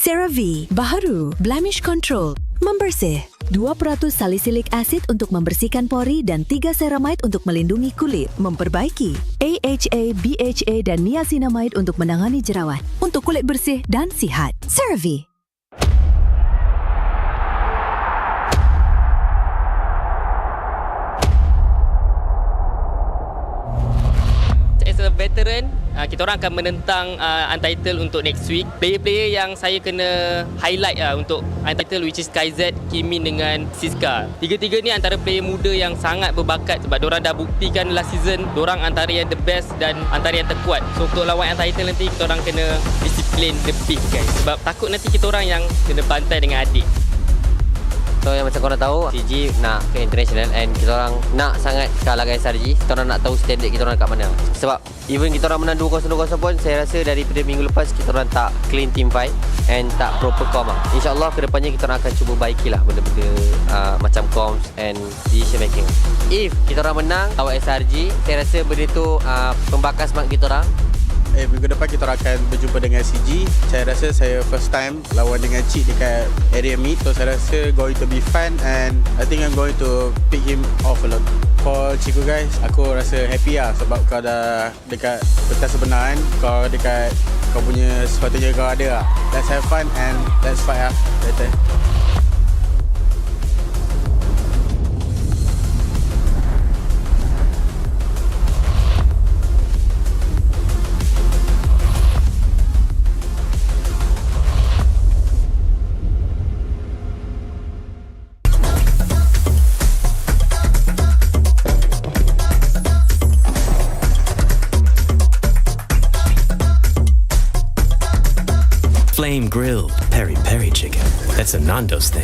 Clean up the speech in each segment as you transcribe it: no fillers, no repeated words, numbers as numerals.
CeraVe, baharu, blemish control, membersih. 2% salicylic acid untuk membersihkan pori dan 3 ceramide untuk melindungi kulit, memperbaiki. AHA, BHA dan niacinamide untuk menangani jerawat, untuk kulit bersih dan sihat. CeraVe. As a veteran, kita orang akan menentang Untitled untuk next week. Player-player yang saya kena highlight untuk Untitled, which is KZ, Kimin dengan Siska. Tiga-tiga ni antara player muda yang sangat berbakat sebab diorang dah buktikan last season diorang antara yang the best dan antara yang terkuat. So untuk lawan Untitled nanti kita orang kena disiplin lebih guys, sebab takut nanti kita orang yang kena bantai dengan adik. So yang macam korang tahu, CG nak ke international and kita orang nak sangat kalahkan SRG. Kita orang nak tahu standard kita orang kat mana. Sebab even kita orang menang 2-0 pun, saya rasa daripada minggu lepas kita orang tak clean team fight and tak proper com. InsyaAllah kedepannya kita orang akan cuba baikilah benda-benda macam comms and decision making. If kita orang menang lawan SRG, saya rasa benda tu pembakar semangat kita orang. Minggu depan kita akan berjumpa dengan CG. Saya rasa saya first time lawan dengan Cik dekat area meet. So saya rasa going to be fun and I think I'm going to pick him off a lot. For Cikgu guys, aku rasa happy lah sebab kau dah dekat pentas sebenar kan. Kau dekat kau punya sepatutnya kau ada lah. Let's have fun and let's fight lah later. Flame grilled peri-peri chicken. That's a Nando's thing.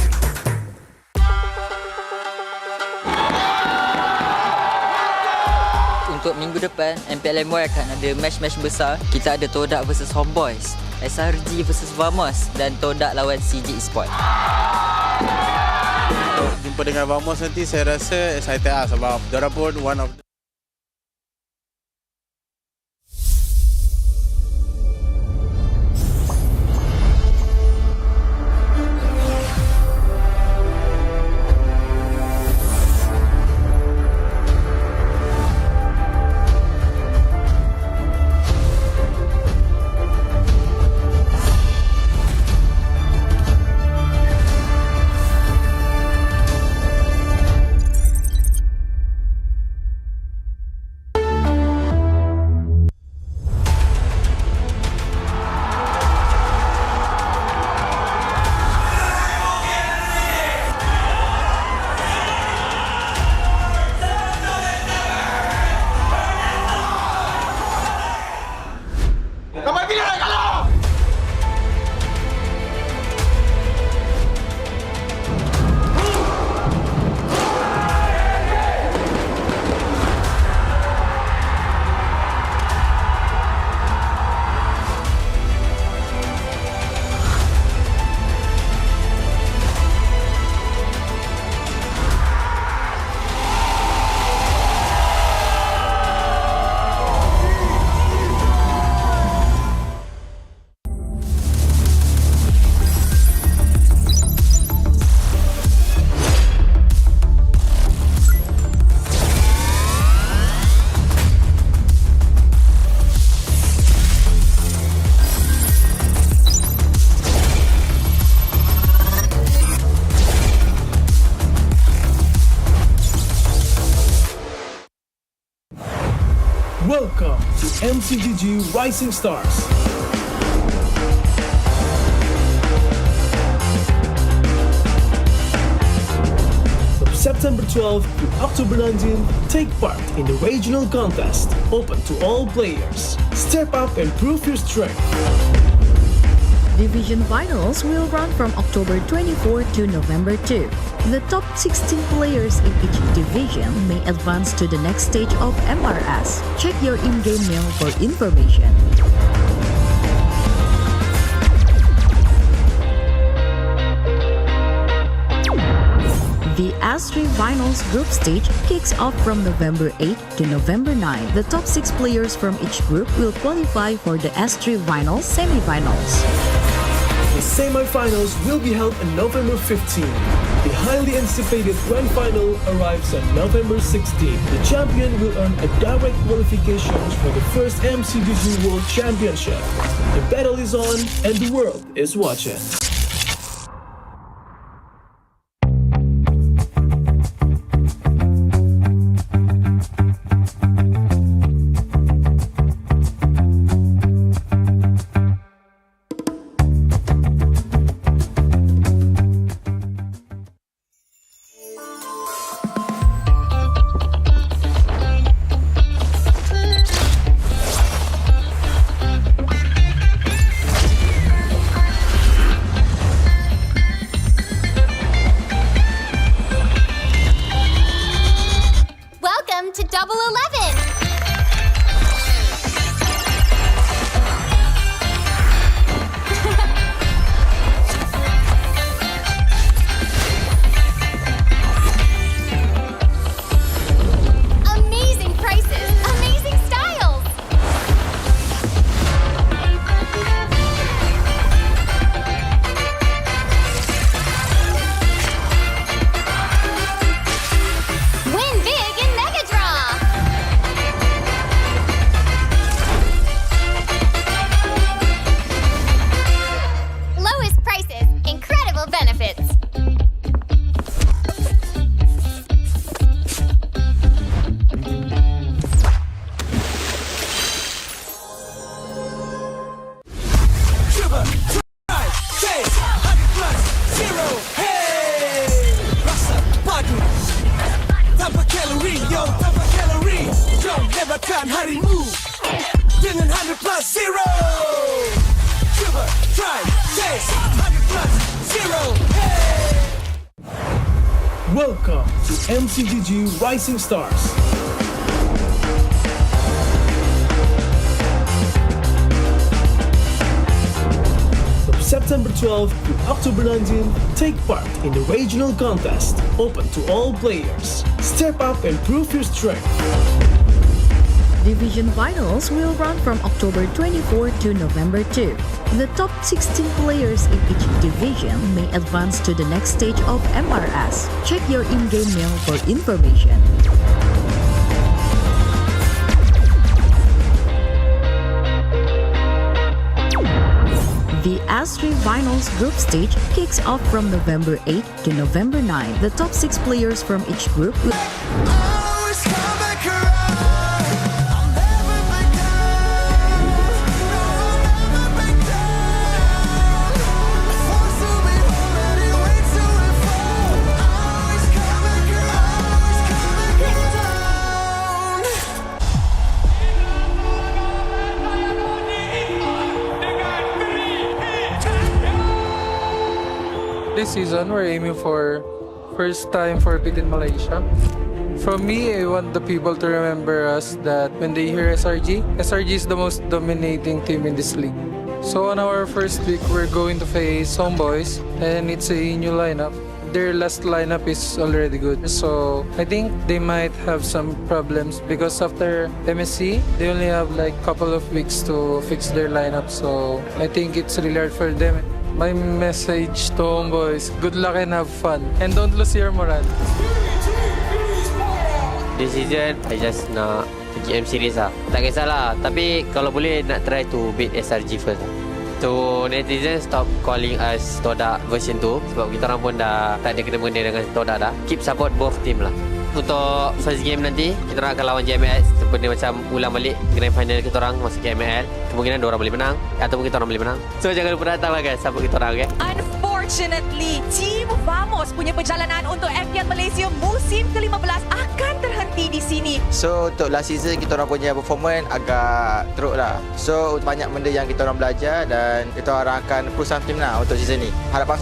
Untuk minggu depan, MPL akan ada match-match besar. Kita ada Todak versus Homebois, SRG versus Vamos dan Todak lawan CG Esports. Jumpa dengan Vamos nanti saya rasa excited lah sebab diorang pun one of Welcome to MCGG Rising Stars. From September 12th to October 19th, take part in the regional contest, open to all players. Step up and prove your strength. Division finals will run from October 24 to November 2. The top 16 players in each division may advance to the next stage of MRS. Check your in-game mail for information. The S3 Finals group stage kicks off from November 8 to November 9. The top 6 players from each group will qualify for the S3 Finals semi-finals. The semi-finals will be held on November 15. The highly anticipated grand final arrives on November 16. The champion will earn a direct qualification for the first MCGG World Championship. The battle is on and the world is watching. Welcome to Double 11! Amazing prices, amazing styles! Win big in Mega Draw! Lowest prices, incredible benefits. Tanpa calorie, jom hebatkan harimu dengan 100 plus zero. Cuba, try, taste, 100 plus zero. Hey! Welcome to MCGG Rising Stars. From September 12 to October 19, take part in the regional contest, open to all players. Step up and prove your strength. Division finals will run from October 24 to November 2. The top 16 players in each division may advance to the next stage of MRS. Check your in-game mail for information. The S3 Finals group stage kicks off from November 8 to November 9. The top 6 players from each group will Always come back around. I'll never back down. I'll never back down. Forced to be home anyway to and from. Always come back around. Always come back down. This season, we're aiming for first time forfeit in Malaysia. From me, I want the people to remember us that when they hear SRG is the most dominating team in this league. So on our first week, we're going to face Homebois, and it's a new lineup. Their last lineup is already good. So I think they might have some problems because after MSC, they only have like couple of weeks to fix their lineup. So I think it's really hard for them. My message to Homebois, good luck and have fun. And don't lose your morale. This season, I just nak pergi M series lah. Tak kisahlah. Tapi kalau boleh nak try to beat SRG first lah. So netizen stop calling us Todak version 2 sebab kita orang pun dah tak ada kena-mengena dengan Todak dah. Keep support both team lah. Untuk first game nanti, kita orang akan lawan JML seperti macam ulang balik grand final kita orang masuk ke MPL. Kemungkinan diorang boleh menang ataupun kita orang boleh menang. So jangan lupa datang lah guys, support kita orang, okay? Unfortunately, Team Vamos punya perjalanan untuk MPL Malaysia musim ke-15 akan terhenti di sini. So untuk last season kita orang punya performance agak teruk lah. So banyak benda yang kita orang belajar dan kita orang akan push something lah untuk season ni. Harapan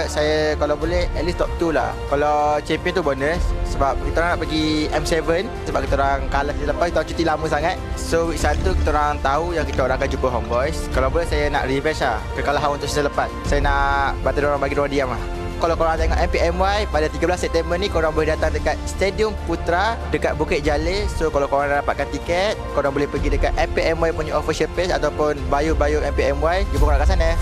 saya kalau boleh at least top 2 lah. Kalau champion tu bonus sebab kita orang nak pergi M7 sebab kita orang kalah season lepas, kita orang cuti lama sangat. So week 1 kita orang tahu yang kita orang akan jumpa Homebois. Kalau boleh saya nak revenge lah kekalahan untuk season lepas. Saya nak bantu orang bagi orang diam lah. Kalau korang tengok MPMY pada 13 September ni, korang boleh datang dekat Stadium Putra dekat Bukit Jalil. So kalau korang dah dapatkan tiket, korang boleh pergi dekat MPMY punya official page ataupun bio MPMY, jumpa korang kat sana.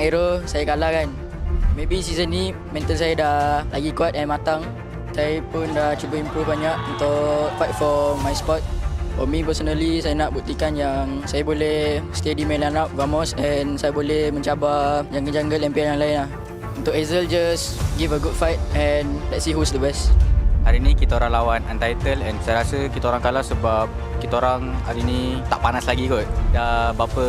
dengan AERO saya kalah kan. Maybe season ni mental saya dah lagi kuat dan matang. Saya pun dah cuba improve banyak untuk fight for my spot. For me personally, saya nak buktikan yang saya boleh stay di main line-up Vamos and saya boleh mencabar jungle-jungle MPL yang lain lah. Untuk Hazel, just give a good fight and let's see who's the best. Hari ni kita orang lawan Untitled and saya rasa kita orang kalah sebab kita orang hari ni tak panas lagi kot. Dah berapa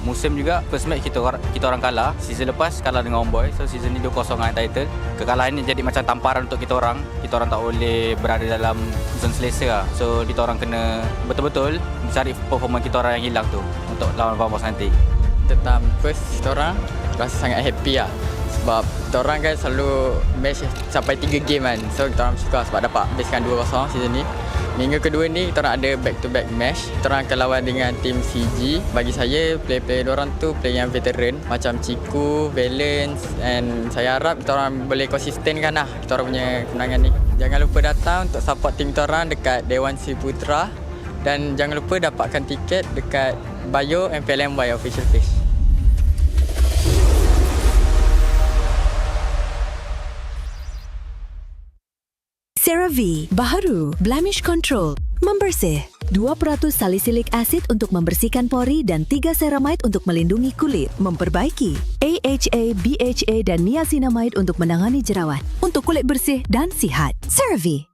musim juga first match kita orang kalah. Season lepas kalah dengan Homebois. So season ni 2-0 dengan Untitled. Kekalahan ni jadi macam tamparan untuk kita orang. Kita orang tak boleh berada dalam zone selesa lah. So kita orang kena betul-betul mencari performa kita orang yang hilang tu untuk lawan Vamos nanti. Tentang first kita orang rasa sangat happy lah. Sebab kita orang kan selalu match sampai 3 game kan. So kita orang suka sebab dapat habiskan 2-0 season ni. Minggu kedua ni kita orang ada back-to-back match. Kita orang akan lawan dengan tim CG. Bagi saya player-player diorang tu player yang veteran macam Ciku, Valence and saya harap kita orang boleh konsisten kan lah kita orang punya kemenangan ni. Jangan lupa datang untuk support tim kita orang dekat Dewan Si Putra dan jangan lupa dapatkan tiket dekat bio MPLMY official page. CeraVe baharu Blemish Control membersih 2% salisilik asid untuk membersihkan pori dan 3 ceramide untuk melindungi kulit, memperbaiki AHA, BHA dan niacinamide untuk menangani jerawat untuk kulit bersih dan sihat. CeraVe.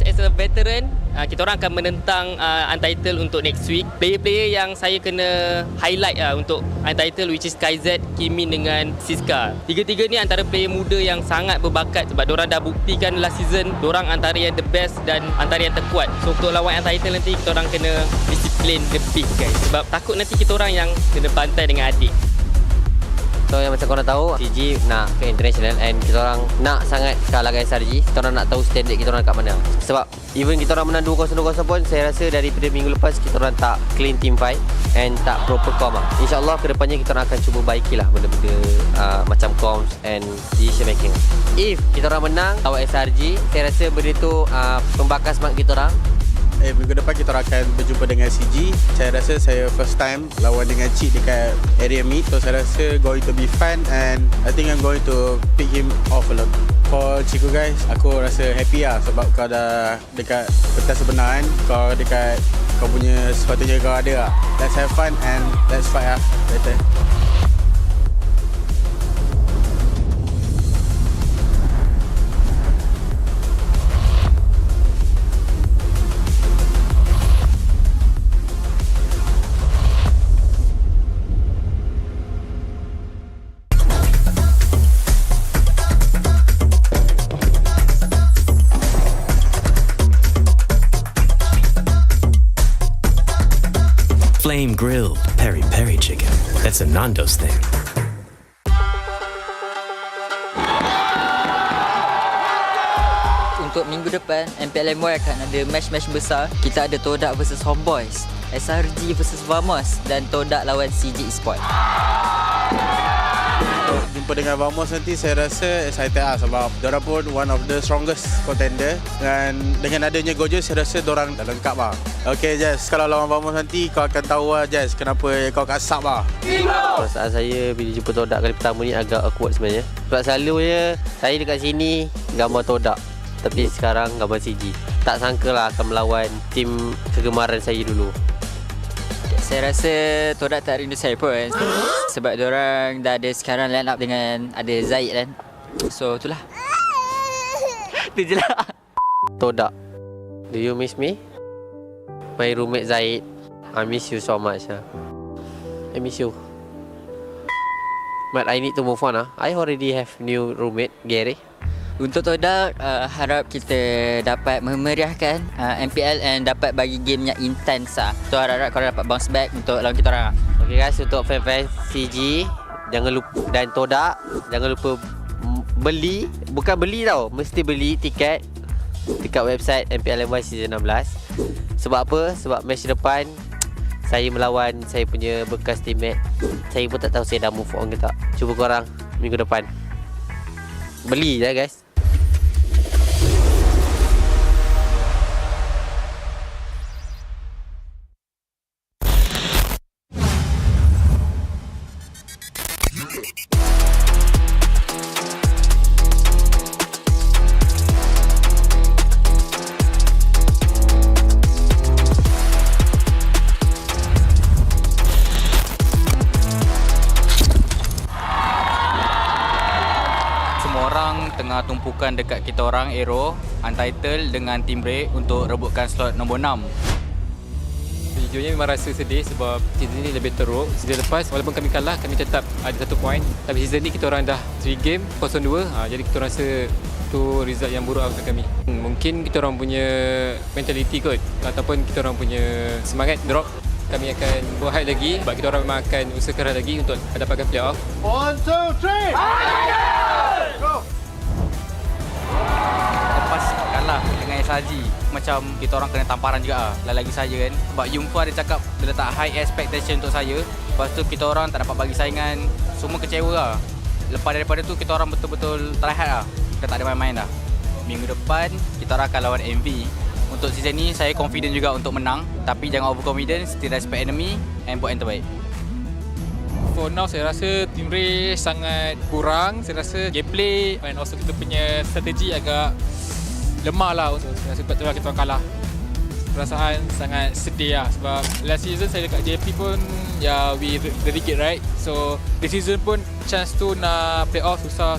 As a veteran, kita orang akan menentang Untitled untuk next week. Player-player yang saya kena highlight untuk Untitled which is KZ, Kimin dengan Siska. Tiga-tiga ni antara player muda yang sangat berbakat sebab diorang dah buktikan last season diorang antara yang the best dan antara yang terkuat. So untuk lawan Untitled nanti kita orang kena disiplin lebih guys sebab takut nanti kita orang yang kena bantai dengan adik. So yang macam korang tahu, CG nak ke international and kita orang nak sangat kalah dengan SRG. Kita orang nak tahu standard kita orang kat mana. Sebab even kita orang menang 2-0 pun saya rasa daripada minggu lepas kita orang tak clean team fight and tak proper com lah. InsyaAllah kedepannya kita orang akan cuba baikilah benda-benda macam comms and decision making. If kita orang menang lawan SRG, saya rasa benda tu pembakar semangat kita orang. Minggu depan kita akan berjumpa dengan CG. Saya rasa saya first time lawan dengan Cik dekat area meet. So saya rasa going to be fun and I think I'm going to pick him off a lot. For Ciku guys, aku rasa happy lah sebab kau dah dekat pentas sebenar kan. Kau dekat kau punya sepatutnya kau ada lah. Let's have fun and let's fight lah. Better. Flame grilled peri-peri chicken. That's a Nando's thing. Untuk minggu depan, MPLMY akan ada match-match besar. Kita ada Todak versus Homebois, SRG versus Vamos dan Todak lawan CG Esports. Jumpa dengan Vamos nanti saya rasa excited lah sebab diorang pun one of the strongest contender dan dengan adanya Gojo saya rasa diorang dah lengkap lah. Okay Jess, kalau lawan Vamos nanti kau akan tahu lah Jess kenapa kau kasap lah. Perasaan saya bila jumpa Todak kali pertama ni agak awkward sebenarnya. Sebab selalunya saya dekat sini gambar Todak tapi sekarang gambar CG. Tak sangka lah akan melawan tim kegemaran saya dulu. Saya rasa Todak tak rindu saya pun sebab diorang dah ada sekarang line up dengan ada Zaid kan. So itulah. Itu je lah. Todak, do you miss me? My roommate Zaid, I miss you so much. I miss you. But I need to move on. I already have new roommate, Gary. Untuk Todak, harap kita dapat memeriahkan MPL and dapat bagi game yang intense lah. So harap korang dapat bounce back untuk lawan kita orang. Okay guys, untuk fan-fan CG jangan lupa dan Todak jangan lupa beli, bukan beli tau, mesti beli tiket dekat website MPLMY season 16. Sebab apa? Sebab match depan saya melawan saya punya bekas teammate. Saya pun tak tahu saya dah move on ke tak. Cuba korang minggu depan beli lah guys. tengah tumpukan dekat kita orang AERO, Untitled dengan Team Break untuk rebutkan slot nombor 6. Sejujurnya memang rasa sedih sebab season ni lebih teruk. Season lepas walaupun kami kalah, kami tetap ada 1 poin. Tapi season ni kita orang dah 3 game 0-2. Jadi kita rasa tu result yang buruk untuk kami. Mungkin kita orang punya mentality kot ataupun kita orang punya semangat drop. Kami akan berhad lagi sebab kita orang memang akan usaha keras lagi untuk dapatkan playoff. 1, 2, 3. Go. Lepas kalah dengan SRG, macam kita orang kena tamparan juga lagi saya kan. Sebab Yungfu ada cakap dia letak high expectation untuk saya. Lepas tu kita orang tak dapat bagi saingan, semua kecewa lah. Lepas daripada tu kita orang betul-betul try hard lah. Kita tak ada main-main dah. Minggu depan kita orang akan lawan MV. Untuk season ni saya confident juga untuk menang, tapi jangan overconfident, still respect enemy and buat yang terbaik. For now saya rasa team race sangat kurang. Saya rasa gameplay and also kita punya strategi agak lemah lah. Saya rasa sebab kita orang kalah. Perasaan sangat sedih lah sebab last season saya dekat JP pun we very good right. So this season pun chance tu nak play off susah.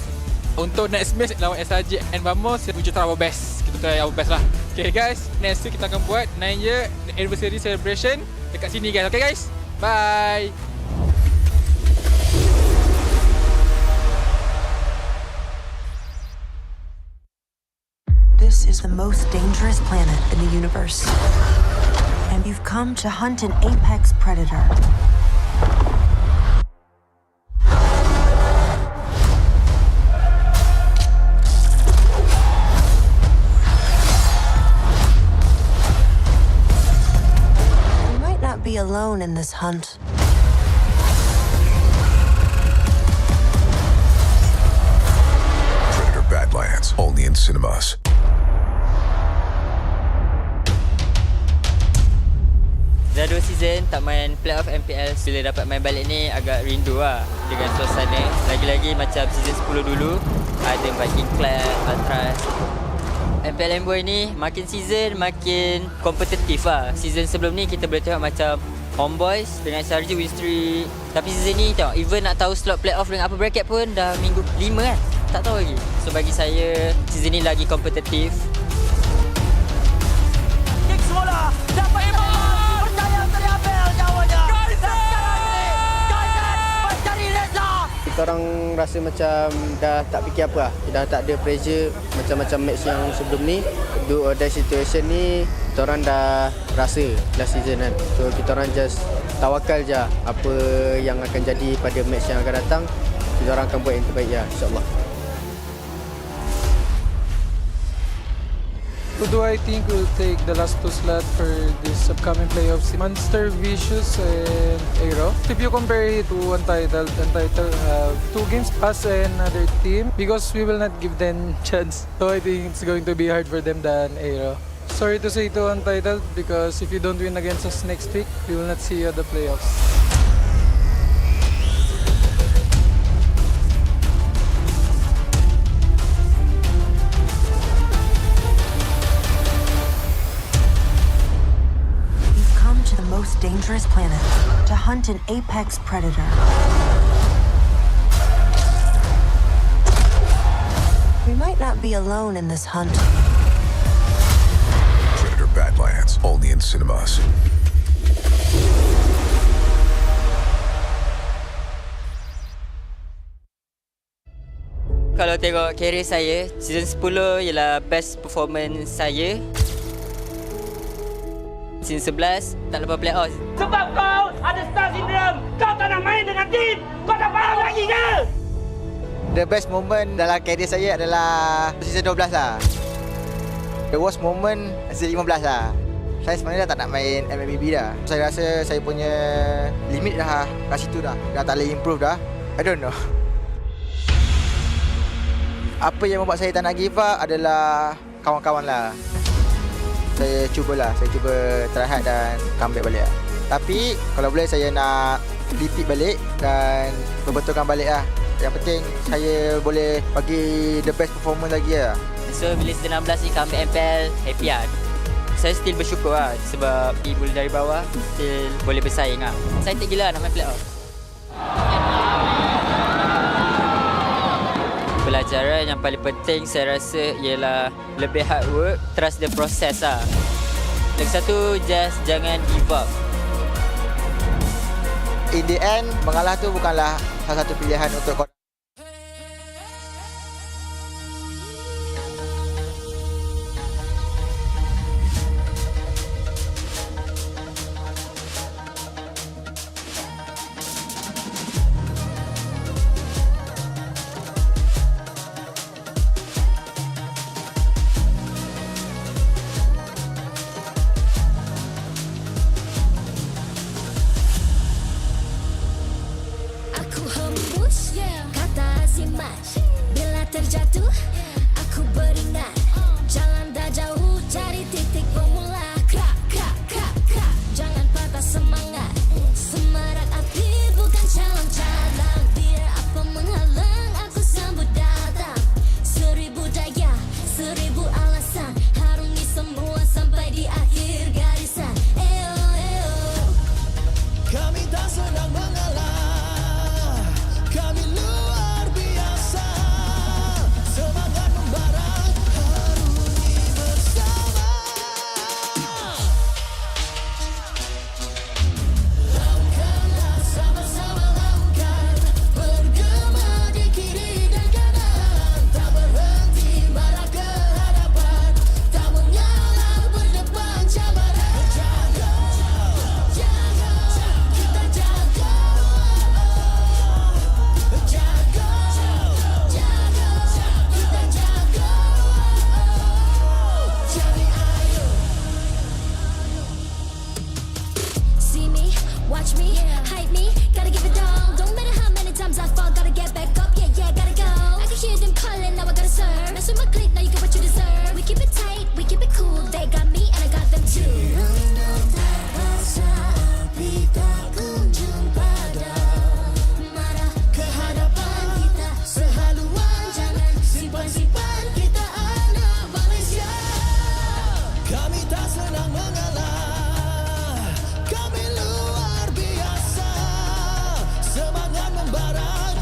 Untuk next match lawan SRG and Vamos, we try our best. Kita try our best lah. Okay guys, next week kita akan buat 9 year anniversary celebration dekat sini guys. Okay guys, bye. This is the most dangerous planet in the universe. And you've come to hunt an apex predator. Be alone in this hunt. Predator Badlands, only in cinemas. Dah 2 season tak main playoff MPL. Bila dapat main balik ni agak rindu lah dengan suasana. Lagi-lagi macam season 10 dulu, ada Viking Club, Ultras. MPL Homebois ni makin season makin kompetitif lah. Season sebelum ni kita boleh tengok macam Homebois dengan SRG win streak. Tapi season ni tengok, even nak tahu slot playoff dengan apa bracket pun dah minggu 5 kan. Tak tahu lagi. So bagi saya season ni lagi kompetitif. Kick semula. Dapat bola. Percaya terabel jawanya. Kita orang rasa macam dah tak fikir apa lah. Dah tak ada pressure macam-macam match yang sebelum ni. Do or die situation ni kita orang dah rasa last season kan. So kita orang just tawakal je apa yang akan jadi pada match yang akan datang. Kita orang akan buat yang terbaik ya, insyaAllah. Who do I think will take the last 2 slots for this upcoming playoffs? Monster, Vicious, and AERO. If you compare it to Untitled have 2 games, us and another team, because we will not give them chance. So I think it's going to be hard for them than AERO. Sorry to say to Untitled, because if you don't win against us next week, we will not see you at the playoffs. Most dangerous planet to hunt an apex predator. We might not be alone in this hunt. Predator Badlands, only in cinemas. Kalau tengok career saya, season 10 ialah best performance saya. Season 11 tak lepas playoff. Sebab kau ada star syndrome. Kau tak nak main dengan tim. Kau tak faham lagi ke? The best moment dalam career saya adalah season 12 lah. The worst moment season 15 lah. Saya sebenarnya dah tak nak main MLBB dah. Saya rasa saya punya limit dah kat situ dah. Dah tak boleh improve dah. I don't know. Apa yang membuat saya tak nak give up adalah kawan-kawan lah. Saya cuba try hard dan comeback balik lah. Tapi kalau boleh saya nak repeat balik dan perbetulkan balik lah. Yang penting saya boleh bagi the best performance lagi lah. So bila season 16 ni comeback MPL, happy lah. Saya still bersyukur lah sebab mula dari bawah still boleh bersaing lah. Saya gila nak main playoff. Pelajaran yang paling penting saya rasa ialah lebih hard work, trust the process lah. Lagi satu, just jangan give up. In the end, mengalah tu bukanlah salah satu pilihan untuk kau. Aku hembus kata zimat. Bila terjatuh aku beringat. Jalan dah jauh cari titik bermula. Krak, krak, krak, krak. Jangan patah semangat. Semarak api bukan calon cadangan. Biar apa menghalang aku sambut datang. 1000 daya, 1000 alasan. Harungi semua sampai di akhir garisan. Eo, eo. Kami tak senang mengalah. Kami luar biasa. Semangat membara, harungi bersama. Lakukanlah sama-sama lakukan. Bergema di kiri dan kanan. Tak berhenti marah ke hadapan. Tak mengalah berdepan cabaran. Jaga, jaga, kita jaga. Jaga, jaga, kita jaga. Jadi ayo. See me, watch me, hype me, gotta give it all. Don't matter how many times I fall, gotta get back up, yeah, yeah, gotta go. I can hear them calling, now I gotta serve. Mess with my clique, now you get what you deserve. We keep it tight, we keep it cool, they got me and I got them too. Rundung terasa, api tak kunjung padam. Marah ke hadapan kita, sehaluan jangan simpan-simpan kita anak Malaysia. Kami tak senang mengalah. Kami luar biasa. Semangat membara,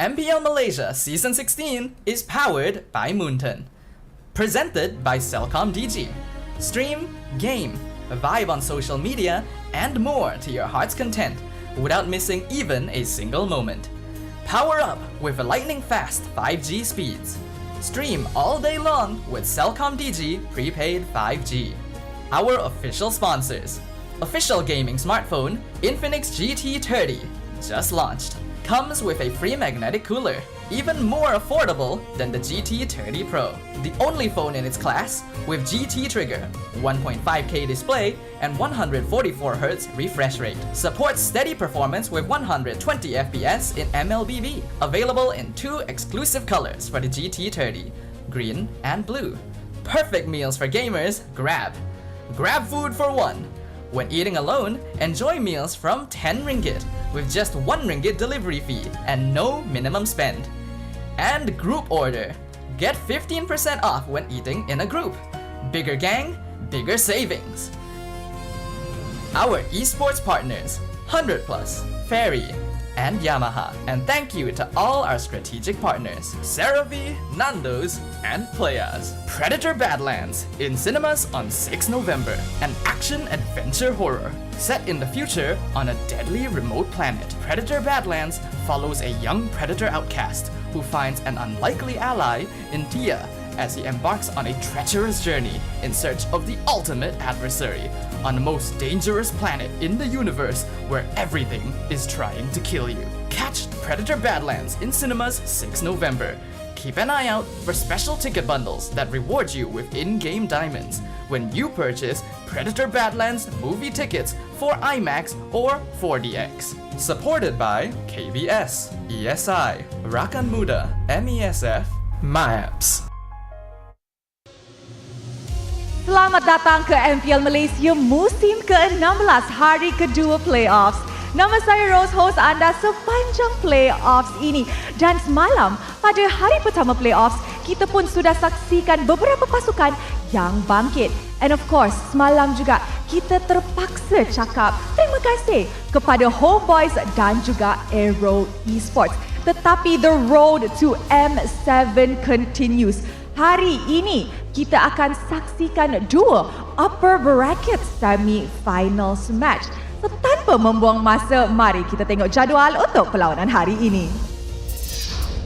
MPL Malaysia Season 16 is powered by Moonton. Presented by Celcom DG. Stream, game, vibe on social media, and more to your heart's content without missing even a single moment. Power up with lightning-fast 5G speeds. Stream all day long with Celcom DG prepaid 5G. Our official sponsors. Official gaming smartphone Infinix GT30 just launched. Comes with a free magnetic cooler, even more affordable than the GT30 Pro. The only phone in its class with GT trigger, 1.5K display, and 144Hz refresh rate. Supports steady performance with 120 FPS in MLBB. Available in 2 exclusive colors for the GT30, green and blue. Perfect meals for gamers, Grab. Grab food for one. When eating alone, enjoy meals from 10 ringgit with just 1 ringgit delivery fee and no minimum spend. And group order. Get 15% off when eating in a group. Bigger gang, bigger savings. Our esports partners, 100 Plus, Ferry, and Yamaha. And thank you to all our strategic partners, CeraVe, Nando's, and Playas. Predator Badlands, in cinemas on 6 November. An action-adventure horror set in the future on a deadly remote planet. Predator Badlands follows a young predator outcast who finds an unlikely ally in Tia as he embarks on a treacherous journey in search of the ultimate adversary on the most dangerous planet in the universe where everything is trying to kill you. Catch Predator Badlands in cinemas 6 November. Keep an eye out for special ticket bundles that reward you with in-game diamonds when you purchase Predator Badlands movie tickets for IMAX or 4DX. Supported by KBS, ESI, Rakan Muda, MESF, MAPS. Selamat datang ke MPL Malaysia musim ke-16 hari kedua playoffs. Nama saya Rose, host anda sepanjang playoffs ini. Dan semalam pada hari pertama playoffs, kita pun sudah saksikan beberapa pasukan yang bangkit. And of course, semalam juga kita terpaksa cakap terima kasih kepada Homebois dan juga AERO Esports. Tetapi the road to M7 continues. Hari ini kita akan saksikan dua upper bracket semi-finals match. So, tanpa membuang masa, mari kita tengok jadual untuk perlawanan hari ini.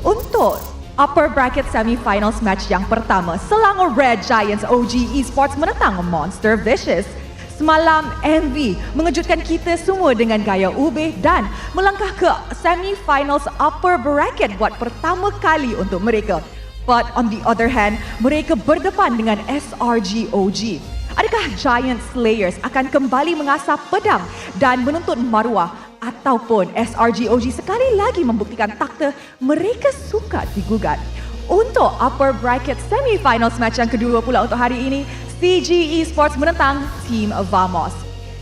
Untuk upper bracket semi-finals match yang pertama, Selangor Red Giants OG Esports menentang Monster Vicious. Semalam MV mengejutkan kita semua dengan gaya ubeh dan melangkah ke semi-finals upper bracket buat pertama kali untuk mereka. But on the other hand, mereka berdepan dengan SRG.OG. Adakah Giant Slayers akan kembali mengasah pedang dan menuntut maruah ataupun SRG.OG sekali lagi membuktikan takhta mereka suka digugat? Untuk upper bracket semi-finals match yang kedua pula untuk hari ini, CG Esports menentang Team Vamos.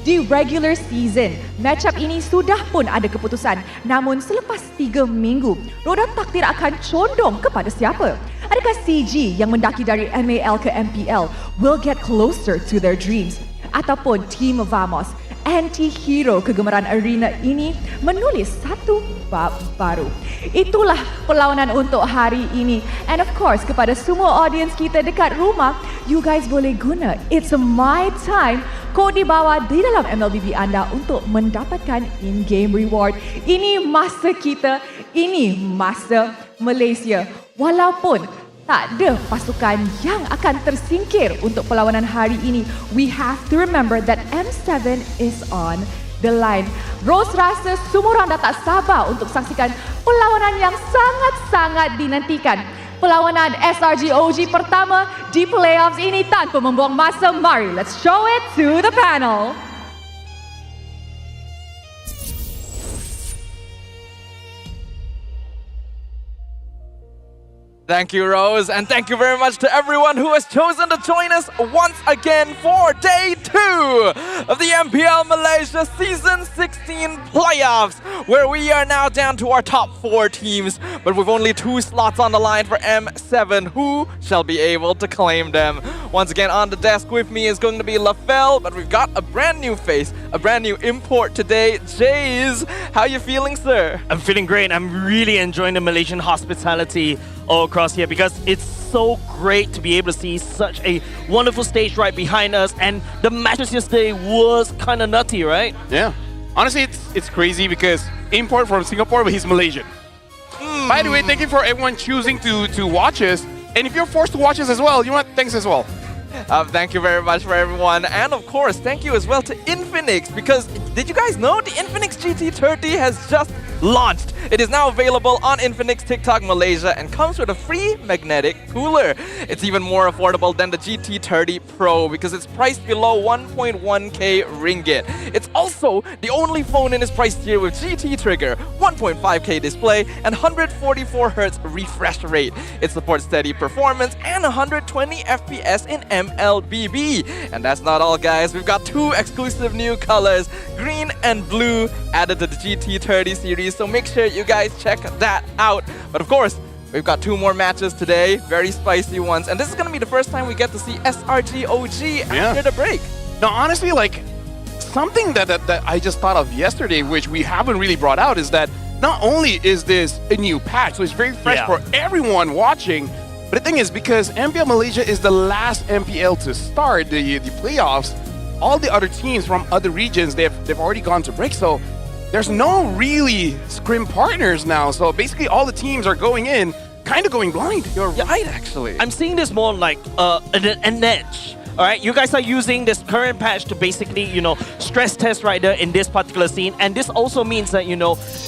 Di regular season, matchup ini sudah pun ada keputusan. Namun selepas 3 minggu, roda takdir akan condong kepada siapa? Adakah CG yang mendaki dari MAL ke MPL will get closer to their dreams? Ataupun Team Vamos, anti-hero kegemaran arena ini menulis satu bab baru? Itulah perlawanan untuk hari ini. And of course, kepada semua audience kita dekat rumah, you guys boleh guna It's My Time kod di bawah di dalam MLBB anda untuk mendapatkan in-game reward. Ini masa kita, ini masa Malaysia. Walaupun tak ada pasukan yang akan tersingkir untuk perlawanan hari ini, we have to remember that M7 is on the line. Rose rasa semua orang dah tak sabar untuk saksikan perlawanan yang sangat-sangat dinantikan. Perlawanan SRG.OG pertama di playoffs ini. Tanpa membuang masa, mari let's show it to the panel. Thank you, Rose, and thank you very much to everyone who has chosen to join us once again for Day 2 of the MPL Malaysia Season 16 playoffs, where we are now down to our top 4 teams, but with only 2 slots on the line for M7. Who shall be able to claim them? Once again, on the desk with me is going to be Lafell, but we've got a brand new face, a brand new import today. Jays, how you feeling, sir? I'm feeling great. I'm really enjoying the Malaysian hospitality all across here because it's so great to be able to see such a wonderful stage right behind us, and the matches yesterday was kind of nutty, right? Yeah. Honestly, it's crazy because import from Singapore, but he's Malaysian. By the way, thank you for everyone choosing to watch us. And if you're forced to watch us as well, you know what? Thanks as well. Thank you very much for everyone. And of course, thank you as well to Infinix, because did you guys know the Infinix GT30 has just launched? It is now available on Infinix TikTok Malaysia and comes with a free magnetic cooler. It's even more affordable than the GT30 Pro because it's priced below 1.1k ringgit. It's also the only phone in this price tier with GT trigger, 1.5k display, and 144Hz refresh rate. It supports steady performance and 120 FPS in MLBB. And that's not all, guys. We've got 2 exclusive new colors, green and blue, added to the GT30 series, so make sure you guys check that out. But of course, we've got 2 more matches today, very spicy ones, and this is going to be the first time we get to see SRG.OG after the break. Now, honestly, like, something that I just thought of yesterday, which we haven't really brought out, is that not only is this a new patch, so it's very fresh for everyone watching, but the thing is, because MPL Malaysia is the last MPL to start the playoffs, all the other teams from other regions, they've already gone to break, so there's no really scrim partners now. So basically all the teams are going in, kind of going blind. You're right, actually. I'm seeing this more like an edge. All right, you guys are using this current patch to basically, stress test right there in this particular scene. And this also means that,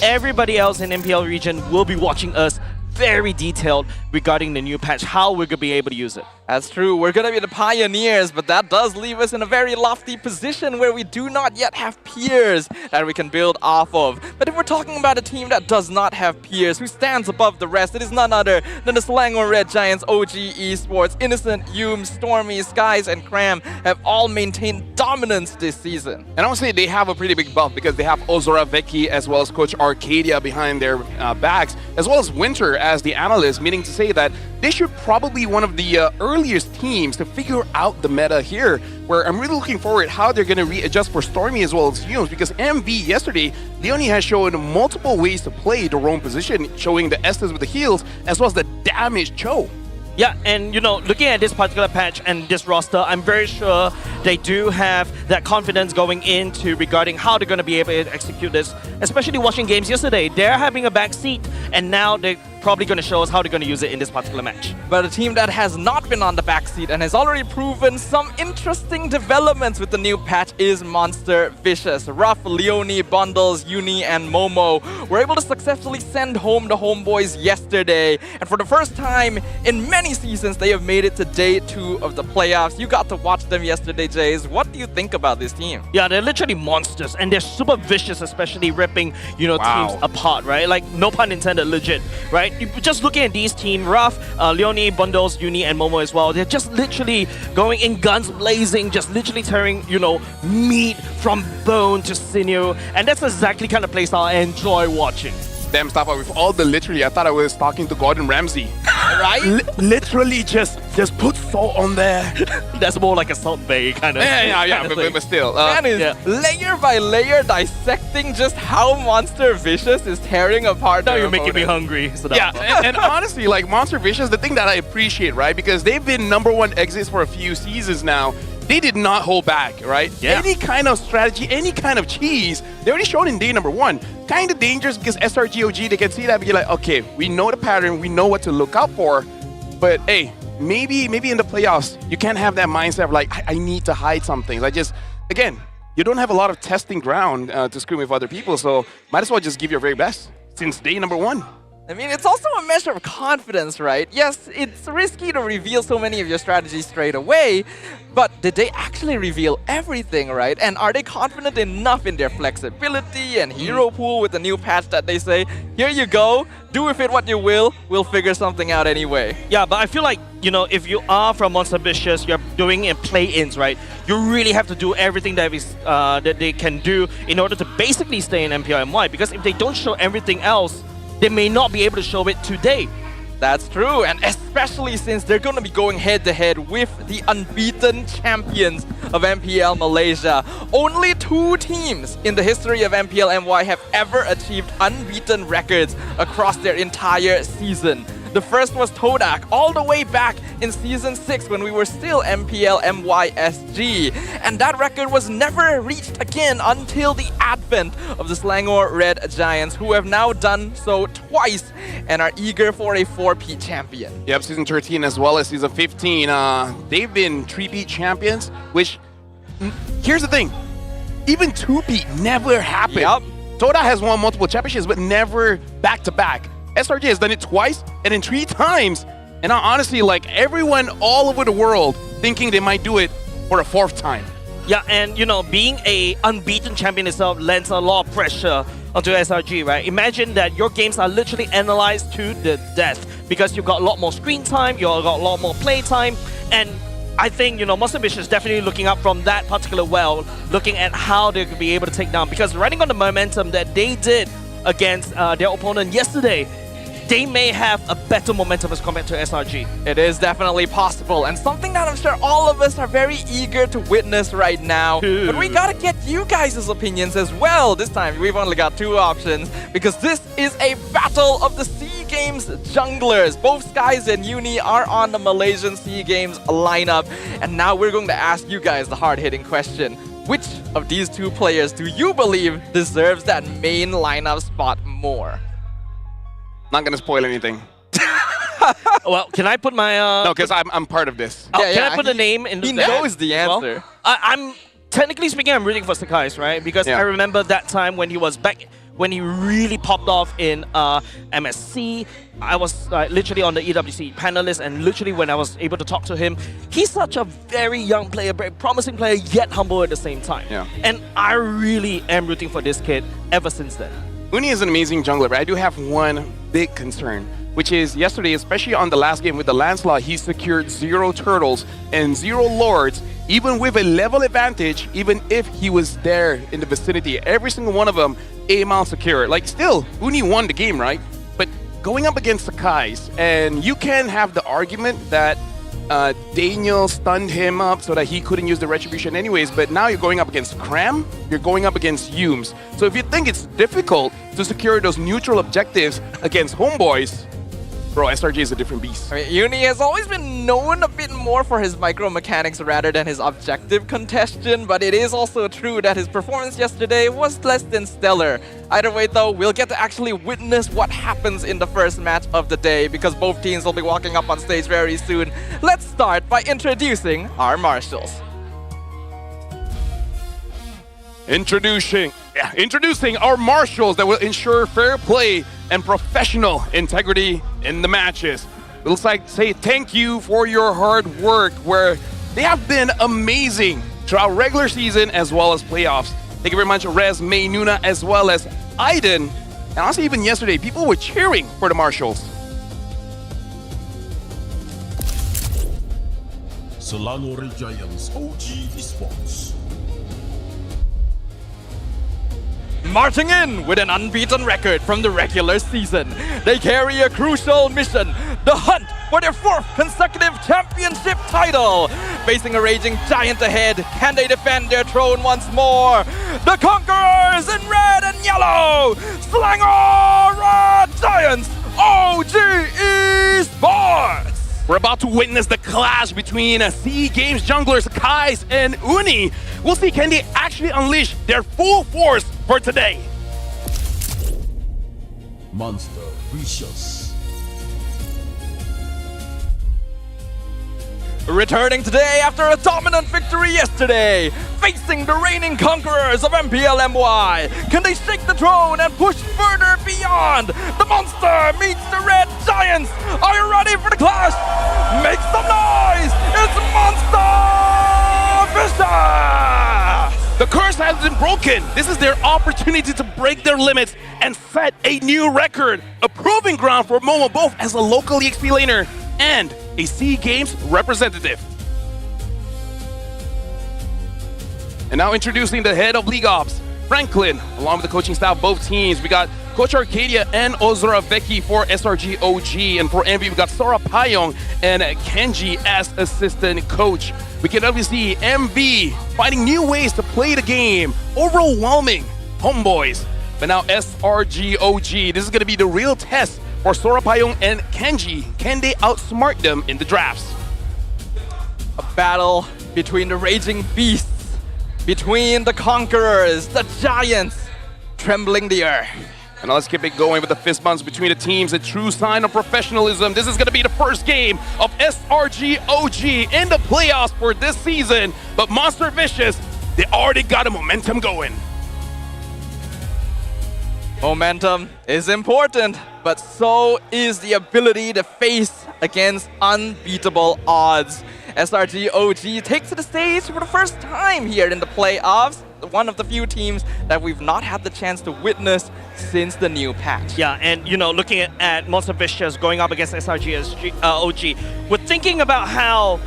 everybody else in MPL region will be watching us very detailed regarding the new patch, how we're going to be able to use it. That's true. We're going to be the pioneers, but that does leave us in a very lofty position where we do not yet have peers that we can build off of. But if we're talking about a team that does not have peers, who stands above the rest, it is none other than the Selangor Red Giants, OG Esports. Innocent, Hume, Stormy, Skies, and Cram have all maintained dominance this season. And honestly, they have a pretty big buff because they have Ozora Vecchi as well as Coach Arcadia behind their backs, as well as Winter as the analyst, meaning to say that they should probably be one of the earliest teams to figure out the meta here, where I'm really looking forward how they're going to readjust for Stormy as well as Humes, because MV yesterday, Leonie has shown multiple ways to play the roam position, showing the Estes with the heals as well as the damage Cho. Yeah, and looking at this particular patch and this roster, I'm very sure they do have that confidence going into regarding how they're going to be able to execute this, especially watching games yesterday. They're having a back seat, and now they're probably going to show us how they're going to use it in this particular match. But a team that has not been on the backseat and has already proven some interesting developments with the new patch is Monster Vicious. Ruff, Leonie, Bundles, Uni, and Momo were able to successfully send home the Homebois yesterday. And for the first time in many seasons, they have made it to Day 2 of the playoffs. You got to watch them yesterday, Jays. What do you think about this team? Yeah, they're literally monsters, and they're super vicious, especially ripping, teams apart, right? Like, no pun intended, legit, right? Just looking at these teams, Ruff, Leonie, Bundles, Uni, and Momo as well, they're just literally going in guns blazing, just literally tearing, meat from bone to sinew. And that's exactly kind of playstyle I enjoy watching. Damn stuff with all the literally, I thought I was talking to Gordon Ramsay. Right? Literally just put salt on there. That's more like a Salt Bay kind of but still. Man is layer by layer dissecting just how Monster Vicious is tearing apart. Now you're making me hungry. So and honestly, like Monster Vicious, the thing that I appreciate, right? Because they've been #1 exits for a few seasons now. They did not hold back, right? Yeah. Any kind of strategy, any kind of cheese, they already showed in day #1. Kind of dangerous because SRG.OG, they can see that and be like, okay, we know the pattern, we know what to look out for, but hey, maybe in the playoffs, you can't have that mindset of like, I need to hide something. Again, you don't have a lot of testing ground to scream with other people, so might as well just give your very best since day #1. I mean, it's also a measure of confidence, right? Yes, it's risky to reveal so many of your strategies straight away, but did they actually reveal everything, right? And are they confident enough in their flexibility and hero pool with the new patch that they say, here you go, do with it what you will, we'll figure something out anyway? Yeah, but I feel like, you know, if you are from Monster Vicious, you're doing in play-ins, right? You really have to do everything that they can do in order to basically stay in MPL. Because if they don't show everything else, they may not be able to show it today. That's true, and especially since they're going to be going head-to-head with the unbeaten champions of MPL Malaysia. Only 2 teams in the history of MPL MY have ever achieved unbeaten records across their entire season. The first was Todak, all the way back in Season 6 when we were still MPL MYSG. And that record was never reached again until the advent of the Selangor Red Giants, who have now done so twice and are eager for a 4P champion. Yep, Season 13 as well as Season 15. They've been 3P champions, which, here's the thing, even 2P never happened. Yep. Todak has won multiple championships, but never back-to-back. SRG has done it twice and then 3 times. And now, honestly, like everyone all over the world thinking they might do it for a 4th time. Yeah, and you know, being a unbeaten champion itself lends a lot of pressure onto SRG, right? Imagine that your games are literally analyzed to the death because you've got a lot more screen time, you've got a lot more play time, and I think, you know, Monster Vicious is definitely looking up from that particular well, looking at how they could be able to take down, because riding on the momentum that they did against their opponent yesterday, they may have a better momentum as compared to SRG. It is definitely possible, and something that I'm sure all of us are very eager to witness right now. But we gotta get you guys' opinions as well. This time, we've only got 2 options, because this is a battle of the SEA Games junglers. Both Skies and Uni are on the Malaysian SEA Games lineup, and now we're going to ask you guys the hard-hitting question. Which of these 2 players do you believe deserves that main lineup spot more? Not gonna spoil anything. Well, can I put my... no, because I'm part of this. Oh, can I put a name in He knows the answer. Well, I'm technically speaking, I'm rooting for Sakai's, right? Because I remember that time when he was back, when he really popped off in MSC. I was literally on the EWC panelist, and literally when I was able to talk to him, he's such a very young player, very promising player, yet humble at the same time. Yeah. And I really am rooting for this kid ever since then. Uni is an amazing jungler, but I do have one big concern, which is yesterday, especially on the last game with the Lancelot, he secured 0 turtles and 0 lords, even with a level advantage, even if he was there in the vicinity. Every single one of them, A-mile secure. Like, still, Uni won the game, right? But going up against Sakai's, and you can have the argument that Daniel stunned him up so that he couldn't use the retribution anyways, but now you're going up against Cram, you're going up against Humes. So if you think it's difficult to secure those neutral objectives against Homebois, bro, SRG is a different beast. I mean, Uni has always been known a bit more for his micro mechanics rather than his objective congestion, but it is also true that his performance yesterday was less than stellar. Either way though, we'll get to actually witness what happens in the first match of the day, because both teams will be walking up on stage very soon. Let's start by introducing our marshals. Introducing our marshals that will ensure fair play and professional integrity in the matches. We'll say thank you for your hard work, where they have been amazing throughout regular season as well as playoffs. Thank you very much, Rez, May, Nuna, as well as Aiden. And also even yesterday, people were cheering for the marshals. Selangor Giants OG Esports. Marching in with an unbeaten record from the regular season, they carry a crucial mission, the hunt for their 4th consecutive championship title. Facing a raging giant ahead, can they defend their throne once more? The Conquerors in red and yellow, Selangor Red Giants OG Esports. We're about to witness the clash between SEA Games junglers Kais and Uni. We'll see, can they actually unleash their full force for today? Monster Vicious. Returning today after a dominant victory yesterday, facing the reigning conquerors of MPL MY. Can they shake the throne and push further beyond beyond. The monster meets the red giants. Are you ready for the clash? Make some noise. It's Monster Vicious. The curse has been broken. This is their opportunity to break their limits and set a new record. A proving ground for Momo both as a local EXP laner and a SEA Games representative. And now introducing the head of League Ops, Franklin, along with the coaching staff of both teams. We got Coach Arcadia and Ozora Vecchi for SRG.OG. And for MV, we got Sora Payong and Kenji as assistant coach. We can obviously see MV finding new ways to play the game, overwhelming Homebois. But now SRG.OG, this is going to be the real test for Sora Payong and Kenji. Can they outsmart them in the drafts? A battle between the raging beasts, between the conquerors, the giants, trembling the earth. And now let's keep it going with the fist bumps between the teams, a true sign of professionalism. This is going to be the first game of SRG.OG in the playoffs for this season. But Monster Vicious, they already got a momentum going. Momentum is important, but so is the ability to face against unbeatable odds. SRG.OG takes to the stage for the first time here in the playoffs. One of the few teams that we've not had the chance to witness since the new patch. Yeah, and you know, looking at Monster Vicious going up against SRG.OG, we're thinking about how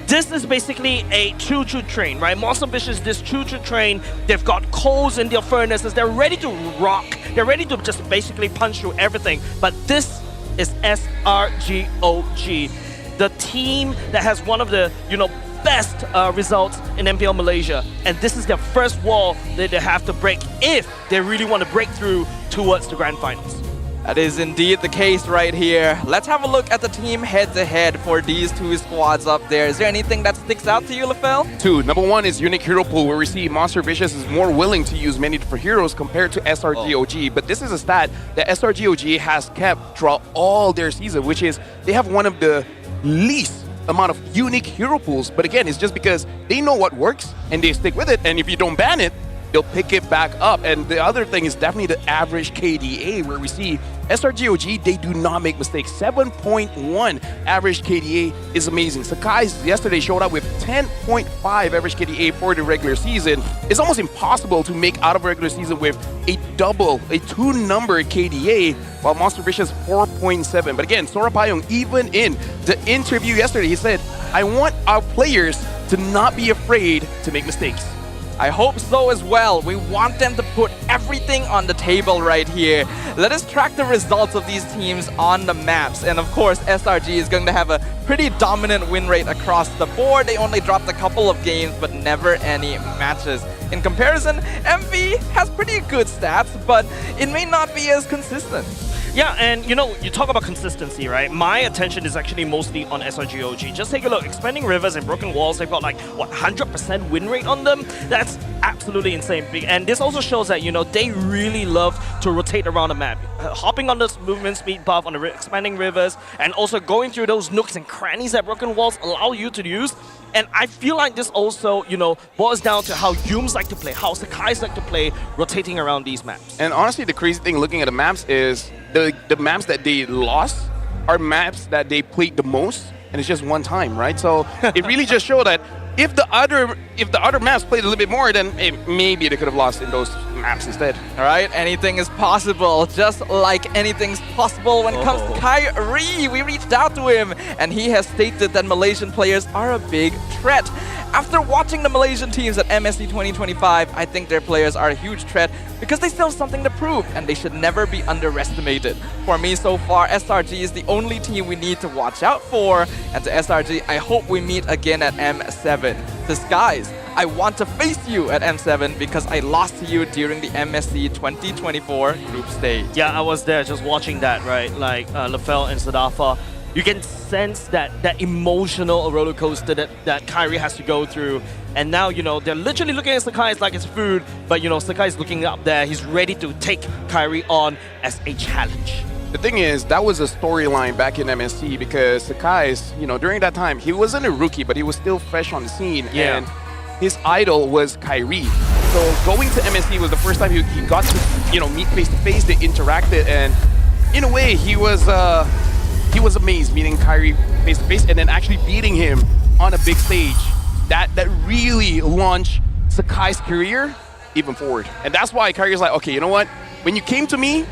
this is basically a choo-choo train, right? Monster Vicious, this choo-choo train, they've got coals in their furnaces, they're ready to rock, they're ready to just basically punch through everything. But this is SRG.OG, the team that has one of the, best results in MPL Malaysia. And this is their first wall that they have to break if they really want to break through towards the grand finals. That is indeed the case right here. Let's have a look at the team head-to-head for these two squads up there. Is there anything that sticks out to you, Lefel? Two. Number one is unique hero pool, where we see Monster Vicious is more willing to use many different heroes compared to SRG.OG. But this is a stat that SRG.OG has kept throughout all their season, which is they have one of the least amount of unique hero pools. But again, it's just because they know what works and they stick with it. And if you don't ban it, they'll pick it back up. And the other thing is definitely the average KDA, where we see SRG.OG, they do not make mistakes. 7.1 average KDA is amazing. Sakai's yesterday showed up with 10.5 average KDA for the regular season. It's almost impossible to make out of a regular season with a two-number KDA, while Monster Vicious 4.7. But again, Sora Payong, even in the interview yesterday, he said, I want our players to not be afraid to make mistakes. I hope so as well. We want them to put everything on the table right here. Let us track the results of these teams on the maps. And of course, SRG is going to have a pretty dominant win rate across the board. They only dropped a couple of games, but never any matches. In comparison, MV has pretty good stats, but it may not be as consistent. Yeah, and you talk about consistency, right? My attention is actually mostly on SRG.OG. Just take a look, Expanding Rivers and Broken Walls, they've got like, 100% win rate on them? That's absolutely insane. And this also shows that, they really love to rotate around the map. Hopping on this movement speed buff on the Expanding Rivers, and also going through those nooks and crannies that Broken Walls allow you to use. And I feel like this also, boils down to how Yums like to play, how Sakai's like to play, rotating around these maps. And honestly, the crazy thing looking at the maps is the maps that they lost are maps that they played the most, and it's just one time, right? So it really just showed that if the other maps played a little bit more, then maybe they could have lost in those maps instead. All right, anything is possible. Just like anything's possible when it comes to Kyrie. We reached out to him, and he has stated that Malaysian players are a big threat. After watching the Malaysian teams at MSC 2025, I think their players are a huge threat because they still have something to prove, and they should never be underestimated. For me, so far, SRG is the only team we need to watch out for. And to SRG, I hope we meet again at M7. Disguise, I want to face you at M7 because I lost to you during the MSC 2024 group stage. Yeah, I was there just watching that, right? Like Lefel and Sadafa. You can sense that emotional roller coaster that Kyrie has to go through. And now, they're literally looking at Sakai like it's food, but, Sakai's looking up there. He's ready to take Kyrie on as a challenge. The thing is, that was a storyline back in MSC because Sakai's, during that time, he wasn't a rookie, but he was still fresh on the scene. Yeah. And his idol was Kyrie. So going to MSC was the first time he got to, meet face to face. They interacted, and in a way, he was amazed meeting Kyrie face to face, and then actually beating him on a big stage. That really launched Sakai's career even forward, and that's why Kyrie's like, okay, you know what? When you came to me,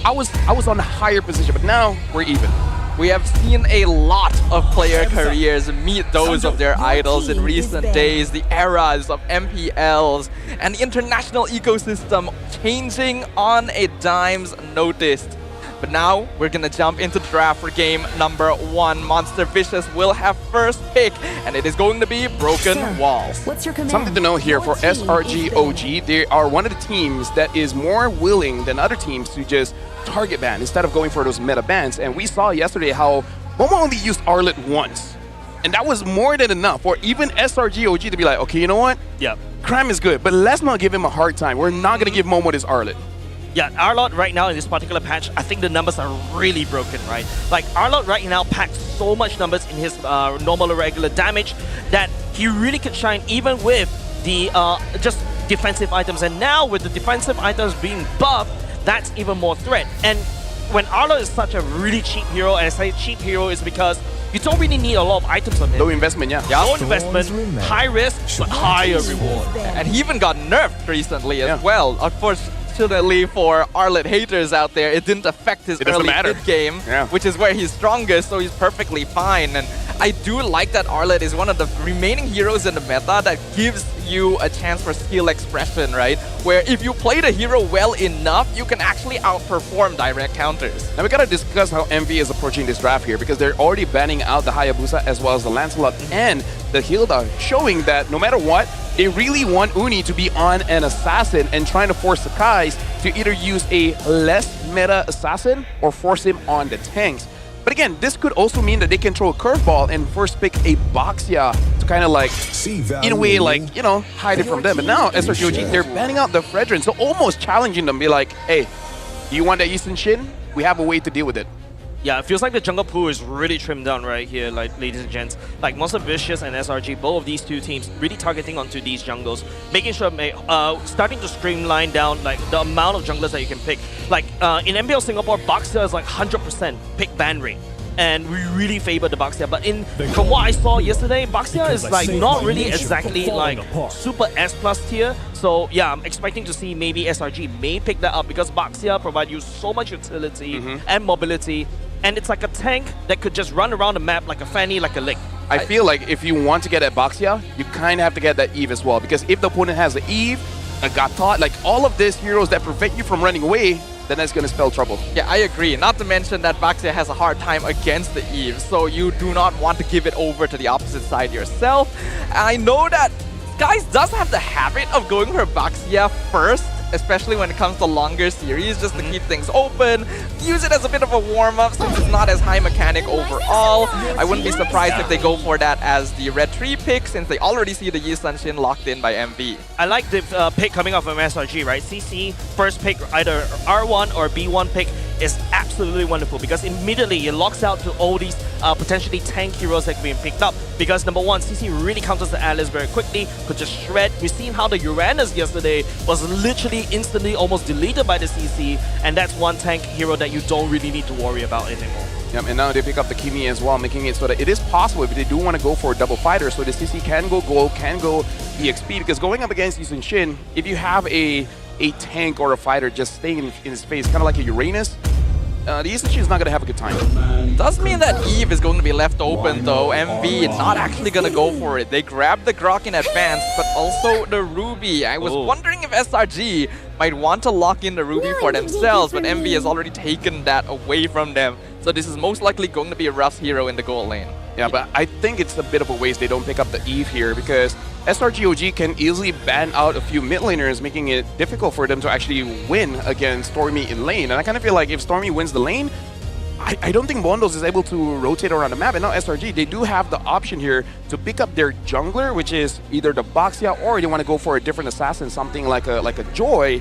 I was on a higher position, but now we're even. We have seen a lot of player careers meet those of their idols in recent days, the eras of MPLs, and the international ecosystem changing on a dime's notice. But now we're gonna jump into the draft for game number 1. Monster Vicious will have first pick, and it is going to be Broken Walls. What's your command? Something to know here for SRG.OG, they are one of the teams that is more willing than other teams to just target ban instead of going for those meta bans. And we saw yesterday how Momo only used Arlet once. And that was more than enough for even SRG.OG to be like, okay, you know what? Yeah. Crime is good, but let's not give him a hard time. We're not going to give Momo this Arlet. Yeah, Arlot right now in this particular patch, I think the numbers are really broken, right? Like, Arlot right now packs so much numbers in his normal or regular damage that he really could shine even with the just defensive items. And now with the defensive items being buffed, that's even more threat. And when Arlot is such a really cheap hero, and I say cheap hero is because you don't really need a lot of items on him. Low investment, yeah. Low investment, high risk, but higher reward. And he even got nerfed recently as well. Unfortunately for Arlet haters out there, it didn't affect his early mid-game, which is where he's strongest, so he's perfectly fine. And I do like that Arlet is one of the remaining heroes in the meta that gives you a chance for skill expression, right? Where if you play the hero well enough, you can actually outperform direct counters. Now we gotta discuss how MV is approaching this draft here, because they're already banning out the Hayabusa as well as the Lancelot and the Hilda, showing that no matter what, they really want Uni to be on an assassin and trying to force Sakai to either use a less meta assassin or force him on the tanks. But again, this could also mean that they can throw a curveball and first pick a Boxia to kind of like, in a way, like, hide it from them. But now, SRG.OG, they're banning out the Fredrin, so almost challenging them, be like, hey, do you want that Eastern Shin? We have a way to deal with it. Yeah, it feels like the jungle pool is really trimmed down right here, like, ladies and gents. Like, Monster Vicious and SRG, both of these two teams really targeting onto these jungles, making sure, starting to streamline down, like, the amount of junglers that you can pick. Like, in MPL Singapore, Boxia is like 100% pick ban rate. And we really favor the Boxia, but from what I saw yesterday, Boxia is like not really exactly like super S+ tier. So yeah, I'm expecting to see maybe SRG may pick that up because Boxia provides you so much utility and mobility, and it's like a tank that could just run around the map like a fanny, like a lick. I feel like if you want to get at Boxia, you kind of have to get that Eve as well, because if the opponent has the Eve, a Gatot, like all of these heroes that prevent you from running away, then that's going to spell trouble. Yeah, I agree. Not to mention that Baxia has a hard time against the Eve, so you do not want to give it over to the opposite side yourself. I know that Skies does have the habit of going for Baxia first, especially when it comes to longer series, just to keep things open, use it as a bit of a warm-up since it's not as high mechanic overall. I wouldn't be surprised if they go for that as the red 3 pick, since they already see the Yi Sunshin locked in by MV. I like the pick coming off from SRG, right? CC, first pick, either R1 or B1 pick is absolutely wonderful because immediately it locks out to all these potentially tank heroes that are being picked up. Because number one, CC really counters the Alice very quickly, could just shred. We've seen how the Uranus yesterday was literally instantly almost deleted by the CC, and that's one tank hero that you don't really need to worry about anymore. Yep, and now they pick up the Kimi as well, making it so that it is possible if they do want to go for a double fighter, so the CC can go gold, can go EXP, because going up against Yi Shin, if you have a tank or a fighter just staying in his face, kind of like a Uranus, the Yi Shin is not going to have a good time. Does mean that Eve is going to be left open though. MV not actually going to go for it. They grabbed the Grok in advance, but also the Ruby. I was wondering if SRG might want to lock in the Ruby for themselves, but MV has already taken that away from them. So this is most likely going to be a Russ hero in the gold lane. Yeah, but I think it's a bit of a waste they don't pick up the Eve here, because SRG.OG can easily ban out a few mid laners, making it difficult for them to actually win against Stormy in lane. And I kind of feel like if Stormy wins the lane, I don't think Bondos is able to rotate around the map. And now SRG, they do have the option here to pick up their jungler, which is either the Boxia, or they want to go for a different assassin, something like a Joy,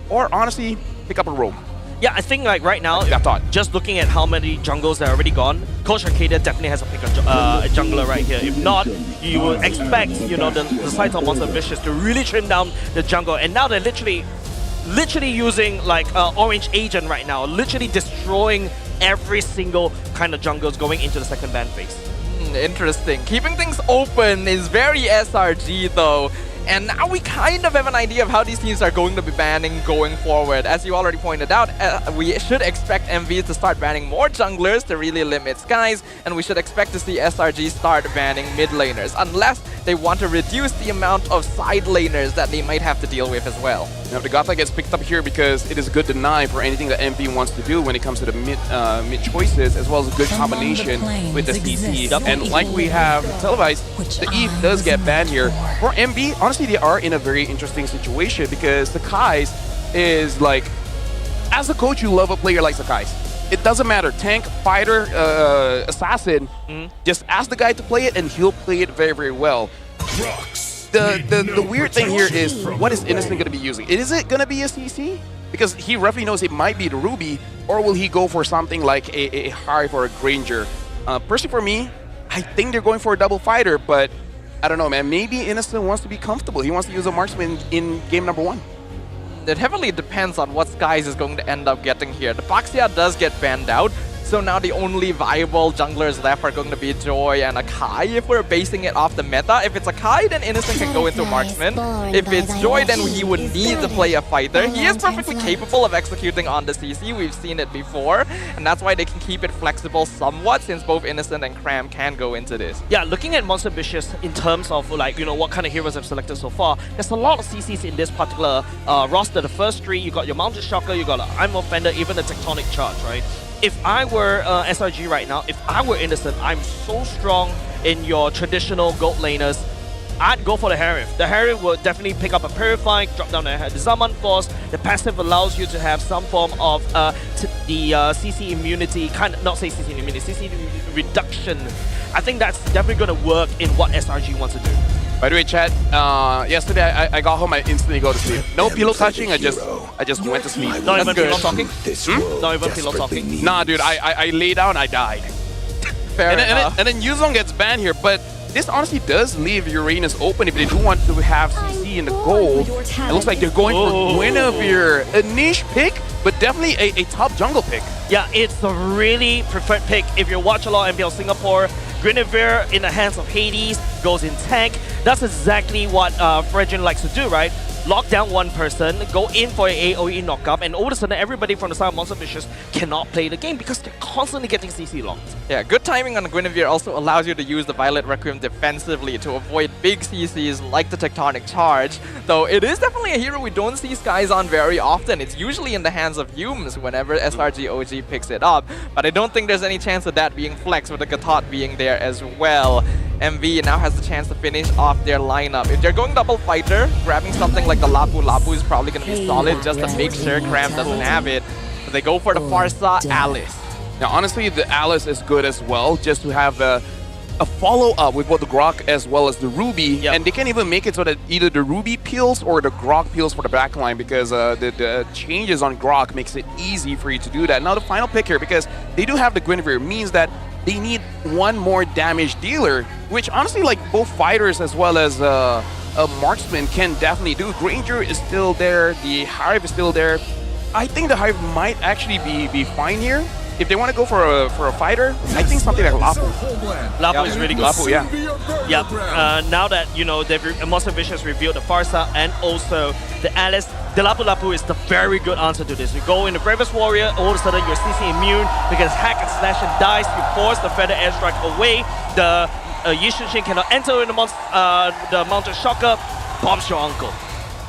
or honestly, pick up a Roam. Yeah, I think like right now, just looking at how many jungles that are already gone, Coach Arcadia definitely has to pick a jungler right here. If not, you would expect, you know, the side of Monster Vicious to really trim down the jungle. And now they're literally using like Orange Agent right now, literally destroying every single kind of jungles going into the second ban phase. Interesting. Keeping things open is very SRG though. And now we kind of have an idea of how these teams are going to be banning going forward. As you already pointed out, we should expect MV to start banning more junglers to really limit skies, and we should expect to see SRG start banning mid laners, unless they want to reduce the amount of side laners that they might have to deal with as well. Now, the Gotha gets picked up here because it is a good deny for anything that MV wants to do when it comes to the mid choices, as well as a good combination with the CC. And like we have televised, the Eve does get banned here. For MV, honestly, they are in a very interesting situation because the Kais is like, as a coach, you love a player like Sakai's. It doesn't matter, tank, fighter, assassin, just ask the guy to play it and he'll play it very, very well. The weird thing here is, what is Innocent going to be using? Is it going to be a CC? Because he roughly knows it might be the Ruby, or will he go for something like a Hive or a Granger? Personally for me, I think they're going for a double fighter, but I don't know, man. Maybe Innocent wants to be comfortable. He wants to use a marksman in game number 1. It heavily depends on what Skies is going to end up getting here. The Paxia does get banned out, so now the only viable junglers left are going to be Joy and Akai if we're basing it off the meta. If it's Akai, then Innocent can go into Marksman. If it's Joy, then he would need to play a fighter. He is perfectly capable of executing on the CC. We've seen it before, and that's why they can keep it flexible somewhat, since both Innocent and Cram can go into this. Yeah, looking at Monster Vicious in terms of like, you know, what kind of heroes have selected so far, there's a lot of CCs in this particular roster. The first 3, you got your Mounted Shocker, you got an I'm Offender, even the Tectonic Charge, right? If I were SRG right now, if I were Innocent, I'm so strong in your traditional gold laners, I'd go for the Harif. The Harif will definitely pick up a Purifying, drop down the Zaman Force. The passive allows you to have some form of the CC immunity, not say CC immunity, CC reduction. I think that's definitely going to work in what SRG wants to do. By the way, chat, yesterday I got home, I instantly go to sleep. No pillow touching, I just went to sleep. Not even pillow talking? Not even pillow talking? Nah, dude, I lay down, I died. Fair enough. And then Yuzong gets banned here, but this honestly does leave Uranus open if they do want to have CC in the gold. It looks like they're going for Guinevere. A niche pick, but definitely a top jungle pick. Yeah, it's a really preferred pick. If you watch a lot of MPL Singapore, Guinevere in the hands of Hades goes in tank. That's exactly what Fredrin likes to do, right? Lock down one person, go in for an AoE knockup, and all of a sudden everybody from the side of Monster Vicious cannot play the game because they're constantly getting CC locked. Yeah, good timing on Guinevere also allows you to use the Violet Requiem defensively to avoid big CCs like the Tectonic Charge. Though it is definitely a hero we don't see Skies on very often. It's usually in the hands of Humes whenever SRG.OG picks it up. But I don't think there's any chance of that being flexed with the Gatot being there as well. MV now has the chance to finish off their lineup. If they're going double fighter, grabbing something like the Lapu Lapu is probably going to be solid just to make sure Cram doesn't have it. But they go for the Farsa Alice. Now, honestly, the Alice is good as well, just to have a follow-up with both the Grok as well as the Ruby. And they can even make it so that either the Ruby peels or the Grok peels for the backline, because the changes on Grok makes it easy for you to do that. Now, the final pick here, because they do have the Guinevere, means that they need one more damage dealer, which honestly, like both fighters as well as a marksman can definitely do. Granger is still there, the Hive is still there. I think the Hive might actually be fine here. If they want to go for a fighter, I think something like Lapu. Lapu is really good. Lapu, yeah. Yeah. Now that, you know, Monster Vicious revealed the Farsa and also the Alice, the Lapu Lapu is the very good answer to this. You go in the Bravest Warrior, all of a sudden you're CC immune because hack and slash and dice. You force the Feather Airstrike away. The Yishunshin cannot enter in the Mounted Shocker. Bombs your uncle.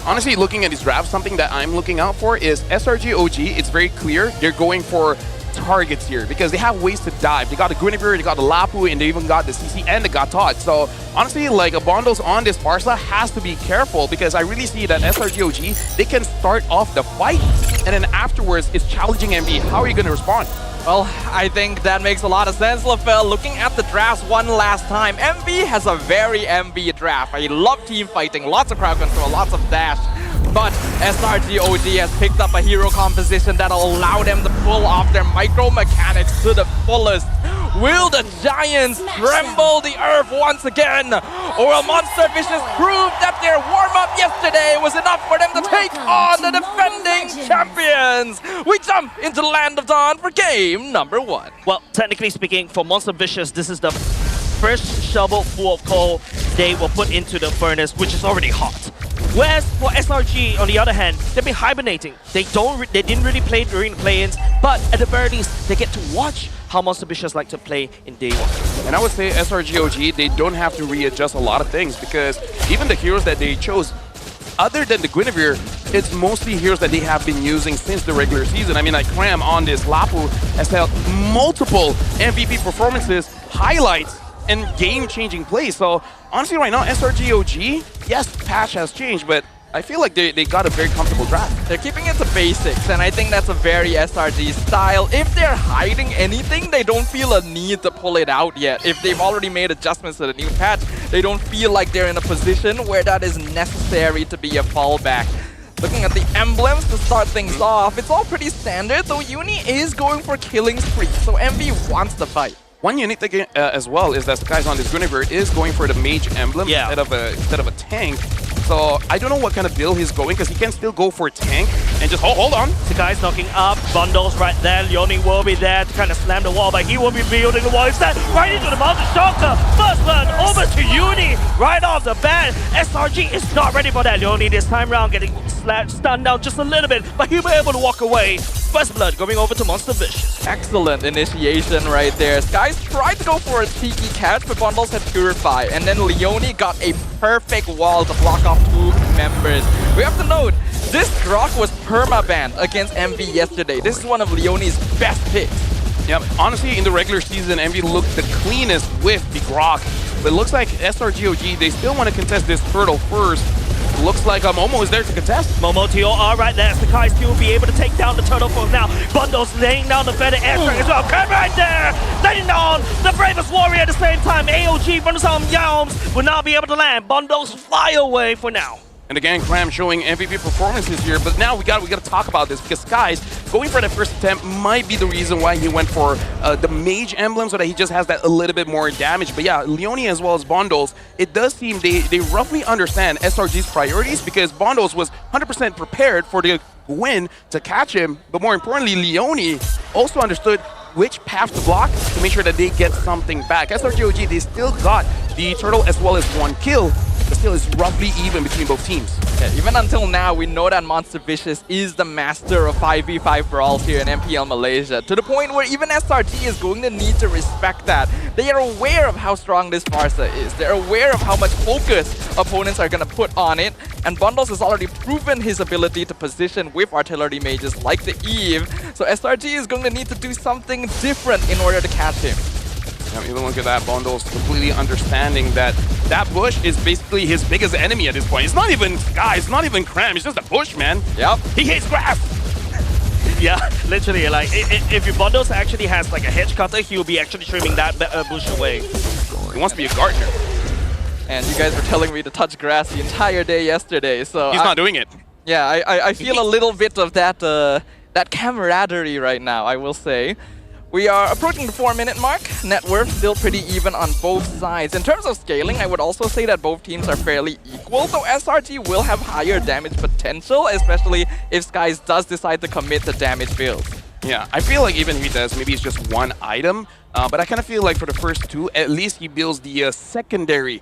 Honestly, looking at this draft, something that I'm looking out for is SRG.OG. It's very clear they're going for targets here because they have ways to dive. They got the Guinevere, they got the Lapu, and they even got the CC and the Gatot. So honestly, like Abondos on this Farsa has to be careful because I really see that SRG.OG, they can start off the fight and then afterwards it's challenging MV. How are you going to respond? Well, I think that makes a lot of sense, LaFell. Looking at the drafts one last time, MV has a very MV draft. I love team fighting, lots of crowd control, lots of dash. But SRG.OG has picked up a hero composition that'll allow them to pull off their micro mechanics to the fullest. Will the Giants tremble the earth once again? Or will Monster Vicious prove that their warm-up yesterday was enough for them to take on the defending champions? We jump into the Land of Dawn for game number 1. Well, technically speaking, for Monster Vicious, this is the first shovel full of coal they will put into the furnace, which is already hot. Whereas for SRG, on the other hand, they've been hibernating. They didn't really play during the play-ins, but at the very least, they get to watch how Monster Vicious like to play in day 1. And I would say SRG.OG, they don't have to readjust a lot of things because even the heroes that they chose, other than the Guinevere, it's mostly heroes that they have been using since the regular season. I mean, like Cram on this, Lapu has held multiple MVP performances, highlights, and game-changing plays. So honestly right now, SRG.OG, yes, patch has changed, but I feel like they got a very comfortable draft. They're keeping it to basics, and I think that's a very SRG style. If they're hiding anything, they don't feel a need to pull it out yet. If they've already made adjustments to the new patch, they don't feel like they're in a position where that is necessary to be a fallback. Looking at the emblems to start things off, it's all pretty standard, though Uni is going for killing spree, so MV wants to fight. One unique thing as well is that the guys on this Guinevere is going for the mage emblem instead of a tank. So I don't know what kind of build he's going because he can still go for tank and just hold on. Sakai's knocking up, bundles right there. Leone will be there to kind of slam the wall, but he will be building the wall instead. Right into the mountain shocker. First blood over to Uni right off the bat. SRG is not ready for that. Leone this time round getting stunned down just a little bit, but he'll be able to walk away. First blood going over to Monster Vicious. Excellent initiation right there. Skies tried to go for a cheeky catch, but bundles had Purify, and then Leone got a perfect wall to block off 2 members. We have to note, this Grok was perma-banned against MV yesterday. This is one of Leone's best picks. Yeah, honestly, in the regular season, MV looked the cleanest with the Grok. But it looks like SRG.OG, they still want to contest this turtle first. Looks like Momo is there to contest. Momo TOR right there. Sakai still will be able to take down the turtle for now. Bundles laying down the feather airstrike as well. Come right there! Laying down the bravest warrior at the same time. AOG from some Yalms will not be able to land. Bundles fly away for now. And again, Cram showing MVP performances here, but now we got to talk about this because Skies going for that first attempt might be the reason why he went for the mage emblem so that he just has that a little bit more damage. But yeah, Leone as well as Bundles, it does seem they roughly understand SRG's priorities because Bundles was 100% prepared for the win to catch him, but more importantly, Leone also understood which path to block to make sure that they get something back. SRG.OG, they still got the turtle as well as 1 kill, but still it's roughly even between both teams. Yeah, even until now, we know that Monster Vicious is the master of 5v5 brawls here in MPL Malaysia, to the point where even SRG is going to need to respect that. They are aware of how strong this Farsa is. They're aware of how much focus opponents are going to put on it, and Bundles has already proven his ability to position with artillery mages like the Eve, so SRG is going to need to do something different in order to catch him. Even look at that, Bundles completely understanding that that bush is basically his biggest enemy at this point. It's not even Sky, it's not even Cram, it's just a bush, man. Yep. He hates grass. Yeah, literally, like, if your Bundles actually has like a hedge cutter, he'll be actually trimming that bush away. He wants to be a gardener. And you guys were telling me to touch grass the entire day yesterday, so... He's not doing it. Yeah, I feel a little bit of that, that camaraderie right now, I will say. We are approaching the 4-minute mark. Net worth still pretty even on both sides. In terms of scaling, I would also say that both teams are fairly equal, though SRG will have higher damage potential, especially if Skies does decide to commit the damage builds. Yeah, I feel like even if he does, maybe it's just 1 item, but I kind of feel like for the first 2, at least he builds the secondary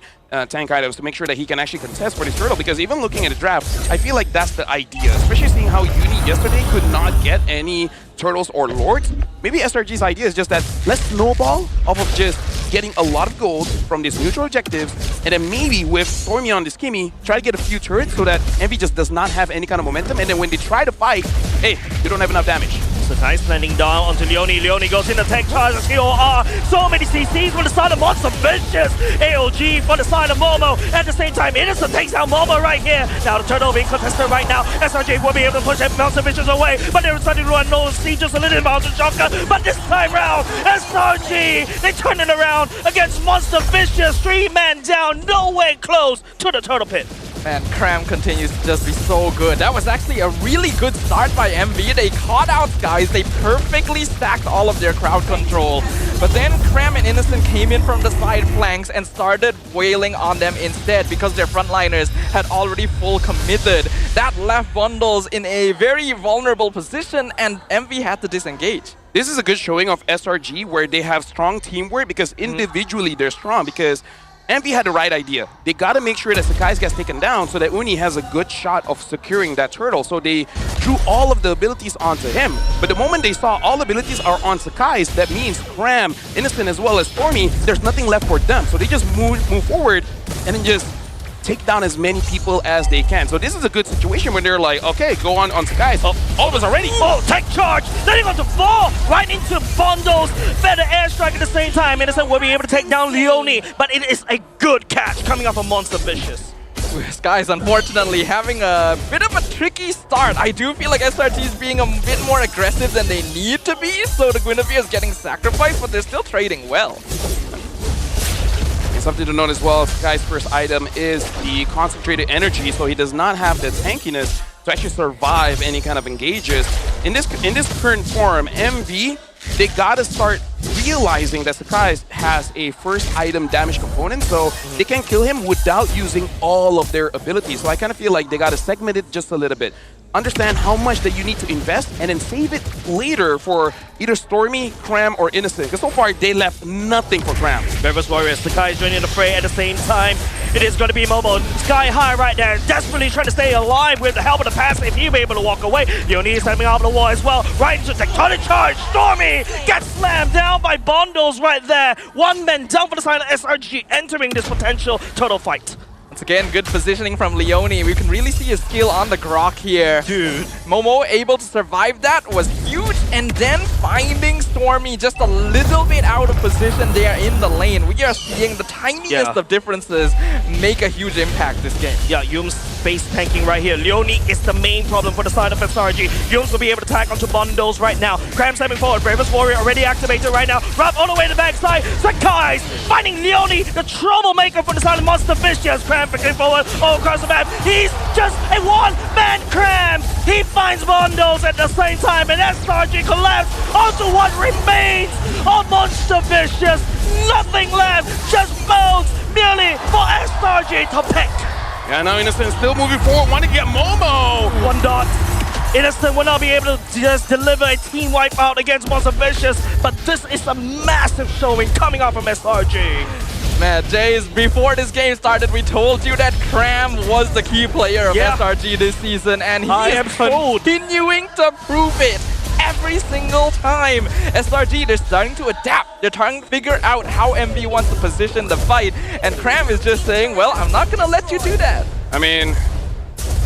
tank items to make sure that he can actually contest for this turtle, because even looking at the draft, I feel like that's the idea, especially seeing how Uni yesterday could not get any turtles or lords. Maybe SRG's idea is just that let's snowball off of just getting a lot of gold from these neutral objectives, and then maybe with Stormy on this Kimmy, try to get a few turrets so that Envy just does not have any kind of momentum, and then when they try to fight, hey, you don't have enough damage. Sakai landing down onto Leone. Leone goes in the tank charge as KOR. So many CCs from the side of Monster Vicious. AOG from the side of Momo. At the same time, Innocent takes down Momo right here. Now the turtle being contested right now. SRG will be able to push Monster Vicious away, but they're starting to run no see just a little Mountain Shocker. But this time round, SRG, they turn it around against Monster Vicious. 3 men down, nowhere close to the turtle pit. Man, Cram continues to just be so good. That was actually a really good start by MV. They caught out guys. They perfectly stacked all of their crowd control. But then Cram and Innocent came in from the side flanks and started wailing on them instead because their frontliners had already full committed. That left Bundles in a very vulnerable position and MV had to disengage. This is a good showing of SRG where they have strong teamwork because individually they're strong because MV had the right idea. They got to make sure that Sakai gets taken down so that Uni has a good shot of securing that turtle. So they threw all of the abilities onto him. But the moment they saw all the abilities are on Sakai's, that means Cram, Innocent as well as Stormy, there's nothing left for them. So they just move forward and then just take down as many people as they can. So this is a good situation when they're like, okay, go on Sakai's. Oh, all of us already. Oh, take charge! Letting on to fall right into Bundles. Better airstrike at the same time. Innocent will be able to take down Leone, but it is a good catch coming off of Monster Vicious. Sky's unfortunately having a bit of a tricky start. I do feel like SRT is being a bit more aggressive than they need to be, so the Guinevere is getting sacrificed, but they're still trading well. Something to note as well, Sky's first item is the concentrated energy, so he does not have the tankiness to actually survive any kind of engages. In this current form, MV, they gotta start realizing that Sakai has a first item damage component, so they can kill him without using all of their abilities. So I kind of feel like they gotta segment it just a little bit. Understand how much that you need to invest and then save it later for either Stormy, Cram, or Innocent. Because so far, they left nothing for Cram. Nervous Warriors, Sakai is joining the fray at the same time. It is going to be Momo sky high right there, desperately trying to stay alive with the help of the passive. He'll be able to walk away. Leone is stepping out of the wall as well. Right into tectonic charge. Stormy gets slammed down by Bundles right there. One man down for the side of SRG entering this potential total fight. Once again, good positioning from Leone. We can really see his skill on the grok here. Dude. Momo able to survive that was huge. And then finding Stormy just a little bit out of position there in the lane. We are seeing the tiniest of differences make a huge impact this game. Yeah, Yum's face tanking right here. Leone is the main problem for the side of SRG. Yums will be able to tag onto Bundles right now. Cram stepping forward. Bravest Warrior already activated right now. Rob all the way to the backside. Sakai's finding Leone, the troublemaker for the side of Monster Vicious. Cram picking forward all across the map. He's just a one-man Cram. He finds Bundles at the same time, and SRG collapse onto what remains of Monster Vicious. Nothing left, just bones merely for SRG to pick. Yeah, now Innocent still moving forward, wanting to get Momo. One dot. Innocent will not be able to just deliver a team wipeout against Monster Vicious, but this is a massive showing coming out from SRG. Man, Jace, before this game started, we told you that Cram was the key player of SRG this season, and he is continuing to prove it every single time. SRG, they're starting to adapt. They're trying to figure out how MV wants to position the fight, and Cram is just saying, well, I'm not gonna let you do that. I mean,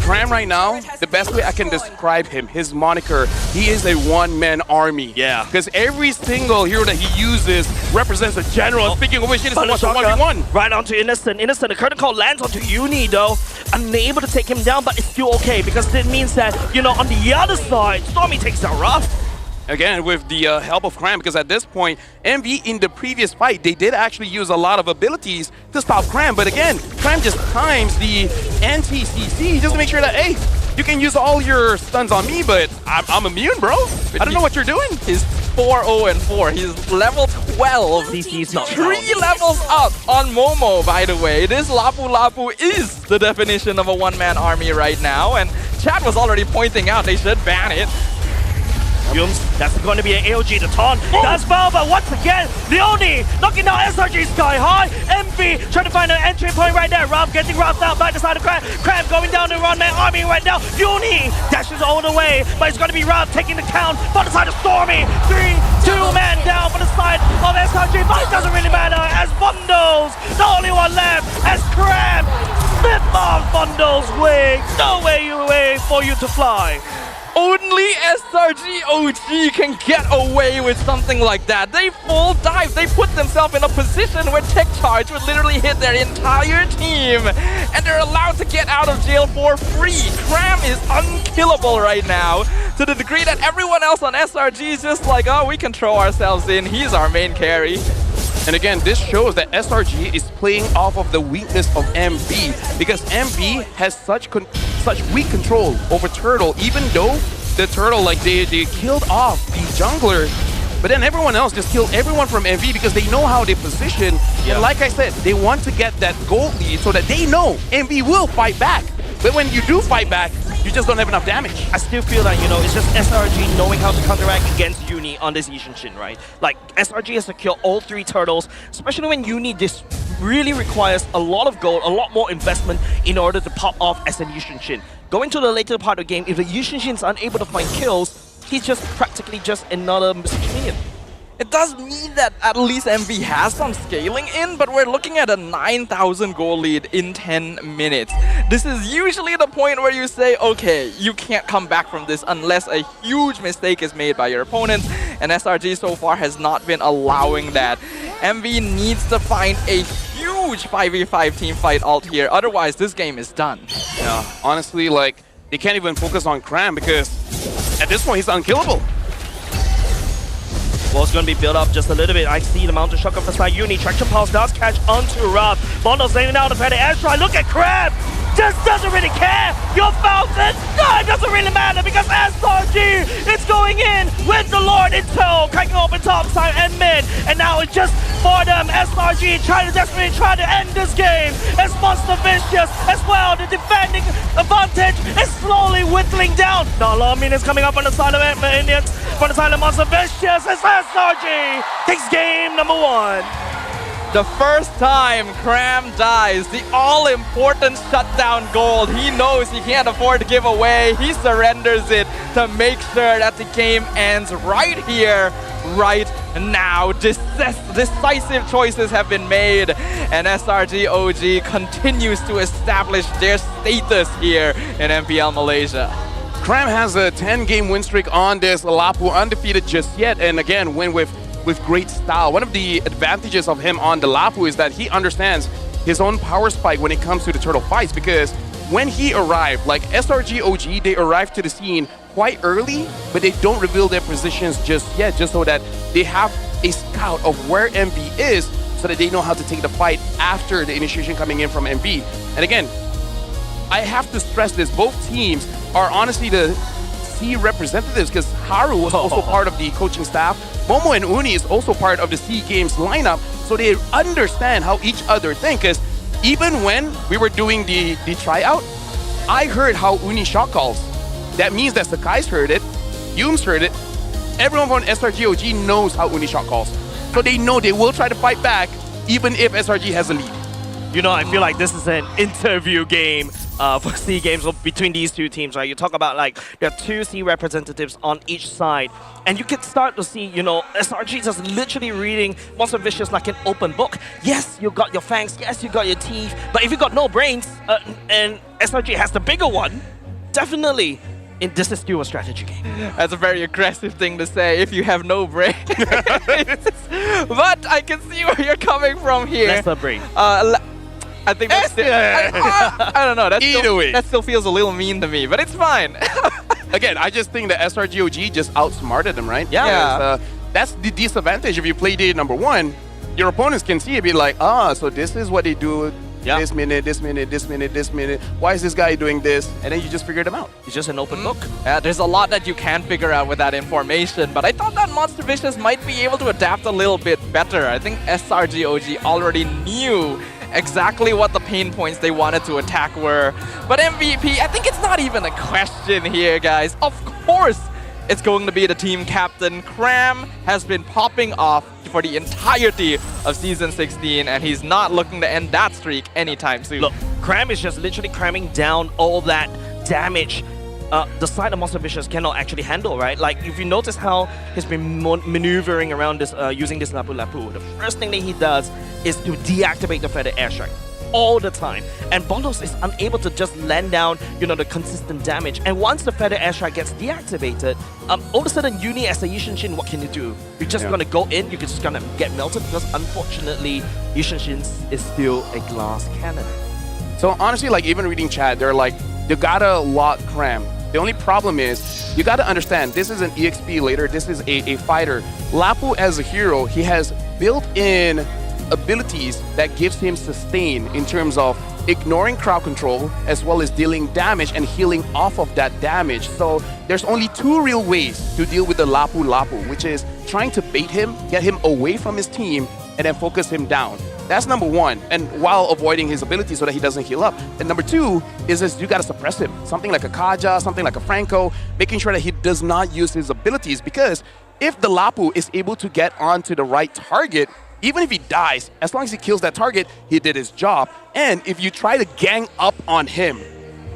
Cram right now, the best way I can describe him, his moniker, he is a one-man army. Yeah. Because every single hero that he uses represents a general. Speaking of which, it is 1v1. Right onto Innocent. Innocent, the curtain call lands onto Uni though. Unable to take him down, but it's still okay because it means that, you know, on the other side, Stormy takes down Rough. Again, with the help of Cram, because at this point, MV in the previous fight, they did actually use a lot of abilities to stop Cram. But again, Cram just times the anti-CC just to make sure that, hey, you can use all your stuns on me, but I'm immune, bro. I don't know what you're doing. He's 4-0-4. He's level 12. CC's not 3 levels up on Momo, by the way. This Lapu Lapu is the definition of a one-man army right now. And chat was already pointing out they should ban it. Yums, that's going to be an AOG to taunt. That's well, but once again, Leone knocking down SRG sky high. MV trying to find an entry point right there. Rob getting robbed out by the side of Cram. Cram going down the one-man army right now. Leone dashes all the way, but it's going to be Rob taking the count for the side of Stormy. 3-2 man down for the side of SRG, but it doesn't really matter as Bundles, the only one left, as Cram slip off Bundles' wing. No way for you to fly. Only SRG.OG can get away with something like that. They full dive. They put themselves in a position where Tech Charge would literally hit their entire team. And they're allowed to get out of jail for free. Cram is unkillable right now, to the degree that everyone else on SRG is just like, oh, we can throw ourselves in. He's our main carry. And again, this shows that SRG is playing off of the weakness of MB because MB has such weak control over Turtle, even though the Turtle, like they killed off the jungler, but then everyone else just killed everyone from MB because they know how they position. And like I said, they want to get that gold lead so that they know MB will fight back. But when you do fight back, you just don't have enough damage. I still feel like, it's just SRG knowing how to counteract against Uni on this Yushin, right? Like, SRG has secured all 3 turtles, especially when Uni this really requires a lot of gold, a lot more investment in order to pop off as an Yushin. Going to the later part of the game, if the Yushin is unable to find kills, he's just practically just another message minion. It does mean that at least MV has some scaling in, but we're looking at a 9,000 goal lead in 10 minutes. This is usually the point where you say, okay, you can't come back from this unless a huge mistake is made by your opponents, and SRG so far has not been allowing that. MV needs to find a huge 5v5 team fight ult here, otherwise this game is done. Yeah, honestly, like, they can't even focus on Cram because at this point he's unkillable. Wall's going to be built up just a little bit. I see the Mountain Shock of the side. Uni. Traction Pulse does catch onto Rob. Bondo's laying down the Petty Airstrike. Look at Crab! Just doesn't really care! Your fountain! No, it doesn't really matter because SRG is going in with the Lord in tow, cracking open top side and mid. And now it's just for them. SRG desperately trying to end this game. As Monster Vicious as well, the defending advantage is slowly whittling down. Not a lot of minions coming up on the side of Indians. From the side of Monster Vicious, it's SRG takes game number 1. The first time Cram dies, the all-important shutdown gold he knows he can't afford to give away, he surrenders it to make sure that the game ends right here, right now. Decisive choices have been made, and SRG.OG continues to establish their status here in MPL Malaysia. Cram has a 10-game win streak on this Lapu, undefeated just yet, and again, win with great style. One of the advantages of him on the Lapu is that he understands his own power spike when it comes to the turtle fights, because when he arrived, like SRG.OG, they arrived to the scene quite early, but they don't reveal their positions just yet, just so that they have a scout of where MV is so that they know how to take the fight after the initiation coming in from MV. And again, I have to stress this, both teams are honestly the C representatives, because Haru was also part of the coaching staff. Momo and Uni is also part of the C Games lineup, so they understand how each other think. Because even when we were doing the tryout, I heard how Uni shot calls. That means that Sakai's heard it, Yum's heard it, everyone from SRG.OG knows how Uni shot calls. So they know they will try to fight back, even if SRG has a lead. I feel like this is an interview game for C Games between these two teams, right? You talk about like there are 2 C representatives on each side, and you can start to see, SRG just literally reading Monster Vicious like an open book. Yes, you got your fangs, yes, you got your teeth, but if you got no brains, and SRG has the bigger one, definitely. This is still a strategy game. That's a very aggressive thing to say if you have no brain. But I can see where you're coming from here. Less the brain. I think that's I don't know. That still feels a little mean to me, but it's fine. Again, I just think that SRG.OG just outsmarted them, right? Yeah. That's the disadvantage. If you play day number 1, your opponents can see it, be like, so this is what they do. This minute, this minute, this minute, this minute. Why is this guy doing this? And then you just figure them out. It's just an open book. Yeah, there's a lot that you can figure out with that information, but I thought that Monster Vicious might be able to adapt a little bit better. I think SRG.OG already knew exactly what the pain points they wanted to attack were. But MVP, I think it's not even a question here, guys. Of course, it's going to be the team captain. Cram has been popping off for the entirety of Season 16, and he's not looking to end that streak anytime soon. Look, Cram is just literally cramming down all that damage the side of Monster Vicious cannot actually handle, right? Like, if you notice how he's been maneuvering around this, using this Lapu Lapu, the first thing that he does is to deactivate the Feather Airstrike all the time. And Bondos is unable to just land down, the consistent damage. And once the Feather Airstrike gets deactivated, all of a sudden, Uni as a Yushin, what can you do? You're just gonna go in, you're just gonna get melted, because unfortunately, Yushin is still a glass cannon. So honestly, like, even reading chat, they're like, you gotta lock Cram. The only problem is, you got to understand, this is an EXP later, this is a fighter. Lapu as a hero, he has built-in abilities that gives him sustain in terms of ignoring crowd control as well as dealing damage and healing off of that damage. So there's only two real ways to deal with the Lapu, which is trying to bait him, get him away from his team, and then focus him down. That's number one, and while avoiding his ability so that he doesn't heal up. And number two is you gotta suppress him. Something like a Kaja, something like a Franco, making sure that he does not use his abilities, because if the Lapu is able to get onto the right target, even if he dies, as long as he kills that target, he did his job. And if you try to gang up on him,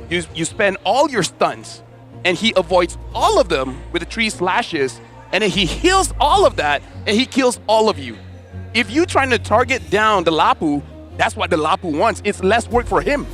you spend all your stuns, and he avoids all of them with the 3 slashes, and then he heals all of that, and he kills all of you. If you're trying to target down the Lapu, that's what the Lapu wants. It's less work for him.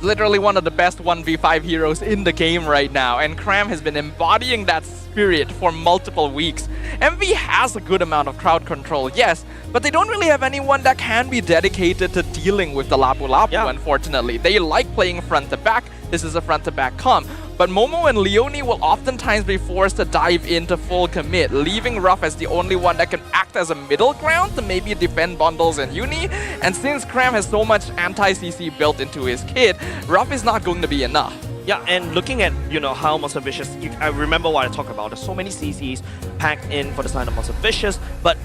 Literally one of the best 1v5 heroes in the game right now, and Cram has been embodying that spirit for multiple weeks. MV has a good amount of crowd control, yes, but they don't really have anyone that can be dedicated to dealing with the Lapu, unfortunately. They like playing front to back. This is a front to back comp. But Momo and Leonie will oftentimes be forced to dive into full commit, leaving Ruff as the only one that can act as a middle ground to maybe defend bundles and Uni. And since Cram has so much anti-CC built into his kit, Ruff is not going to be enough. Yeah, and looking at, how Monster Vicious, I remember what I talked about. There's so many CCs packed in for the sign of Monster Vicious, but,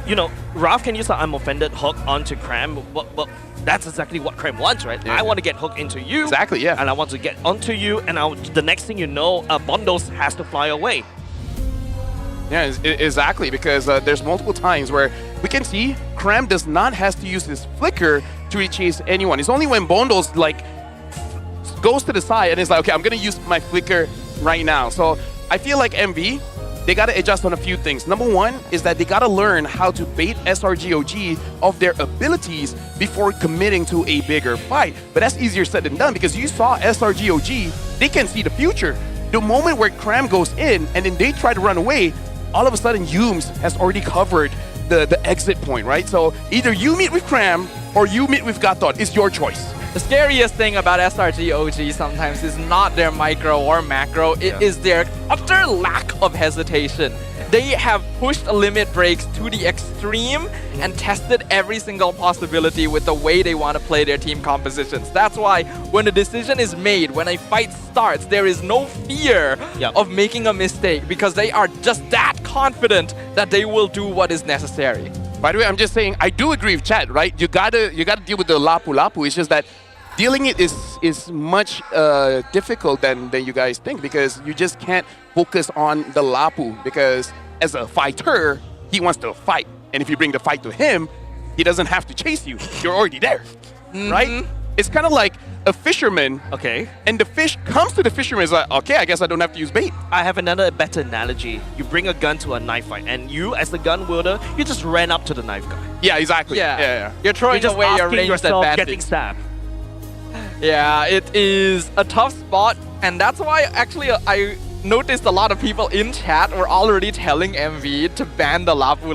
Ralph can use the I'm offended hook onto Cram, but that's exactly what Cram wants, right? Yeah. I want to get hooked into you. Exactly, yeah. And I want to get onto you, and the next thing you know, Bondos has to fly away. Yeah, exactly, because there's multiple times where we can see Cram does not have to use his flicker to chase anyone. It's only when Bondos, goes to the side and is like, okay, I'm going to use my flicker right now. So I feel like MV, they got to adjust on a few things. Number one is that they got to learn how to bait SRG.OG of their abilities before committing to a bigger fight. But that's easier said than done, because you saw SRG.OG, they can see the future. The moment where Cram goes in and then they try to run away, all of a sudden Yums has already covered the exit point, right? So either you meet with Cram or you meet with Gatot. It's your choice. The scariest thing about SRG.OG sometimes is not their micro or macro, it is their utter lack of hesitation. They have pushed limit breaks to the extreme and tested every single possibility with the way they want to play their team compositions. That's why when a decision is made, when a fight starts, there is no fear of making a mistake, because they are just that confident that they will do what is necessary. By the way, I'm just saying, I do agree with Chad, right? You gotta deal with the Lapu. It's just that dealing it is much difficult than you guys think, because you just can't focus on the Lapu, because as a fighter, he wants to fight. And if you bring the fight to him, he doesn't have to chase you. You're already there, right? It's kind of like a fisherman, and the fish comes to the fisherman, is like, okay, I guess I don't have to use bait. I have another better analogy. You bring a gun to a knife fight, and you, as the gun wielder, you just ran up to the knife guy. Yeah, exactly. Yeah. You're throwing just away your asking ranged yourself advantage. getting stabbed. Yeah, it is a tough spot, and that's why actually I noticed a lot of people in chat were already telling MV to ban the Lapu.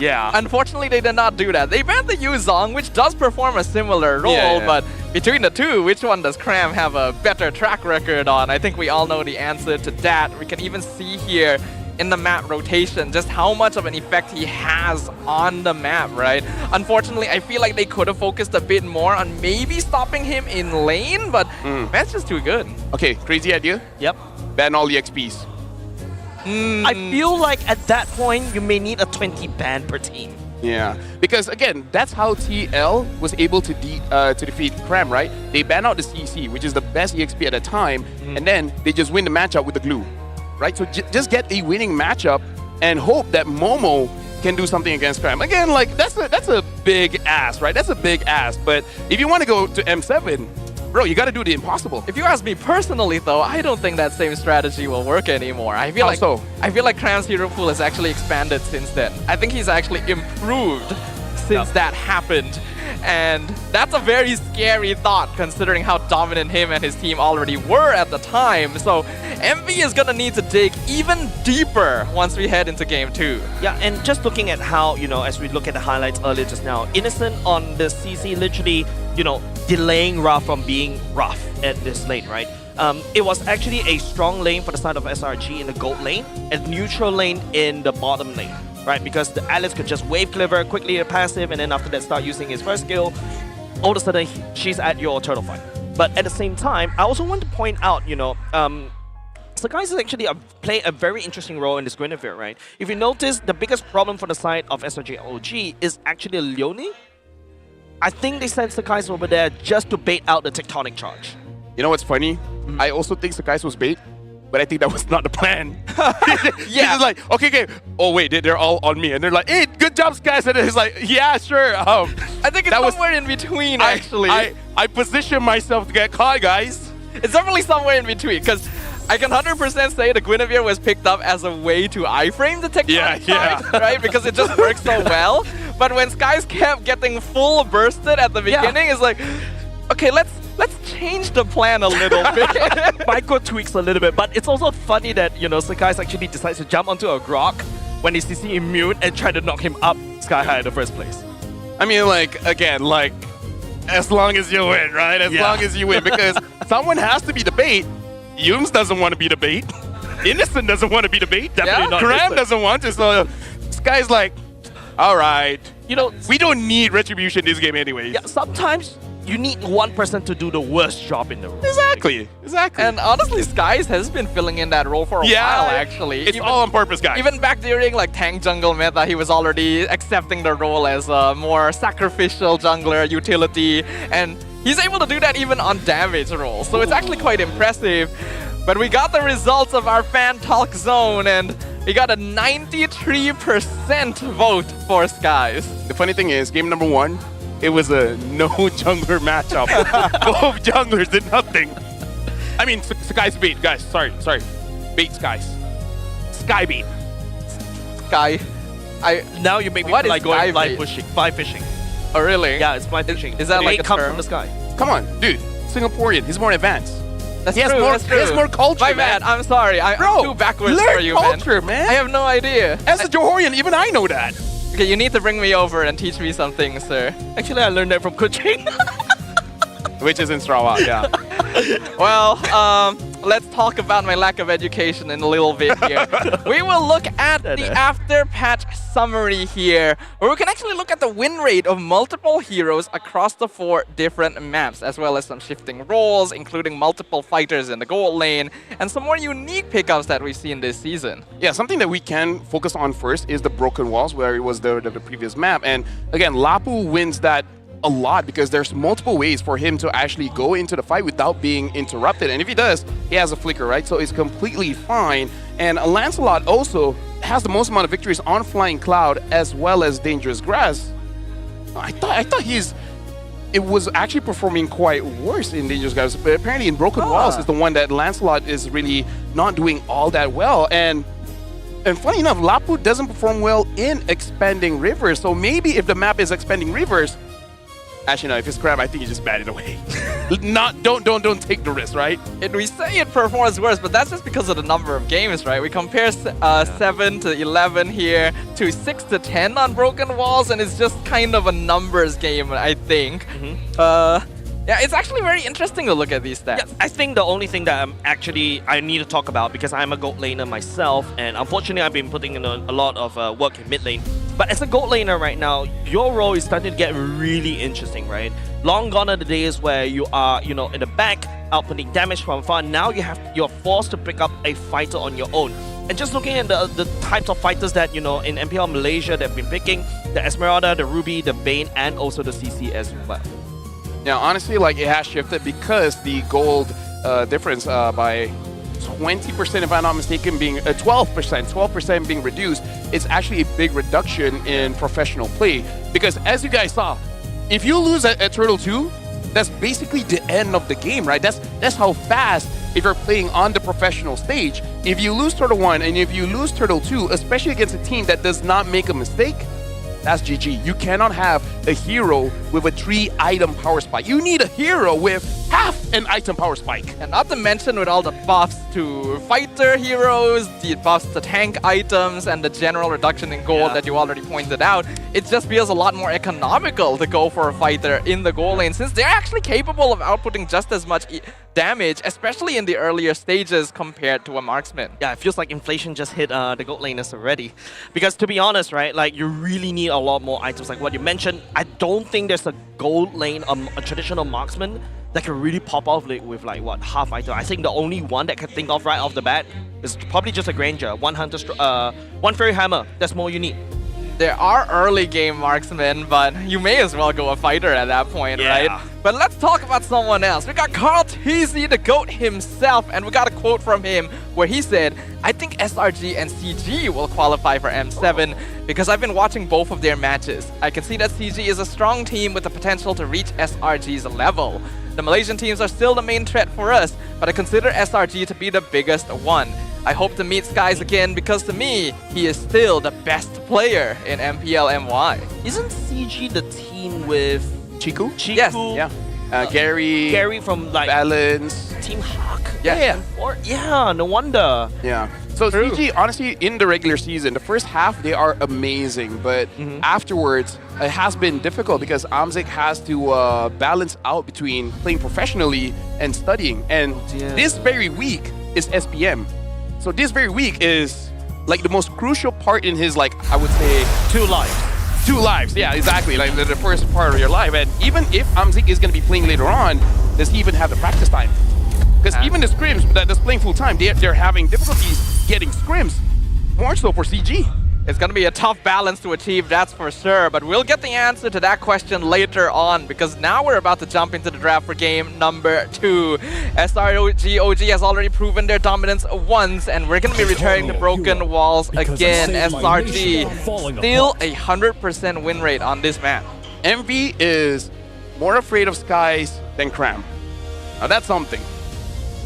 Yeah. Unfortunately, they did not do that. They banned the Yuzong, which does perform a similar role, but between the two, which one does Cram have a better track record on? I think we all know the answer to that. We can even see here in the map rotation just how much of an effect he has on the map, right? Unfortunately, I feel like they could have focused a bit more on maybe stopping him in lane, but man's just too good. Okay, crazy idea. Yep. Ban all EXPs. I feel like at that point, you may need a 20 ban per team. Yeah, because again, that's how TL was able to defeat Cram, right? They ban out the CC, which is the best EXP at the time, and then they just win the matchup with the glue, right? So just get a winning matchup and hope that Momo can do something against Cram. Again, that's a big ask, right? That's a big ask. But if you want to go to M7, bro, you got to do the impossible. If you ask me personally, though, I don't think that same strategy will work anymore. I feel like Cram's hero pool has actually expanded since then. I think he's actually improved since that happened. And that's a very scary thought, considering how dominant him and his team already were at the time. So MV is gonna need to dig even deeper once we head into game 2. Yeah, and just looking at how, as we look at the highlights earlier just now, Innocent on the CC literally, delaying Ruff from being rough at this lane, right? it was actually a strong lane for the side of SRG in the gold lane and neutral lane in the bottom lane, right? Because the Alice could just wave cleaver quickly a passive, and then after that start using his first skill. All of a sudden, she's at your turtle fight. But at the same time, I also want to point out, Sakai is actually playing a very interesting role in this Guinevere, right? If you notice, the biggest problem for the side of SRG.OG is actually Leonie. I think they sent Sakai over there just to bait out the tectonic charge. You know what's funny? I also think Sakai was bait, but I think that was not the plan. Yeah. It's like, okay. Oh wait, they're all on me, and they're like, hey, good job, guys. And it's like, yeah, sure. I think it's somewhere in between, actually. I positioned myself to get caught, guys. It's definitely somewhere in between, because I can 100% say the Guinevere was picked up as a way to iframe the tectonic charge, right? Because it just works so well. But when Skies kept getting full bursted at the beginning, it's like, okay, let's change the plan a little bit. Micro tweaks a little bit, but it's also funny that, Sakai actually decides to jump onto a Grok when he's CC immune and try to knock him up sky high in the first place. I mean, again, as long as you win, right? As long as you win, because someone has to be the bait. Yums doesn't want to be the bait. Innocent doesn't want to be the bait. Definitely not. Graham doesn't want to. So Sky's like, all right. We don't need retribution this game anyway. Yeah, sometimes you need one person to do the worst job in the room. Exactly. And honestly, Skies has been filling in that role for a while, actually. It's all on purpose, guys. Even back during tank jungle meta, he was already accepting the role as a more sacrificial jungler utility, and he's able to do that even on damage rolls. So it's actually quite impressive. But we got the results of our fan talk zone, and we got a 93% vote for Skies. The funny thing is, game number 1, it was a no jungler matchup. Both junglers did nothing. I mean, Sky's bait, guys. Sorry. Bait Skies. Sky bait. Sky. Now you make me feel like going fly fishing. Oh, really? Yeah, it's fly fishing. Is that like a come term? from the sky? Come on, dude. Singaporean. He's more advanced. He has more culture, My bad. I'm sorry. I'm too backwards for you, culture, man. I have no idea. As a Johorian, even I know that. Okay, you need to bring me over and teach me some things, sir. Actually, I learned that from Kuching. Which is in Sarawak, yeah. Well, let's talk about my lack of education in a little bit here. We will look at the after-patch summary here, where we can actually look at the win rate of multiple heroes across the 4 different maps, as well as some shifting roles, including multiple fighters in the gold lane, and some more unique pickups that we've seen this season. Yeah, something that we can focus on first is the broken walls, where it was the previous map. And again, Lapu wins that a lot because there's multiple ways for him to actually go into the fight without being interrupted. And if he does, he has a flicker, right? So it's completely fine. And Lancelot also has the most amount of victories on Flying Cloud as well as Dangerous Grass. I thought it was actually performing quite worse in Dangerous Grass, but apparently in Broken Walls is the one that Lancelot is really not doing all that well. And funny enough, Lapu doesn't perform well in Expanding Rivers. So maybe if the map is Expanding Rivers, actually, no, if it's Crab, I think you just bat it away. Don't take the risk, right? And we say it performs worse, but that's just because of the number of games, right? We compare 7 to 11 here to 6 to 10 on Broken Walls, and it's just kind of a numbers game, I think. Yeah, it's actually very interesting to look at these stats. Yeah, I think the only thing that I need to talk about, because I'm a gold laner myself, and unfortunately I've been putting in a lot of work in mid lane. But as a gold laner right now, your role is starting to get really interesting, right? Long gone are the days where you are, in the back, outputting damage from afar. Now you're forced to pick up a fighter on your own. And just looking at the types of fighters that, in MPL Malaysia they've been picking, the Esmeralda, the Ruby, the Bane, and also the CC as well. Now, honestly, it has shifted because the gold difference by 20%, if I'm not mistaken, being 12% being reduced, is actually a big reduction in professional play. Because as you guys saw, if you lose at Turtle 2, that's basically the end of the game, right? That's how fast, if you're playing on the professional stage, if you lose Turtle 1 and if you lose Turtle 2, especially against a team that does not make a mistake, that's GG. You cannot have a hero with a 3-item power spike. You need a hero with half an item power spike. And not to mention with all the buffs to fighter heroes, the buffs to tank items, and the general reduction in gold that you already pointed out, it just feels a lot more economical to go for a fighter in the gold lane, since they're actually capable of outputting just as much damage, especially in the earlier stages compared to a marksman. Yeah, it feels like inflation just hit the gold laners already. Because to be honest, right, like you really need a lot more items. Like what you mentioned, I don't think there's a gold lane, a traditional marksman that can really pop off with like what, half item. I think the only one that I can think of right off the bat is probably just a Granger, one Hunter, one Fairy Hammer. That's more you need. There are early game marksmen, but you may as well go a fighter at that point, right? But let's talk about someone else. We got Carl Teasy, the GOAT himself, and we got a quote from him where he said, "I think SRG and CG will qualify for M7 because I've been watching both of their matches. I can see that CG is a strong team with the potential to reach SRG's level. The Malaysian teams are still the main threat for us, but I consider SRG to be the biggest one. I hope to meet Skies again because to me, he is still the best player in MPL MY." Isn't CG the team with Chiku? Yes. Yeah. Gary from like Balance. Team Hawk. Yeah. Yeah, no wonder. Yeah. So CG, honestly, in the regular season, the first half, they are amazing. But afterwards, it has been difficult because Amzik has to balance out between playing professionally and studying. And this very week is SPM. So this very week is like the most crucial part in his, like, I would say, 2 lives. 2 lives, yeah, exactly. Like the first part of your life. And even if Amzik is going to be playing later on, does he even have the practice time? Because even the scrims that's playing full time, they're having difficulties getting scrims. More so for CG. It's going to be a tough balance to achieve, that's for sure. But we'll get the answer to that question later on, because now we're about to jump into the draft for game number 2. SRG.OG has already proven their dominance once, and we're going to be returning to Broken Walls again. SRG, still a 100% win rate on this map. MV is more afraid of Skies than Cram. Now that's something.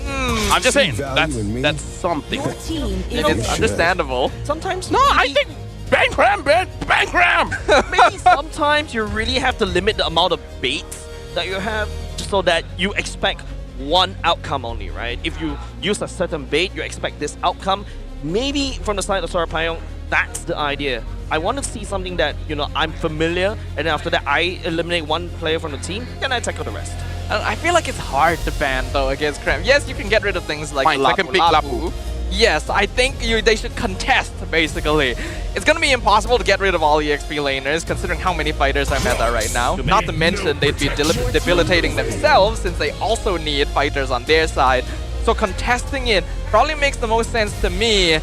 I'm just saying, that's something. It is understandable. Sometimes I think bang Cram. Maybe sometimes you really have to limit the amount of baits that you have so that you expect one outcome only, right? If you use a certain bait, you expect this outcome. Maybe from the side of Sora Payong, that's the idea. I want to see something that, you know, I'm familiar, and then after that I eliminate one player from the team, then I tackle the rest. I feel like it's hard to ban though against Cram. Yes, you can get rid of things like Lapu. Yes, I think they should contest, basically. It's going to be impossible to get rid of all EXP laners, considering how many fighters are meta right now. Not to mention, they'd be debilitating themselves, since they also need fighters on their side. So contesting it probably makes the most sense to me.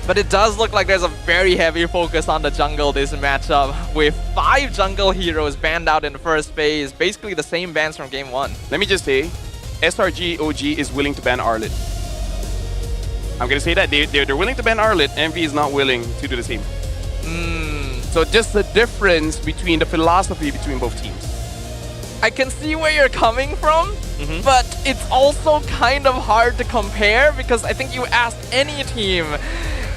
But it does look like there's a very heavy focus on the jungle this matchup, with 5 jungle heroes banned out in the first phase, basically the same bans from game 1. Let me just say, SRG.OG is willing to ban Arlet. I'm going to say that. They're willing to ban Arlet, MV is not willing to do the same. So just the difference between the philosophy between both teams. I can see where you're coming from, but it's also kind of hard to compare, because I think you ask any team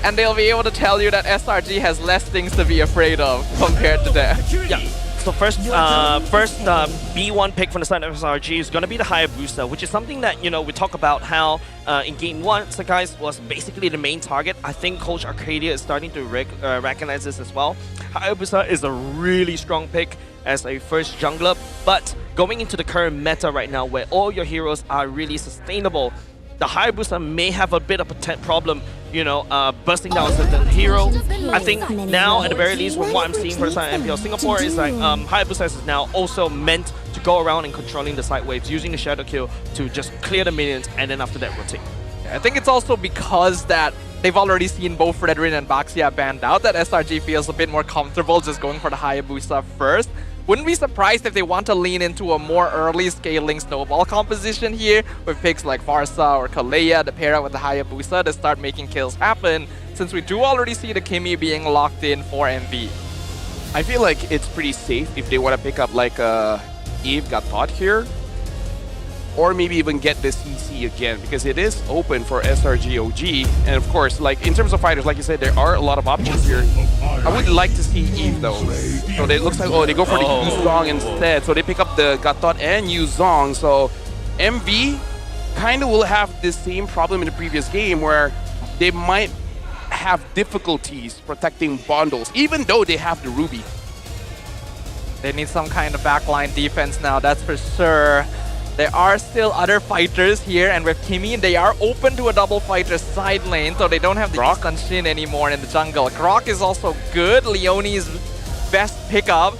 and they'll be able to tell you that SRG has less things to be afraid of compared to them. Yeah. So first B1 pick from the side of SRG is going to be the Hayabusa, which is something that, you know, we talk about how in game 1, Sakai was basically the main target. I think Coach Arcadia is starting to recognize this as well. Hayabusa is a really strong pick as a first jungler, but going into the current meta right now, where all your heroes are really sustainable, the Hayabusa may have a bit of a problem, you know, bursting down a certain hero. I think now, at the very least, from what I'm seeing for the side of MPL Singapore, is like Hayabusa is now also meant to go around and controlling the side waves, using the Shadow Kill to just clear the minions, and then after that rotate. I think it's also because that they've already seen both Redrin and Baxia banned out that SRG feels a bit more comfortable just going for the Hayabusa first. Wouldn't be surprised if they want to lean into a more early scaling snowball composition here, with picks like Farsa or Kalea to pair up with the Hayabusa to start making kills happen, since we do already see the Kimi being locked in for MV. I feel like it's pretty safe if they want to pick up like Eve got taught here, or maybe even get this EC again, because it is open for SRG.OG. And of course, like in terms of fighters, like you said, there are a lot of options here. I would like to see Eve though. So it looks like, oh, they go for the Yu Zong instead. So they pick up the Gatot and Yu Zong. So MV kind of will have the same problem in the previous game where they might have difficulties protecting bundles, even though they have the Ruby. They need some kind of backline defense now, that's for sure. There are still other fighters here, and with Kimi, they are open to a double fighter side lane, so they don't have the Grok and Shin anymore in the jungle. Grok is also good. Leonie's best pickup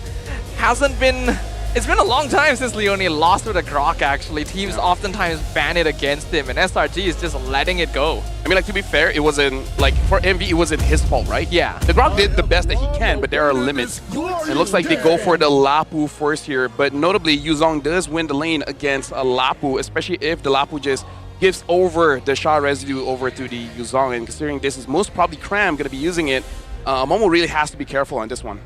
hasn't been... It's been a long time since Leonie lost with a Grok, actually. Teams oftentimes ban it against him, and SRG is just letting it go. I mean, like, to be fair, it wasn't, like, for MV, it wasn't his fault, right? Yeah. The Grok did the best that he can, but there are limits. It looks like they go for the Lapu first here, but notably, Yuzong does win the lane against a Lapu, especially if the Lapu just gives over the Sha residue over to the Yuzong, and considering this is most probably Cram going to be using it, Momo really has to be careful on this one.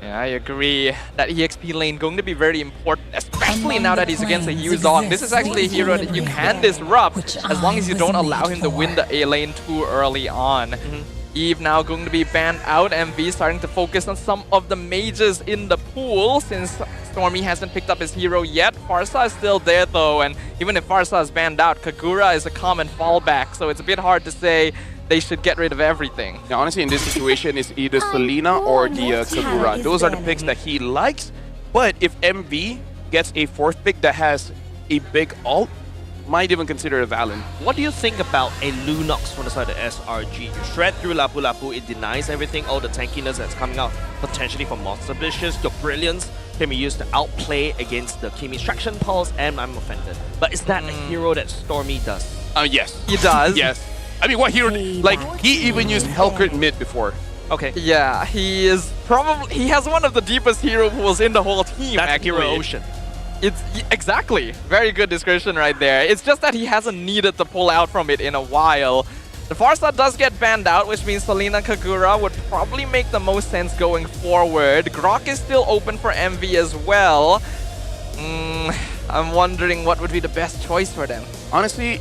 Yeah, I agree. That EXP lane going to be very important, especially now that he's against a Yuzong. This is actually a hero that you can disrupt as long as you don't allow him to win the A lane too early on. Eve now going to be banned out. MV starting to focus on some of the mages in the pool since Stormy hasn't picked up his hero yet. Farsa is still there though, and even if Farsa is banned out, Kagura is a common fallback, so it's a bit hard to say they should get rid of everything. Yeah, honestly, in this situation, it's either Selena or the Kagura. Those are the picks that he likes. But if MV gets a fourth pick that has a big ult, might even consider a Valen. What do you think about a Lunox from the side of SRG? You shred through Lapu Lapu, it denies everything, all the tankiness that's coming out potentially from Monster Vicious. Your brilliance can be used to outplay against the Kimi's Traction Pulse, and I'm offended. But is that a hero that Stormy does? Yes. He does. Yes. I mean, what hero? Like, he even used Hellcurt mid before. Okay. Yeah, he is probably... He has one of the deepest hero pools in the whole team, That's actually. Hero Ocean. It's exactly. Very good description right there. It's just that he hasn't needed to pull out from it in a while. The Farsa does get banned out, which means Selena Kagura would probably make the most sense going forward. Grok is still open for MV as well. I'm wondering what would be the best choice for them. Honestly,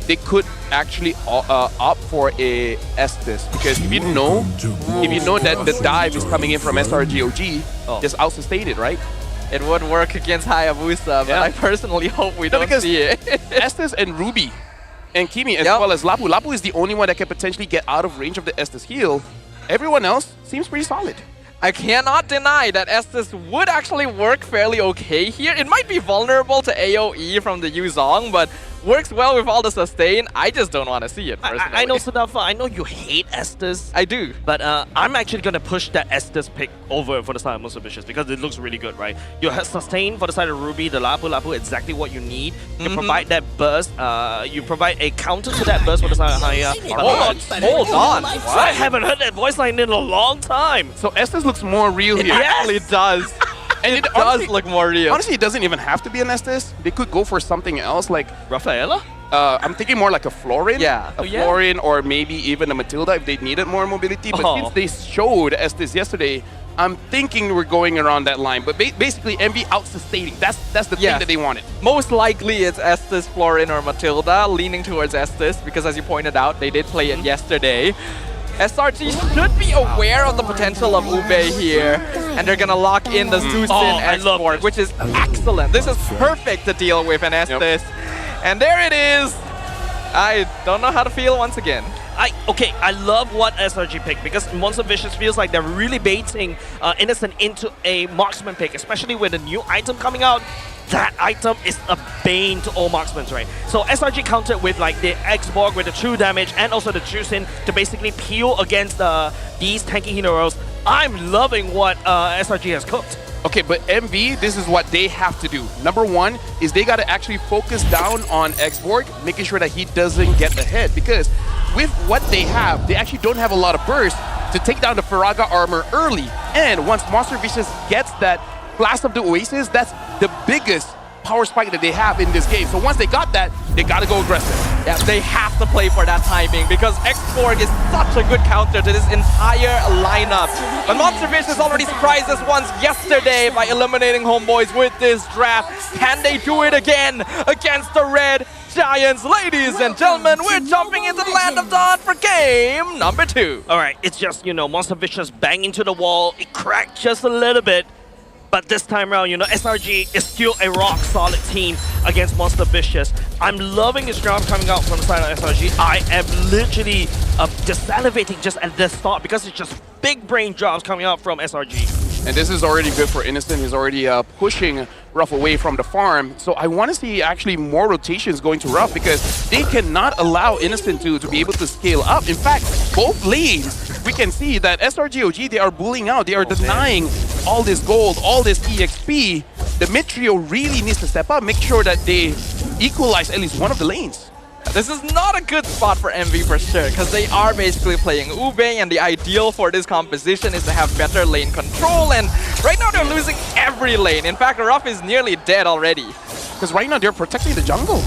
they could actually opt for a Estes, because if you know that the dive is coming in from SRG.OG, just out-sustain it, right? It would work against Hayabusa, but I personally hope we don't see it. Estes and Ruby and Kimi as well as Lapu. Lapu is the only one that can potentially get out of range of the Estes heal. Everyone else seems pretty solid. I cannot deny that Estes would actually work fairly okay here. It might be vulnerable to AoE from the Yuzong, but works well with all the sustain. I just don't want to see it personally. I know, Sadafa, I know you hate Estes. I do. But I'm actually going to push that Estes pick over for the side of Monster Vicious because it looks really good, right? You have sustain for the side of Ruby, the Lapu Lapu, exactly what you need. You provide that burst. You provide a counter to that burst for the side of Haya. Hold on. What? I haven't heard that voice line in a long time. So Estes looks more real here. It actually does. And it does look more real. Honestly, it doesn't even have to be an Estes. They could go for something else like... Rafaela? I'm thinking more like a Florin. Yeah. Florin or maybe even a Matilda if they needed more mobility. But since they showed Estes yesterday, I'm thinking we're going around that line. But basically, MV out-sustaining. That's the thing that they wanted. Most likely it's Estes, Florin, or Matilda, leaning towards Estes because as you pointed out, they did play it yesterday. SRG should be aware of the potential of Ube here, and they're gonna lock in the Zusin export, which is excellent. This is perfect to deal with an Estes. And there it is. I don't know how to feel once again. I love what SRG picked because Monster Vicious feels like they're really baiting Innocent into a marksman pick, especially with a new item coming out. That item is a bane to all marksmen, right? So SRG countered with like the X-Borg with the true damage and also the Juicin to basically peel against these tanky heroes. I'm loving what SRG has cooked. Okay, but MV, this is what they have to do. Number one is they got to actually focus down on X-Borg, making sure that he doesn't get ahead. Because with what they have, they actually don't have a lot of burst to take down the Faraga armor early. And once Monster Vicious gets that Blast of the Oasis, that's the biggest power spike that they have in this game. So once they got that, they got to go aggressive. Yeah, they have to play for that timing because X-Borg is such a good counter to this entire lineup. But Monster Vicious already surprised us once yesterday by eliminating Homebois with this draft. Can they do it again against the Red Giants? Ladies and gentlemen, we're jumping into the Land of Dawn for game number 2. All right, it's just, Monster Vicious bang into the wall. It cracked just a little bit. But this time around, you know, SRG is still a rock-solid team against Monster Vicious. I'm loving this job coming out from the side of SRG. I am literally just salivating just at the start because it's just big brain jobs coming out from SRG. And this is already good for Innocent. He's already pushing Ruff away from the farm. So I want to see actually more rotations going to Ruff because they cannot allow Innocent to be able to scale up. In fact, both lanes, we can see that SRG.OG, they are bullying out. They are denying all this gold, all this EXP. The mid trio really needs to step up, make sure that they equalize at least one of the lanes. This is not a good spot for MV for sure, because they are basically playing Ube, and the ideal for this composition is to have better lane control, and right now they're losing every lane. In fact, Ruff is nearly dead already. Because right now they're protecting the jungle.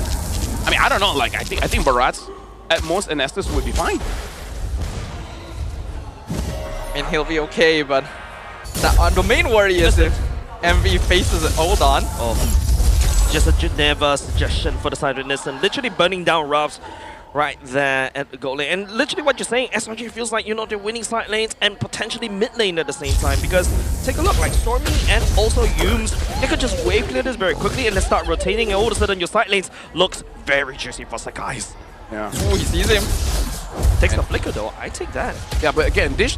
I mean, I don't know, like, I think Barat's at most and Estes would be fine. I mean, he'll be okay, but the main worry is if MV faces it. Hold on. Just a Geneva suggestion for the side of Innocent, literally burning down Ruffs right there at the goal lane. And literally what you're saying, SRG feels like, you know, they're winning side lanes and potentially mid lane at the same time, because take a look, like Stormy and also Yumes, they could just wave clear this very quickly and then start rotating, and all of a sudden your side lanes looks very juicy for Sakai. Yeah. Oh, he sees him. Takes the flicker though, I take that. Yeah, but again, this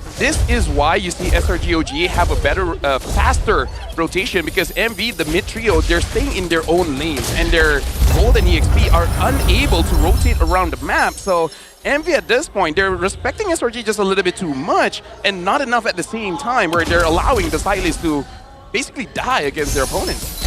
is why you see SRG.OG have a better, faster rotation, because MV, the mid trio, they're staying in their own lanes and their gold and EXP are unable to rotate around the map. So MV at this point, they're respecting SRG just a little bit too much and not enough at the same time, where they're allowing the side lanes to basically die against their opponents.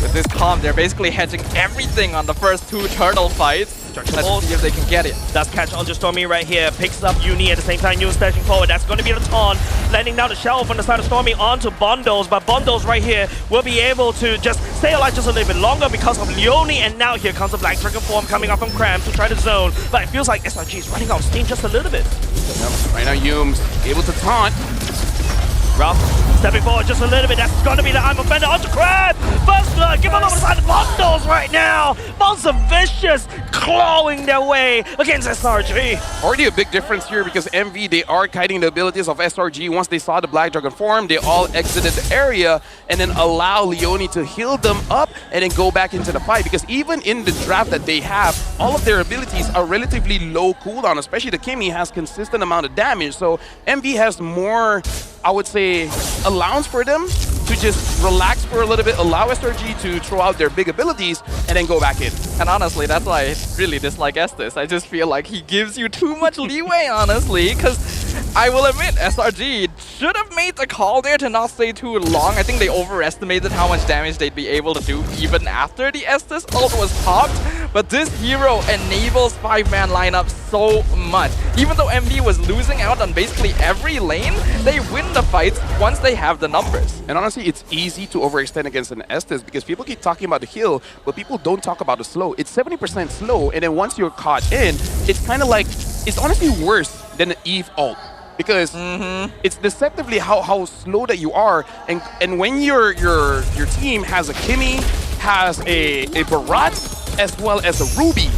With this comp, they're basically hedging everything on the first two turtle fights. Let's see if they can get it. That's catch onto Stormy right here. Picks up Uni at the same time. Uni stashing forward. That's going to be the taunt. Landing down the shell from the side of Stormy onto Bondos. But Bondos right here will be able to just stay alive just a little bit longer because of Leone. And now here comes a Black Dragon form coming up from Cram to try to zone. But it feels like SRG is running out of steam just a little bit. Yep. Right now, Yumes able to taunt. Ruff stepping forward just a little bit. That's going to be the I'm Offender onto Crab. First blood. Give him over the side of Bondos right now. Monster Vicious clawing their way against SRG. Already a big difference here because MV, they are kiting the abilities of SRG. Once they saw the Black Dragon form, they all exited the area and then allow Leone to heal them up and then go back into the fight. Because even in the draft that they have, all of their abilities are relatively low cooldown, especially the Kimi has consistent amount of damage. So MV has more, I would say, allowance for them to just relax for a little bit, allow SRG to throw out their big abilities, and then go back in. And honestly, that's why I really dislike Estes. I just feel like he gives you too much leeway, honestly, because I will admit, SRG should have made the call there to not stay too long. I think they overestimated how much damage they'd be able to do even after the Estes ult was popped. But this hero enables 5-man lineup so much. Even though MV was losing out on basically every lane, they win the fights once they have the numbers. And honestly, it's easy to overextend against an Estes because people keep talking about the heal, but people don't talk about the slow. It's 70% slow, and then once you're caught in, it's kind of like, it's honestly worse than the Eve ult. Because it's deceptively how slow that you are, and when your team has a Kimi, has a Barat, as well as a Ruby,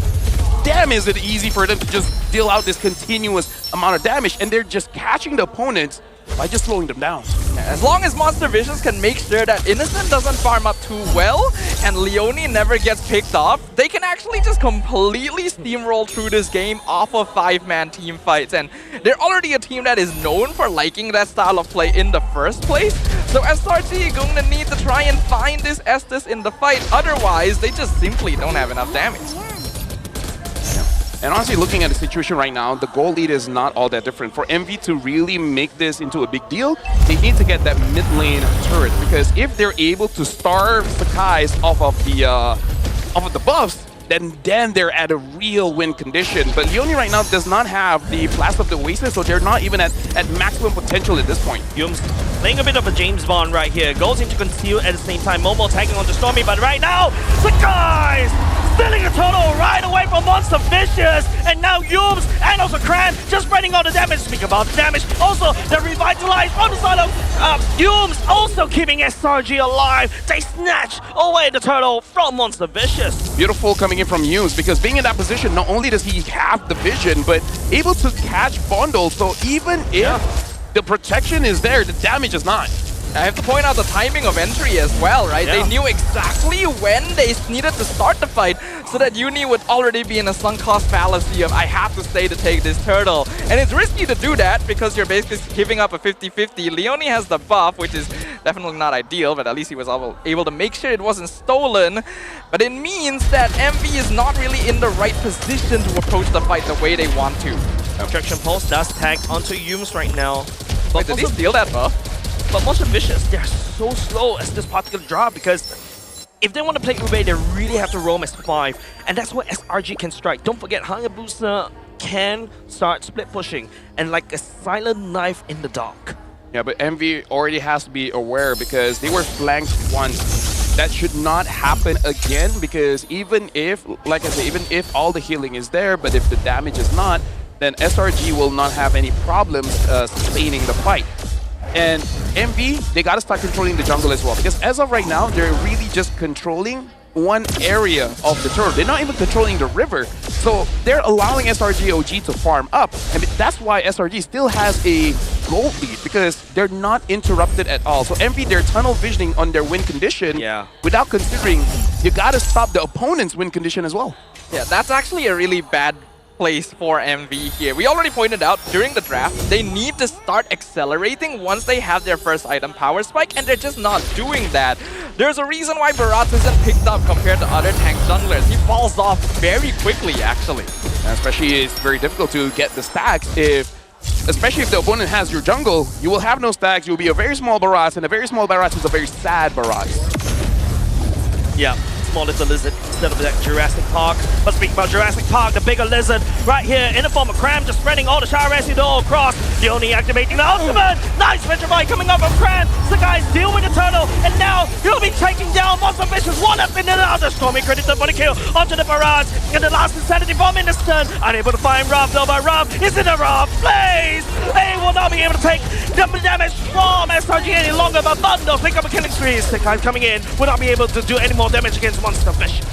damn is it easy for them to just deal out this continuous amount of damage, and they're just catching the opponents by just slowing them down. As long as Monster Vicious can make sure that Innocent doesn't farm up too well and Leone never gets picked off, they can actually just completely steamroll through this game off of 5-man team fights. And they're already a team that is known for liking that style of play in the first place. So SRG going to need to try and find this Estes in the fight. Otherwise, they just simply don't have enough damage. And honestly, looking at the situation right now, the goal lead is not all that different. For MV to really make this into a big deal, they need to get that mid lane turret. Because if they're able to starve Sakai's off of the buffs, then they're at a real win condition. But Leone right now does not have the Blast of the Oasis, so they're not even at maximum potential at this point. Yumes playing a bit of a James Bond right here. Goes into conceal at the same time. Momo tagging onto Stormy, but right now, Sakai's stealing a total right away from Monster Vicious, and now Yumes and also Cran just spreading all the damage. Speak about the damage. Also, the revitalize on the side of Yumes, also keeping SRG alive. They snatch away the turtle from Monster Vicious. Beautiful coming in from Yumes, because being in that position, not only does he have the vision, but able to catch bundles. So even if the protection is there, the damage is not. I have to point out the timing of entry as well, right? Yeah. They knew exactly when they needed to start the fight so that Uni would already be in a sunk cost fallacy of I have to stay to take this turtle. And it's risky to do that because you're basically giving up a 50-50. Leone has the buff, which is definitely not ideal, but at least he was able to make sure it wasn't stolen. But it means that MV is not really in the right position to approach the fight the way they want to. Objection Pulse does tag onto Yums right now. Wait, did he steal that buff? But Monster Vicious, they're so slow as this particular drop because if they want to play Ube, they really have to roam as 5. And that's where SRG can strike. Don't forget, Hayabusa can start split pushing and like a silent knife in the dark. Yeah, but MV already has to be aware because they were flanked once. That should not happen again because even if, like I said, even if all the healing is there, but if the damage is not, then SRG will not have any problems sustaining the fight. And MV, they gotta start controlling the jungle as well because as of right now, they're really just controlling one area of the turtle. They're not even controlling the river. So they're allowing SRG.OG to farm up. And that's why SRG still has a gold lead because they're not interrupted at all. So MV, they're tunnel visioning on their win condition without considering you gotta stop the opponent's win condition as well. Yeah, that's actually a really bad place for MV here. We already pointed out during the draft, they need to start accelerating once they have their first item power spike, and they're just not doing that. There's a reason why Barat isn't picked up compared to other tank junglers. He falls off very quickly, actually. And especially, it's very difficult to get the stacks especially if the opponent has your jungle, you will have no stacks, you'll be a very small Barat, and a very small Barat is a very sad Barat. Yeah. Small little lizard instead of that Jurassic Park. But speaking about Jurassic Park, the bigger lizard right here in the form of Cram, just spreading all the Shire Residue all across. Leone activating the ultimate. Nice Petrify coming up from Cram. The guys deal with the turtle, and now he'll be taking down Monster Vicious one up in another. Stormy credited for the kill onto the barrage. And the last Insanity Bomb in the stun. Unable to find Rob though, but Rob is in the Rob place. They will not be able to take the damage from SRG any longer, but Bundle pick up a killing spree. Sekai coming in will not be able to do any more damage against Monster Vicious.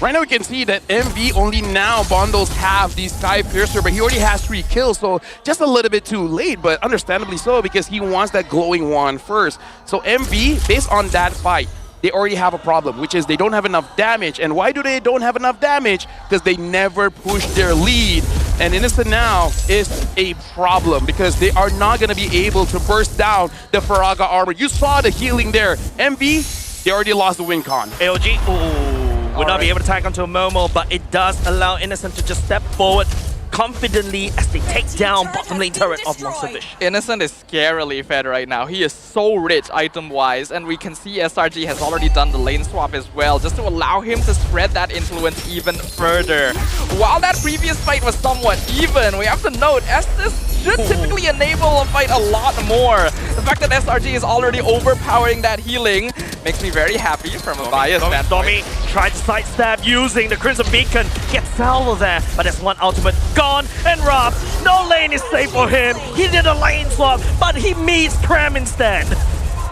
Right now we can see that MV only now bundles have the Sky Piercer, but he already has 3 kills, so just a little bit too late, but understandably so because he wants that glowing wand first. So MV, based on that fight, they already have a problem, which is they don't have enough damage. And why do they don't have enough damage? Because they never push their lead. And Innocent now is a problem because they are not going to be able to burst down the Faraga armor. You saw the healing there. MV, they already lost the win con. AOG, would not be able to tag onto a Momo, but it does allow Innocent to just step forward confidently as they take down bottom lane turret of Monster Vicious. Innocent is scarily fed right now. He is so rich item-wise, and we can see SRG has already done the lane swap as well, just to allow him to spread that influence even further. While that previous fight was somewhat even, we have to note, Estes should typically enable a fight a lot more. The fact that SRG is already overpowering that healing makes me very happy from a bias standpoint. Tommy tried to sidestep using the Crimson Beacon, gets Salvo there, but there's one ultimate gone, and Rob, no lane is safe for him. He did a lane swap, but he meets Cram instead.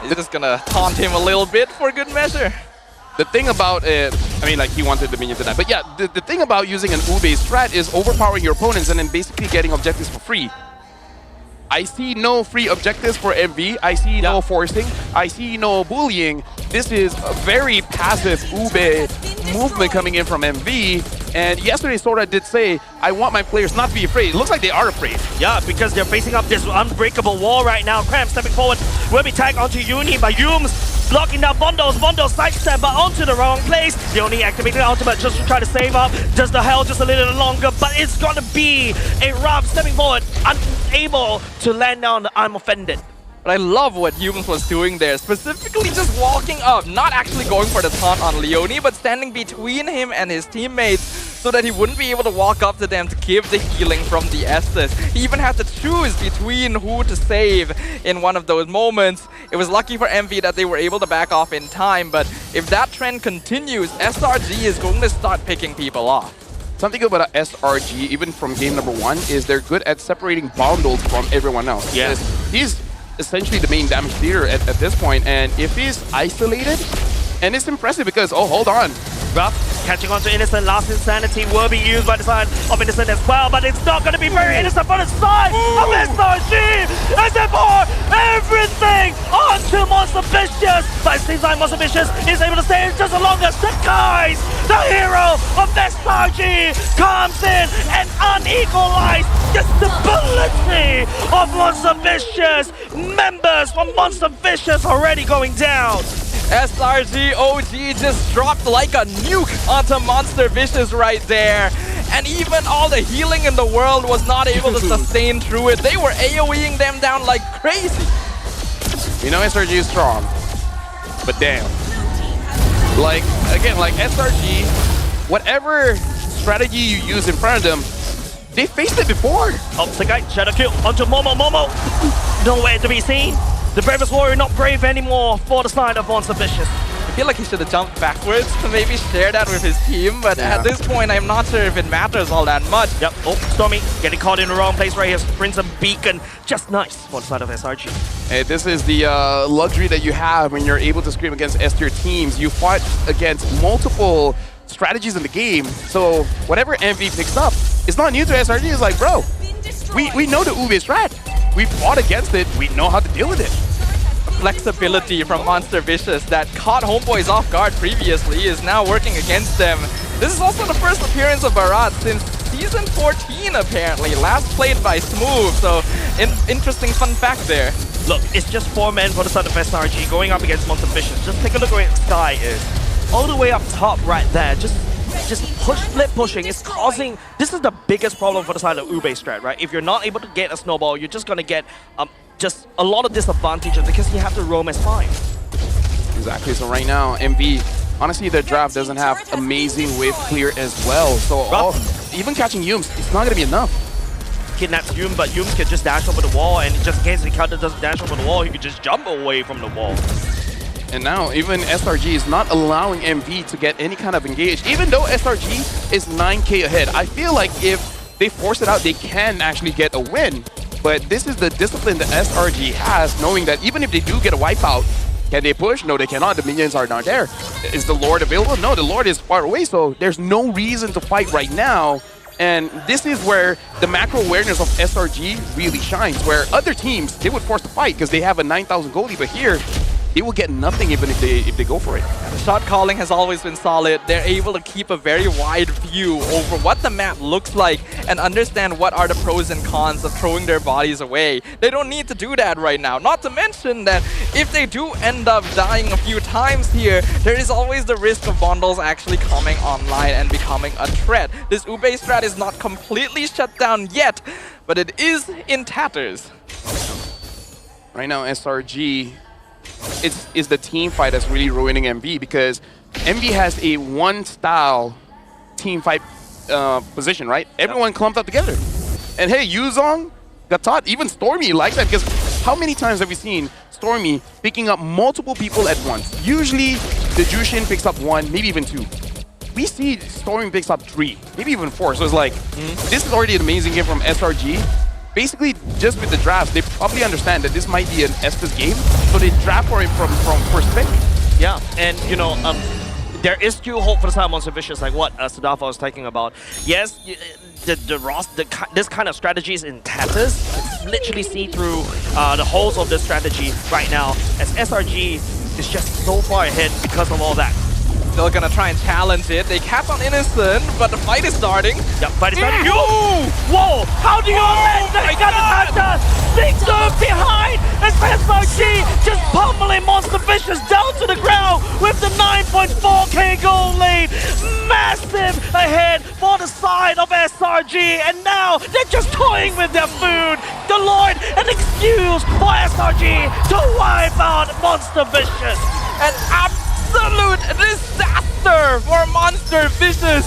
He's just gonna taunt him a little bit for good measure. The thing about it, I mean, like, he wanted the minion to die. But yeah, the thing about using an Ube strat is overpowering your opponents and then basically getting objectives for free. I see no free objectives for MV. I see no forcing. I see no bullying. This is a very passive Ube movement coming in from MV. And yesterday, Sora did say, I want my players not to be afraid. It looks like they are afraid. Yeah, because they're facing up this unbreakable wall right now. Cram stepping forward will be tagged onto Uni by Yums. Blocking down Bondo's sidestep, but onto the wrong place. They only activated the ultimate just to try to save up. Does the hell just a little longer, but it's gonna be a Rob stepping forward, unable to land down the I'm offended. But I love what Humans was doing there, specifically just walking up, not actually going for the taunt on Leone, but standing between him and his teammates so that he wouldn't be able to walk up to them to give the healing from the Estes. He even had to choose between who to save in one of those moments. It was lucky for MV that they were able to back off in time, but if that trend continues, SRG is going to start picking people off. Something about SRG, even from game number 1, is they're good at separating bundles from everyone else. Yeah. He's essentially the main damage dealer at this point, and if he's isolated, and it's impressive because, oh, hold on. Rough catching onto Innocent, last Insanity will be used by the side of Innocent as well, but it's not going to be very Innocent for the side of SRG! SR4 everything onto Monster Vicious. But it seems like Monster Vicious is able to stay just as long as the guys, the hero of SRG, comes in and unequalized the stability of Monster Vicious. Members from Monster Vicious already going down. SRG.OG just dropped like a nuke onto Monster Vicious right there. And even all the healing in the world was not able to sustain through it. They were AoEing them down like crazy. You know SRG is strong, but damn. Like, again, like SRG, whatever strategy you use in front of them, they faced it before. Oh, Sagai, shadow kill onto Momo. Nowhere to be seen. The bravest warrior not brave anymore for the side of Monster Vicious. I feel like he should have jumped backwards to maybe share that with his team, but at this point, I'm not sure if it matters all that much. Yep. Oh, Stormy getting caught in the wrong place right here. Prince Beacon, just nice for the side of SRG. Hey, this is the luxury that you have when you're able to scrim against S-tier teams. You fought against multiple strategies in the game, so whatever MV picks up, it's not new to SRG. It's like, bro, we know the Ube strat. We fought against it. We know how to deal with it. Flexibility from Monster Vicious that caught Homebois off guard previously is now working against them. This is also the first appearance of Barat since Season 14 apparently, last played by Smooth, so interesting fun fact there. Look, it's just 4 men for the side of SRG going up against Monster Vicious. Just take a look where Sky is. All the way up top right there, just split pushing is causing, this is the biggest problem for the side of Ube strat, right? If you're not able to get a snowball, you're just gonna get just a lot of disadvantages because you have to roam as 5. Exactly, so right now, MV, honestly, their draft doesn't have amazing wave clear as well. So even catching Yums, it's not gonna be enough. Kidnaps Yum, but Yum can just dash over the wall, and just in case the counter doesn't dash over the wall, he can just jump away from the wall. And now even SRG is not allowing MV to get any kind of engage. Even though SRG is 9k ahead, I feel like if they force it out, they can actually get a win. But this is the discipline that SRG has, knowing that even if they do get a wipeout, can they push? No, they cannot. The minions are not there. Is the Lord available? No, the Lord is far away, so there's no reason to fight right now. And this is where the macro awareness of SRG really shines, where other teams, they would force the fight because they have a 9,000 goalie, but here, they will get nothing even if they go for it. The shot calling has always been solid. They're able to keep a very wide view over what the map looks like and understand what are the pros and cons of throwing their bodies away. They don't need to do that right now. Not to mention that if they do end up dying a few times here, there is always the risk of bundles actually coming online and becoming a threat. This Ube strat is not completely shut down yet, but it is in tatters. Right now, SRG is the team fight that's really ruining MV, because MV has a one-style team fight position, right? Everyone clumped up together. And hey, Yuzong got taught, even Stormy likes that, because how many times have we seen Stormy picking up multiple people at once? Usually, the Jushin picks up 1, maybe even 2. We see Stormy picks up 3, maybe even 4. So it's like, this is already an amazing game from SRG. Basically, just with the drafts, they probably understand that this might be an Estes game, so they draft for it from first pick. Yeah, and you know, there is still hope for the side of Monster Vicious, like what Sadafa was talking about. Yes, this kind of strategy is in tatters. It's literally see through the holes of this strategy right now, as SRG is just so far ahead because of all that. Still gonna try and challenge it. They cap on Innocent, but the fight is starting. Yep, fight is starting. Whoa! How do you let that Gunner Victor behind as SRG just pummeling Monster Vicious down to the ground with the 9.4k goal lead. Massive ahead for the side of SRG, and now they're just toying with their food. The Lord, an excuse for SRG to wipe out Monster Vicious. An absolute disaster for Monster Vicious,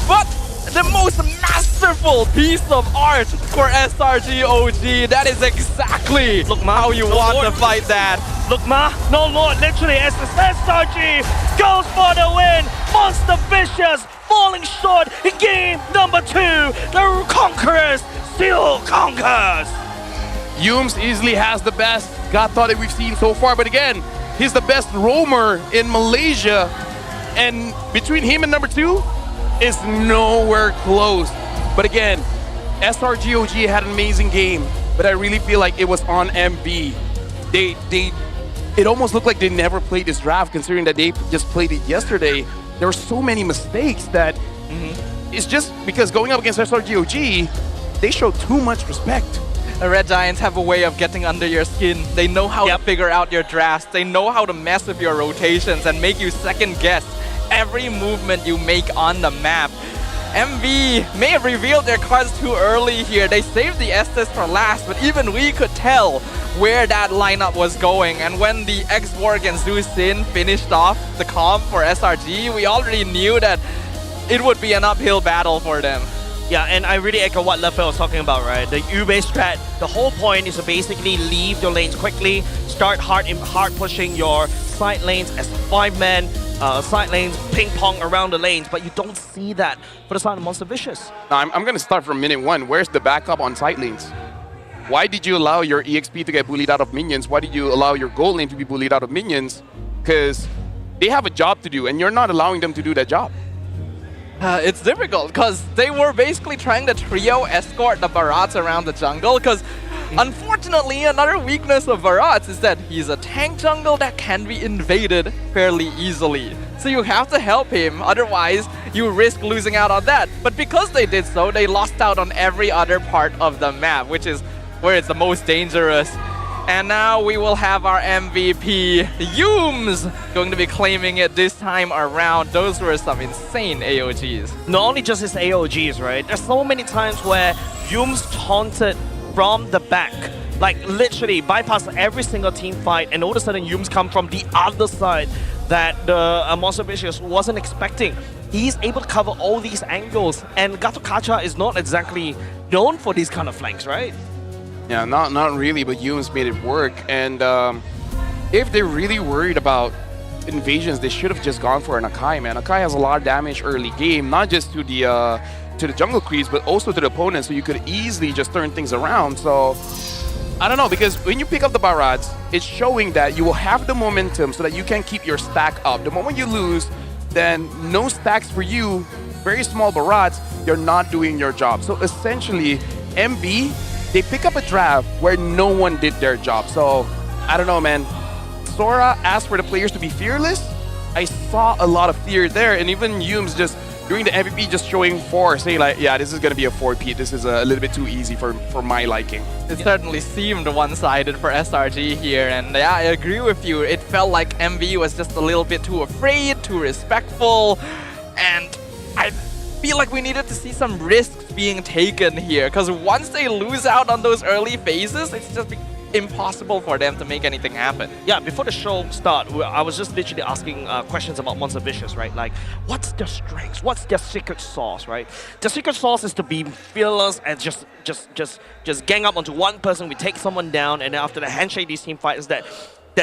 but the most masterful piece of art for SRG.OG. That is exactly how you want to fight that. Look, no Lord, literally, as the SRG goes for the win. Monster Vicious falling short in game number 2. The Conquerors still conquers. Yums easily has the best God thought that we've seen so far, but again, he's the best roamer in Malaysia, and between him and number 2 is nowhere close. But again, SRG.OG had an amazing game, but I really feel like it was on MV. it almost looked like they never played this draft, considering that they just played it yesterday. There were so many mistakes that it's just because going up against SRG.OG, they show too much respect. The Red Giants have a way of getting under your skin. They know how to figure out your drafts. They know how to mess with your rotations and make you second guess every movement you make on the map. MV may have revealed their cards too early here. They saved the Estes for last, but even we could tell where that lineup was going. And when the X-Borg and Zeus Sin finished off the comp for SRG, we already knew that it would be an uphill battle for them. Yeah, and I really echo what Lefel was talking about, right? The U-base strat, the whole point is to basically leave your lanes quickly, start hard pushing your side lanes as 5-man, side lanes ping pong around the lanes, but you don't see that for the side of Monster Vicious. Now, I'm going to start from minute one. Where's the backup on side lanes? Why did you allow your EXP to get bullied out of minions? Why did you allow your gold lane to be bullied out of minions? Because they have a job to do, and you're not allowing them to do that job. It's difficult because they were basically trying to trio escort the Barats around the jungle because unfortunately another weakness of Barats is that he's a tank jungle that can be invaded fairly easily. So you have to help him, otherwise you risk losing out on that. But because they did so, they lost out on every other part of the map, which is where it's the most dangerous. And now we will have our MVP, Yooms, going to be claiming it this time around. Those were some insane AOGs. Not only just his AOGs, right? There's so many times where Yooms taunted from the back. Like literally bypass every single team fight, and all of a sudden Yooms come from the other side that the Monster Vicious wasn't expecting. He's able to cover all these angles, and Gato Kacha is not exactly known for these kind of flanks, right? Yeah, not really, but Yooms made it work. And if they're really worried about invasions, they should have just gone for an Akai, man. Akai has a lot of damage early game, not just to the jungle creeps, but also to the opponent, so you could easily just turn things around. So, I don't know, because when you pick up the Barats, it's showing that you will have the momentum so that you can keep your stack up. The moment you lose, then no stacks for you, very small Barats, you're not doing your job. So essentially, MB, they pick up a draft where no one did their job. So, I don't know, man. Sora asked for the players to be fearless. I saw a lot of fear there, and even Yooms just during the MVP just showing 4, saying like, yeah, this is going to be a 4P. This is a little bit too easy for my liking. It certainly seemed one-sided for SRG here, and yeah, I agree with you. It felt like MV was just a little bit too afraid, too respectful, and I feel like we needed to see some risks being taken here, because once they lose out on those early phases, it's just impossible for them to make anything happen. Yeah, before the show start, I was just literally asking questions about Monster Vicious, right? Like, what's their strengths? What's their secret sauce, right? The secret sauce is to be fearless and just gang up onto one person. We take someone down, and then after the handshake, these team fights that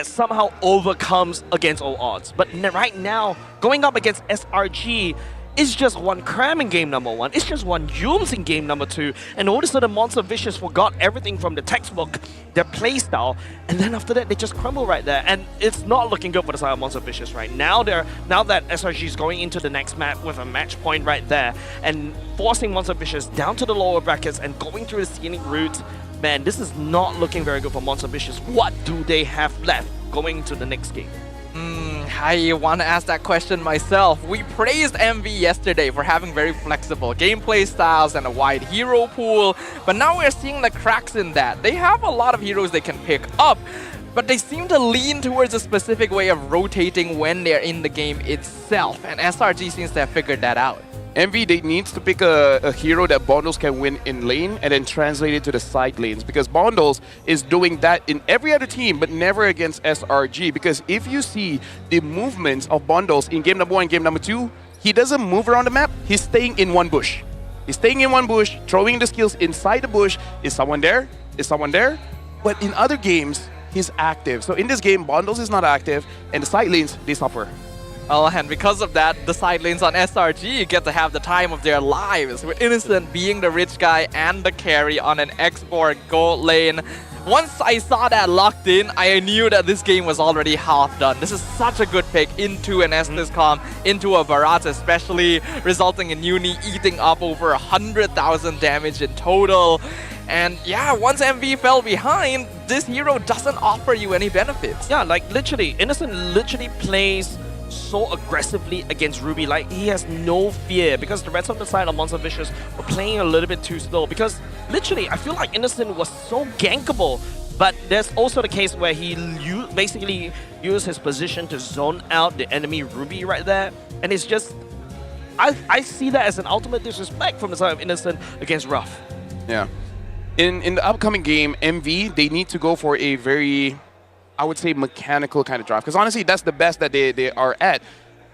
somehow overcomes against all odds. But right now, going up against SRG, it's just one Cram in game number 1, it's just one Yooms in game number 2, and all of a sudden Monster Vicious forgot everything from the textbook, their playstyle, and then after that they just crumble right there, and it's not looking good for the side of Monster Vicious right now. Now that SRG is going into the next map with a match point right there, and forcing Monster Vicious down to the lower brackets and going through the scenic route, man, this is not looking very good for Monster Vicious. What do they have left going into the next game? I want to ask that question myself. We praised MV yesterday for having very flexible gameplay styles and a wide hero pool, but now we're seeing the cracks in that. They have a lot of heroes they can pick up, but they seem to lean towards a specific way of rotating when they're in the game itself, and SRG seems to have figured that out. MV, they needs to pick a hero that Bondles can win in lane and then translate it to the side lanes, because Bondles is doing that in every other team but never against SRG, because if you see the movements of Bondles in game number 1 and game number 2, he doesn't move around the map, he's staying in one bush. He's staying in one bush, throwing the skills inside the bush. Is someone there? Is someone there? But in other games, he's active. So in this game, Bondles is not active, and the side lanes, they suffer. Well, and because of that, the side lanes on SRG get to have the time of their lives, with Innocent being the rich guy and the carry on an X-Borg gold lane. Once I saw that locked in, I knew that this game was already half done. This is such a good pick into an Estes comp, into a Barat especially, resulting in Uni eating up over 100,000 damage in total. And yeah, once MV fell behind, this hero doesn't offer you any benefits. Yeah, like literally, Innocent literally plays so aggressively against Ruby. Like, he has no fear because the rest of the side of Monster Vicious were playing a little bit too slow. Because literally, I feel like Innocent was so gankable. But there's also the case where he basically used his position to zone out the enemy Ruby right there. And it's just, I see that as an ultimate disrespect from the side of Innocent against Ruff. Yeah. In the upcoming game, MV, they need to go for a very, I would say, mechanical kind of drive. Because honestly, that's the best that they are at.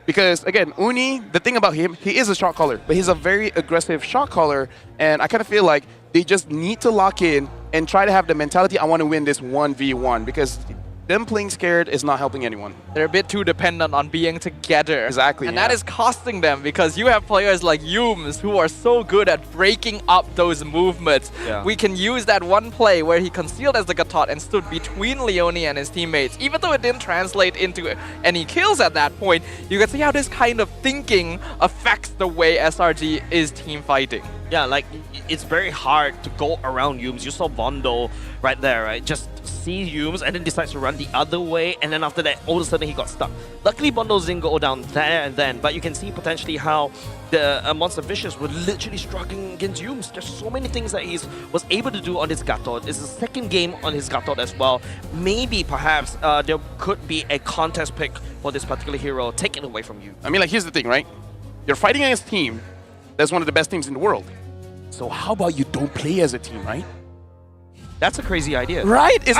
Because again, Uni, the thing about him, he is a shot caller, but he's a very aggressive shot caller. And I kind of feel like they just need to lock in and try to have the mentality, I want to win this 1v1. Because them playing scared is not helping anyone. They're a bit too dependent on being together. Exactly. And that is costing them because you have players like Yums who are so good at breaking up those movements. Yeah. We can use that one play where he concealed as the Gatot and stood between Leone and his teammates. Even though it didn't translate into any kills at that point, you can see how this kind of thinking affects the way SRG is team fighting. Yeah, like, it's very hard to go around Yums. You saw Bondo right there, right? Just see Yums and then decides to run the other way, and then after that, all of a sudden he got stuck. Luckily, Bondo didn't go down there and then, but you can see potentially how the Monster Vicious were literally struggling against Yums. There's so many things that he was able to do on his Gatot. It's the second game on his Gatot as well. Maybe, perhaps, there could be a contest pick for this particular hero taken away from you. I mean, like, here's the thing, right? You're fighting against a team that's one of the best teams in the world. So how about you don't play as a team, right? That's a crazy idea. Right? It's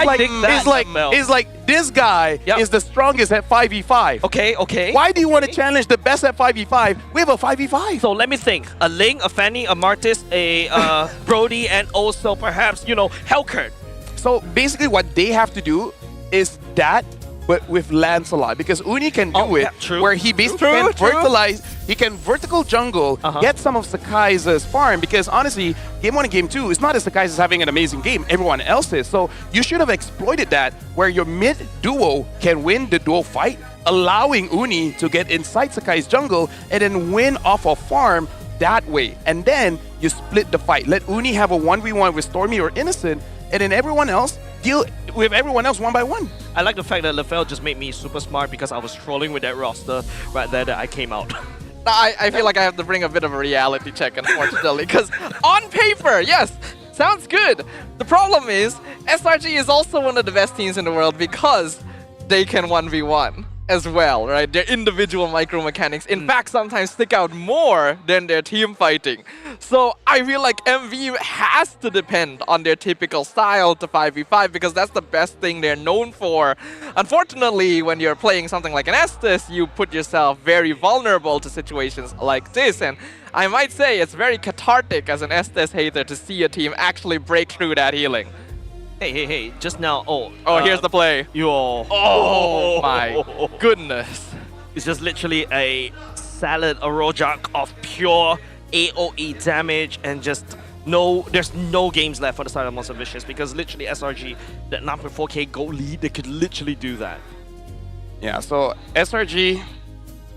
like this guy is the strongest at 5v5. Okay. Why do you want to challenge the best at 5v5? We have a 5v5. So let me think. A Ling, a Fanny, a Martis, a Brody, and also perhaps, you know, Helkert. So basically what they have to do is that, but with Lancelot, because Uni can do it, where he basically can verticalize, he can vertical jungle, get some of Sakai's farm, because honestly, game 1 and game 2, it's not that Sakai is having an amazing game, everyone else is. So you should have exploited that, where your mid duo can win the duo fight, allowing Uni to get inside Sakai's jungle, and then win off of farm that way. And then you split the fight. Let Uni have a 1v1 with Stormy or Innocent, and then everyone else deal with everyone else one by one. I like the fact that Lefel just made me super smart because I was trolling with that roster right there that I came out. I feel like I have to bring a bit of a reality check, unfortunately, because on paper, yes, sounds good. The problem is, SRG is also one of the best teams in the world because they can 1v1 as well, right? Their individual micro mechanics, in fact, sometimes stick out more than their team fighting. So I feel like MV has to depend on their typical style to 5v5 because that's the best thing they're known for. Unfortunately, when you're playing something like an Estes, you put yourself very vulnerable to situations like this. And I might say it's very cathartic as an Estes hater to see a team actually break through that healing. Hey, just now, here's the play. Oh my goodness. It's just literally a salad, a rojak of pure AoE damage, and just there's no games left for the side of Monster Vicious because literally SRG, that 9.4k goal lead, they could literally do that. Yeah, so SRG,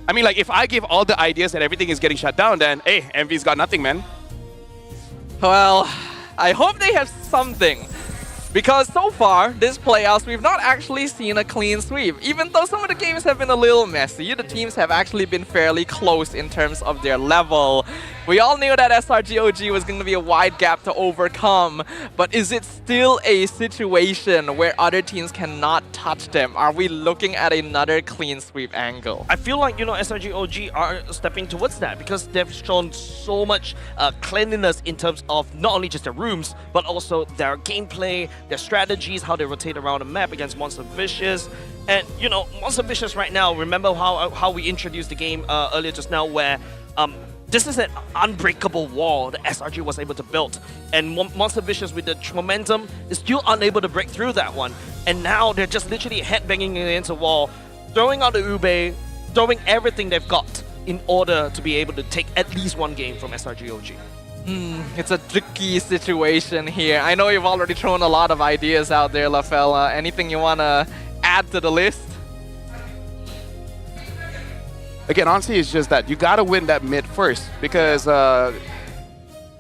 I mean, like, if I give all the ideas that everything is getting shut down, then, hey, MV's got nothing, man. Well, I hope they have something. Because so far, this playoffs, we've not actually seen a clean sweep. Even though some of the games have been a little messy, the teams have actually been fairly close in terms of their level. We all knew that SRG.OG was going to be a wide gap to overcome, but is it still a situation where other teams cannot touch them? Are we looking at another clean sweep angle? I feel like, SRG.OG are stepping towards that because they've shown so much cleanliness in terms of not only just their rooms, but also their gameplay, their strategies, how they rotate around the map against Monster Vicious. And, Monster Vicious right now, remember how we introduced the game earlier just now where this is an unbreakable wall that SRG was able to build. And Monster Vicious with the momentum is still unable to break through that one. And now they're just literally headbanging against a wall, throwing out the Ube, throwing everything they've got in order to be able to take at least one game from SRG.OG. It's a tricky situation here. I know you've already thrown a lot of ideas out there, Lafella. Anything you want to add to the list? Again, honestly, it's just that you got to win that mid first because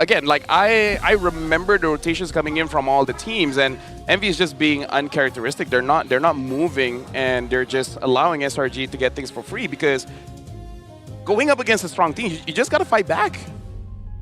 again, like I remember the rotations coming in from all the teams, and Envy is just being uncharacteristic. They're not moving, and they're just allowing SRG to get things for free because going up against a strong team, you just gotta fight back,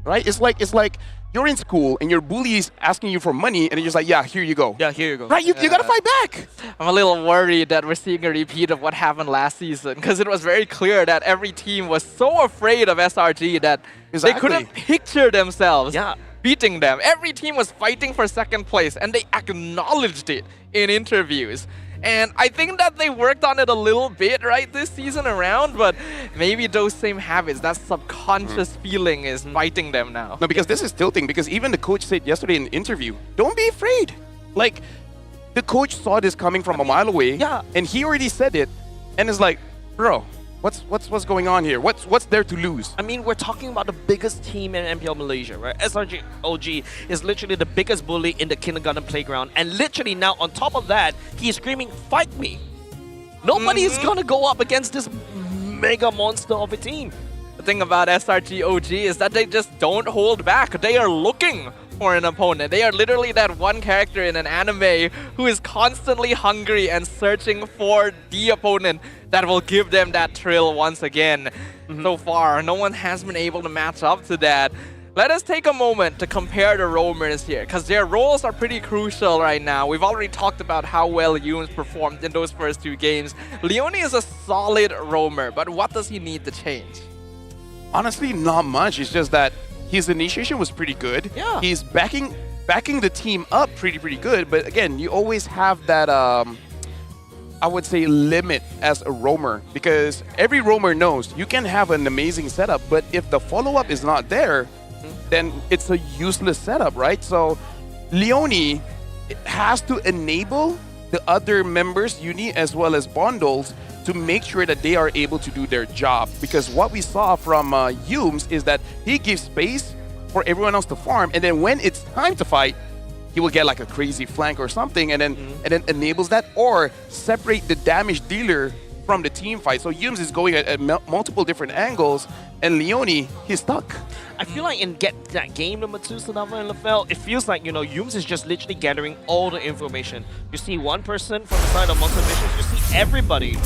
right? It's like you're in school and your bully is asking you for money, and you're just like, yeah, here you go. Yeah, here you go. Right, you gotta fight back. I'm a little worried that we're seeing a repeat of what happened last season because it was very clear that every team was so afraid of SRG that they couldn't picture themselves beating them. Every team was fighting for second place and they acknowledged it in interviews. And I think that they worked on it a little bit, right, this season around, but maybe those same habits, that subconscious feeling is biting them now. No, because this is tilting, because even the coach said yesterday in the interview, don't be afraid. Like, the coach saw this coming from a mile away, and he already said it, and it's like, bro, what's going on here? What's there to lose? I mean, we're talking about the biggest team in MPL Malaysia, right? SRG.OG is literally the biggest bully in the kindergarten playground, and literally now on top of that, he's screaming, "Fight me!" Nobody is gonna go up against this mega monster of a team. The thing about SRG.OG is that they just don't hold back. They are looking for an opponent. They are literally that one character in an anime who is constantly hungry and searching for the opponent that will give them that thrill once again. So far, no one has been able to match up to that. Let us take a moment to compare the roamers here, because their roles are pretty crucial right now. We've already talked about how well Yunes performed in those first two games. Leone is a solid roamer, but what does he need to change? Honestly, not much. It's just that his initiation was pretty good. Yeah. He's backing the team up pretty good. But again, you always have that, I would say, limit as a roamer. Because every roamer knows you can have an amazing setup, but if the follow-up is not there, then it's a useless setup, right? So Leone has to enable the other members, Uni as well as Bundles, to make sure that they are able to do their job. Because what we saw from Yumes is that he gives space for everyone else to farm, and then when it's time to fight, he will get like a crazy flank or something, and then enables that, or separate the damage dealer from the team fight. So Yumes is going at multiple different angles, and Leone, he's stuck. I feel like in that game number 2, Sonava and LaFell, it feels like, you know, Yumes is just literally gathering all the information. You see one person from the side of Monster Vicious, you see everybody.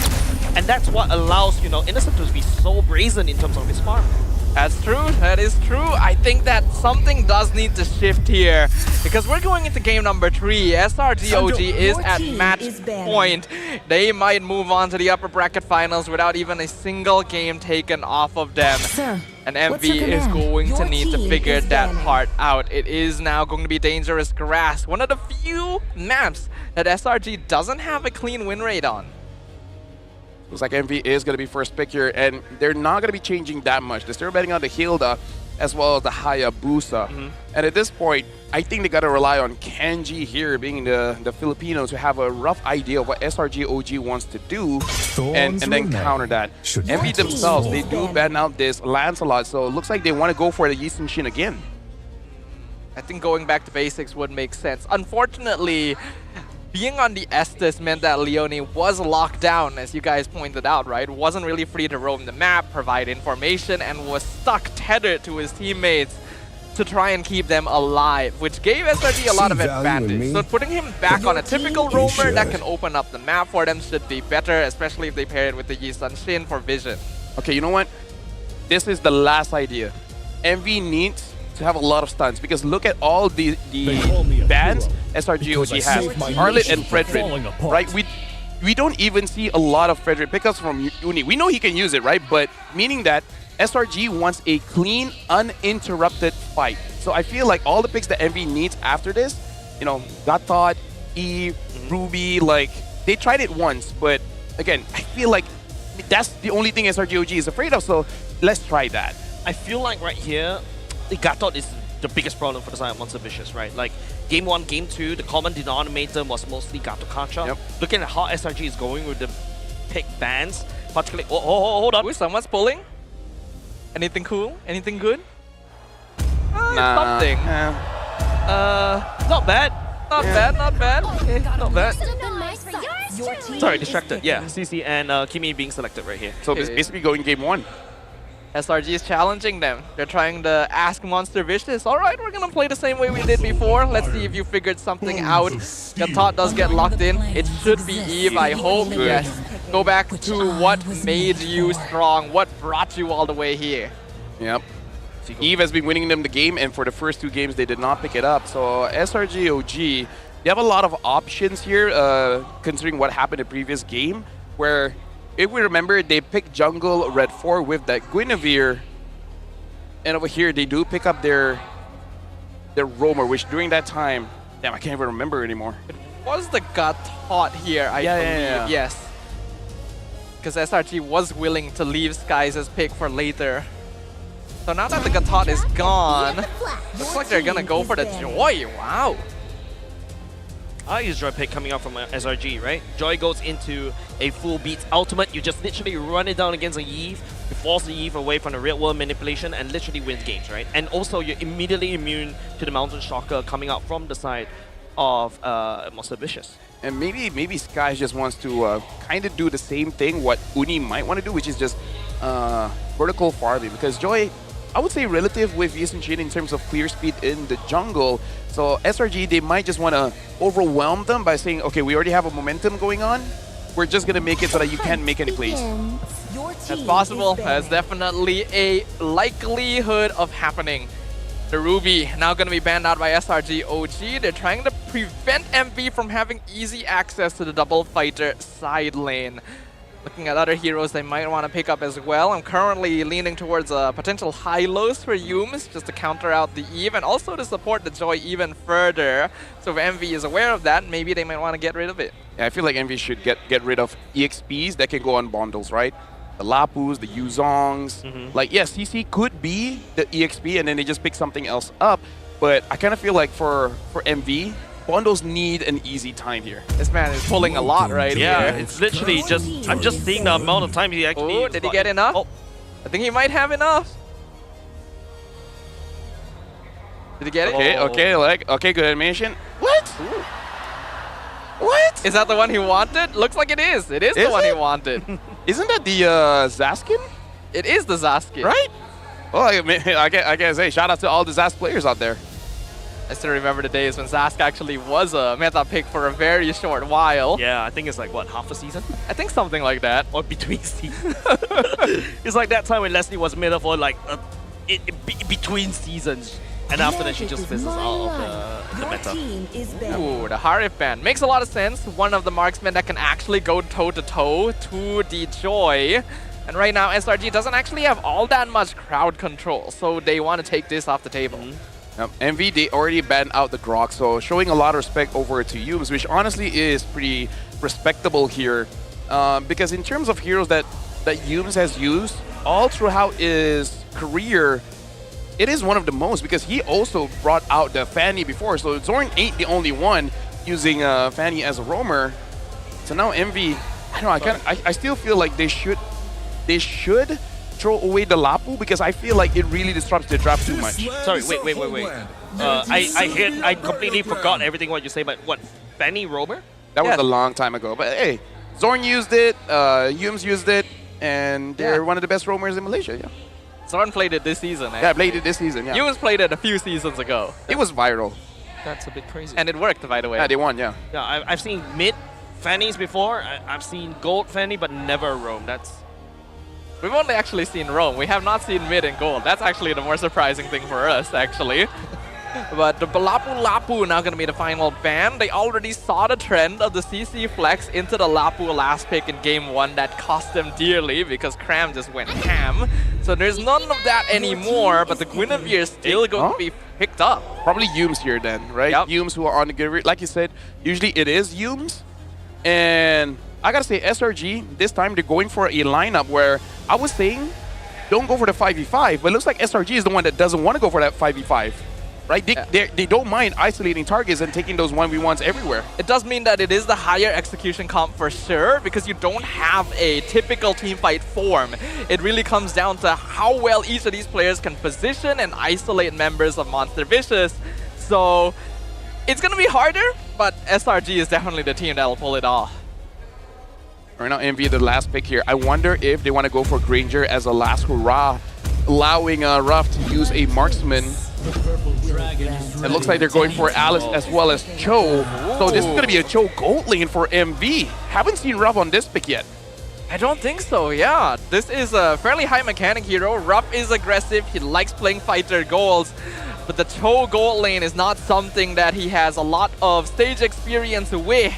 And that's what allows, you know, Innocent to be so brazen in terms of his farm. That's true. That is true. I think that something does need to shift here because we're going into game number 3. SRG.OG is at match point. They might move on to the upper bracket finals without even a single game taken off of them. And MV is going to need to figure that part out. It is now going to be Dangerous Grass, one of the few maps that SRG doesn't have a clean win rate on. Looks like MV is going to be first pick here, and they're not going to be changing that much. They're still betting on the Hilda as well as the Hayabusa. And at this point, I think they got to rely on Kenji here, being the Filipinos who have a rough idea of what SRG.OG wants to do, and then counter that. MV themselves, they do ban out this Lancelot, so it looks like they want to go for the Yi Sun-shin again. I think going back to basics would make sense. Unfortunately, being on the Estes meant that Leone was locked down, as you guys pointed out, right? Wasn't really free to roam the map, provide information, and was stuck tethered to his teammates to try and keep them alive, which gave SRG a lot of advantage. So putting him back on a typical roamer that can open up the map for them should be better, especially if they pair it with the Yi Sun-shin for vision. Okay, you know what? This is the last idea. MV needs to have a lot of stuns, because look at all the bans SRG.OG has. Harlot and Frederick, right? We don't even see a lot of Frederick pickups from Uni. We know he can use it, right? But meaning that SRG wants a clean, uninterrupted fight. So I feel like all the picks that MV needs after this, you know, Gatot, E, Ruby, like, they tried it once, but again, I feel like that's the only thing SRG.OG is afraid of, so let's try that. I feel like right here, the Gatot is the biggest problem for the side of Monster Vicious, right? Like, game 1, game 2, the common denominator was mostly Gatot Kacha. Looking at how SRG is going with the pick bans, particularly... Oh, hold on. Ooh, someone's pulling. Anything cool? Anything good? Nah. Something. Not bad. Not bad, not bad. Okay, not bad. Your team Sorry, distracted. Yeah, CC and Kimi being selected right here. So basically going game 1. SRG is challenging them. They're trying to ask Monster Vicious, alright, we're gonna play the same way we did before. Let's see if you figured something out. Gatot does get locked in. It should be Eve, I hope. Yes. Go back to what made you strong, what brought you all the way here. Yep. Eve has been winning them the game, and for the first 2 games, they did not pick it up. So SRG.OG, they have a lot of options here, considering what happened in the previous game, where if we remember, they picked jungle red 4 with that Guinevere, and over here they do pick up their roamer, which during that time, damn, I can't even remember anymore. It was the Gatot here, I believe. Yes. Because SRG was willing to leave Skies' pick for later. So now that the Gatot is gone, looks like they're gonna go for the Joy. Wow. I use Joy pick coming out from SRG, right? Joy goes into a full beats ultimate. You just literally run it down against a Eve. You force the Eve away from the real world manipulation and literally wins games, right? And also you're immediately immune to the Mountain Shocker coming out from the side of Monster Vicious. And maybe Sky just wants to kind of do the same thing what Uni might want to do, which is just vertical farming. Because Joy, I would say relative with Yi Sun-Shin in terms of clear speed in the jungle. So SRG, they might just want to overwhelm them by saying, okay, we already have a momentum going on. We're just going to make it so that you can't make any plays. That's possible. That's definitely a likelihood of happening. The Ruby now going to be banned out by SRG.OG. They're trying to prevent MV from having easy access to the double fighter side lane. Looking at other heroes they might want to pick up as well. I'm currently leaning towards potential high-lows for Yumes just to counter out the Eve and also to support the Joy even further. So if MV is aware of that, maybe they might want to get rid of it. Yeah, I feel like MV should get rid of EXPs that can go on bundles, right? The Lapus, the Yuzongs. Like, yes, CC could be the EXP and then they just pick something else up. But I kind of feel like for MV, bundles need an easy time here. This man is pulling a lot right here. Yeah, it's literally just, I'm just seeing the amount of time he actually... Oh, did he get enough? Oh. I think he might have enough. Did he get it? Okay, good animation. What? What? Is that the one he wanted? Looks like it is. It is the one he wanted. Isn't that the Zaskin? It is the Zaskin. Right? Well, I gotta say, shout out to all the Zask players out there. I still remember the days when Zask actually was a meta pick for a very short while. Yeah, I think it's like, what, half a season? I think something like that. Or between seasons. It's like that time when Leslie was meta for like between seasons. And after that, she just fizzles out of the meta. Ooh, the Harif ban. Makes a lot of sense. One of the marksmen that can actually go toe-to-toe to the Joy. And right now, SRG doesn't actually have all that much crowd control. So they want to take this off the table. MV, they already banned out the Grok, so showing a lot of respect over to Yumes, which honestly is pretty respectable here. Because in terms of heroes that Yumes has used, all throughout his career, it is one of the most, because he also brought out the Fanny before, so Zorn ain't the only one using Fanny as a roamer. So now MV, I don't know, I still feel like they should throw away the Lapu, because I feel like it really disrupts the draft too much. Sorry, wait. I completely forgot everything what you say, but what, Fanny roamer? That was a long time ago, but hey, Zorn used it, Yumes used it, and they're one of the best roamers in Malaysia, yeah. Zorn played it this season, eh? Yeah, played it this season, yeah. Yumes played it a few seasons ago. It was viral. That's a bit crazy. And it worked, by the way. Yeah, they won, yeah. Yeah, I've seen mid Fannies before. I've seen gold Fanny, but never roam. We've only actually seen roam. We have not seen mid and gold. That's actually the more surprising thing for us, actually. But the Lapu now going to be the final ban. They already saw the trend of the CC flex into the Lapu last pick in game 1 that cost them dearly because Cram just went ham. So there's none of that anymore, but the Guinevere is still going to be picked up. Probably Yumes here then, right? Yep. Yumes who are on the Guinevere. Like you said, usually it is Yumes. And I gotta say, SRG, this time they're going for a lineup where I was saying, don't go for the 5v5, but it looks like SRG is the one that doesn't want to go for that 5v5. Right? They don't mind isolating targets and taking those 1v1s everywhere. It does mean that it is the higher execution comp for sure, because you don't have a typical teamfight form. It really comes down to how well each of these players can position and isolate members of Monster Vicious. So it's going to be harder, but SRG is definitely the team that will pull it off. Right now, MV, the last pick here. I wonder if they want to go for Granger as a last hurrah allowing Ruff to use a marksman. It looks like they're going for Alice as well as Cho. So this is going to be a Cho gold lane for MV. Haven't seen Ruff on this pick yet. I don't think so, yeah. This is a fairly high mechanic hero. Ruff is aggressive, he likes playing fighter goals. But the Cho gold lane is not something that he has a lot of stage experience with.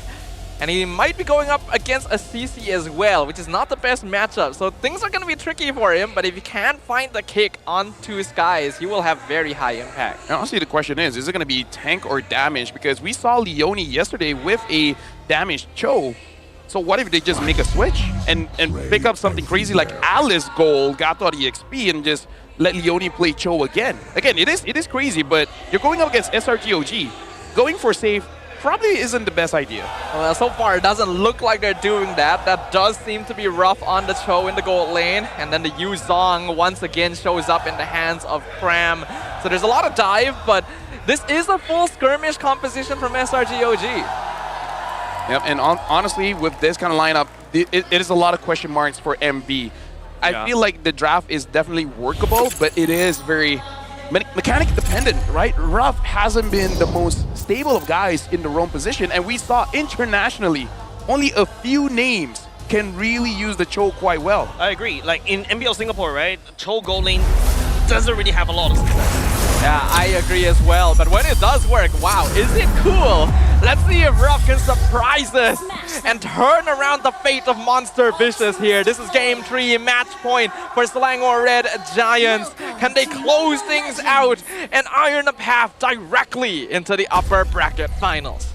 And he might be going up against a CC as well, which is not the best matchup. So things are going to be tricky for him, but if he can't find the kick onto Skies, he will have very high impact. And honestly, the question is it going to be tank or damage? Because we saw Leone yesterday with a damaged Cho. So what if they just make a switch and pick up something crazy like Alice Gold, Gato EXP, and just let Leone play Cho again? Again, it is crazy, but you're going up against SRG.OG. Going for safe probably isn't the best idea. Well, so far it doesn't look like they're doing that. That does seem to be rough on the Cho in the gold lane. And then the Yu Zhong once again shows up in the hands of Cram. So there's a lot of dive, but this is a full skirmish composition from SRG.OG. Yep, and honestly, with this kind of lineup, it is a lot of question marks for MV. I feel like the draft is definitely workable, but it is very mechanic dependent, right? Ruff hasn't been the most stable of guys in the roam position, and we saw internationally only a few names can really use the Cho quite well. I agree. Like in MPL Singapore, right? Cho gold lane doesn't really have a lot of success. Yeah, I agree as well. But when it does work, wow, is it cool? Let's see if Ruff can surprise us and turn around the fate of Monster Vicious here. This is game 3, match point for Selangor Red Giants. Can they close things out and iron a path directly into the upper bracket finals?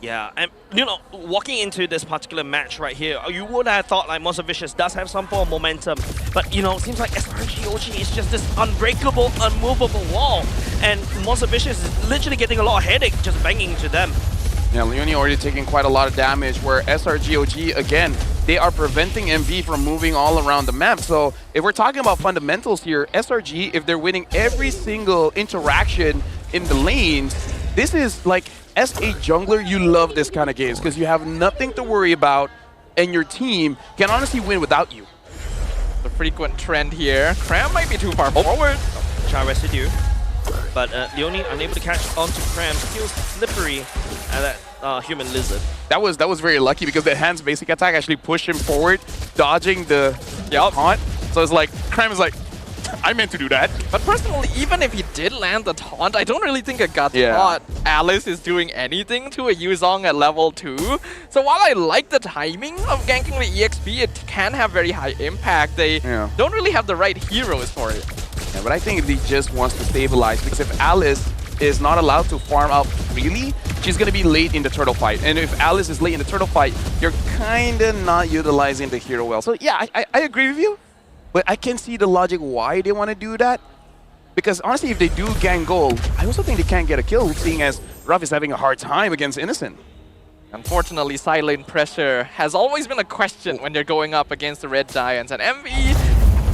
Yeah, and you know, walking into this particular match right here, you would have thought like Monster Vicious does have some form of momentum, but you know, it seems like SRG.OG is just this unbreakable, unmovable wall, and Monster Vicious is literally getting a lot of headache just banging into them. Yeah, Leone already taking quite a lot of damage, where SRG.OG, again, they are preventing MV from moving all around the map. So if we're talking about fundamentals here, SRG, if they're winning every single interaction in the lanes, this is like, as a jungler, you love this kind of games because you have nothing to worry about and your team can honestly win without you. The frequent trend here. Cram might be too far forward. Char residue. But Leone unable to catch onto Cram, still slippery at that human lizard. That was very lucky because the Hand's basic attack actually pushed him forward, dodging the taunt. So it's like, Cram is like, I meant to do that. But personally, even if he did land the taunt, I don't really think a gut thought Alice is doing anything to a Yu Zhong at level 2. So while I like the timing of ganking the EXP, it can have very high impact. They don't really have the right heroes for it. Yeah, but I think he just wants to stabilize, because if Alice is not allowed to farm out freely, she's going to be late in the turtle fight. And if Alice is late in the turtle fight, you're kind of not utilizing the hero well. So yeah, I agree with you. But I can see the logic why they want to do that. Because honestly, if they do gang gold, I also think they can't get a kill, seeing as Ruff is having a hard time against Innocent. Unfortunately, silent pressure has always been a question when they're going up against the Red Giants. And MV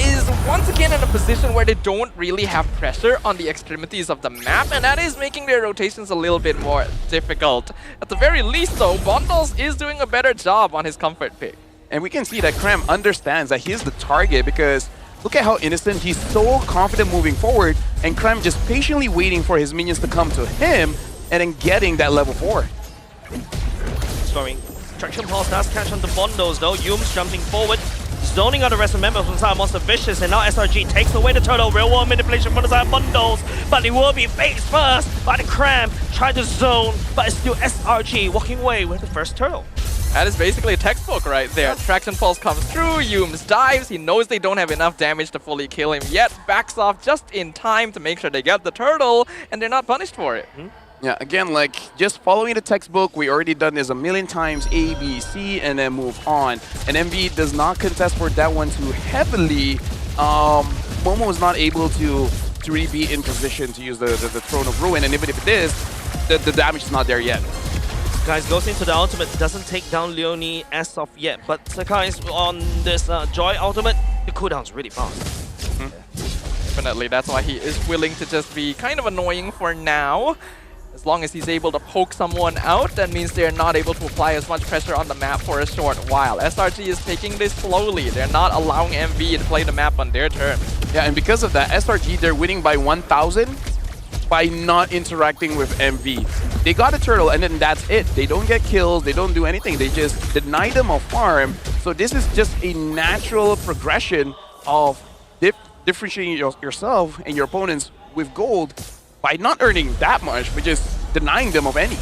is once again in a position where they don't really have pressure on the extremities of the map, and that is making their rotations a little bit more difficult. At the very least though, Bondos is doing a better job on his comfort pick. And we can see that Cram understands that he's the target, because look at how Innocent, he's so confident moving forward, and Cram just patiently waiting for his minions to come to him and then getting that level 4. Scoring. Traction Pulse does catch onto Bondos though. Yum's jumping forward, zoning out the rest of members from side Monster Vicious, and now SRG takes away the turtle. Real world manipulation from the side Bondos, but it will be faced first by the Cram. Try to zone, but it's still SRG walking away with the first turtle. That is basically a textbook right there. Traction Pulse comes through, Yums dives, he knows they don't have enough damage to fully kill him yet, backs off just in time to make sure they get the turtle, and they're not punished for it. Yeah, again, like, just following the textbook, we already done this a million times, A, B, C, and then move on. And MV does not contest for that one too heavily. Momo is not able to really be in position to use the Throne of Ruin, and even if it is, the damage is not there yet. Guys, goes into the ultimate, doesn't take down Leone as of yet, but Sakai's on this Joy ultimate, the cooldown's really fast. Definitely, that's why he is willing to just be kind of annoying for now. As long as he's able to poke someone out, that means they're not able to apply as much pressure on the map for a short while. SRG is taking this slowly. They're not allowing MV to play the map on their terms. Yeah, and because of that, SRG, they're winning by 1,000 by not interacting with MV. They got a turtle, and then that's it. They don't get kills, they don't do anything. They just deny them a farm. So this is just a natural progression of differentiating yourself and your opponents with gold by not earning that much, but just denying them of any.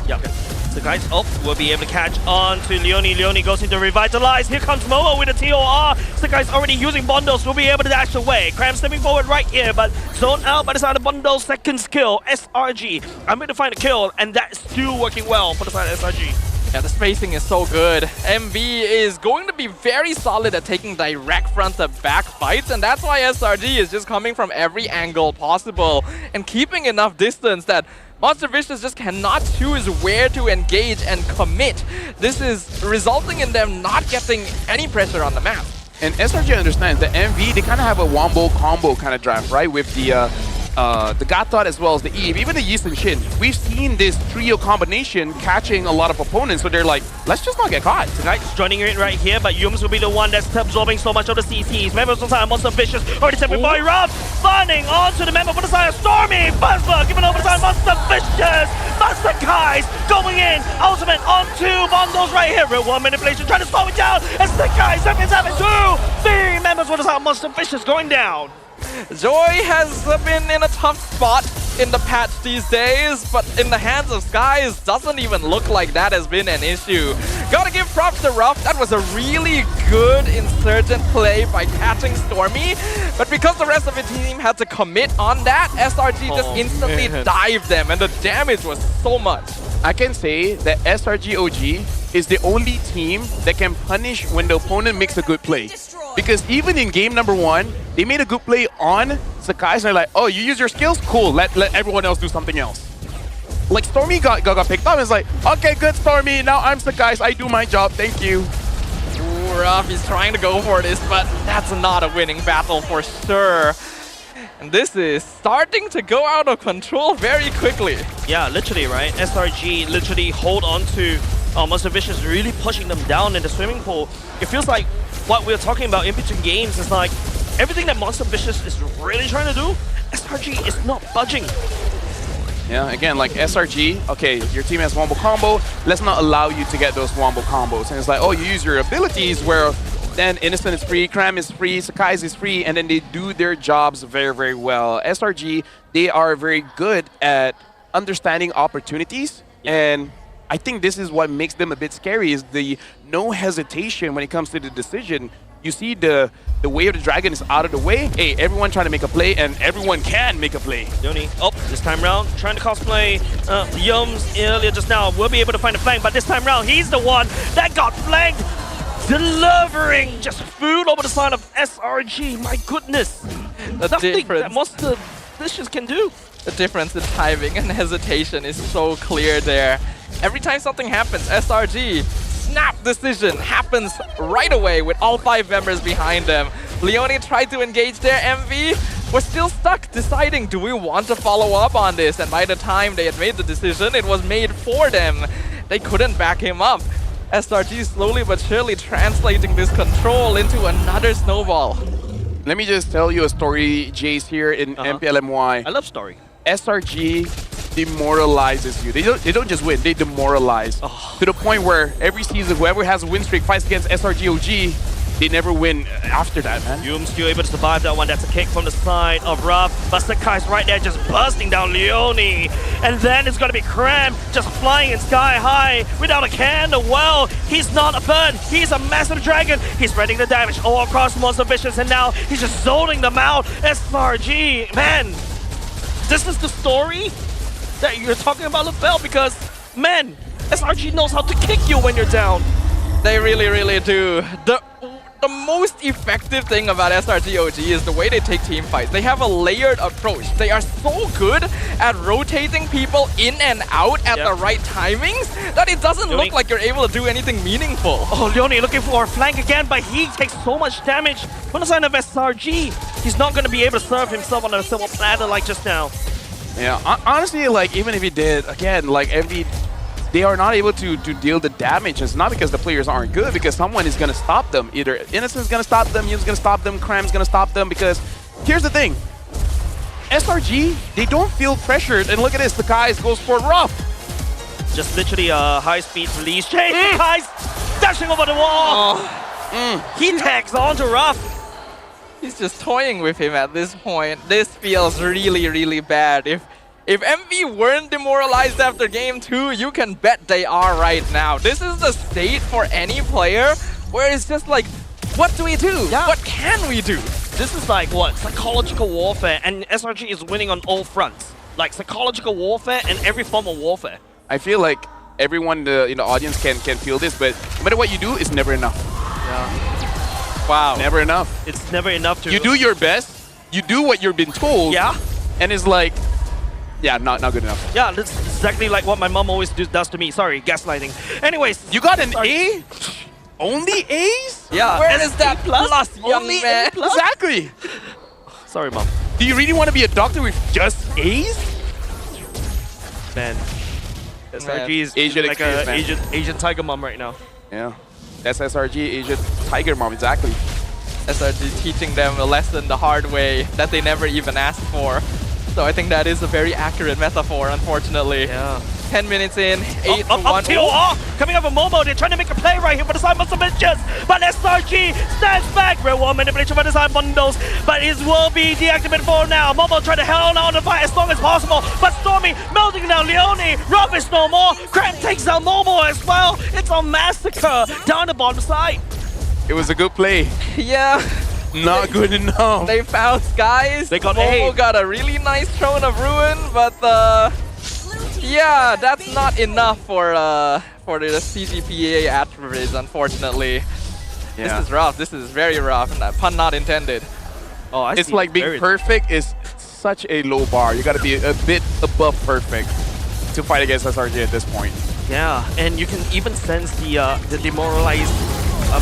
Yep. So guys, will be able to catch on to Leone. Leone goes into Revitalize. Here comes Momo with a TOR. So guys already using bundles, will be able to dash away. Cram stepping forward right here, but zone out by the side of bundles. Second skill, SRG. I'm going to find a kill, and that's still working well for the side of SRG. Yeah, the spacing is so good. MV is going to be very solid at taking direct front-to-back fights, and that's why SRG is just coming from every angle possible and keeping enough distance that Monster Vicious just cannot choose where to engage and commit. This is resulting in them not getting any pressure on the map. And SRG understands that MV, they kind of have a wombo combo kind of draft, right? With the Gatot as well as the Eve, even the Yeast and Shin. We've seen this trio combination catching a lot of opponents, so they're like, let's just not get caught. Tonight joining in right here, but Yums will be the one that's absorbing so much of the CCs. Members on the side of Monster Vicious already stepping by Rob, finding onto the member for the side of Stormy. Buzzbug giving over the side of Monster Vicious. Monster Guys going in. Ultimate onto bundles right here. Real world manipulation trying to slow it down. And Stick Guys 7-7-2. 3 members for the side of Monster Vicious going down. Joy has been in a tough spot in the patch these days, but in the hands of Skies, doesn't even look like that has been an issue. Gotta give props to Ruff. That was a really good insurgent play by catching Stormy, but because the rest of the team had to commit on that, SRG just instantly dived them, and the damage was so much. I can say that SRG.OG is the only team that can punish when the opponent makes a good play. Because even in game number 1, they made a good play on Sakai, and they're like, oh, you use your skills? Cool, let everyone else do something else. Like, Stormy got picked up, and it's like, okay, good, Stormy, now I'm Sakai, I do my job, thank you. Ooh, Ruff is trying to go for this, but that's not a winning battle for sure. And this is starting to go out of control very quickly. Yeah, literally, right? SRG literally hold on to Monster Vicious, really pushing them down in the swimming pool. It feels like what we're talking about in between games is like everything that Monster Vicious is really trying to do, SRG is not budging. Yeah, again, like SRG, okay, your team has wombo combo, let's not allow you to get those wombo combos. And it's like, oh, you use your abilities where then Innocent is free, Cram is free, Sakai's is free, and then they do their jobs very, very well. SRG, they are very good at understanding opportunities, and I think this is what makes them a bit scary, is the no hesitation when it comes to the decision. You see the way of the dragon is out of the way. Hey, everyone trying to make a play, and everyone can make a play. Yoni, this time round, trying to cosplay Yums earlier just now. Will be able to find a flank, but this time round, he's the one that got flanked. Delivering just food over the side of SRG. My goodness. Nothing that Monster Vicious can do. The difference in timing and hesitation is so clear there. Every time something happens, SRG, snap decision happens right away with all 5 members behind them. Leone tried to engage there, MV was still stuck deciding, do we want to follow up on this? And by the time they had made the decision, it was made for them. They couldn't back him up. SRG slowly but surely translating this control into another snowball. Let me just tell you a story, Jace, here in MPLMY. I love story. SRG demoralizes you. They don't just win, they demoralize. To the point where every season, whoever has a win streak fights against SRG.OG, they never win after that, man. Yum still able to survive that one. That's a kick from the side of Ruff. But Sakai's right there just busting down Leone. And then it's going to be Cram just flying in sky high without a candle. Well, he's not a bird. He's a massive dragon. He's spreading the damage all across Monster Vicious. And now he's just zoning them out. SRG, man, this is the story that you're talking about, LaBelle, because, man, SRG knows how to kick you when you're down. They really, really do. The most effective thing about SRG.OG is the way they take team fights. They have a layered approach. They are so good at rotating people in and out at the right timings that it doesn't look like you're able to do anything meaningful. Oh, Leone looking for a flank again, but he takes so much damage from the side of SRG. He's not going to be able to serve himself on a silver platter like just now. Yeah, honestly, like even if he did, again, like MV, they are not able to deal the damage. It's not because the players aren't good, because someone is going to stop them. Either Innocent's going to stop them, Yum's going to stop them, Cram's going to stop them, because here's the thing. SRG, they don't feel pressured, and look at this, the guys goes for Rough. Just literally a high-speed release. Chase the guys dashing over the wall. He tags on to Ruff. He's just toying with him at this point. This feels really, really bad. If MV weren't demoralized after game 2, you can bet they are right now. This is the state for any player where it's just like, what do we do? Yeah. What can we do? This is like what? Psychological warfare, and SRG is winning on all fronts. Like psychological warfare and every form of warfare. I feel like everyone in the audience can feel this, but no matter what you do, it's never enough. Yeah. Wow. Never enough. It's never enough to... You do your best, you do what you've been told, yeah, and it's like, yeah, not good enough. Yeah, that's exactly like what my mom always does to me. Sorry, gaslighting. Anyways. You got an A? Only A's? Yeah. Where and is that plus, young only man? A+? Exactly. Sorry, mom. Do you really want to be a doctor with just A's? Man. SRG is Asian like experience, an Asian tiger mom right now. Yeah. That's SRG, Asian tiger mom, exactly. SRG teaching them a lesson the hard way that they never even asked for. So I think that is a very accurate metaphor, unfortunately. Yeah. 10 minutes in, 8 up, to 1. TOR coming up a Momo. They're trying to make a play right here for the side of Avengers, but SRG stands back. Real one manipulation by the side bundles, but it will be deactivated for now. Momo trying to hold on the fight as long as possible, but Stormy melting down Leone. Rubbish no more. Cram takes down Momo as well. It's a massacre down the bottom side. It was a good play. Yeah. Not good enough. They found Skies. They got Momo A. got a really nice Throne of Ruin, but yeah, that's not enough for the CGPA average, unfortunately. Yeah. This is rough. This is very rough. Pun not intended. Oh, I it's see. like being perfect is such a low bar. You got to be a bit above perfect to fight against SRG at this point. Yeah, and you can even sense the demoralized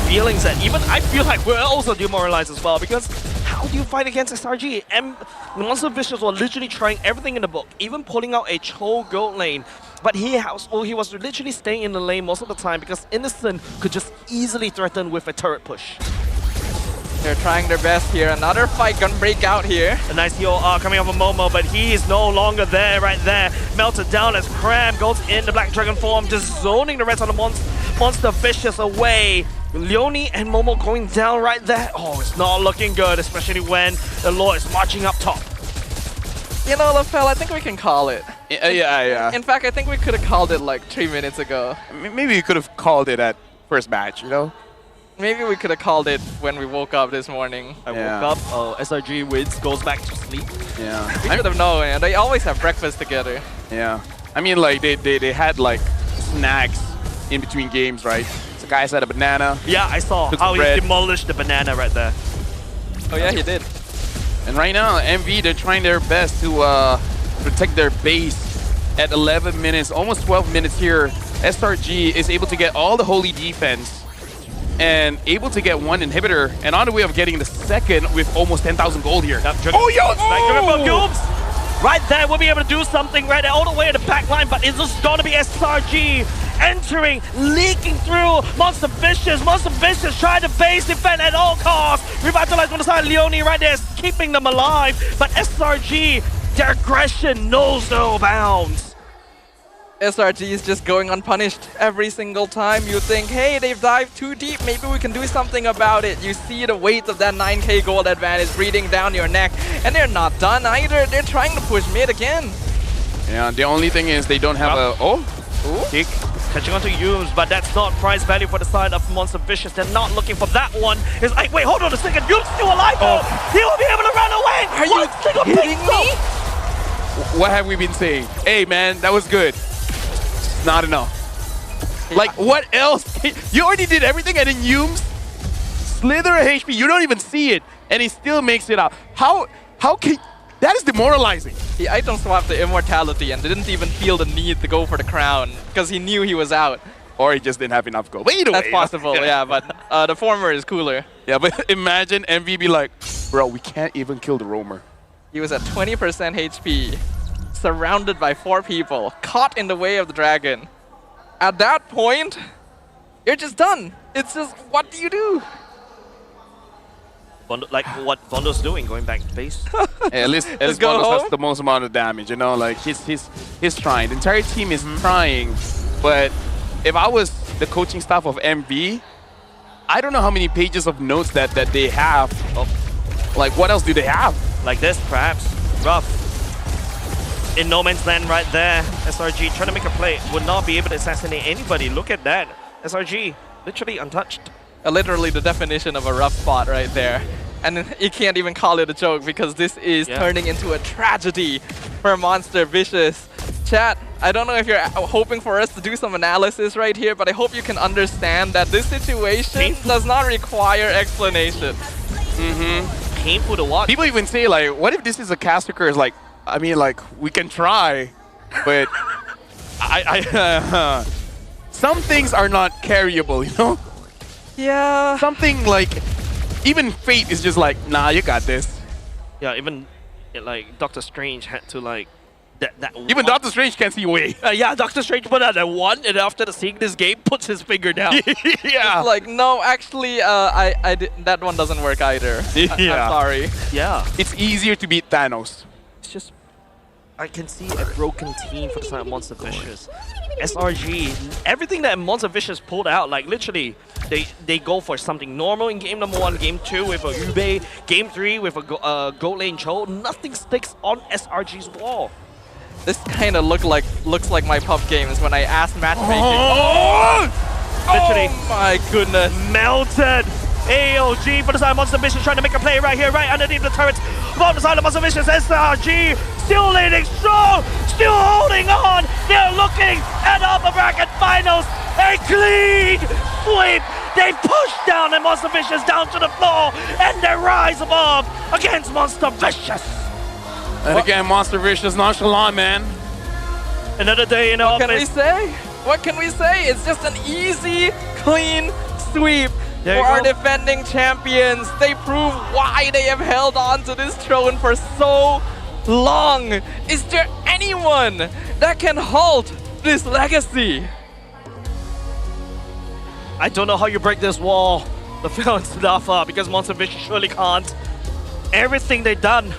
feelings that even I feel like we're also demoralized as well, because how do you fight against SRG? And Monster Vicious were literally trying everything in the book, even pulling out a Cho gold lane. But he was literally staying in the lane most of the time because Innocent could just easily threaten with a turret push. They're trying their best here. Another fight gonna break out here. A nice EOR coming up on Momo, but he is no longer there right there. Melted down as Cram goes in the Black Dragon form, just zoning the rest of the Monster Vicious away. Leone and Momo going down right there. Oh, it's not looking good, especially when the Lord is marching up top. You know, LaFell, I think we can call it. Yeah. In fact, I think we could have called it like 3 minutes ago. Maybe you could have called it at first match, you know? Maybe we could have called it when we woke up this morning. I woke up, SRG wins, goes back to sleep. Yeah. We should have known, man. They always have breakfast together. Yeah. I mean, like, they had, like, snacks in between games, right? So guys had a banana. Yeah, I saw how he demolished the banana right there. Oh, yeah, he did. And right now, MV, they're trying their best to protect their base at 11 minutes, almost 12 minutes here. SRG is able to get all the holy defense and able to get one inhibitor, and on the way of getting the second with almost 10,000 gold here. Oh, yo! Right there, we'll be able to do something right there, all the way to the back line, but it's just going to be SRG entering, leaking through. Monster Vicious trying to base defend at all costs. Revitalize on the side, Leone right there is keeping them alive, but SRG, their aggression knows no bounds. SRG is just going unpunished every single time. You think, hey, they've dived too deep, maybe we can do something about it. You see the weight of that 9k gold advantage breathing down your neck, and they're not done either. They're trying to push mid again. Yeah, the only thing is they don't have a... Kick. Catching onto Yums, but that's not prize value for the side of Monster Vicious. They're not looking for that one. It's like, wait, hold on a second. Yums still alive though. He will be able to run away. Are you kidding me? What have we been saying? Hey, man, that was good. Not enough. Like, what else? You already did everything, and then Yums slither a HP. You don't even see it, and he still makes it out. How can... That is demoralizing. He item swapped the immortality and didn't even feel the need to go for the crown because he knew he was out. Or he just didn't have enough gold. But either way. That's possible, yeah, but the former is cooler. Yeah, but imagine MV be like, bro, we can't even kill the roamer. He was at 20% HP. surrounded by 4 people, caught in the way of the dragon. At that point, you're just done. It's just, what do you do? Bondo, like what Bondo's doing, going back to base. At least Bondos has the most amount of damage, you know, like he's trying. The entire team is trying, but if I was the coaching staff of MV, I don't know how many pages of notes that they have. Like, what else do they have? Like this, perhaps. Rough. In no man's land right there. SRG trying to make a play. Would not be able to assassinate anybody. Look at that. SRG, literally untouched. Literally the definition of a rough spot right there. And you can't even call it a joke because this is turning into a tragedy for Monster Vicious. Chat, I don't know if you're hoping for us to do some analysis right here, but I hope you can understand that this situation does not require explanation. Painful to watch. People even say, like, what if this is a caster curse? Like, I mean, like, we can try, but some things are not carryable, you know? Yeah. Something like, even Fate is just like, nah, you got this. Yeah, even like Doctor Strange had to like even Doctor Strange can't see way. Yeah, Doctor Strange put out that one, and after seeing this game, puts his finger down. Yeah. It's like, no, actually, that one doesn't work either. I'm sorry. Yeah. It's easier to beat Thanos. It's just, I can see a broken team for the side of Monster Vicious. SRG, everything that Monster Vicious pulled out, like literally, they go for something normal in game number 1, game 2 with a Ube, game 3 with a gold lane Cho. Nothing sticks on SRG's wall. This kind of looks like my pub games when I asked matchmaking. Literally. Oh my goodness. Melted. AERO for the side of Monster Vicious trying to make a play right here, right underneath the turrets. On the side of Monster Vicious, SRG still leading strong, still holding on. They're looking at upper bracket finals. A clean sweep. They push down the Monster Vicious down to the floor, and they rise above against Monster Vicious. And again, Monster Vicious nonchalant, man. Another day in the office. What can we say? What can we say? It's just an easy, clean sweep for our defending champions. They prove why they have held on to this throne for so long. Is there anyone that can halt this legacy? I don't know how you break this wall. The feeling's stuff up because Monster Vicious surely can't. Everything they've done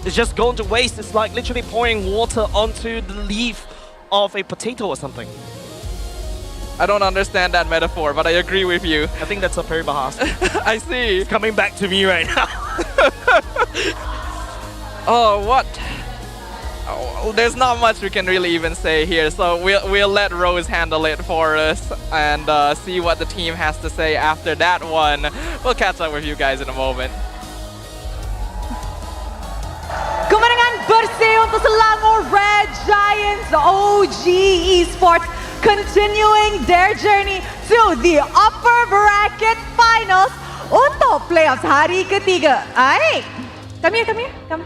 is just going to waste. It's like literally pouring water onto the leaf of a potato or something. I don't understand that metaphor, but I agree with you. I think that's a Perry Bahas. I see. It's coming back to me right now. Oh, what? Oh, there's not much we can really even say here, so we'll let Rose handle it for us and see what the team has to say after that one. We'll catch up with you guys in a moment. Kemenangan bersih untuk Selangor Red Giants. OG Esports continuing their journey to the upper bracket finals untuk playoffs hari ketiga. Aik, come here. Come.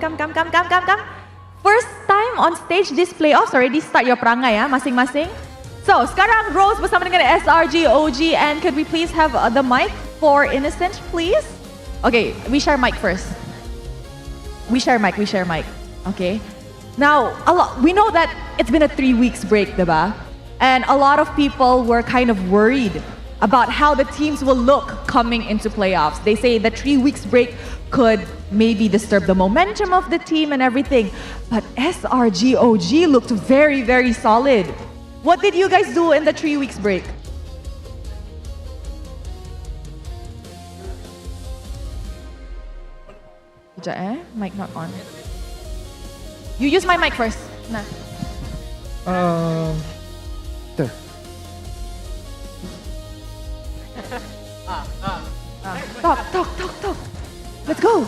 First time on stage this playoffs, already start your perangai ya, masing-masing. So, sekarang Rose bersama dengan SRG.OG, and could we please have the mic for Innocent, please? Okay, we share mic first. We share mic. Okay. Now, we know that it's been a 3 weeks break, diba? And a lot of people were kind of worried about how the teams will look coming into playoffs. They say the 3 weeks break could maybe disturb the momentum of the team and everything. But SRG.OG looked very, very solid. What did you guys do in the 3 weeks break? Mic not on. You use my mic first. Nah. There. Talk. Let's go.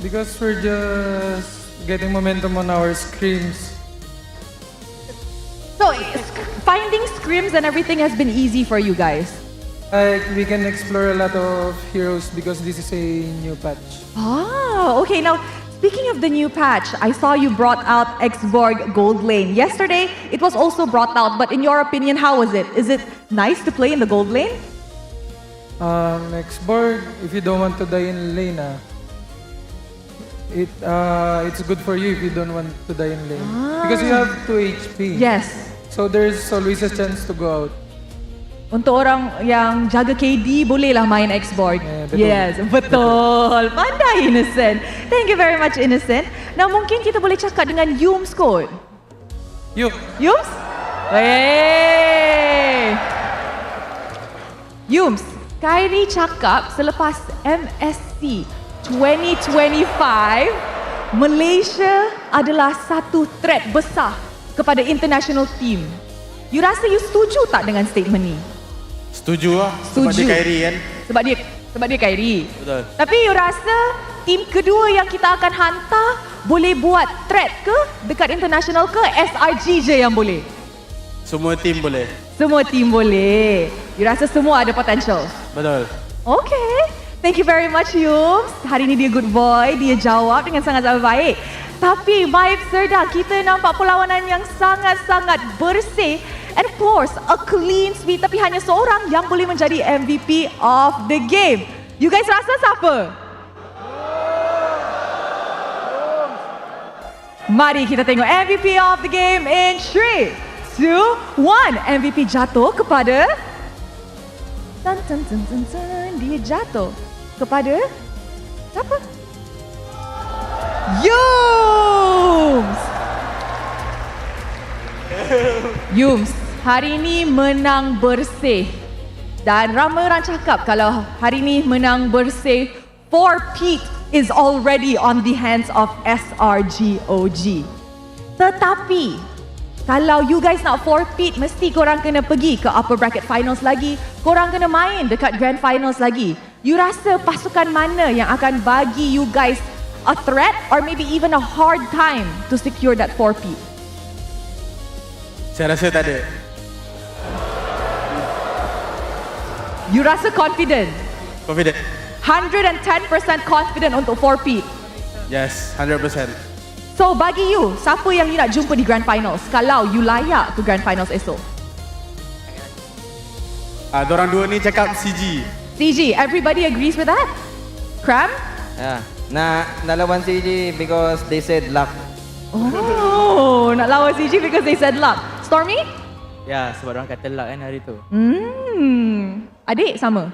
Because we're just getting momentum on our screams. So, finding scrims and everything has been easy for you guys. We can explore a lot of heroes because this is a new patch. Ah, okay. Now, speaking of the new patch, I saw you brought out Xborg Gold Lane. Yesterday, it was also brought out, but in your opinion, how was it? Is it nice to play in the Gold Lane? Xborg, if you don't want to die in lane, it's good for you if you don't want to die in lane. Because you have 2 HP. Yes. So there's always a chance to go out. Untuk orang yang jaga KD, bolehlah main Xborg. betul. Yes, betul. Pandai Innocent. Thank you very much Innocent. Now mungkin kita boleh cakap dengan Yums kot. Yums? Hey. Yums, Kyrie cakap selepas MSC 2025, Malaysia adalah satu threat besar kepada international team. You rasa you setuju tak dengan statement ni? Setuju lah. Sebab dia Kyrie kan. Sebab dia Kyrie. Betul. Tapi you rasa tim kedua yang kita akan hantar boleh buat threat ke dekat international ke SRG je yang boleh? Semua tim boleh. Semua tim boleh. You rasa semua ada potential? Betul. Okay. Thank you very much Yums. Hari ni dia good boy. Dia jawab dengan sangat-sangat baik. Tapi Maib Serdang, kita nampak perlawanan yang sangat-sangat bersih. And of course, a clean sweep. Tapi hanya seorang yang boleh menjadi MVP of the game. You guys rasa siapa? Mari kita tengok MVP of the game in 3, 2, 1. MVP jatuh kepada... Dia jatuh kepada... Siapa? Yums! Yums, hari ini menang bersih. Dan ramai orang cakap kalau hari ini menang bersih, 4-peat is already on the hands of SRG.OG. Tetapi, kalau you guys nak 4-peat, mesti korang kena pergi ke upper bracket finals lagi. Korang kena main dekat grand finals lagi. You rasa pasukan mana yang akan bagi you guys a threat or maybe even a hard time to secure that 4-peat? Saya rasa tak ada. You rasa confident? Confident. 110% confident untuk 4-peat? Yes, 100%. So bagi you, siapa yang you nak jumpa di grand finals kalau you layak ke grand finals esok? Diorang dua ni cakap CG. CG, everybody agrees with that? Cram? Nak lawan CG because they said luck. Oh, nak lawan CG because they said luck. Stormy? Ya, sebab orang kata luck kan hari tu. Adik sama?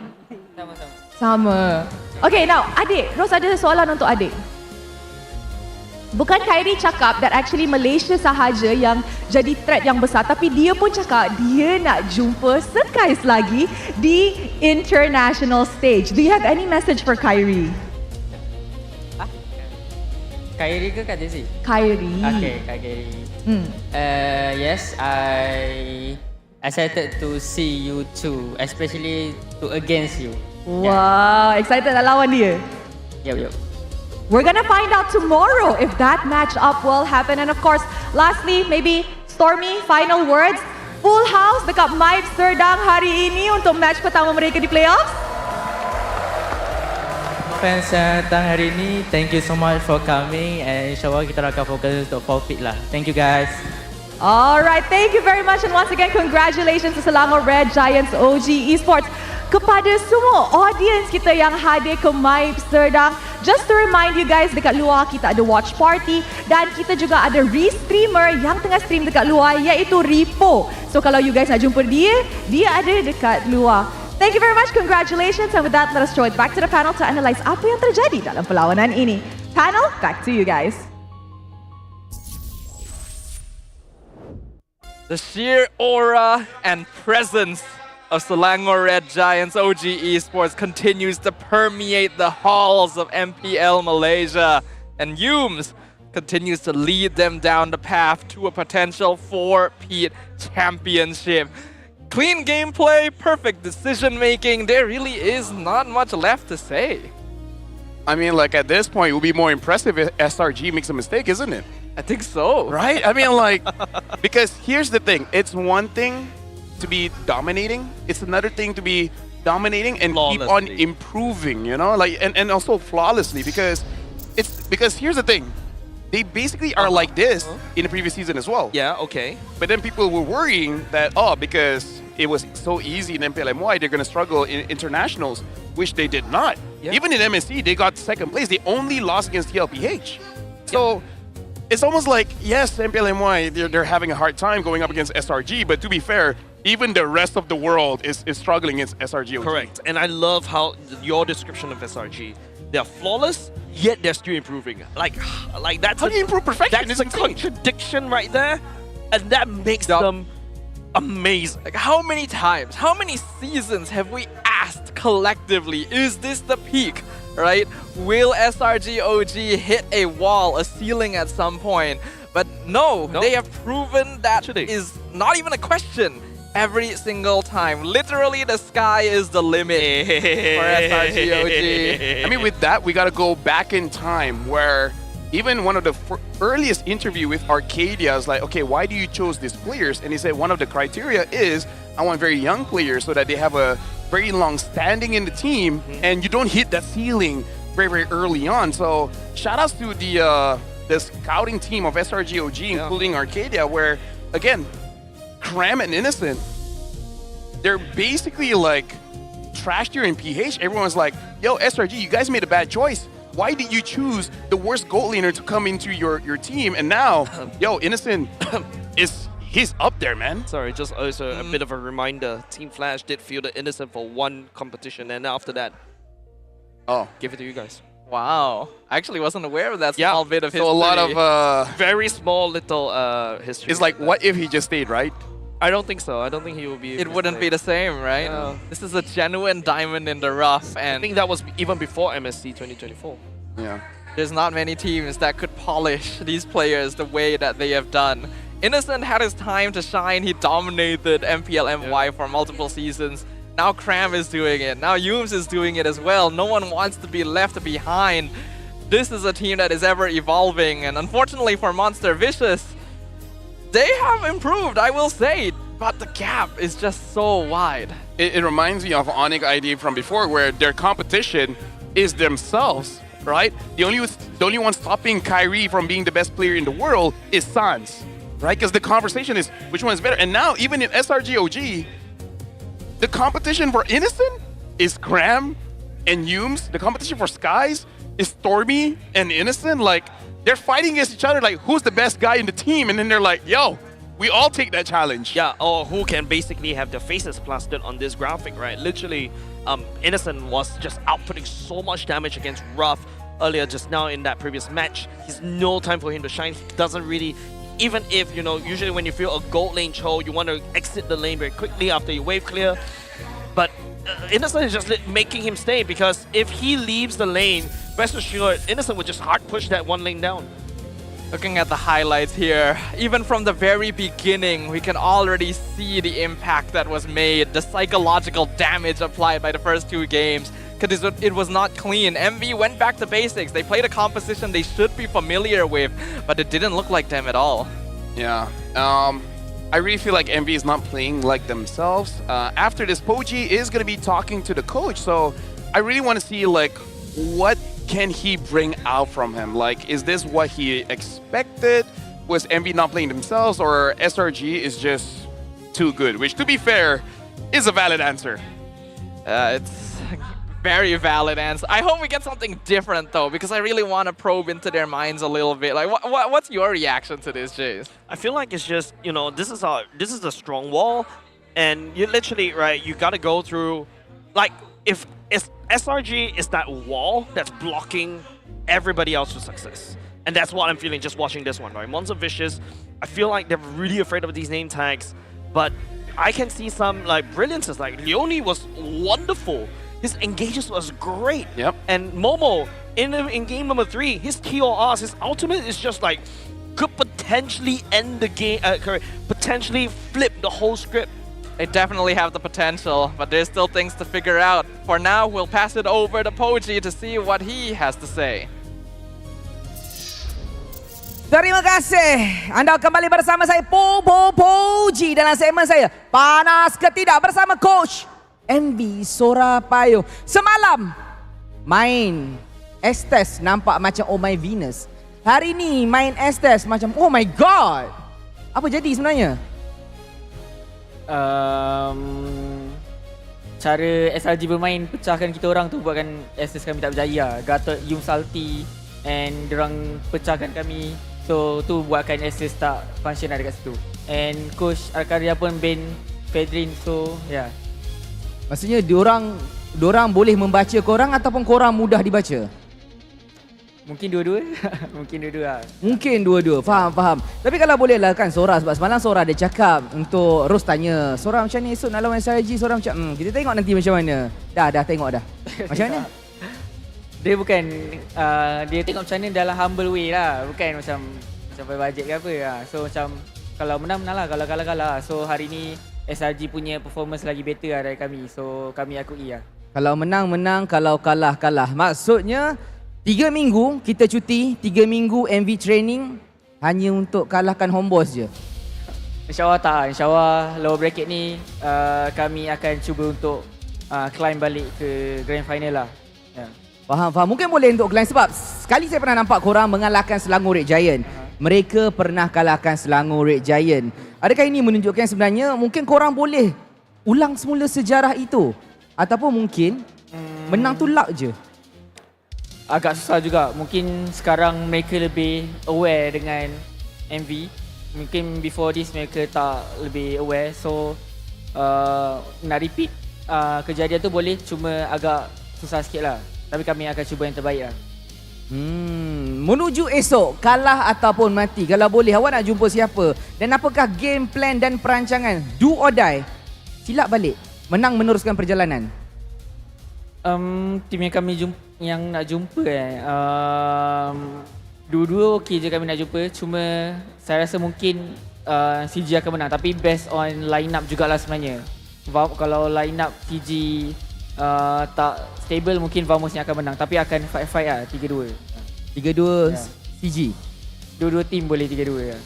Sama-sama. Sama. Okay, now adik, Rose ada soalan untuk adik. Bukan Kyrie cakap that actually Malaysia sahaja yang jadi threat yang besar, tapi dia pun cakap dia nak jumpa sekais lagi di international stage. Do you have any message for Kyrie? Kyrie ke Kak Jessie? Kyrie. Okay, Kak Kyrie. Yes, I excited to see you too, especially to against you. Wow, excited nak lawan dia? Yup. We're gonna find out tomorrow if that match-up will happen. And of course, lastly, maybe Stormy, final words. Full house dekat Maib Serdang hari ini untuk match pertama mereka di playoffs. Fans yang datang hari ini, thank you so much for coming and insyaAllah kita akan fokus untuk 4-peat lah. Thank you guys. Alright, thank you very much and once again congratulations to Selangor Red Giants OG Esports. Kepada semua audience kita yang hadir ke Maib Serdang, just to remind you guys, dekat luar kita ada watch party dan kita juga ada re-streamer yang tengah stream dekat luar iaitu Ripo. So kalau you guys nak jumpa dia ada dekat luar. Thank you very much, congratulations, and with that let us throw it back to the panel to analyze apa yang terjadi dalam perlawanan ini. Panel, back to you guys. The sheer aura and presence of Selangor Red Giants OG Esports continues to permeate the halls of MPL Malaysia, and Yums continues to lead them down the path to a potential 4-peat championship. Clean gameplay, perfect decision making, there really is not much left to say. I mean, like at this point, it would be more impressive if SRG makes a mistake, isn't it? I think so. Right? I mean, like, because here's the thing. It's one thing to be dominating. It's another thing to be dominating and keep on improving, you know? Like, and also flawlessly because here's the thing. They basically are like this in the previous season as well. Yeah, okay. But then people were worrying that, because it was so easy in MPL they're going to struggle in internationals, which they did not. Yeah. Even in MSC, they got second place. They only lost against TLPH. So it's almost like, yes, MPL they're having a hard time going up against SRG, but to be fair, even the rest of the world is struggling against SRG.OG. Correct. And I love how your description of SRG. They're flawless, yet they're still improving. Like that's how do you improve perfection? That's a contradiction right there, and that makes them amazing. Like, how many times, how many seasons have we asked collectively, is this the peak, right? Will SRG.OG hit a wall, a ceiling at some point? But no, they have proven that is not even a question every single time. Literally, the sky is the limit for SRG.OG. I mean, with that, we got to go back in time where even one of the earliest interview with Arcadia is like, okay, why do you choose these players? And he said one of the criteria is I want very young players so that they have a very long standing in the team and you don't hit that ceiling very, very early on. So shout outs to the scouting team of SRG.OG, including Arcadia, where, again, Cram and Innocent, they're basically like trashed here in PH. Everyone's like, yo, SRG, you guys made a bad choice. Why did you choose the worst gold laner to come into your team? And now, yo, Innocent he's up there, man. Sorry, just also a bit of a reminder. Team Flash did field the Innocent for one competition, and after that, give it to you guys. Wow. I actually wasn't aware of that small bit of history. So a lot of very small little history. It's like, what if he just stayed, right? I don't think so. I don't think he will be. It wouldn't be the same, right? No. This is a genuine diamond in the rough, and I think that was even before MSC 2024. Yeah. There's not many teams that could polish these players the way that they have done. Innocent had his time to shine. He dominated MPL for multiple seasons. Now Cram is doing it. Now Yooms is doing it as well. No one wants to be left behind. This is a team that is ever evolving, and unfortunately for Monster Vicious, they have improved, I will say, but the gap is just so wide. It reminds me of Onyx ID from before, where their competition is themselves, right? The only one stopping Kyrie from being the best player in the world is Sans, right? Because the conversation is which one is better. And now even in SRG.OG, the competition for Innocent is Cram and Yooms. The competition for Skies is Stormy and Innocent. Like, they're fighting against each other, like, who's the best guy in the team? And then they're like, yo, we all take that challenge. Yeah, or who can basically have their faces plastered on this graphic, right? Literally, Innocent was just outputting so much damage against Ruff earlier just now in that previous match. There's no time for him to shine. He doesn't really, even if, you know, usually when you feel a gold lane choke, you want to exit the lane very quickly after you wave clear. But Innocent is just making him stay, because if he leaves the lane, rest assured, Innocent would just hard push that one lane down. Looking at the highlights here, even from the very beginning, we can already see the impact that was made, the psychological damage applied by the first two games, because it was not clean. MV went back to basics. They played a composition they should be familiar with, but it didn't look like them at all. Yeah. I really feel like MV is not playing like themselves. After this, Poji is going to be talking to the coach, so I really want to see, like, what can he bring out from him? Like, is this what he expected? Was MV not playing themselves, or SRG is just too good? Which, to be fair, is a valid answer. It's very valid answer. I hope we get something different, though, because I really want to probe into their minds a little bit. Like, what's your reaction to this, Jace? I feel like it's just, you know, this is a strong wall, and you literally, right, you got to go through, like, if SRG is that wall that's blocking everybody else's success. And that's what I'm feeling just watching this one, right? Monster Vicious, I feel like they're really afraid of these name tags, but I can see some, like, brilliances. Like, Leone was wonderful. His engages was great. Yep. And Momo, in game number 3, his TORs, his ultimate is just like, could potentially end the game, potentially flip the whole script. They definitely have the potential, but there's still things to figure out. For now, we'll pass it over to Poji to see what he has to say. Terima kasih. Anda kembali bersama saya Poji dalam segmen saya Panas ke Tidak bersama Coach MV Sorapayo. Semalam main Estes nampak macam oh my Venus. Hari ni main Estes macam oh my god. Apa jadi sebenarnya? Cara SRG bermain pecahkan kita orang tu buatkan SS kami tak berjaya. Gatot, Yung Salty and diorang pecahkan kami. So tu buatkan SS tak function dekat situ. And coach Arkadia pun ban Fedrin, so yeah. Maksudnya diorang boleh membaca korang ataupun korang mudah dibaca? Mungkin dua-dua. Mungkin dua-dua lah. Mungkin dua-dua, faham. Tapi kalau boleh lah kan Sora, sebab semalam Sora ada cakap untuk Ros tanya, Sora macam ni esok nak lawan SRG, Sora macam kita tengok nanti macam mana. Dah tengok dah. Macam mana? Dia bukan, dia tengok macam mana dalam humble way lah. Bukan macam budget ke apa lah. So macam kalau menang lah, kalau kalah. So hari ni SRG punya performance lagi better lah dari kami. So kami akui lah. Kalau menang, kalau kalah. Maksudnya 3 minggu kita cuti, 3 minggu MV training hanya untuk kalahkan Homebois je. InsyaAllah tak. InsyaAllah lower bracket ni kami akan cuba untuk climb balik ke grand final lah. Yeah. Faham. Mungkin boleh untuk climb sebab sekali saya pernah nampak korang mengalahkan Selangor Red Giant. Mereka pernah kalahkan Selangor Red Giant. Adakah ini menunjukkan sebenarnya mungkin korang boleh ulang semula sejarah itu? Ataupun mungkin menang tu luck je? Agak susah juga. Mungkin sekarang mereka lebih aware dengan MV. Mungkin before this mereka tak lebih aware. So nak repeat kejadian tu boleh, cuma agak susah sikit lah. Tapi kami akan cuba yang terbaik lah. Menuju esok, kalah ataupun mati, kalau boleh awak nak jumpa siapa? Dan apakah game plan dan perancangan? Do or die? Silap balik, menang meneruskan perjalanan. Tim yang kami yang nak jumpa dua-dua okey je kami nak jumpa. Cuma saya rasa mungkin CG akan menang. Tapi based on line up jugalah sebenarnya. Kalau line up CG tak stable, mungkin Vamos yang akan menang. Tapi akan fight lah 3-2. 3-2 CG? Dua-dua tim boleh 3-2 lah.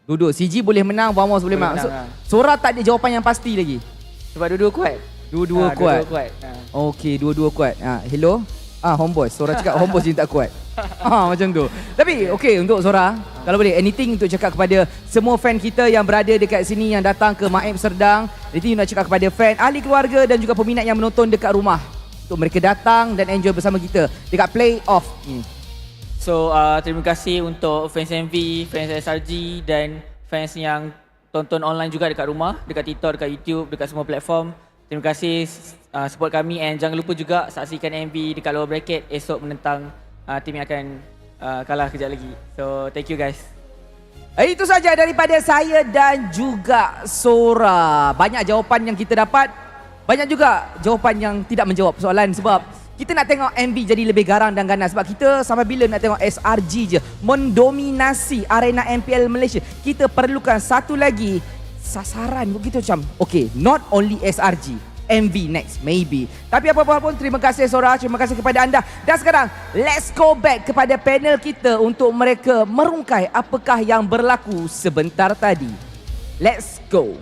Dua-dua CG boleh menang, Vamos boleh menang. Sora tak ada jawapan yang pasti lagi? Sebab dua-dua kuat. Dua-dua kuat. Okey, dua-dua kuat. Hello? Homebois. Sora cakap Homebois je tak kuat. Macam tu. Tapi okey, untuk Sora, kalau boleh anything untuk cakap kepada semua fan kita yang berada dekat sini, yang datang ke Maib Serdang. Anything nak cakap kepada fan, ahli keluarga dan juga peminat yang menonton dekat rumah, untuk mereka datang dan enjoy bersama kita dekat playoff ni. So terima kasih untuk fans MV, fans SRG dan fans yang tonton online juga dekat rumah, dekat TikTok, dekat YouTube, dekat semua platform. Terima kasih support kami, and jangan lupa juga saksikan MV dekat lower bracket esok menentang tim yang akan kalah kejap lagi. So thank you guys. Itu saja daripada saya dan juga Sora. Banyak jawapan yang kita dapat, banyak juga jawapan yang tidak menjawab soalan. Sebab kita nak tengok MV jadi lebih garang dan ganas. Sebab kita sampai bila nak tengok SRG je mendominasi arena MPL Malaysia. Kita perlukan satu lagi sasaran begitu macam, okay, not only SRG, MV next maybe. Tapi apa-apa pun, terima kasih Sora, terima kasih kepada anda. Dan sekarang let's go back kepada panel kita untuk mereka merungkai apakah yang berlaku sebentar tadi. Let's go.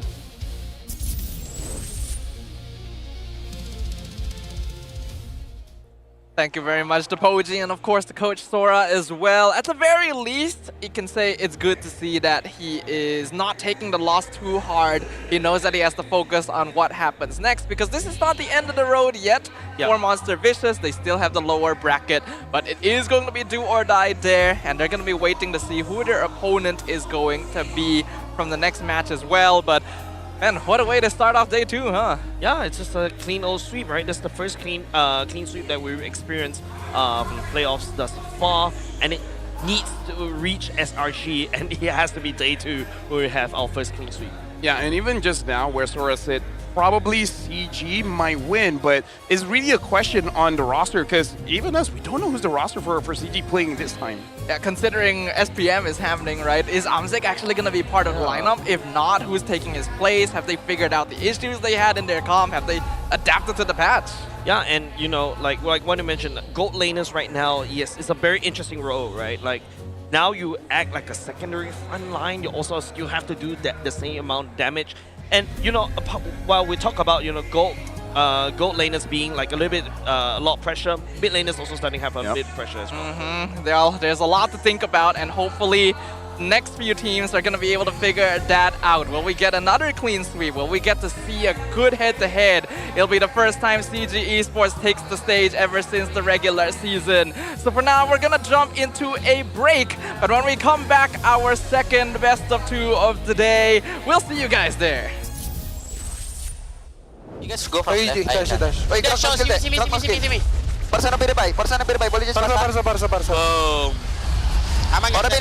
Thank you very much to Poji and of course to Coach Sora as well. At the very least, you can say it's good to see that he is not taking the loss too hard. He knows that he has to focus on what happens next, because this is not the end of the road yet for Monster Vicious. They still have the lower bracket, but it is going to be do or die there, and they're going to be waiting to see who their opponent is going to be from the next match as well. But man, what a way to start off day 2, huh? Yeah, it's just a clean old sweep, right? That's the first clean sweep that we've experienced from the playoffs thus far, and it needs to reach SRG, and it has to be day 2 where we have our first clean sweep. Yeah, and even just now where Sora said probably CG might win, but it's really a question on the roster, because even us, we don't know who's the roster for CG playing this time. Yeah, considering SPM is happening, right? Is Amzek actually going to be part of the lineup? If not, who's taking his place? Have they figured out the issues they had in their comp? Have they adapted to the patch? Yeah, and you know, like what you mentioned, gold laners right now, yes, it's a very interesting role, right? Like, now you act like a secondary front line. You also still have to do the same amount of damage. And you know, while we talk about, you know, gold laners being like a little bit a lot of pressure, mid laners also starting to have a bit of pressure as well. There's a lot to think about, and hopefully next few teams are going to be able to figure that out. Will we get another clean sweep? Will we get to see a good head-to-head? It'll be the first time CG Esports takes the stage ever since the regular season. So for now, we're going to jump into a break. But when we come back, our second best of 2 of the day, we'll see you guys there. You guys go from left. Wait, simi. Persona berbaik. Boleh just Parsa. Aman. Bisa.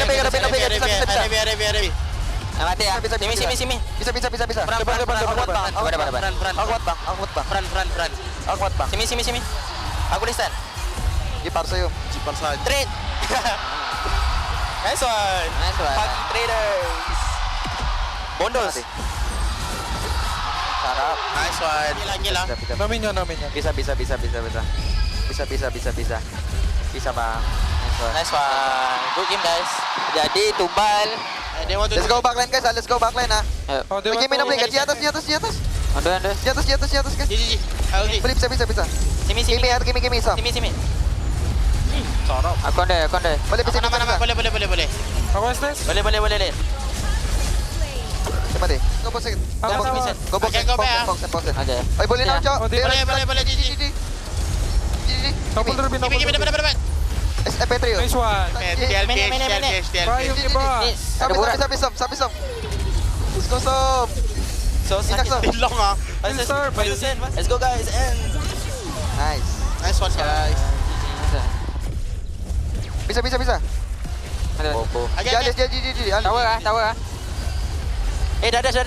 Mati ya. Simi. Bisa. Front. Simi. Aku listen. Di Parsa yuk. Trade. Nice one. Fucking traders. Bondos. Sarap. Nice one. Gila. Nominyo. Bisa. Bisa bang. Nice one. Good game guys. Jadi tumbal. Let's go backline guys. Let's go backline ah. Pergi minum lagi di atas. Ada. Di atas guys. GG. Beli bisa. Simi. Simi. Sarap. Aku anda. Boleh bisa. Boleh. Aku stage. Boleh. Cepat deh. Go box. Aja. Boleh now, Cok. Boleh. GG. Double terbin. SP3. Nice one. Payung ni bos. Bisa. Let's go Sob. So sakit long ah. Let's go guys. Nice one guys. Bisa. Ada. Jadi. Tower ah.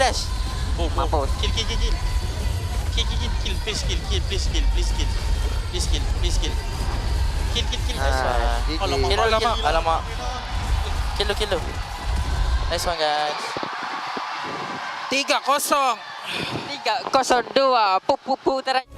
Dash. Mampus. Kill. Please kill. Kill. Alamak. Kill. Nice one guys. 3-0. 3-0-2. Pu terakhir.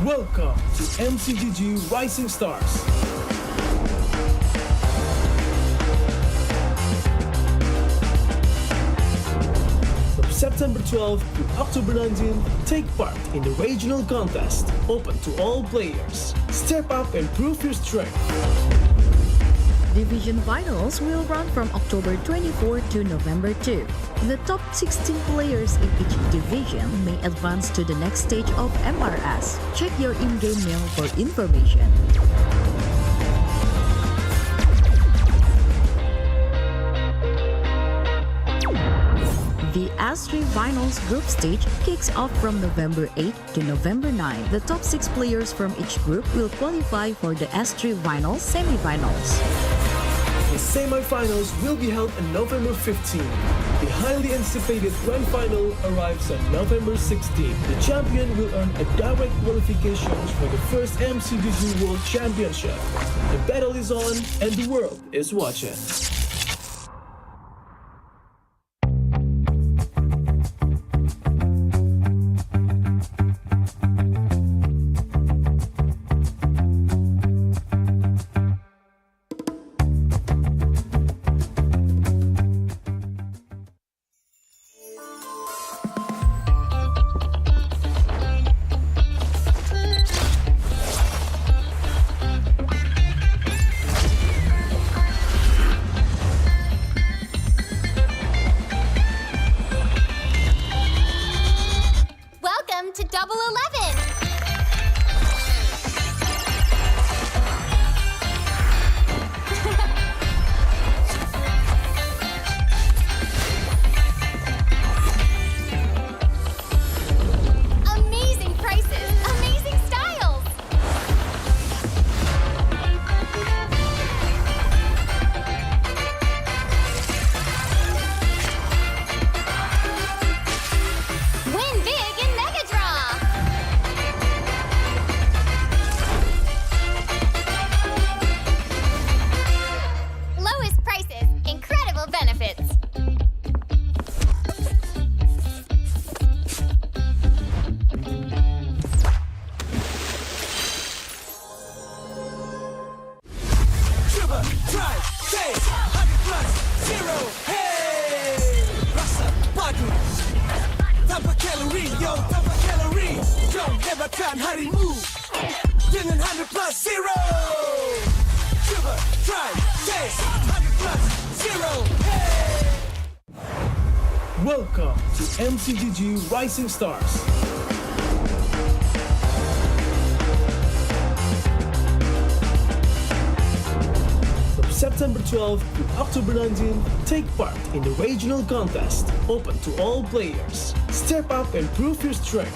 Welcome to MCGG Rising Stars. From September 12th to October 19th, take part in the regional contest, open to all players. Step up and prove your strength. Division finals will run from October 24 to November 2. The top 16 players in each division may advance to the next stage of MRS. Check your in-game mail for information. The S3 Finals group stage kicks off from November 8 to November 9. The top 6 players from each group will qualify for the S3 Finals semi-finals. The semi-finals will be held on November 15. The highly anticipated grand final arrives on November 16. The champion will earn a direct qualification for the first MCDG World Championship. The battle is on and the world is watching. Welcome to Double 11. Amazing prices, amazing styles. Win big in Mega Draw. Lowest prices, incredible benefits. Sugar, try, taste, 100 plus, 0, hey! Rasa, padu, tanpa kalori, yo, tanpa kalori. Jom hebatkan harimu dengan 100 plus, 0. Sugar, try, taste, 100 plus, 0, hey! Welcome to MCGG Rising Stars. From September 12th to October 19th, take part in the regional contest, open to all players. Step up and prove your strength.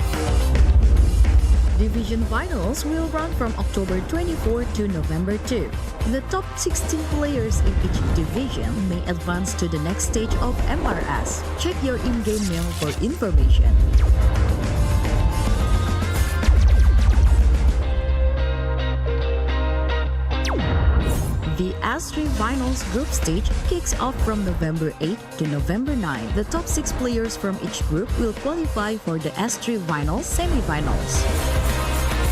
Division finals will run from October 24 to November 2. The top 16 players in each division may advance to the next stage of MRS. Check your in-game mail for information. The S3 Finals group stage kicks off from November 8 to November 9. The top 6 players from each group will qualify for the S3 Finals semi-finals.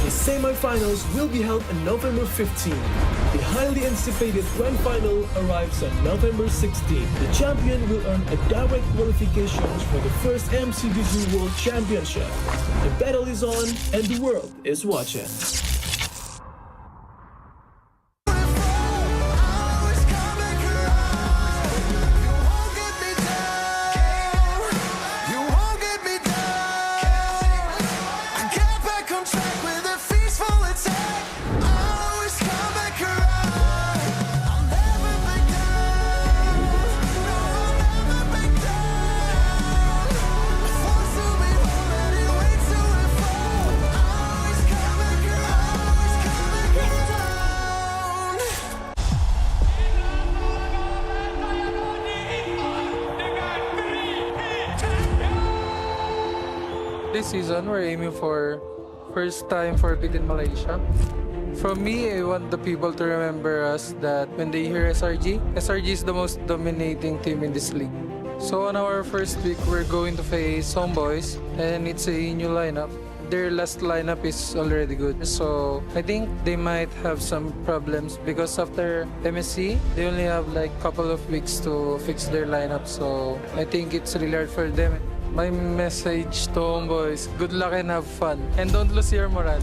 The semi-finals will be held on November 15. The highly anticipated grand final arrives on November 16. The champion will earn a direct qualification for the first MCDG World Championship. The battle is on and the world is watching. You won't get me down. I get back on track with a peaceful attack. I always come back around. I'll never back down. No, I'll never back down. Forced to be home anyway to and fro. I always come back around. Always come back down. This season, we're aiming for first time for beating Malaysia. From me, I want the people to remember us that when they hear SRG, SRG is the most dominating team in this league. So on our first week, we're going to face Homebois, and it's a new lineup. Their last lineup is already good. So I think they might have some problems because after MSC, they only have like couple of weeks to fix their lineup. So I think it's really hard for them. My message to Homebois, good luck and have fun. And don't lose your morale.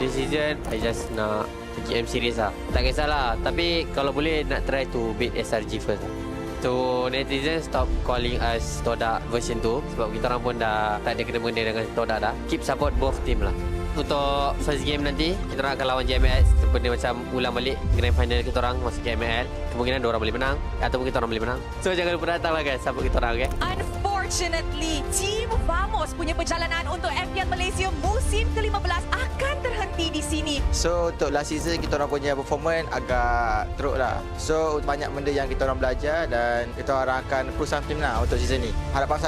This season, I just nak pergi M series lah. Tak kisahlah. Tapi kalau boleh nak try to beat SRG first lah. So netizen stop calling us Todak version 2 sebab kita orang pun dah tak ada kena-mena dengan Todak dah. Keep support both team lah. Untuk first game nanti, kita orang akan lawan JML seperti macam ulang balik grand final kita orang masuk ke MPL. Kemungkinan diorang boleh menang ataupun kita orang boleh menang. So jangan lupa datang lah guys, support kita orang, okay? Unfortunately, Team Vamos Vamos punya perjalanan untuk MPL Malaysia musim ke-15 akan terhenti di sini. So untuk last season kita orang punya performance agak teruk lah. So banyak benda yang kita orang belajar dan kita orang akan push something lah untuk season ni. Harapan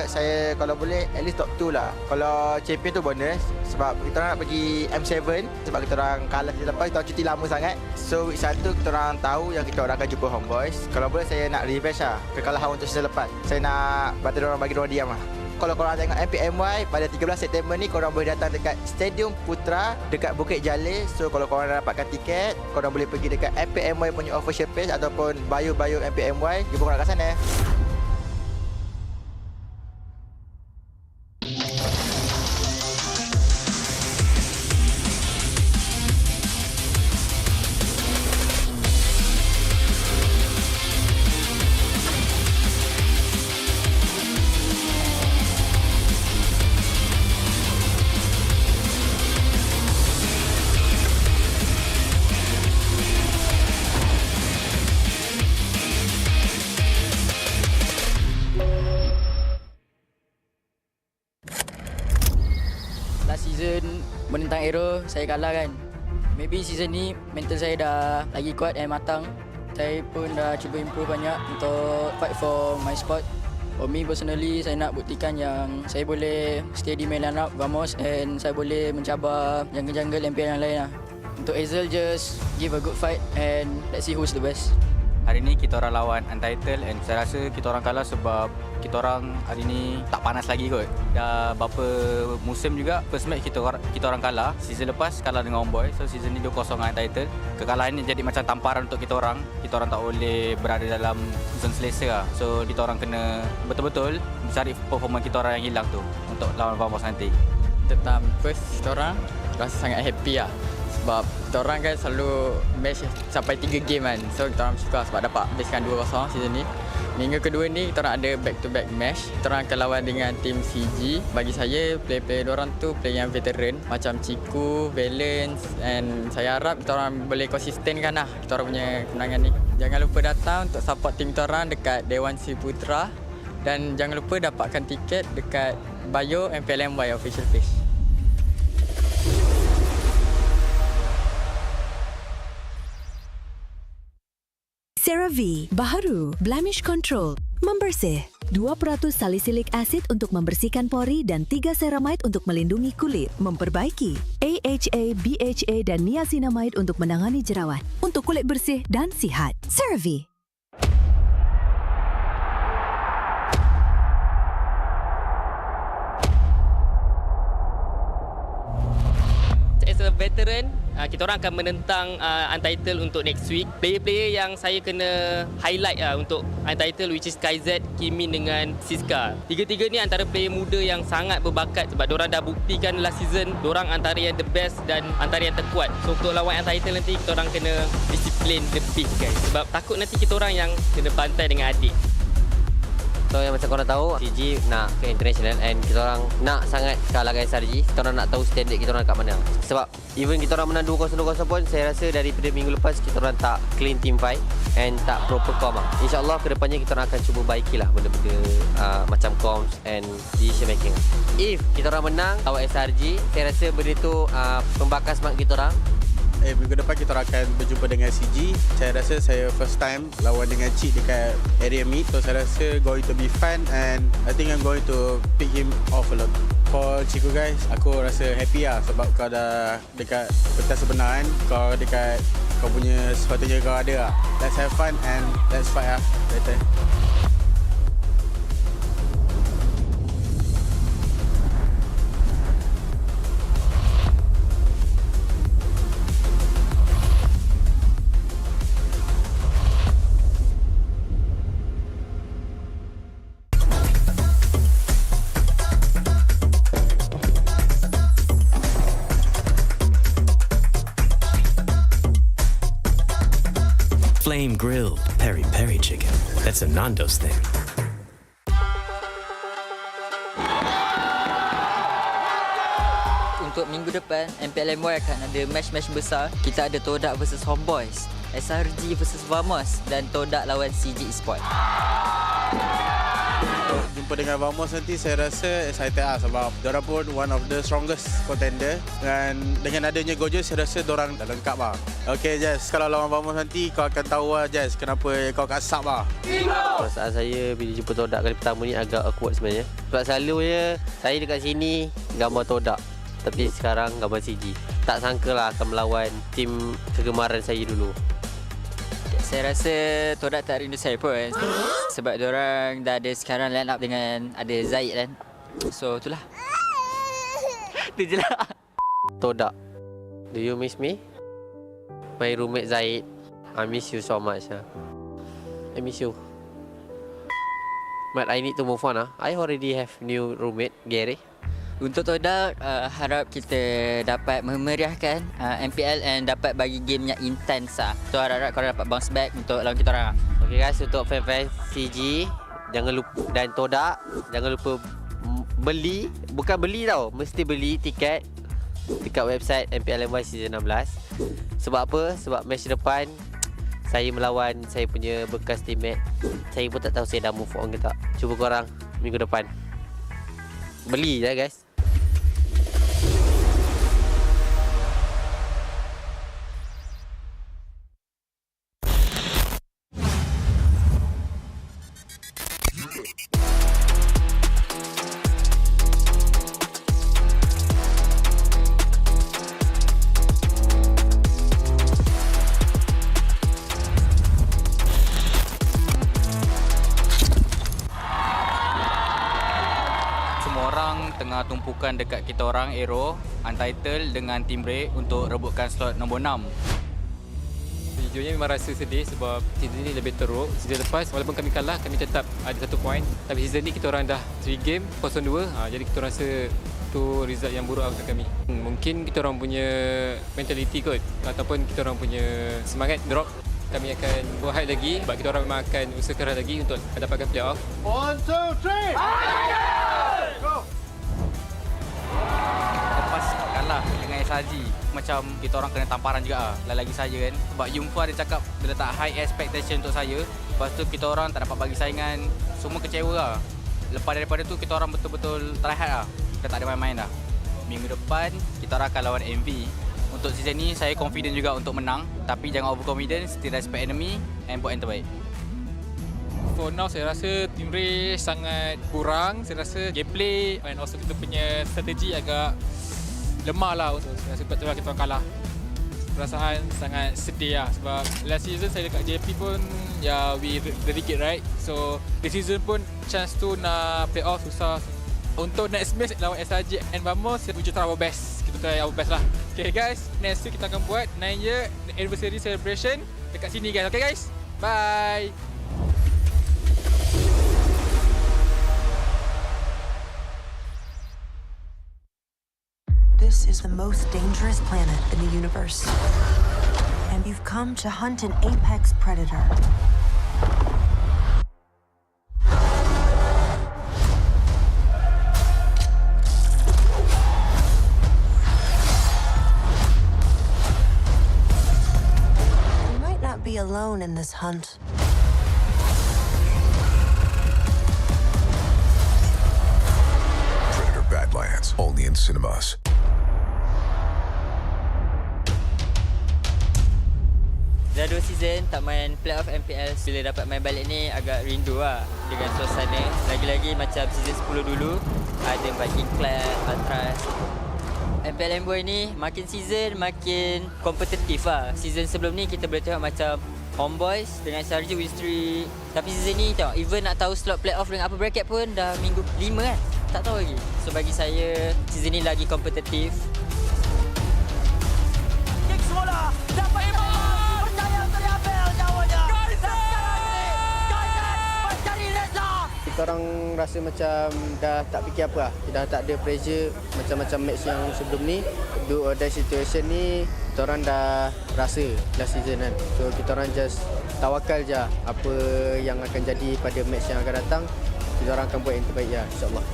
saya kalau boleh at least top 2 lah. Kalau champion tu bonus sebab kita orang nak pergi M7 sebab kita orang kalah season lepas, kita orang cuti lama sangat. So week 1 kita orang tahu yang kita orang akan jumpa Homebois. Kalau boleh saya nak revenge lah kekalahan untuk season lepas. Saya nak bantu orang bagi orang diam lah. Kalau korang tengok MPMY pada 13 September ni, korang boleh datang dekat Stadium Putra dekat Bukit Jalil. So kalau korang dah dapatkan tiket, korang boleh pergi dekat MPMY punya official page ataupun bio MPMY. Jumpa korang kat sana. Season menentang AERO saya kalah kan. Maybe season ni mental saya dah lagi kuat dan matang. Saya pun dah cuba improve banyak untuk fight for my spot. For me personally, saya nak buktikan yang saya boleh stay di main line up Vamos and saya boleh mencabar jungle-jungle MPL yang lain lah. Untuk Hazel, just give a good fight and let's see who's the best. Hari ni kita orang lawan Untitled and saya rasa kita orang kalah sebab kita orang hari ni tak panas lagi kot. Dah berapa musim juga first match kita orang kalah. Season lepas kalah dengan Homebois. So season ni 2-0 dengan Untitled. Kekalahan ni jadi macam tamparan untuk kita orang. Kita orang tak boleh berada dalam zone selesa lah. So kita orang kena betul-betul mencari performance kita orang yang hilang tu untuk lawan Vamos nanti. Tentang first kita orang rasa sangat happy lah. Sebab kita orang kan selalu match sampai 3 game kan. So kita orang suka sebab dapat habiskan 2-0 season ni. Minggu kedua ni kita orang ada back-to-back match. Kita orang akan lawan dengan tim CG. Bagi saya player-player diorang tu player yang veteran macam Ciku, Valence and saya harap kita orang boleh konsistenkan lah kita orang punya kemenangan ni. Jangan lupa datang untuk support tim kita orang dekat Dewan Si Putra dan jangan lupa dapatkan tiket dekat bio MPLMY official page. CeraVe baharu, blemish control, membersih. 2% salicylic acid untuk membersihkan pori dan 3 ceramide untuk melindungi kulit, memperbaiki. AHA, BHA dan niacinamide untuk menangani jerawat, untuk kulit bersih dan sihat. CeraVe. As a veteran, kita orang akan menentang Untitled untuk next week. Player-player yang saya kena highlight untuk Untitled which is KZ, Kimin dengan Siska. Tiga-tiga ni antara player muda yang sangat berbakat sebab diorang dah buktikan last season diorang antara yang the best dan antara yang terkuat. So untuk lawan Untitled nanti kita orang kena disiplin lebih guys sebab takut nanti kita orang yang kena bantai dengan adik. So yang macam korang tahu, CG nak ke international and kita orang nak sangat kalahkan SRG. Kita orang nak tahu standard kita orang kat mana. Sebab even kita orang menang 2-0 pun saya rasa daripada minggu lepas kita orang tak clean team fight and tak proper com lah. InsyaAllah kedepannya kita orang akan cuba baikilah benda-benda macam comms and decision making. If kita orang menang lawan SRG, saya rasa benda tu pembakar semangat kita orang. Minggu depan kita akan berjumpa dengan CG. Saya rasa saya first time lawan dengan Cik dekat area meet. So saya rasa going to be fun and I think I'm going to pick him off a lot. For Ciku guys, aku rasa happy lah sebab kau dah dekat pentas sebenar kan. Kau dekat kau punya sepatutnya kau ada lah. Let's have fun and let's fight lah later. Flame grilled peri-peri chicken. That's a Nando's thing. Untuk minggu depan, MPLMY akan ada match-match besar. Kita ada Todak versus Homebois, SRG versus Vamos dan Todak lawan CG Esports. Jumpa jumpa dengan Vamos nanti, saya rasa excited sebab diorang pun one of the strongest contender dan dengan adanya Gojo saya rasa diorang dah lengkap Okay Jazz, kalau lawan Vamos nanti kau akan tahu Jazz kenapa kau kat sub Perasaan saya bila jumpa Todak kali pertama ni agak awkward sebenarnya. Sebab selalunya saya dekat sini gambar Todak, tapi sekarang gambar CG. Tak sangka lah akan melawan tim kegemaran saya dulu. Saya rasa Todak tak rindu saya pun sebab diorang dah ada sekarang line up dengan ada Zaid kan. So itulah. Itu je lah. Todak, do you miss me? My roommate Zaid, I miss you so much. I miss you. But I need to move on. I already have new roommate, Gary. Untuk Todak, harap kita dapat memeriahkan MPL and dapat bagi game yang intense So harap korang dapat bounce back untuk lawan kita orang. Okay guys, untuk fan-fan CG, jangan lupa, dan Todak, jangan lupa beli, bukan beli tau, mesti beli tiket dekat website MPL season 16. Sebab apa? Sebab match depan saya melawan saya punya bekas teammate. Saya pun tak tahu saya dah move on ke tak. Cuba korang minggu depan beli lah guys. Tengah tumpukan dekat kita orang AERO Untitled dengan Team Break untuk rebutkan slot nombor 6. Sejujurnya memang rasa sedih sebab season ni lebih teruk. Season lepas walaupun kami kalah, kami tetap ada 1 poin. Tapi season ni kita orang dah 3 game 0-2. Jadi kita rasa tu result yang buruk untuk kami. Mungkin kita orang punya mentality kot ataupun kita orang punya semangat drop. Kami akan buat high lagi sebab kita orang memang akan usaha keras lagi untuk mendapatkan playoff. 1, 2, 3. Go. Lepas kalah dengan SRG, macam kita orang kena tamparan juga lagi saya kan. Sebab Yungfa ada cakap dia letak high expectation untuk saya. Lepas tu kita orang tak dapat bagi saingan, semua kecewa lah. Lepas daripada tu kita orang betul-betul try hard lah. Kita tak ada main-main dah. Minggu depan kita orang akan lawan MV. Untuk season ni saya confident juga untuk menang. Tapi jangan overconfident, still respect enemy and buat yang terbaik. For now saya rasa Team Ray sangat kurang. Saya rasa gameplay and also kita punya strategi agak lemah lah. Saya rasa sebab kita orang kalah. Perasaan sangat sedih lah sebab last season saya dekat JP pun we relegate right. So this season pun chance tu nak play off susah. Untuk next match lawan SRG and Vamos, we try our best. Kita try our best lah. Okay guys, next week kita akan buat 9 year anniversary celebration dekat sini guys. Okay guys, bye. This is the most dangerous planet in the universe. And you've come to hunt an apex predator. You might not be alone in this hunt. Predator Badlands, only in cinemas. Dah 2 season tak main playoff MPL. Bila dapat main balik ni agak rindu lah dengan suasana. Lagi-lagi macam season 10 dulu, ada Viking Club, Atras. MPL Homebois ni makin season makin kompetitif lah. Season sebelum ni kita boleh tengok macam Homebois dengan SRG win streak. Tapi season ni tengok, even nak tahu slot playoff dengan apa bracket pun dah minggu 5 kan. Tak tahu lagi. So bagi saya season ni lagi kompetitif. Kick semula. Dapat kita orang rasa macam dah tak fikir apa lah. Dah tak ada pressure macam-macam match yang sebelum ni. Do or die situation ni kita orang dah rasa last season kan. So kita orang just tawakal je apa yang akan jadi pada match yang akan datang. Kita orang akan buat yang terbaik ya, insyaAllah.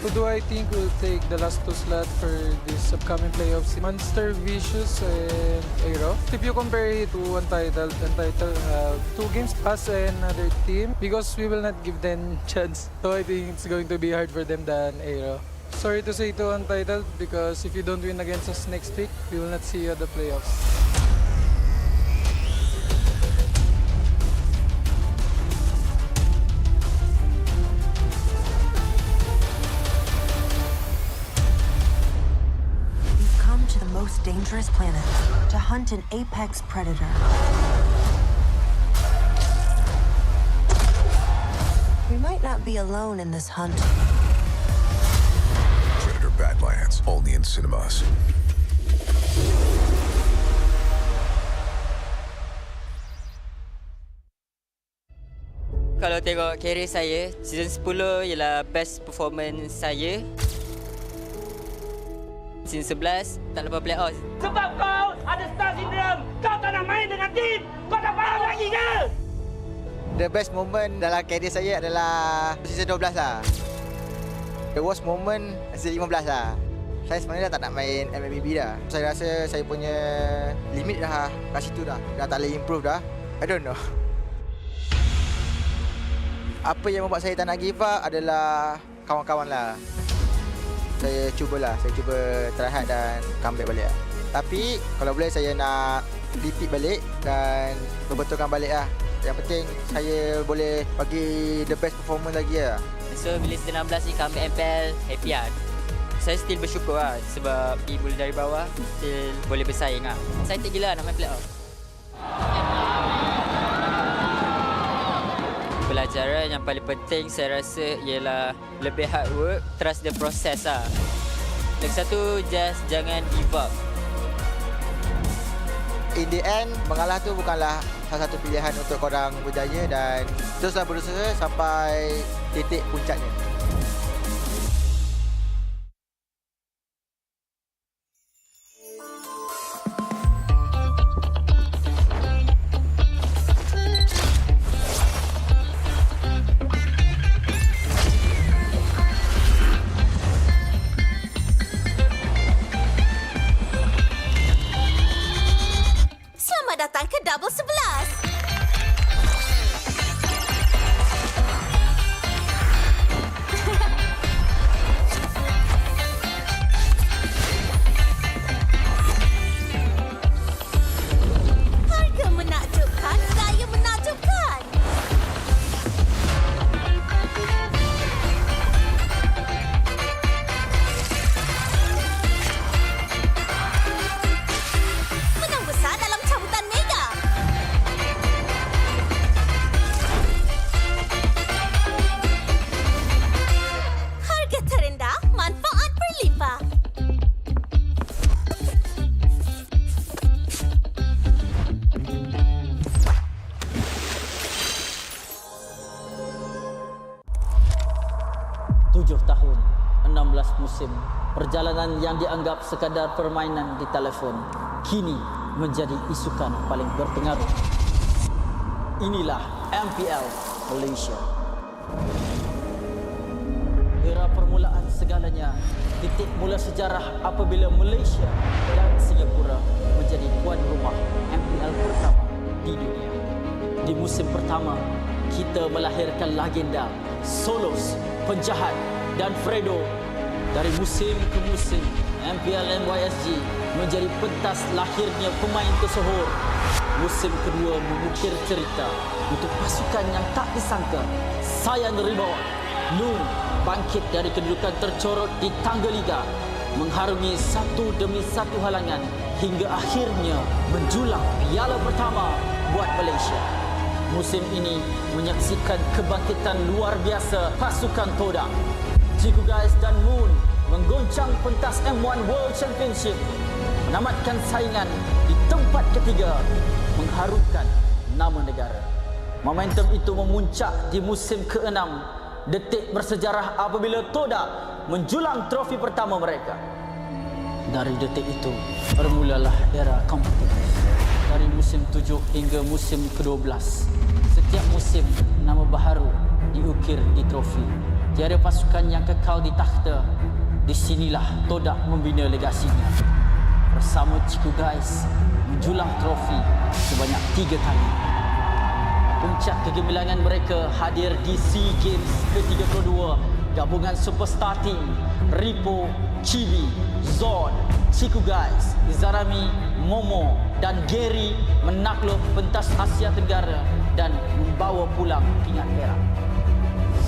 Who do I think will take the last 2 slot for this upcoming playoffs? Monster, Vicious, and AERO. If you compare it to Untitled have 2 games us and another team because we will not give them chance. So I think it's going to be hard for them than AERO. Sorry to say to Untitled because if you don't win against us next week, we will not see you at the playoffs. Most dangerous planet to hunt an apex predator. We might not be alone in this hunt. Predator Badlands, only in cinemas. Kalau tengok career saya, season 10 ialah best performance saya. Season 11 tak lepas playoff. Sebab kau ada star syndrome. Kau tak nak main dengan tim. Kau tak faham lagi ke? The best moment dalam career saya adalah season 12 lah. The worst moment season 15 lah. Saya sebenarnya dah tak nak main MLBB dah. Saya rasa saya punya limit dah kat situ dah. Dah tak boleh improve dah. I don't know. Apa yang membuat saya tak nak give up adalah kawan-kawan lah. Saya cuba try hard dan comeback balik lah. Tapi kalau boleh saya nak repeat balik dan perbetulkan balik lah. Yang penting saya boleh bagi the best performance lagi lah. So bila season 16 ni comeback MPL, happy lah. Saya still bersyukur lah sebab mula dari bawah still boleh bersaing lah. Saya tak gila nak main playoff. Pelajaran yang paling penting saya rasa ialah lebih hard work, trust the process lah. Lagi satu, just jangan give up. In the end, mengalah tu bukanlah salah satu pilihan untuk korang berjaya dan teruslah berusaha sampai titik puncaknya. Datang ke Double 11. Harga menakjubkan, saya menakjubkan. Menang besar dalam cabutan mega. Harga terendah, manfaat berlimpah. Tujuh tahun, 16 musim, perjalanan yang dianggap sekadar permainan di telefon, kini menjadi isukan paling berpengaruh. Inilah MPL Malaysia. Era permulaan segalanya, titik mula sejarah apabila Malaysia dan Singapura menjadi tuan rumah MPL pertama di dunia. Di musim pertama, kita melahirkan legenda Solos, Penjahat dan Fredo. Dari musim ke musim, MPL NYSG menjadi pentas lahirnya pemain tersohor. Musim kedua mengukir cerita untuk pasukan yang tak disangka. Sayan Ribot, Nun bangkit dari kedudukan tercorot di tangga liga, mengharungi satu demi satu halangan hingga akhirnya menjulang piala pertama buat Malaysia. Musim ini menyaksikan kebangkitan luar biasa pasukan Todak. Cigu Guys dan Moon menggoncang pentas M1 World Championship, menamatkan saingan di tempat ketiga, mengharumkan nama negara. Momentum itu memuncak di musim ke-6, detik bersejarah apabila Todak menjulang trofi pertama mereka. Dari detik itu, bermulalah era kompetitif. Dari musim 7 hingga musim ke-12, setiap musim nama baharu diukir di trofi. Tiada pasukan yang kekal di takhta. Di sinilah Todak membina legasinya. Bersama Ciku Guys menjulang trofi sebanyak 3 kali. Puncak kegemilangan mereka hadir di SEA Games ke-32. Gabungan superstar team Ripo, Chibi, Zon, Ciku Guys, Izarami, Momo dan Gary menakluk pentas Asia Tenggara dan membawa pulang pingat perak.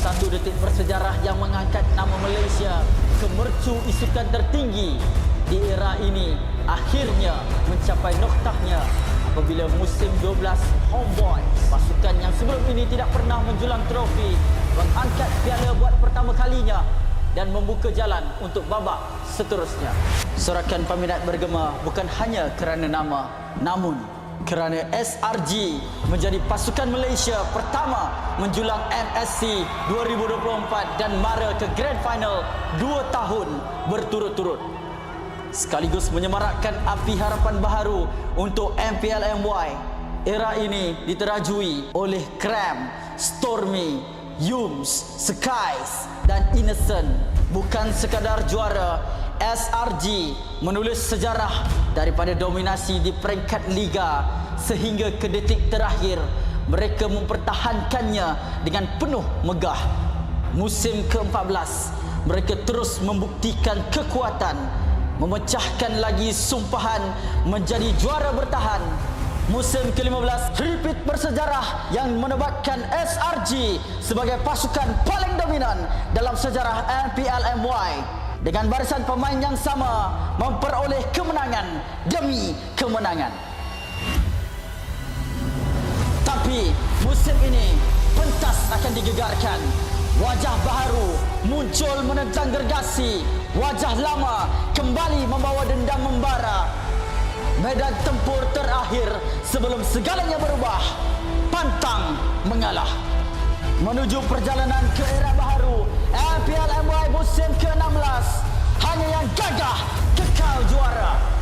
Satu detik bersejarah yang mengangkat nama Malaysia ke mercu isukan tertinggi di era ini akhirnya mencapai noktahnya apabila musim 12 Homebois, pasukan yang sebelum ini tidak pernah menjulang trofi, mengangkat piala buat pertama kalinya dan membuka jalan untuk babak seterusnya. Sorakan peminat bergema bukan hanya kerana nama, namun kerana SRG menjadi pasukan Malaysia pertama menjulang MSC 2024 dan mara ke Grand Final 2 tahun berturut-turut. Sekaligus menyemarakkan api harapan baharu untuk MPL MY. Era ini diterajui oleh Cram, Stormy, Yums, Skies dan Innocent. Bukan sekadar juara, SRG menulis sejarah daripada dominasi di peringkat liga sehingga ke detik terakhir mereka mempertahankannya dengan penuh megah. Musim ke-14 mereka terus membuktikan kekuatan, memecahkan lagi sumpahan menjadi juara bertahan. Musim ke-15 repeat bersejarah yang menobatkan SRG sebagai pasukan paling dominan dalam sejarah MPL MY dengan barisan pemain yang sama memperoleh kemenangan demi kemenangan. Tapi musim ini pentas akan digegarkan. Wajah baharu muncul menentang gergasi. Wajah lama kembali membawa dendam membara. Medan tempur terakhir sebelum segalanya berubah. Pantang mengalah. Menuju perjalanan ke era baharu MPL MY musim ke-16. Hanya yang gagah kekal juara.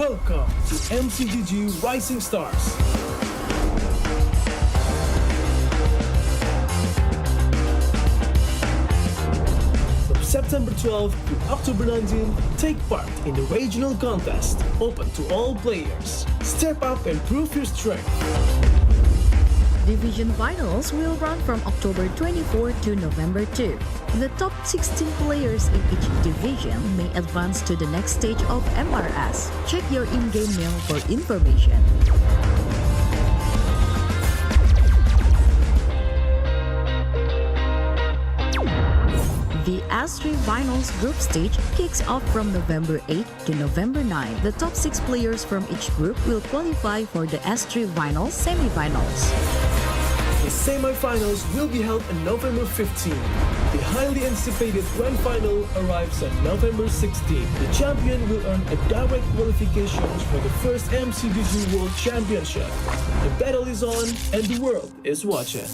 Welcome to MCGG Rising Stars. From September 12th to October 19th, take part in the regional contest, open to all players. Step up and prove your strength. Division finals will run from October 24 to November 2. The top 16 players in each division may advance to the next stage of MRS. Check your in-game mail for information. The S3 Finals group stage kicks off from November 8 to November 9. The top 6 players from each group will qualify for the S3 Finals semi-finals. The semi-finals will be held on November 15. The highly anticipated grand final arrives on November 16. The champion will earn a direct qualifications for the first MCGG World Championship. The battle is on and the world is watching.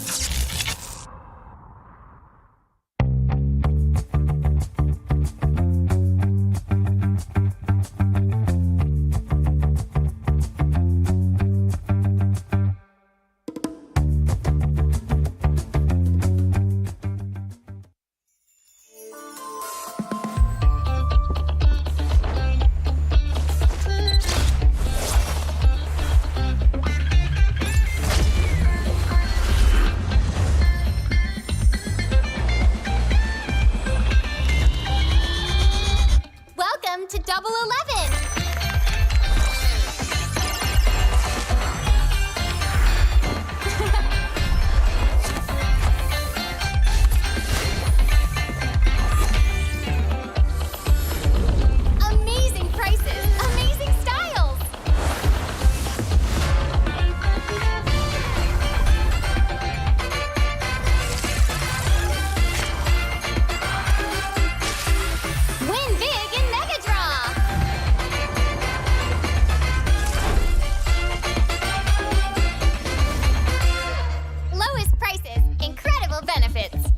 Welcome to Double 11. Amazing prices, amazing styles. Win big in Mega Draw. Lowest prices, incredible benefits.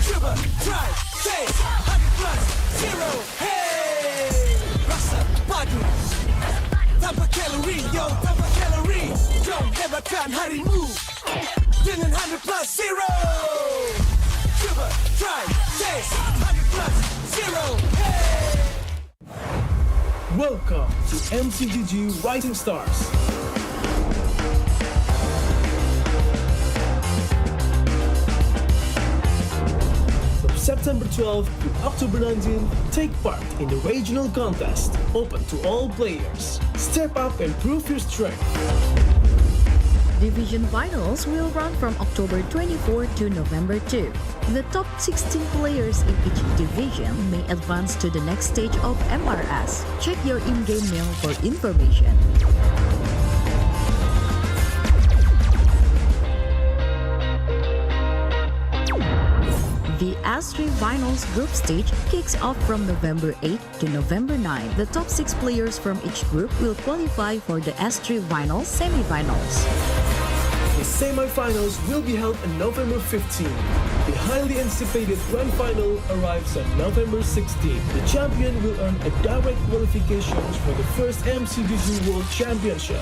Triple, try, say, 100 plus, 0, hey! Rasa, padu, tanpa kalori, yo, tanpa kalori. Don't hebatkan harimu dengan 100 plus, 0. Triple, try, say, 100 plus, 0, hey! Welcome to MCGG Rising Stars. From September 12th to October 19th, take part in the regional contest, open to all players. Step up and prove your strength. Division finals will run from October 24 to November 2. The top 16 players in each division may advance to the next stage of MRS. Check your in-game mail for information. The S3 Finals group stage kicks off from November 8 to November 9. The top 6 players from each group will qualify for the S3 Finals semi-finals. The semi-finals will be held on November 15. The highly anticipated grand final arrives on November 16. The champion will earn a direct qualifications for the first MCGG World Championship.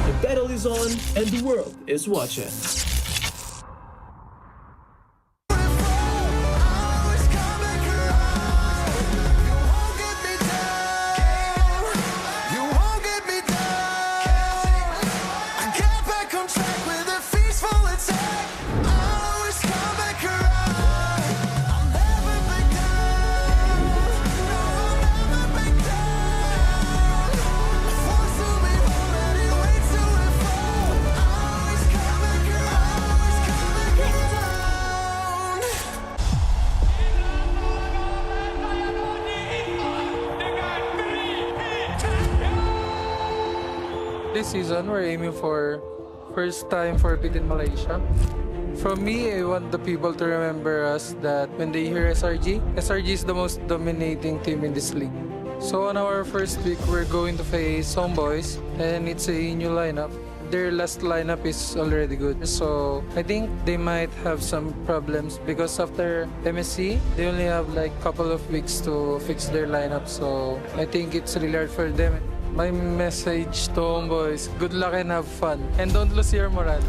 The battle is on and the world is watching. You won't get me down. I get back on track with a peaceful attack. I always come back around. I'll never back down. No, I'll never back down. Forced to be home and it waits till we fall. I always come back around. Always come back down. This season, we're aiming for first time for Pit in Malaysia. From me, I want the people to remember us that when they hear SRG, SRG is the most dominating team in this league. So on our first week, we're going to face Homebois, and it's a new lineup. their last lineup is already good. So I think they might have some problems because after MSC, they only have like couple of weeks to fix their lineup. So I think it's really hard for them. My message to Homebois, good luck and have fun. And don't lose your morale.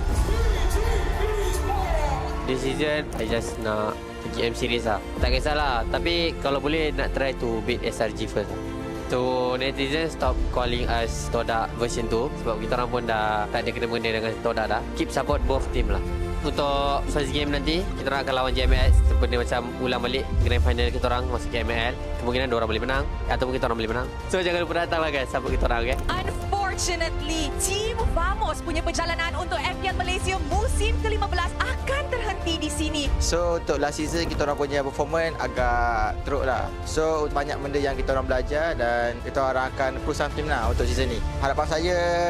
This season, I just nak pergi M series lah. Tak kisahlah, tapi kalau boleh nak try to beat SRG first lah. So netizen stop calling us Todak version 2 sebab kita orang pun dah tak ada kena-mengena dengan Todak dah. Keep support both team lah. Untuk first game nanti, kita orang akan lawan JML seperti macam ulang balik grand final kita orang masuk ke MPL. Kemungkinan dua orang boleh menang ataupun kita orang boleh menang. So jangan lupa datang lah guys, support kita orang, okay? Unfortunately, Team Vamos punya perjalanan untuk MPL Malaysia musim ke-15 akan terhenti di sini. So untuk last season kita orang punya performance agak teruk lah. So banyak benda yang kita orang belajar dan kita orang akan push some team lah untuk season ni. Harapan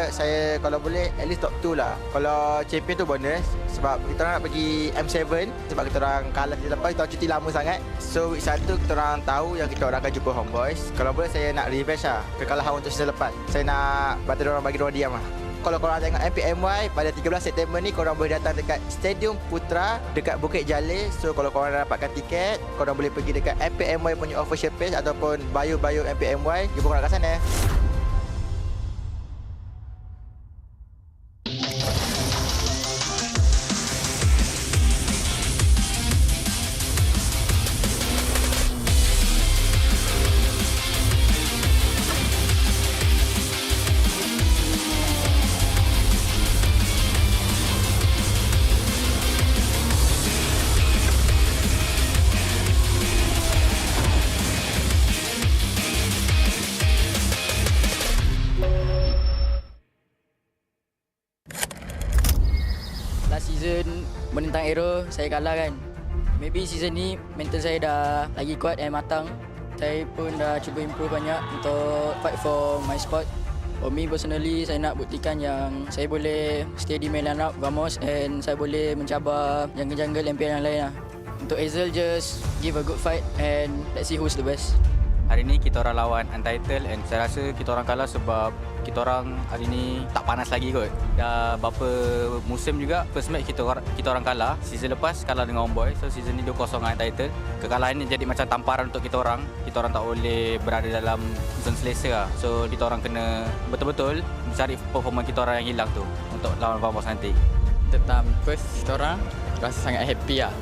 saya kalau boleh at least top 2 lah. Kalau champion tu bonus sebab kita orang nak pergi M7 sebab kita orang kalah di lepas, kita orang cuti lama sangat. So week 1 kita orang tahu yang kita orang akan jumpa Homebois. Kalau boleh saya nak revenge lah kekalahan untuk season lepas. Saya nak bantu orang bagi orang diam lah. Kalau korang tengok MPMY pada 13 September ni, korang boleh datang dekat Stadium Putra dekat Bukit Jalil. So kalau korang dah dapatkan tiket, korang boleh pergi dekat MPMY punya official page ataupun bio MPMY. Jumpa korang kat sana. Season menentang AERO saya kalah kan. Maybe season ni mental saya dah lagi kuat dan matang. Saya pun dah cuba improve banyak untuk fight for my spot. For me personally, saya nak buktikan yang saya boleh stay di main lineup Vamos and saya boleh mencabar jungle-jungle MPL yang lain lah. Untuk Hazel, just give a good fight and let's see who's the best. Hari ni kita orang lawan Untitled and saya rasa kita orang kalah sebab kita orang hari ni tak panas lagi kot. Dah berapa musim juga first match kita orang kalah. Season lepas kalah dengan Homebois. So season ni 2-0 dengan Untitled. Kekalahan ni jadi macam tamparan untuk kita orang. Kita orang tak boleh berada dalam zone selesa lah. So kita orang kena betul-betul mencari performa kita orang yang hilang tu untuk lawan Vamos nanti. Tentang first kita orang rasa sangat happy lah.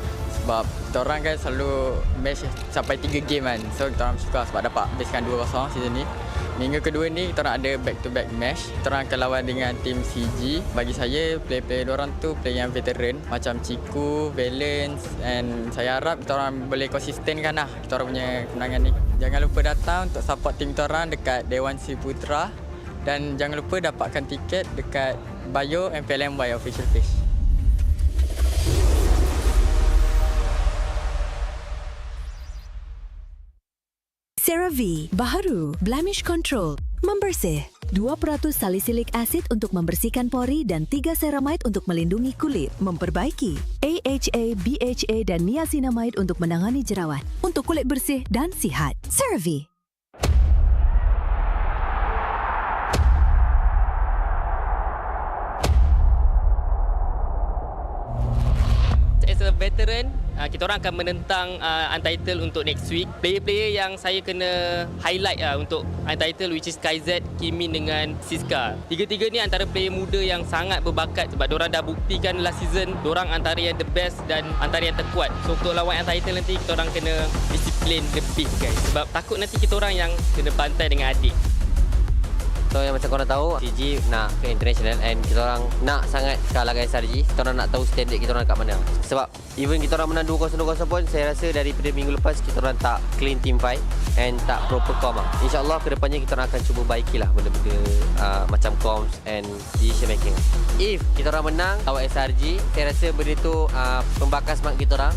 Sebab kita orang kan selalu match sampai 3 game kan. So kita orang suka sebab dapat habiskan 2-0 season ni. Minggu kedua ni kita orang ada back-to-back match. Kita orang akan lawan dengan tim CG. Bagi saya player-player diorang tu player yang veteran macam Ciku, Valence and saya harap kita orang boleh konsistenkan lah kita orang punya kemenangan ni. Jangan lupa datang untuk support tim kita orang dekat Dewan Si Putra dan jangan lupa dapatkan tiket dekat bio MPLMY official page. CeraVe, baharu, blemish control, membersih. 2% salisilik asid untuk membersihkan pori dan 3 ceramide untuk melindungi kulit, memperbaiki. AHA, BHA dan niacinamide untuk menangani jerawat, untuk kulit bersih dan sihat. CeraVe. As a veteran, kita orang akan menentang Untitled untuk next week. Player-player yang saya kena highlight untuk Untitled which is KZ, Kimin dengan Siska. Tiga-tiga ni antara player muda yang sangat berbakat sebab diorang dah buktikan last season diorang antara yang the best dan antara yang terkuat. So untuk lawan Untitled nanti kita orang kena disiplin lebih guys sebab takut nanti kita orang yang kena bantai dengan adik. So yang macam korang tahu, CG nak ke international and kita orang nak sangat kalah dengan SRG. Kita orang nak tahu standard kita orang kat mana. Sebab even kita orang menang 2-0 pun saya rasa daripada minggu lepas kita orang tak clean team fight and tak proper com lah. InsyaAllah kedepannya kita orang akan cuba baikilah benda-benda macam comms and decision making. If kita orang menang lawan SRG, saya rasa benda tu pembakar semangat kita orang.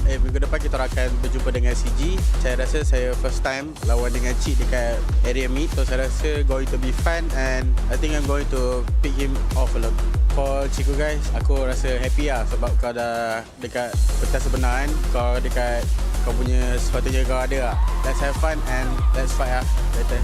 Minggu depan kita akan berjumpa dengan CG. Saya rasa saya first time lawan dengan Cik dekat area meet. So saya rasa going to be fun and I think I'm going to pick him off a lot. For Ciku guys, aku rasa happy lah sebab kau dah dekat pentas sebenar kan. Kau dekat kau punya sepatutnya kau ada lah. Let's have fun and let's fight lah later.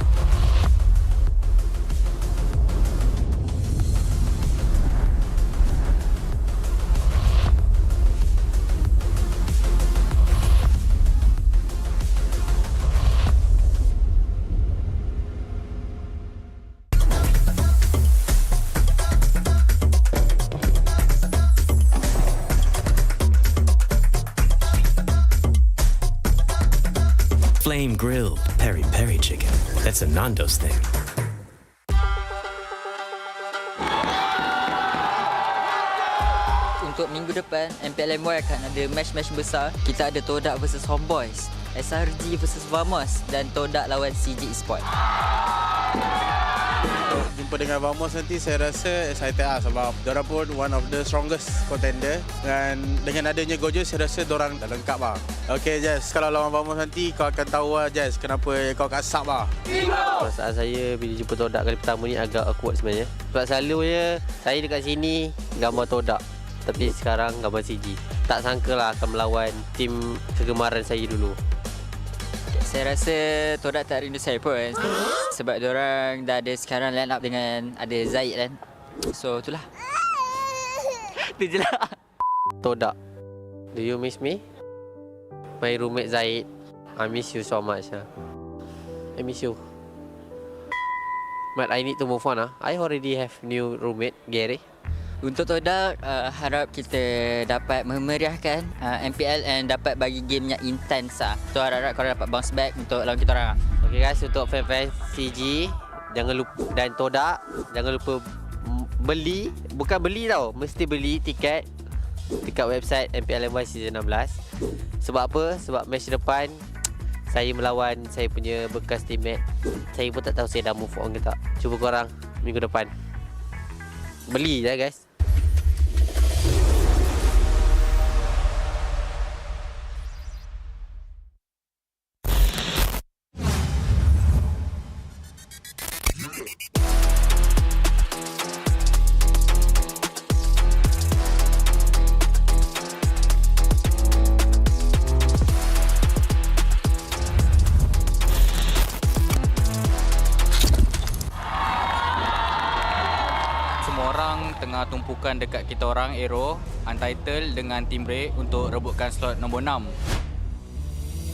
Peri peri chicken. That's a Nando's thing. Untuk minggu depan, MPL MY akan ada match-match besar. Kita ada Todak versus Homebois, SRG versus Vamos dan Todak lawan CG Esports. Jumpa dengan Vamos nanti saya rasa excited lah sebab diorang pun one of the strongest contender dan dengan adanya Gojo saya rasa diorang dah lengkap lah. Okay Jess, kalau lawan Vamos nanti kau akan tahu lah Jess kenapa kau kasap lah. Perasaan saya bila jumpa Todak kali pertama ni agak awkward sebenarnya. Sebab selalunya saya dekat sini gambar Todak, tapi sekarang gambar CG. Tak sangka lah akan melawan tim kegemaran saya dulu. Saya rasa Todak tak rindu saya pun sebab diorang dah ada sekarang line up dengan ada Zaid kan. So itulah. Itu je lah. Todak, do you miss me? My roommate Zaid, I miss you so much. I miss you. But I need to move on. I already have new roommate, Gary. Untuk Todak, harap kita dapat memeriahkan MPL and dapat bagi game yang intense lah. So harap korang dapat bounce back untuk lawan kita orang. Okay guys, untuk fan-fan CG, jangan lupa, dan Todak, jangan lupa beli, bukan beli tau, mesti beli tiket dekat website MPL MY Season 16. Sebab apa? Sebab match depan saya melawan saya punya bekas teammate. Saya pun tak tahu saya dah move on ke tak. Cuba korang minggu depan beli lah guys. Tengah tumpukan dekat kita orang AERO Untitled dengan Team Break untuk rebutkan slot nombor 6.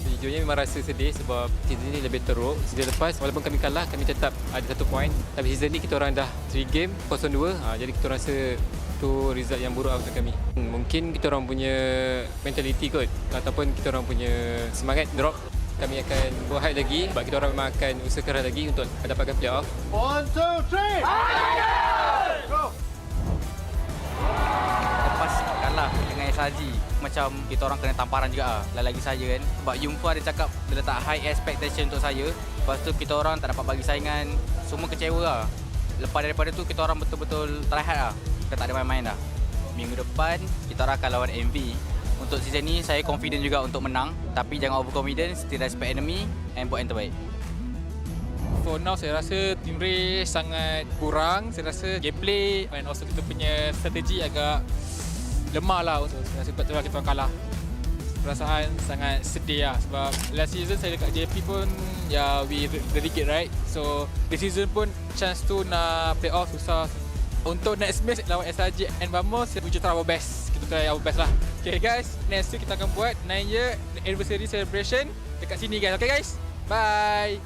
Sejujurnya memang rasa sedih sebab season ni lebih teruk. Season lepas walaupun kami kalah, kami tetap ada 1 point. Tapi season ni kita orang dah 3 game 0-2. Jadi kita rasa tu result yang buruk untuk kami. Mungkin kita orang punya mentality kot ataupun kita orang punya semangat drop. Kami akan buat lagi sebab kita orang memang akan usaha keras lagi untuk dapatkan playoff. 1, 2, 3. Go. Lepas kalah dengan SRG, macam kita orang kena tamparan juga lah. Lagi saya kan, sebab Yungfa dia cakap dia letak high expectation untuk saya. Lepas tu kita orang tak dapat bagi saingan, semua kecewa lah. Lepas daripada tu kita orang betul-betul try hard lah. Kita tak ada main-main dah. Minggu depan kita orang akan lawan MV. Untuk season ni saya confident juga untuk menang, tapi jangan overconfident, still respect enemy and buat yang terbaik. For now saya rasa team race sangat kurang. Saya rasa gameplay and also kita punya strategi agak lemah lah. Saya rasa betul kita orang kalah. Perasaan sangat sedih lah sebab last season saya dekat JP pun ya we really get right. So this season pun chance tu nak play off susah. Untuk next match lawan SRG and Vamos, we try our best. Kita try our best lah. Okay guys, next week kita akan buat 9 year anniversary celebration dekat sini guys. Okay guys, bye.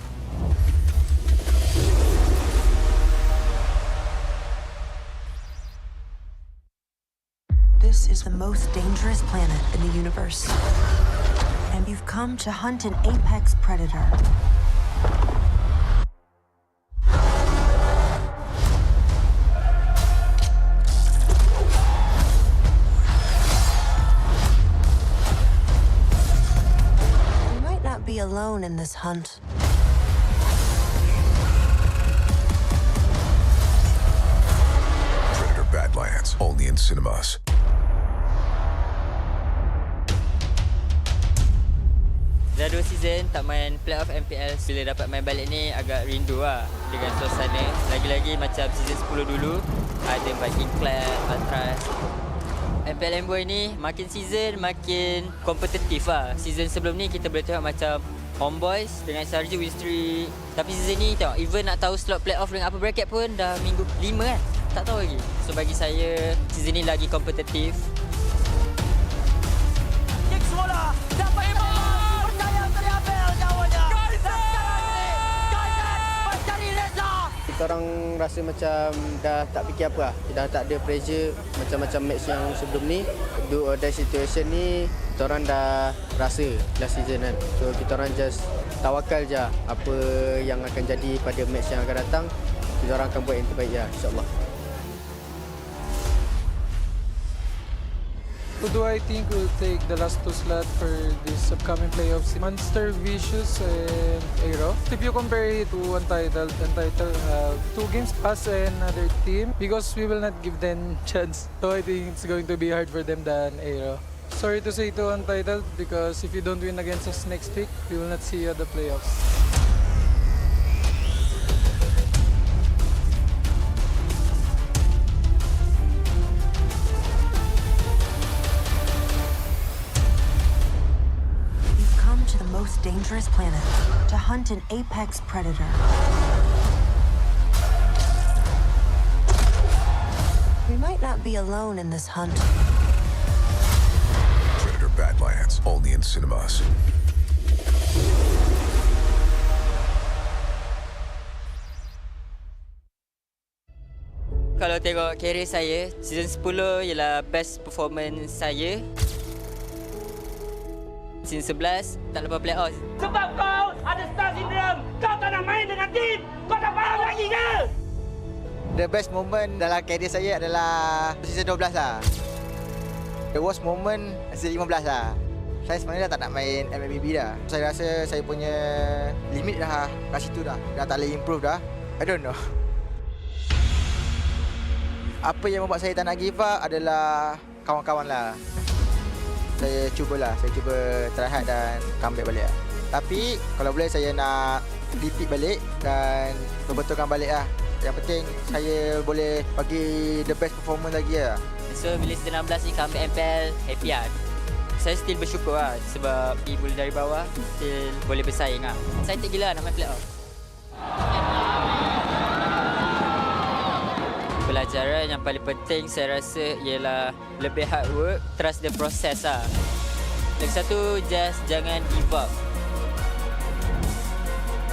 This is the most dangerous planet in the universe. And you've come to hunt an apex predator. You might not be alone in this hunt. Predator Badlands, only in cinemas. Dah 2 season tak main playoff MPL. Bila dapat main balik ni agak rindu lah dengan suasana. Lagi-lagi macam season 10 dulu, ada Viking Clap, Atras. MPL Homebois ni makin season makin kompetitif lah. Season sebelum ni kita boleh tengok macam Homebois dengan SRG win streak. Tapi season ni tengok, even nak tahu slot playoff dengan apa bracket pun dah minggu 5 kan. Tak tahu lagi. So bagi saya season ni lagi kompetitif. Kick semula. Dapat kita orang rasa macam dah tak fikir apa lah. Dah tak ada pressure macam-macam match yang sebelum ni. Do or die situation ni kita orang dah rasa last season kan. So kita orang just tawakal je apa yang akan jadi pada match yang akan datang. Kita orang akan buat yang terbaik ya, insyaAllah. Who do I think will take the last 2 slot for this upcoming playoffs? Monster, Vicious, and AERO. If you compare it to Untitled have 2 games us and another team because we will not give them chance. So I think it's going to be hard for them than AERO. Sorry to say to Untitled because if you don't win against us next week, we will not see you at the playoffs. Most dangerous planet to hunt an apex predator. We might not be alone in this hunt. Predator Badlands, only in cinemas. Kalau tengok career saya, season 10 ialah best performance saya. Season 11 tak lepas playoff. Sebab kau ada star syndrome. Kau tak nak main dengan tim. Kau tak faham lagi ke? The best moment dalam career saya adalah season 12 lah. The worst moment season 15 lah. Saya sebenarnya dah tak nak main MLBB dah. Saya rasa saya punya limit dah kat situ dah. Dah tak boleh improve dah. I don't know. Apa yang membuat saya tak nak give up adalah kawan-kawan lah. Saya cuba try hard dan comeback balik lah. Tapi kalau boleh saya nak repeat balik dan perbetulkan balik lah. Yang penting saya boleh bagi the best performance lagi lah. So bila season 16 ni comeback MPL, happy lah. Saya still bersyukur lah sebab mula dari bawah still boleh bersaing lah. Saya tak gila nak main playoff. Pelajaran yang paling penting saya rasa ialah lebih hard work, trust the process lah. Lagi satu, just jangan give up.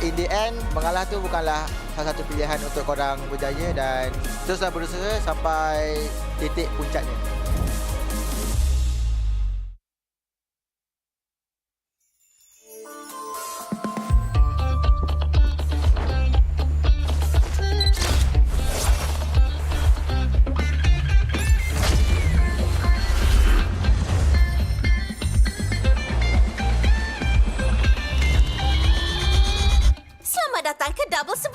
In the end, mengalah tu bukanlah salah satu pilihan untuk korang berjaya dan teruslah berusaha sampai titik puncaknya. Datang ke Double 11.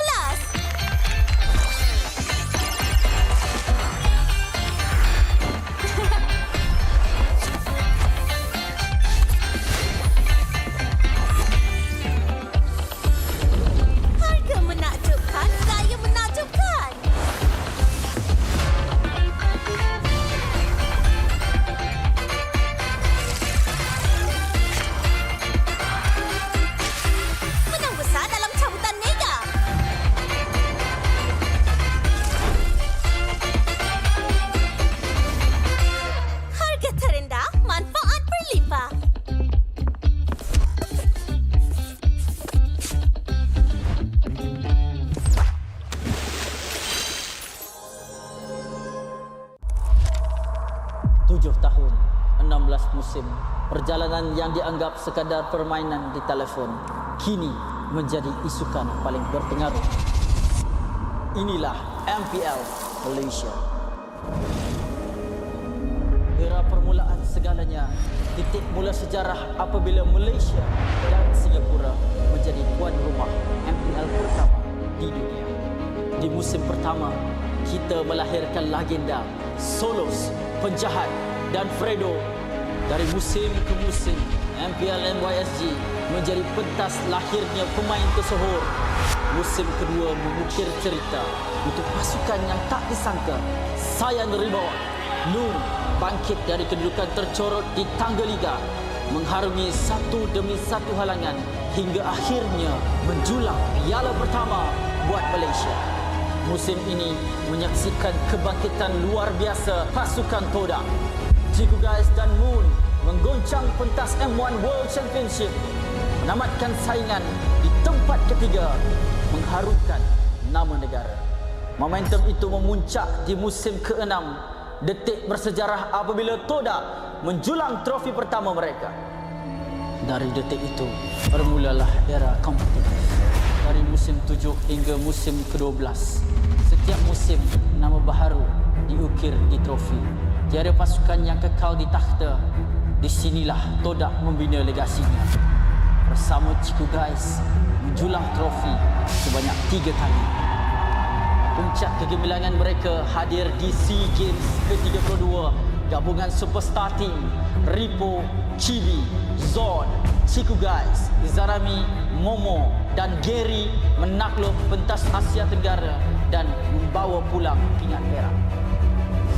Harga menakjubkan, gaya menakjubkan. Menang besar dalam cabutan mega. Harga terendah, manfaat berlimpah. Tujuh tahun, 16 musim, perjalanan yang dianggap sekadar permainan di telefon, kini menjadi isukan paling berpengaruh. Inilah MPL Malaysia. Era permulaan segalanya, titik mula sejarah apabila Malaysia dan Singapura menjadi tuan rumah MPL pertama di dunia. Di musim pertama, kita melahirkan legenda Solos, Penjahat dan Fredo. Dari musim ke musim, MPL NYSG menjadi pentas lahirnya pemain tersohor. Musim kedua mengukir cerita untuk pasukan yang tak disangka. Sayan Rebound, Nun bangkit dari kedudukan tercorot di tangga liga, mengharungi satu demi satu halangan hingga akhirnya menjulang piala pertama buat Malaysia. Musim ini menyaksikan kebangkitan luar biasa pasukan Todak. Cigu Guys dan Moon menggoncang pentas M1 World Championship, menamatkan saingan di tempat ketiga, mengharumkan nama negara. Momentum itu memuncak di musim ke-6, detik bersejarah apabila Todak menjulang trofi pertama mereka. Dari detik itu, bermulalah era kompetitif. Dari musim 7 hingga musim ke-12, setiap musim nama baharu diukir di trofi. Tiada pasukan yang kekal di takhta. Di sinilah Todak membina legasinya. Bersama Ciku Guys, menjulang trofi sebanyak 3 kali. Puncak kegemilangan mereka hadir di SEA Games ke-32. Gabungan superstar team Ripo, Chibi, Zon, Ciku Guys, Izarami, Momo dan Gary menakluk pentas Asia Tenggara dan membawa pulang pingat perak.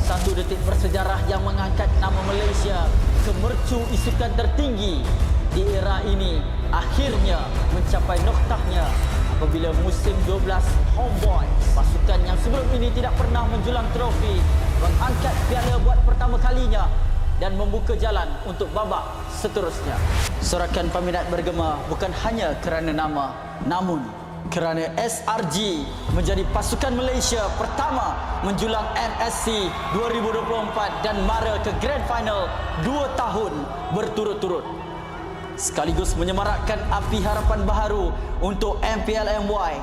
Satu detik bersejarah yang mengangkat nama Malaysia ke mercu isukan tertinggi di era ini akhirnya mencapai noktahnya apabila musim 12 Homebois, pasukan yang sebelum ini tidak pernah menjulang trofi, mengangkat piala buat pertama kalinya dan membuka jalan untuk babak seterusnya. Sorakan peminat bergema bukan hanya kerana nama, namun kerana SRG menjadi pasukan Malaysia pertama menjulang MSC 2024 dan mara ke Grand Final 2 tahun berturut-turut. Sekaligus menyemarakkan api harapan baharu untuk MPL MY.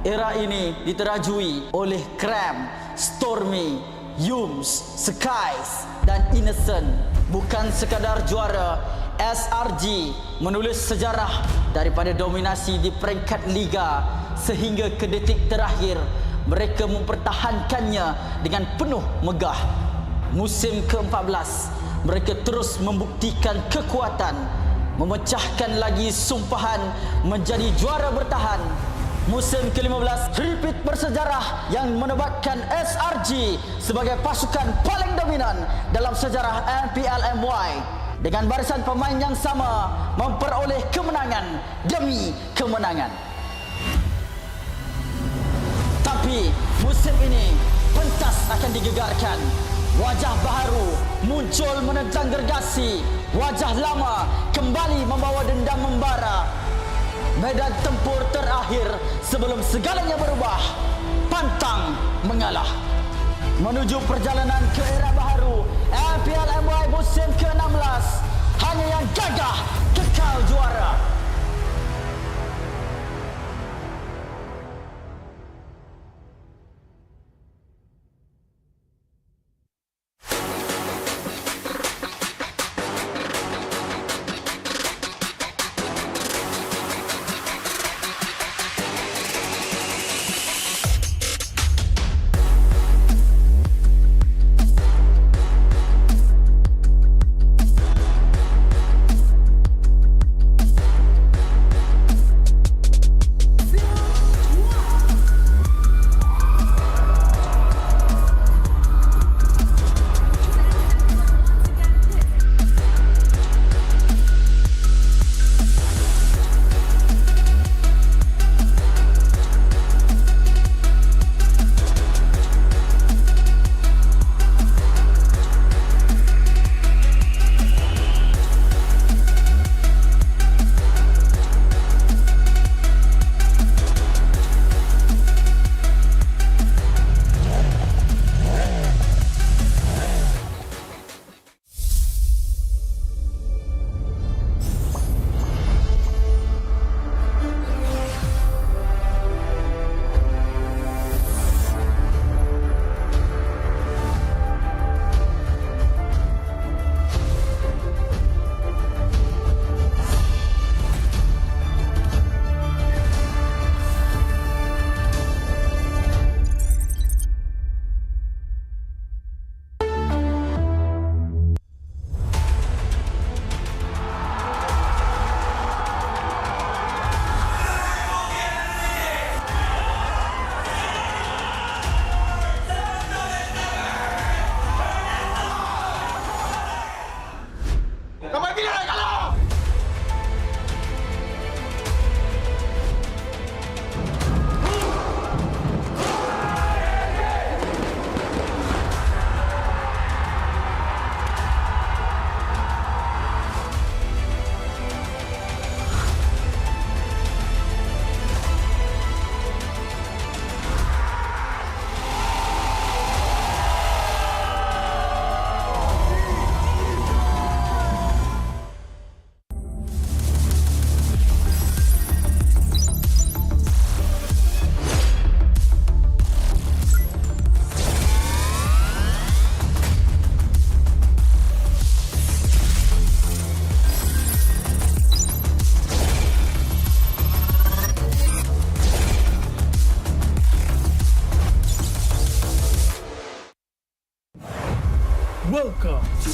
Era ini diterajui oleh Cram, Stormy, Yums, Skies dan Innocent. Bukan sekadar juara, SRG menulis sejarah daripada dominasi di peringkat liga sehingga ke detik terakhir mereka mempertahankannya dengan penuh megah. Musim ke-14 mereka terus membuktikan kekuatan, memecahkan lagi sumpahan menjadi juara bertahan. Musim ke-15 repeat bersejarah yang menobatkan SRG sebagai pasukan paling dominan dalam sejarah MPL MY dengan barisan pemain yang sama memperoleh kemenangan demi kemenangan. Tapi musim ini pentas akan digegarkan. Wajah baharu muncul menentang gergasi. Wajah lama kembali membawa dendam membara. Medan tempur terakhir sebelum segalanya berubah. Pantang mengalah. Menuju perjalanan ke era baharu MPL MY musim ke-16. Hanya yang gagah kekal juara.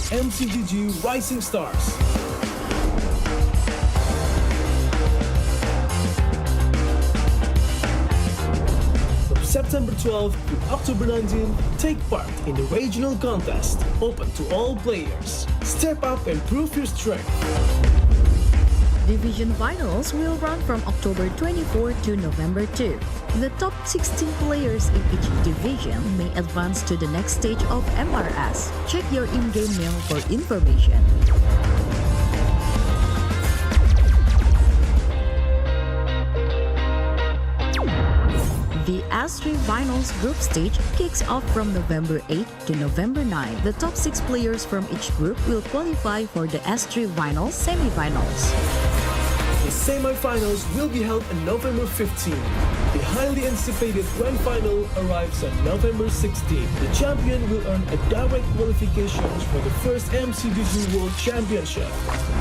MCGG Rising Stars. From September 12th to October 19th, take part in the regional contest, open to all players. Step up and prove your strength. Division finals will run from October 24 to November 2. The top 16 players in each division may advance to the next stage of MRS. Check your in-game mail for information. The S3 Finals group stage kicks off from November 8 to November 9. The top 6 players from each group will qualify for the S3 Finals semi-finals. The semi-finals will be held on November 15. The highly anticipated grand final arrives on November 16. The champion will earn a direct qualification for the first MCGG World Championship.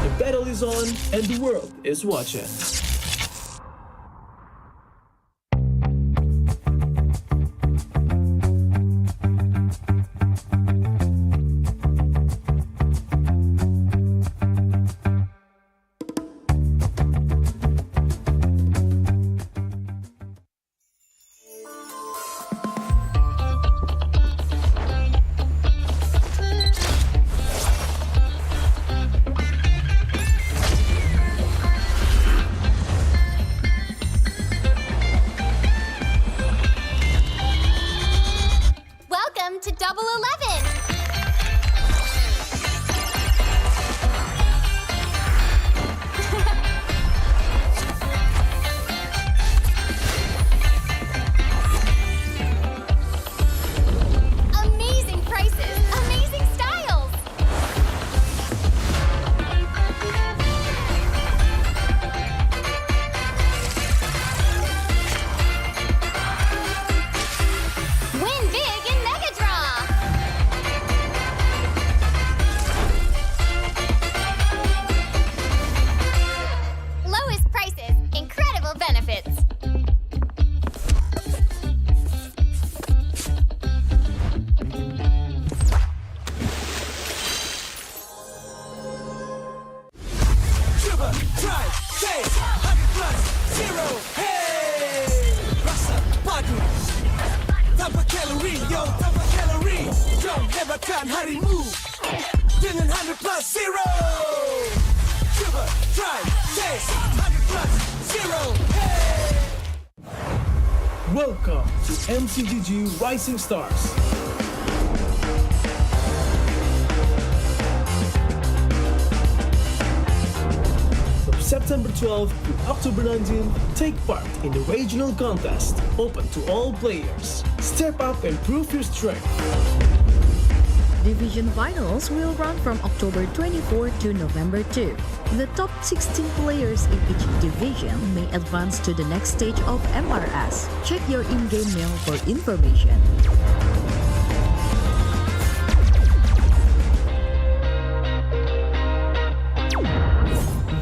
The battle is on and the world is watching. Welcome to Double 11. Amazing prices, amazing styles. Win big in Mega Draw. Lowest prices, incredible benefits. Sugar, try, taste, 100 plus, zero, hey! Rasa, padu, tanpa kalori, yo, tanpa kalori. Jom hebatkan harimu dengan 100 plus, zero. Sugar, try, taste, 100 plus, zero, hey! Welcome to MCGG Rising Stars. From September 12th to October 19th, take part in the regional contest, open to all players. Step up and prove your strength. Division finals will run from October 24 to November 2. The top 16 players in each division may advance to the next stage of MRS. Check your in-game mail for information.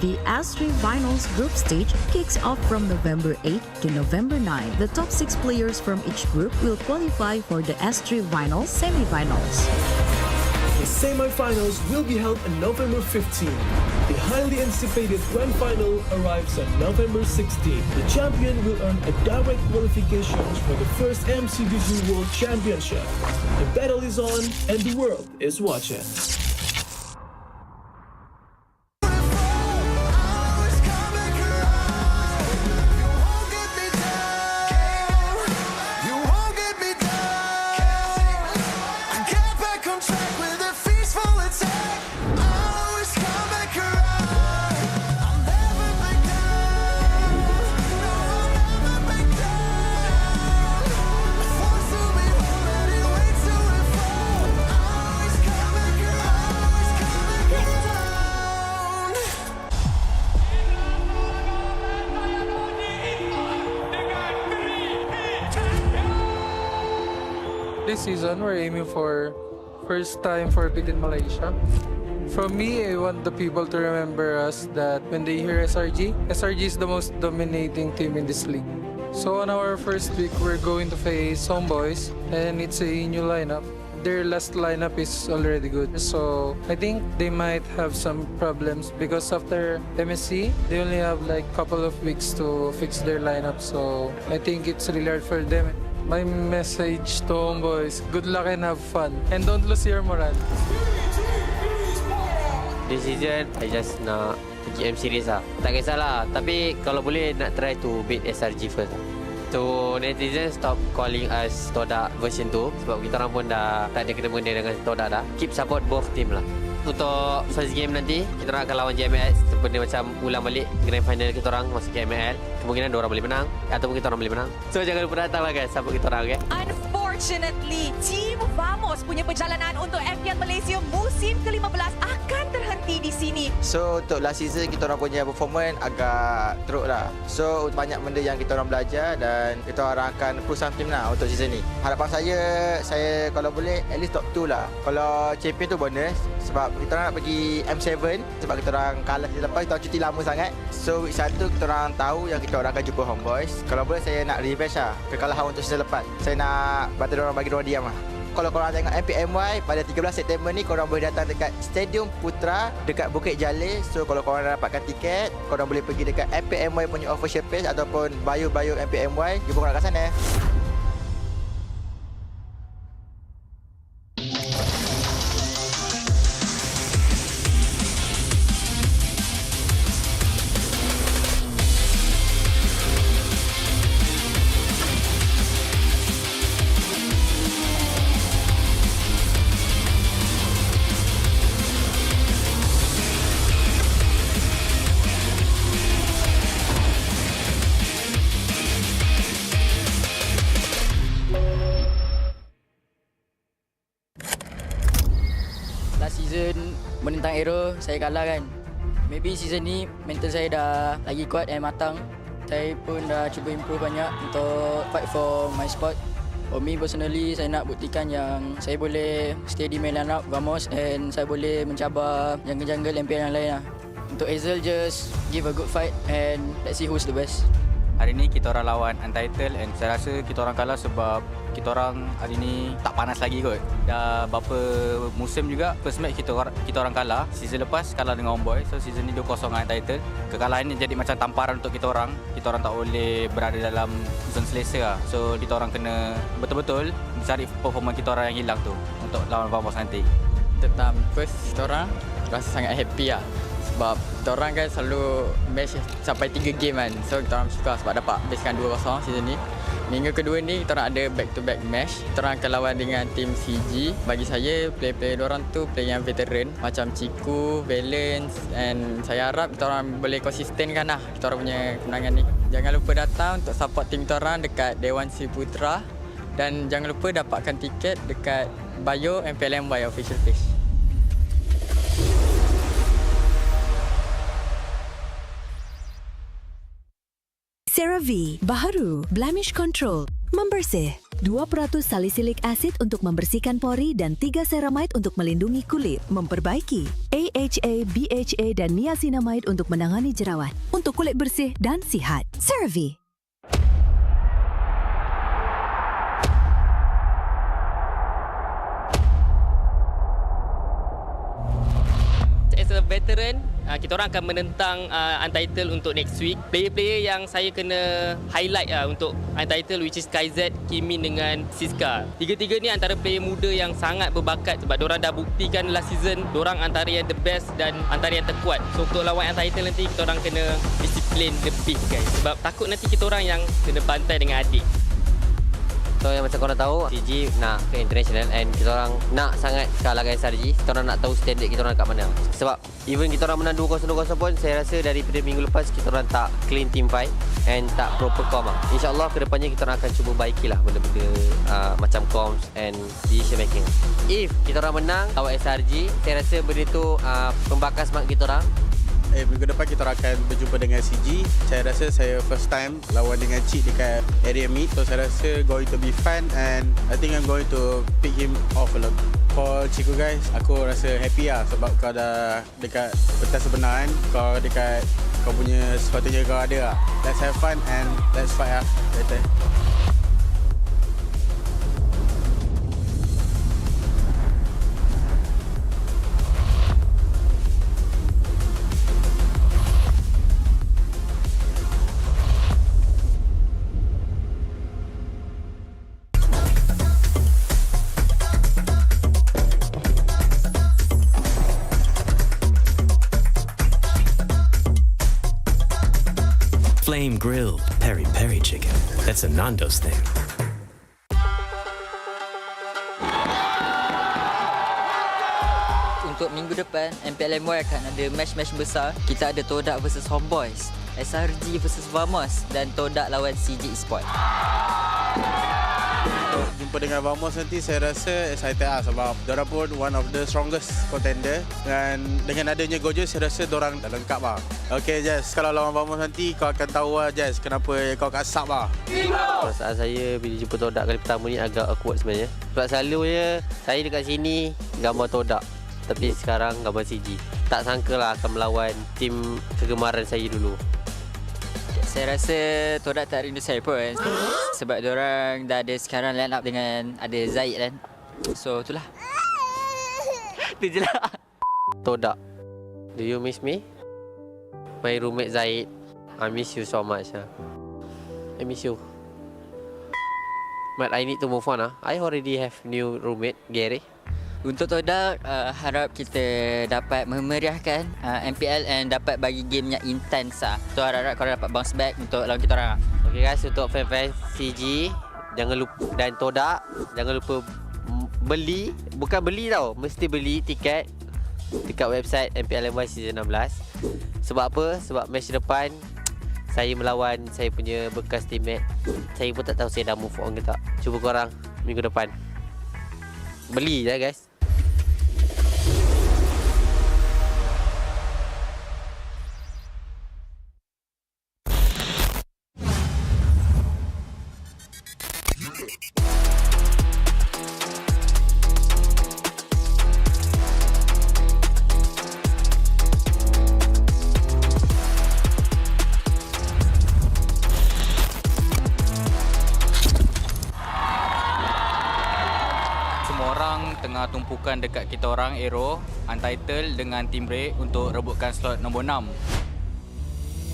The S3 Finals group stage kicks off from November 8 to November 9. The top 6 players from each group will qualify for the S3 Finals semi-finals. The semi-finals will be held on November 15. The highly anticipated grand final arrives on November 16. The champion will earn a direct qualification for the first MCGG World Championship. The battle is on and the world is watching. You won't get me down. I get back on track with a peaceful attack. I always come back around. I'll never back down. No, I'll never back down. Forced to be home anyway to and from. I always come back around. Always come back down. This season, we're aiming for first time for in Malaysia. From me, I want the people to remember us that when they hear SRG is the most dominating team in this league. So on our first week, we're going to face Homebois, and it's a new lineup. their last lineup is already good. So I think they might have some problems because after MSC, they only have like couple of weeks to fix their lineup. So I think it's really hard for them. My message to Homebois, good luck and have fun. And don't lose your morale. This season, I just nak pergi M series lah. Tak kisahlah, tapi kalau boleh nak try to beat SRG first. So netizen stop calling us Todak version 2 sebab kita orang pun dah tak ada kena-mena dengan Todak dah. Keep support both team lah. Untuk first game nanti, kita orang akan lawan JMS seperti macam ulang balik grand final kita orang masuk ke MPL. Kemungkinan diorang boleh menang ataupun kita orang boleh menang. So jangan lupa datang lah guys, support kita orang, okay? Unfortunately, Team Vamos punya perjalanan untuk MPL Malaysia musim ke-15 akan terhenti di sini. So untuk last season kita orang punya performance agak teruk lah. So banyak benda yang kita orang belajar dan kita orang akan push some team lah untuk season ni. Harapan saya kalau boleh at least top 2 lah. Kalau champion tu bonus sebab kita orang nak pergi M7 sebab kita orang kalah season lepas, kita orang cuti lama sangat. So week 1 kita orang tahu yang kita orang akan jumpa Homebois. Kalau boleh saya nak revenge lah kekalahan untuk season lepas. Saya nak bantu orang bagi orang diam lah. Kalau korang tengok MPMY pada 13 September ni, korang boleh datang dekat Stadium Putra dekat Bukit Jalil. So kalau korang dapatkan tiket, korang boleh pergi dekat MPMY punya official page ataupun bio MPMY. Jumpa korang kat sana. Last season menentang AERO saya kalah kan. Maybe season ni mental saya dah lagi kuat dan matang. Saya pun dah cuba improve banyak untuk fight for my spot. For me personally, saya nak buktikan yang saya boleh stay di main lineup Vamos and saya boleh mencabar jungle-jungle MPL yang lain lah. Untuk Hazel, just give a good fight and let's see who's the best. Hari ni kita orang lawan Untitled and saya rasa kita orang kalah sebab kita orang hari ni tak panas lagi kot. Dah berapa musim juga first match kita orang kalah. Season lepas kalah dengan Homebois. So season ni 2-0 dengan Untitled. Kekalahan ni jadi macam tamparan untuk kita orang. Kita orang tak boleh berada dalam zone selesa lah. So kita orang kena betul-betul mencari performa kita orang yang hilang tu untuk lawan Vamos nanti. Tentang first kita orang rasa sangat happy lah. Sebab kita orang kan selalu match sampai 3 game kan. So kita orang suka sebab dapat habiskan 2-0 season ni. Minggu kedua ni kita orang ada back-to-back match. Kita orang akan lawan dengan tim CG. Bagi saya, player-player diorang tu player yang veteran. Macam Ciku, Valence and saya harap kita orang boleh konsistenkan lah kita orang punya kemenangan ni. Jangan lupa datang untuk support tim kita orang dekat Dewan Si Putra. Dan jangan lupa dapatkan tiket dekat bio MPLMY official page. CeraVe baharu blemish control membersih 2% salisilik asid untuk membersihkan pori dan 3 ceramide untuk melindungi kulit, memperbaiki AHA, BHA dan niacinamide untuk menangani jerawat untuk kulit bersih dan sihat. CeraVe. As a veteran, kita orang akan menentang Untitled untuk next week. Player-player yang saya kena highlight untuk Untitled, which is KZ, Kimin dengan Siska. Tiga-tiga ni antara player muda yang sangat berbakat sebab diorang dah buktikan last season diorang antara yang the best dan antara yang terkuat. So untuk lawan Untitled nanti kita orang kena disiplin lebih guys, sebab takut nanti kita orang yang kena bantai dengan adik. So yang macam korang tahu, CG nak ke international and kita orang nak sangat kalah dengan SRG. Kita orang nak tahu standard kita orang kat mana. Sebab even kita orang menang 2-0 pun saya rasa daripada minggu lepas kita orang tak clean team fight and tak proper com lah. InsyaAllah kedepannya kita orang akan cuba baikilah benda-benda macam comms and decision making. If kita orang menang lawan SRG, saya rasa benda tu pembakar semangat kita orang. Minggu depan kita akan berjumpa dengan CG. Saya rasa saya first time lawan dengan Cik dekat area meet. So saya rasa going to be fun and I think I'm going to pick him off a lot. For Ciku guys, aku rasa happy lah sebab kau dah dekat pentas sebenar kan. Kau dekat kau punya sepatutnya kau ada lah. Let's have fun and let's fight lah later. flame-grilled peri-peri chicken. That's a Nando's thing. Untuk minggu depan, MPL MY akan ada match-match besar. Kita ada Todak versus Homebois, SRG versus Vamos dan Todak lawan CG Esports. Jumpa dengan Vamos nanti saya rasa excited sebab diorang pun one of the strongest contender dan dengan adanya Gojo saya rasa diorang dah lengkap lah. Okay Jess, kalau lawan Vamos nanti kau akan tahu lah Jess kenapa kau kat sub lah. Perasaan saya bila jumpa Todak kali pertama ni agak awkward sebenarnya. Sebab selalunya saya dekat sini gambar Todak, tapi sekarang gambar CG. Tak sangka lah akan melawan tim kegemaran saya dulu. Saya rasa Todak tak rindu saya pun sebab diorang dah ada sekarang line up dengan ada Zaid kan. So itulah. Itu je lah. Todak, do you miss me? My roommate Zaid, I miss you so much. I miss you. But I need to move on. I already have new roommate, Gary. Untuk Todak, harap kita dapat memeriahkan MPL and dapat bagi game yang intense lah. So harap korang dapat bounce back untuk lawan kita orang. Okay guys, untuk fan-fan CG, jangan lupa, dan Todak, jangan lupa beli, bukan beli tau, mesti beli tiket dekat website MPL MY Season 16. Sebab apa? Sebab match depan saya melawan saya punya bekas teammate. Saya pun tak tahu saya dah move on ke tak. Cuba korang minggu depan beli lah guys. Tengah tumpukan dekat kita orang AERO Untitled dengan Team Break untuk rebutkan slot nombor 6.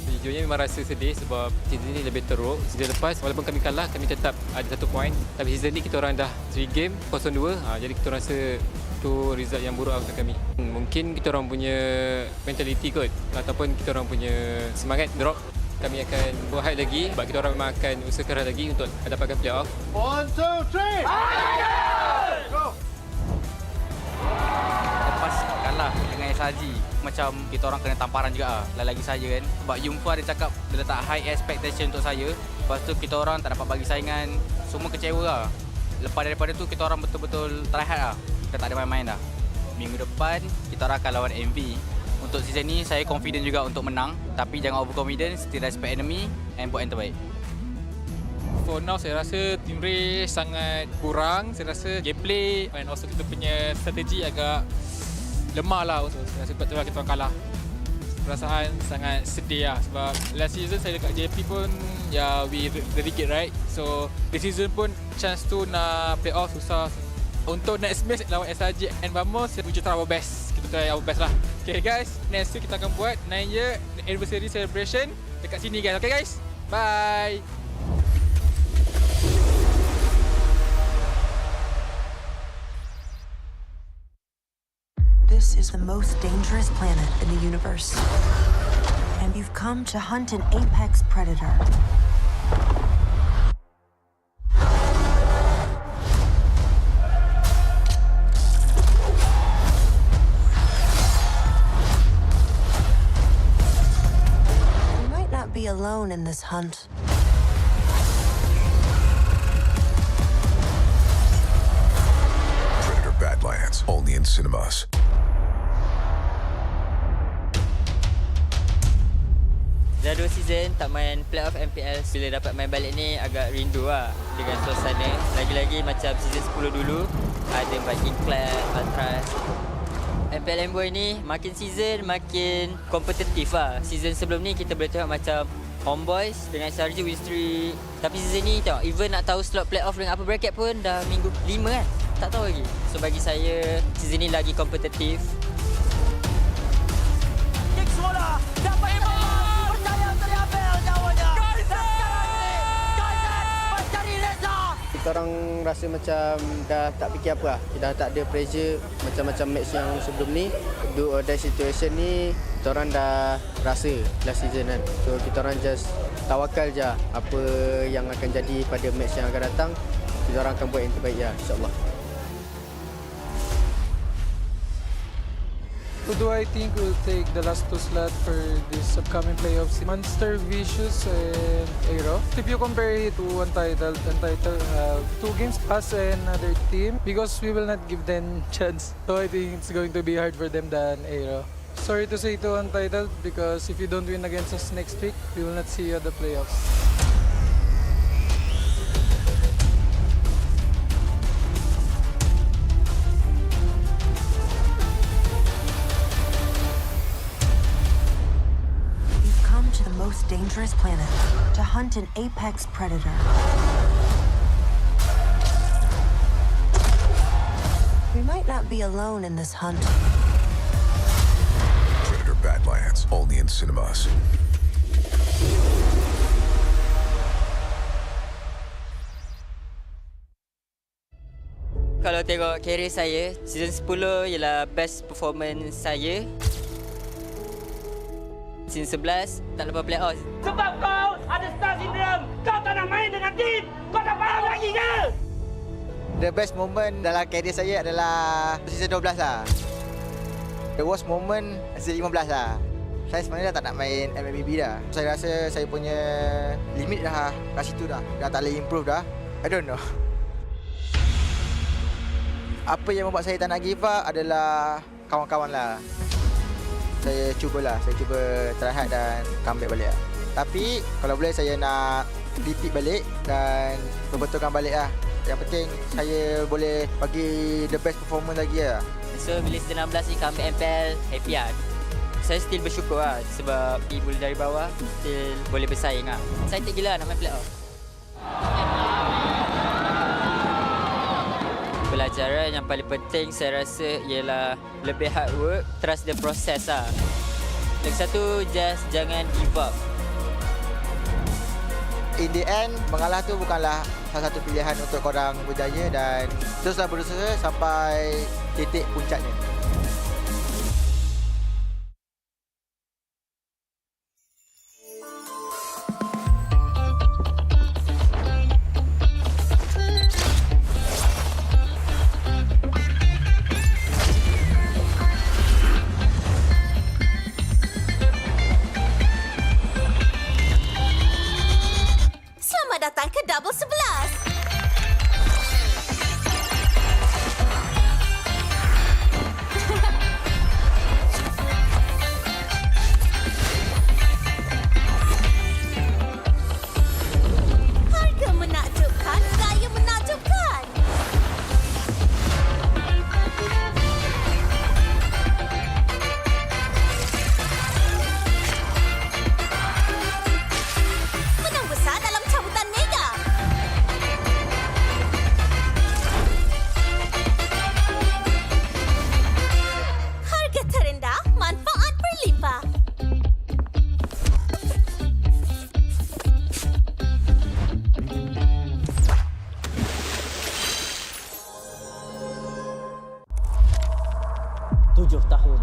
Sejujurnya memang rasa sedih sebab season ni lebih teruk. Season lepas walaupun kami kalah, kami tetap ada 1 poin. Tapi season ni kita orang dah 3 game 0-2. Jadi kita rasa tu result yang buruk untuk kami. Mungkin kita orang punya mentality kot ataupun kita orang punya semangat drop. Kami akan berhad lagi sebab kita orang memang akan usaha keras lagi untuk dapatkan playoff. 1, 2, 3. Go. Lepas kalah dengan SRG, macam kita orang kena tamparan juga lah. Lagi saya kan, sebab Yumfa dia cakap dia letak high expectation untuk saya. Lepas tu kita orang tak dapat bagi saingan, semua kecewa lah. Lepas daripada tu kita orang betul-betul try hard lah. Kita tak ada main-main dah. Minggu depan kita orang akan lawan MV. Untuk season ni saya confident juga untuk menang, tapi jangan overconfident, still respect enemy and buat yang terbaik. For now saya rasa team race sangat kurang. Saya rasa gameplay dan also kita punya strategi agak lemah lah. So, saya rasa sebab kita orang kalah. Perasaan sangat sedih lah sebab last season saya dekat JP pun we really get right. So this season pun chance tu nak play off susah. Untuk next match lawan SRG and Vamos, we try our best. Kita try our best lah. Okay guys, next week kita akan buat 9 year anniversary celebration dekat sini guys. Okay guys, bye. This is the most dangerous planet in the universe. And you've come to hunt an apex predator. You might not be alone in this hunt. Predator Badlands, only in cinemas. Dah 2 season tak main playoff MPL. Bila dapat main balik ni agak rindu lah dengan suasana. Lagi-lagi macam season 10 dulu, ada Viking Clap, Atras. MPL Homebois ni makin season makin kompetitif lah. Season sebelum ni kita boleh tengok macam Homebois dengan SRG win streak. Tapi season ni tengok, even nak tahu slot playoff dengan apa bracket pun dah minggu 5 kan. Tak tahu lagi. So bagi saya season ni lagi kompetitif. Kick semula. Dapat kita orang rasa macam dah tak fikir apa lah. Dah tak ada pressure macam-macam match yang sebelum ni. Do or die situation ni kita orang dah rasa last season kan. So kita orang just tawakal je apa yang akan jadi pada match yang akan datang. Kita orang akan buat yang terbaik ya, insyaAllah. Who do I think will take the last 2 slot for this upcoming playoffs? Monster, Vicious, and AERO. If you compare it to Untitled have 2 games, us and another team, because we will not give them chance. So I think it's going to be hard for them than AERO. Sorry to say to Untitled, because if you don't win against us next week, we will not see you at the playoffs. Most dangerous planet to hunt an apex predator. We might not be alone in this hunt. Predator Badlands, only in cinemas. Kalau tengok career saya, season 10 ialah best performance saya. Season 11 tak lepas playoff. Sebab kau ada star syndrome. Kau tak nak main dengan tim. Kau tak faham lagi ke? The best moment dalam career saya adalah season 12 lah. The worst moment season 15 lah. Saya sebenarnya dah tak nak main MMB dah. Saya rasa saya punya limit dah kat situ dah. Dah tak boleh improve dah. I don't know. Apa yang membuat saya tak nak give up adalah kawan-kawan lah. Saya cuba try hard dan comeback balik lah. Tapi kalau boleh saya nak repeat balik dan perbetulkan balik lah. Yang penting saya boleh bagi the best performance lagi lah. So bila season 16 ni comeback MPL, happy lah. Saya still bersyukur lah sebab ibu dari bawah still boleh bersaing lah. Saya tak gila nak main playoff. Pelajaran yang paling penting saya rasa ialah lebih hard work, trust the process lah. Lagi satu, just jangan give up. In the end, mengalah tu bukanlah salah satu pilihan untuk korang berjaya dan teruslah berusaha sampai titik puncaknya. Datang ke Double 11. Harga menakjubkan, gaya menakjubkan. Menang besar dalam cabutan mega. Harga terendah, manfaat berlimpah. Tujuh tahun,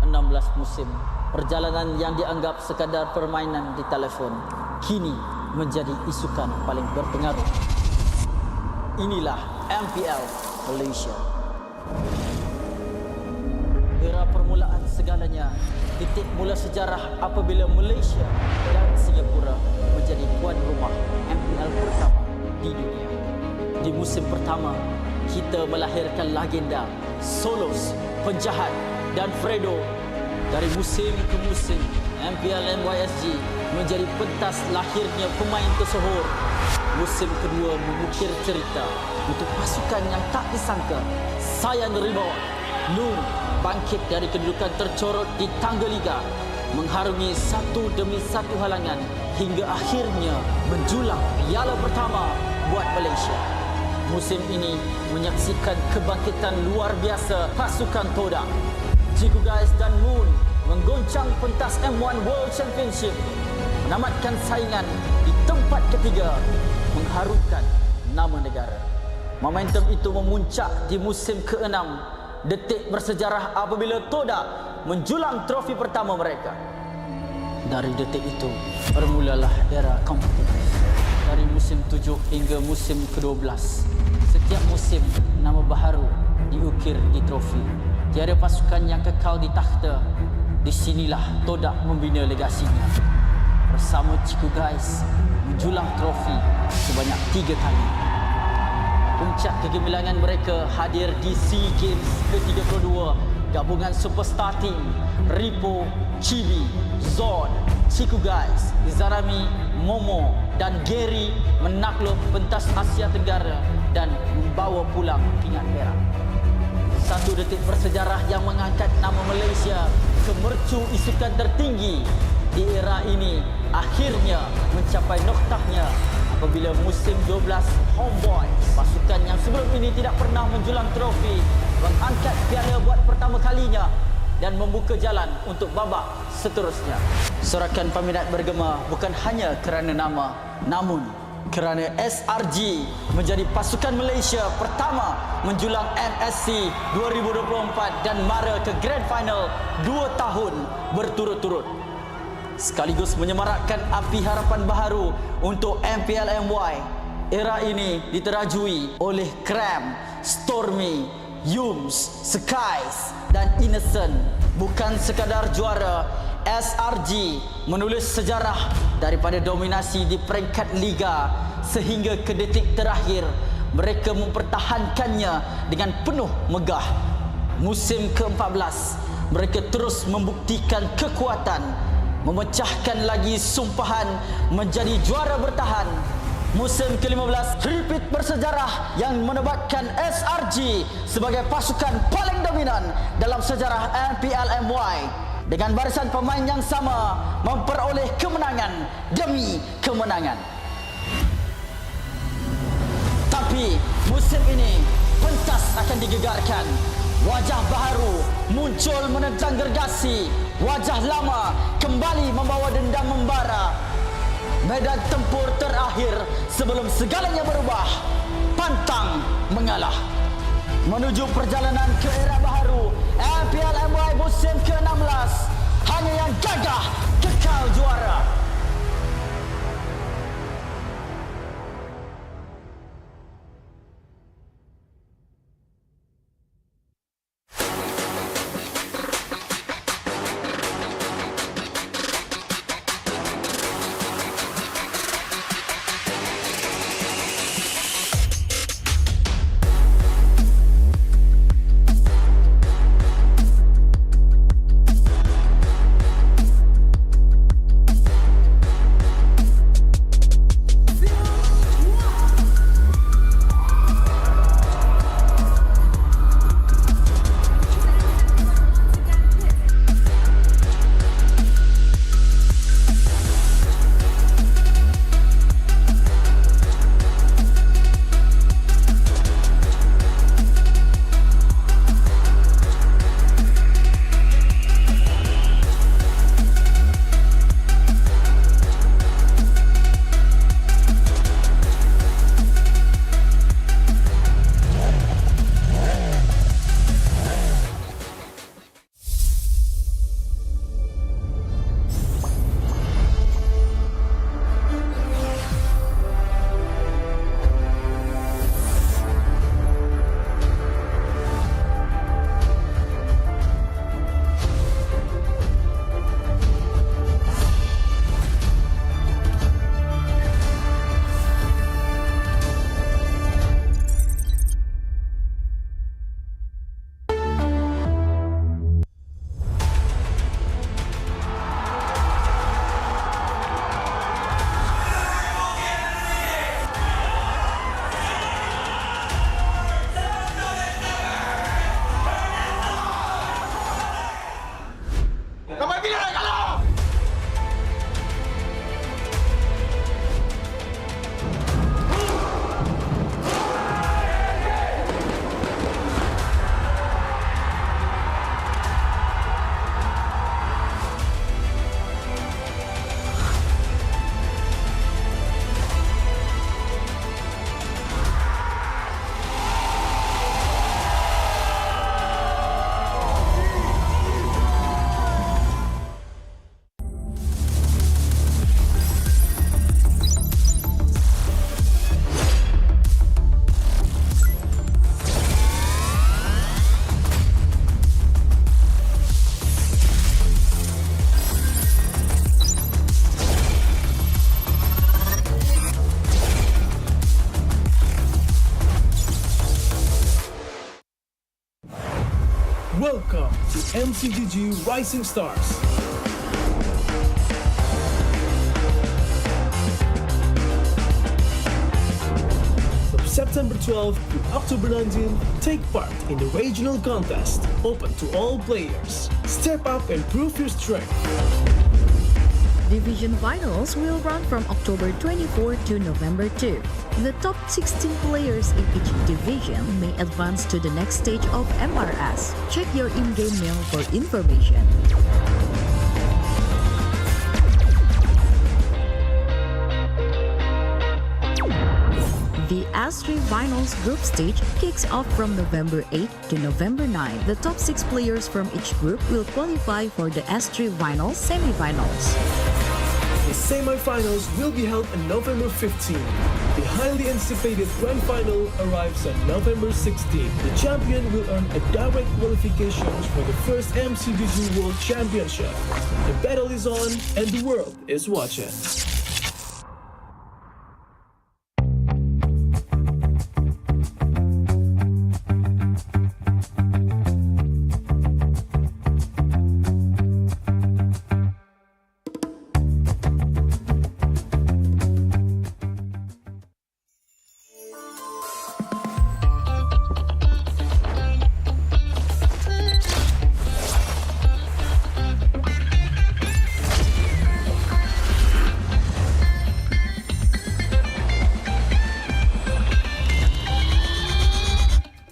16 musim, perjalanan yang dianggap sekadar permainan di telefon, kini menjadi isukan paling berpengaruh. Inilah MPL Malaysia. Era permulaan segalanya, titik mula sejarah apabila Malaysia dan Singapura menjadi tuan rumah MPL pertama di dunia. Di musim pertama, kita melahirkan legenda, Solos, Penjahat dan Fredo. Dari musim ke musim, MPL MYSG menjadi pentas lahirnya pemain tersohor. Musim kedua mengukir cerita untuk pasukan yang tak disangka. Sayan Reborn, Noon bangkit dari kedudukan tercorot di tangga liga, mengharungi satu demi satu halangan hingga akhirnya menjulang piala pertama buat Malaysia. Musim ini menyaksikan kebangkitan luar biasa pasukan Toda. Ciku Guys dan Moon menggoncang pentas M1 World Championship, menamatkan saingan di tempat ketiga, mengharumkan nama negara. Momentum itu memuncak di musim ke-6, detik bersejarah apabila Toda menjulang trofi pertama mereka. Dari detik itu, bermulalah era kompetitif. Dari musim 7 hingga musim ke-12, setiap musim nama baharu diukir di trofi. Tiada pasukan yang kekal di takhta. Di sinilah Todak membina legasinya. Bersama Ciku Guys, menjulang trofi sebanyak 3 kali. Puncak kegemilangan mereka hadir di SEA Games ke-32. Gabungan Superstar Team, Ripo, Chibi, Zon, Ciku Guys, Izarami, Momo dan Gary menakluk pentas Asia Tenggara dan membawa pulang pingat perak. Satu detik bersejarah yang mengangkat nama Malaysia ke mercu isukan tertinggi di era ini akhirnya mencapai noktahnya apabila musim 12 Homebois, pasukan yang sebelum ini tidak pernah menjulang trofi, mengangkat piala buat pertama kalinya dan membuka jalan untuk babak seterusnya. Sorakan peminat bergema bukan hanya kerana nama, namun kerana SRG menjadi pasukan Malaysia pertama menjulang MSC 2024 dan mara ke Grand Final 2 tahun berturut-turut. Sekaligus menyemarakkan api harapan baharu untuk MPL MY. Era ini diterajui oleh Cram, Stormy, Yums, Skies dan Innocent. Bukan sekadar juara, SRG menulis sejarah daripada dominasi di peringkat liga sehingga ke detik terakhir mereka mempertahankannya dengan penuh megah. Musim ke-14 mereka terus membuktikan kekuatan, memecahkan lagi sumpahan menjadi juara bertahan. Musim ke-15 repeat bersejarah yang menobatkan SRG sebagai pasukan paling dominan dalam sejarah MPL MY dengan barisan pemain yang sama memperoleh kemenangan demi kemenangan. Tapi musim ini pentas akan digegarkan. Wajah baharu muncul menentang gergasi. Wajah lama kembali membawa dendam membara. Medan tempur terakhir sebelum segalanya berubah. Pantang mengalah. Menuju perjalanan ke era baharu MPL MY musim ke-16. Hanya yang gagah kekal juara. Welcome to MCGG Rising Stars. From September 12th to October 19th, take part in the regional contest, open to all players. Step up and prove your strength. Division finals will run from October 24 to November 2. The top 16 players in each division may advance to the next stage of MRS. Check your in-game mail for information. The S3 Finals group stage kicks off from November 8 to November 9. The top 6 players from each group will qualify for the S3 Finals semi-finals. The semi-finals will be held on November 15. The highly anticipated grand final arrives on November 16. The champion will earn a direct qualifications for the first MCGG World Championship. The battle is on and the world is watching.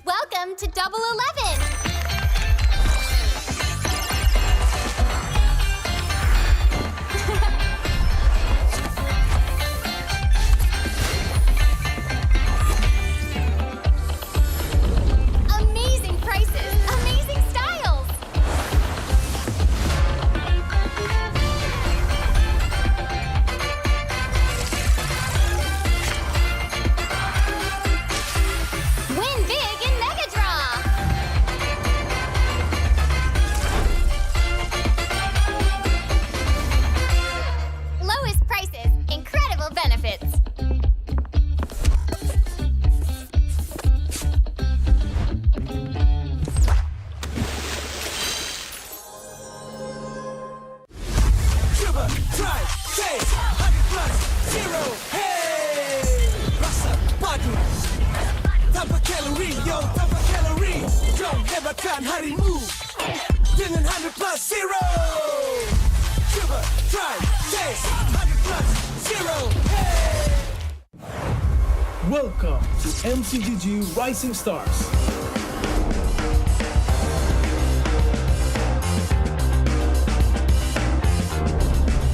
Welcome to Double 11. Amazing prices, amazing styles. Win big in Mega Draw. Lowest prices, incredible benefits. Sugar, try, taste, 100 plus, 0, hey! Rasa, padu, tanpa kalori, yo, tanpa kalori. Kau hebatkan harimu dengan 100 plus, 0. Sugar, try, taste, 100 plus, 0, hey! Welcome to MCGG Rising Stars.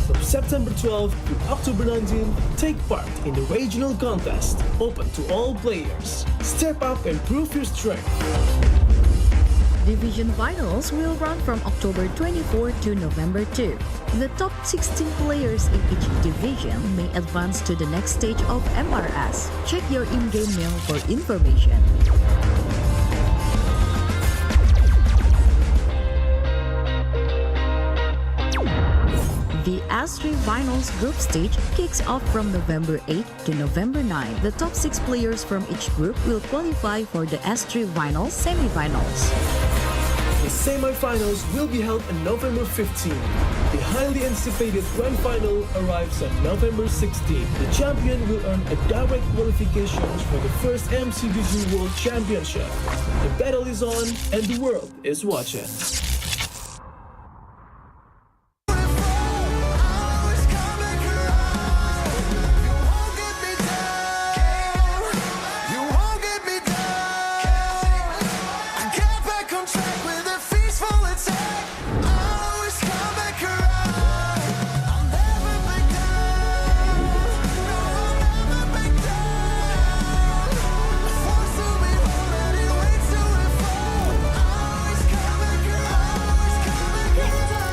From September 12th to October 19th, take part in the regional contest, open to all players. Step up and prove your strength. Division finals will run from October 24 to November 2. The top 16 players in each division may advance to the next stage of MRS. Check your in-game mail for information. The S3 Finals group stage kicks off from November 8 to November 9. The top 6 players from each group will qualify for the S3 Finals semi-finals. The semi-finals will be held on November 15. The highly anticipated grand final arrives on November 16. The champion will earn a direct qualifications for the first MCGG World Championship. The battle is on and the world is watching. You won't get me down. I get back on track with a peaceful attack. I always come back around. I'll never back down. No, I'll never back down. Forced to be home anyway till we fall. I always come back around. Always come back around.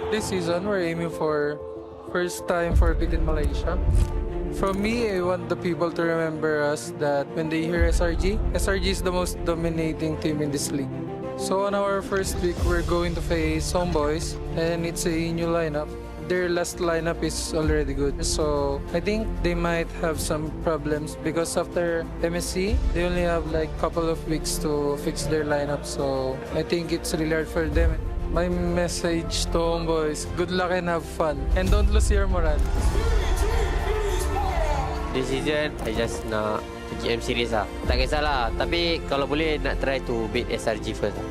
This season, we're aiming for first time for Forbidden Malaysia. From me, I want the people to remember us that when they hear SRG, SRG is the most dominating team in this league. So on our first week, we're going to face Homebois, and it's a new lineup. Their last lineup is already good. So I think they might have some problems because after MSC, they only have like couple of weeks to fix their lineup. So I think it's really hard for them. My message to Homebois, good luck and have fun. And don't lose your morale. This season, I just nak pergi M series lah. Tak kisahlah, tapi kalau boleh nak try to beat SRG first lah.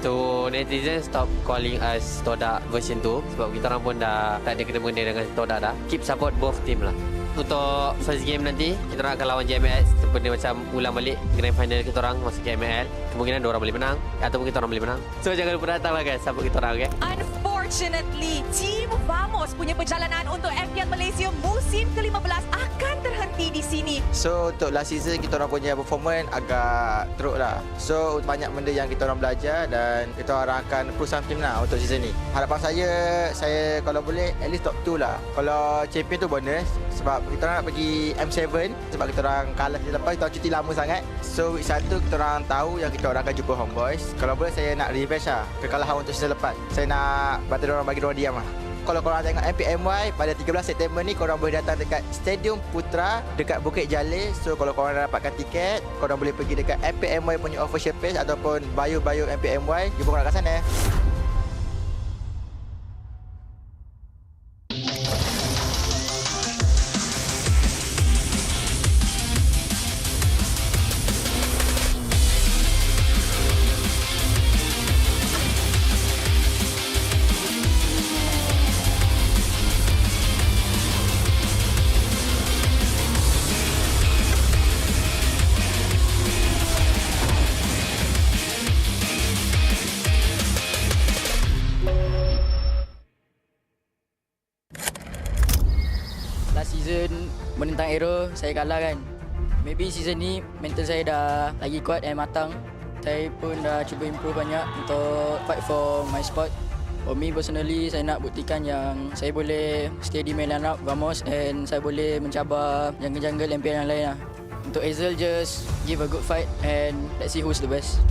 So netizen stop calling us Todak version 2 sebab kita orang pun dah tak ada kena-mengena dengan Todak dah. Keep support both team lah. Untuk first game nanti, kita orang akan lawan JMS. Benda macam ulang balik grand final kita orang masuk ke MPL. Kemungkinan diorang boleh menang ataupun kita orang boleh menang. So jangan lupa datang lah guys, support kita orang, okay? Unfortunately, Team Vamos punya perjalanan untuk MPL Malaysia musim ke-15 akan terhenti di sini. So untuk last season kita orang punya performance agak teruk lah. So banyak benda yang kita orang belajar dan kita orang akan improve some team lah untuk season ni. Harapan saya kalau boleh at least top 2 lah. Kalau champion tu bonus sebab kita orang nak pergi M7 sebab kita orang kalah season lepas, kita orang cuti lama sangat. So week 1 kita orang tahu yang kita orang akan jumpa Homebois. Kalau boleh saya nak revenge lah kekalahan untuk season lepas. Saya nak bagi diorang diam lah. Kalau korang tengok MPMY pada 13 September ni, korang boleh datang dekat Stadium Putra dekat Bukit Jalil. So kalau korang dah dapatkan tiket, korang boleh pergi dekat MPMY punya official page ataupun bio MPMY. Jumpa korang kat sana. Season menentang AERO saya kalah kan. Maybe season ni mental saya dah lagi kuat dan matang. Saya pun dah cuba improve banyak untuk fight for my spot. For me personally, saya nak buktikan yang saya boleh stay di main lineup Vamos and saya boleh mencabar jungle-jungle MPL yang lain lah. Untuk Hazel, just give a good fight and let's see who's the best.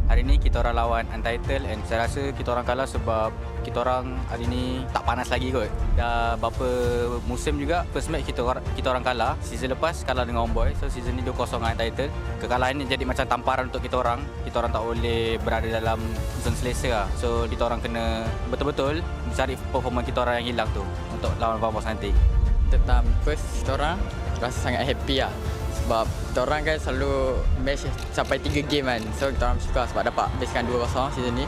Hari ni kita orang lawan Untitled and saya rasa kita orang kalah sebab kita orang hari ni tak panas lagi kot. Dah berapa musim juga first match kita orang kalah. Season lepas kalah dengan Homebois. So season ni 2-0 dengan Untitled. Kekalahan ni jadi macam tamparan untuk kita orang. Kita orang tak boleh berada dalam zone selesa lah. So kita orang kena betul-betul mencari performa kita orang yang hilang tu untuk lawan Vamos nanti. Tentang first kita orang rasa sangat happy lah. Sebab kita orang kan selalu match sampai 3 game kan. So kita orang suka sebab dapat habiskan 2-0 season ni.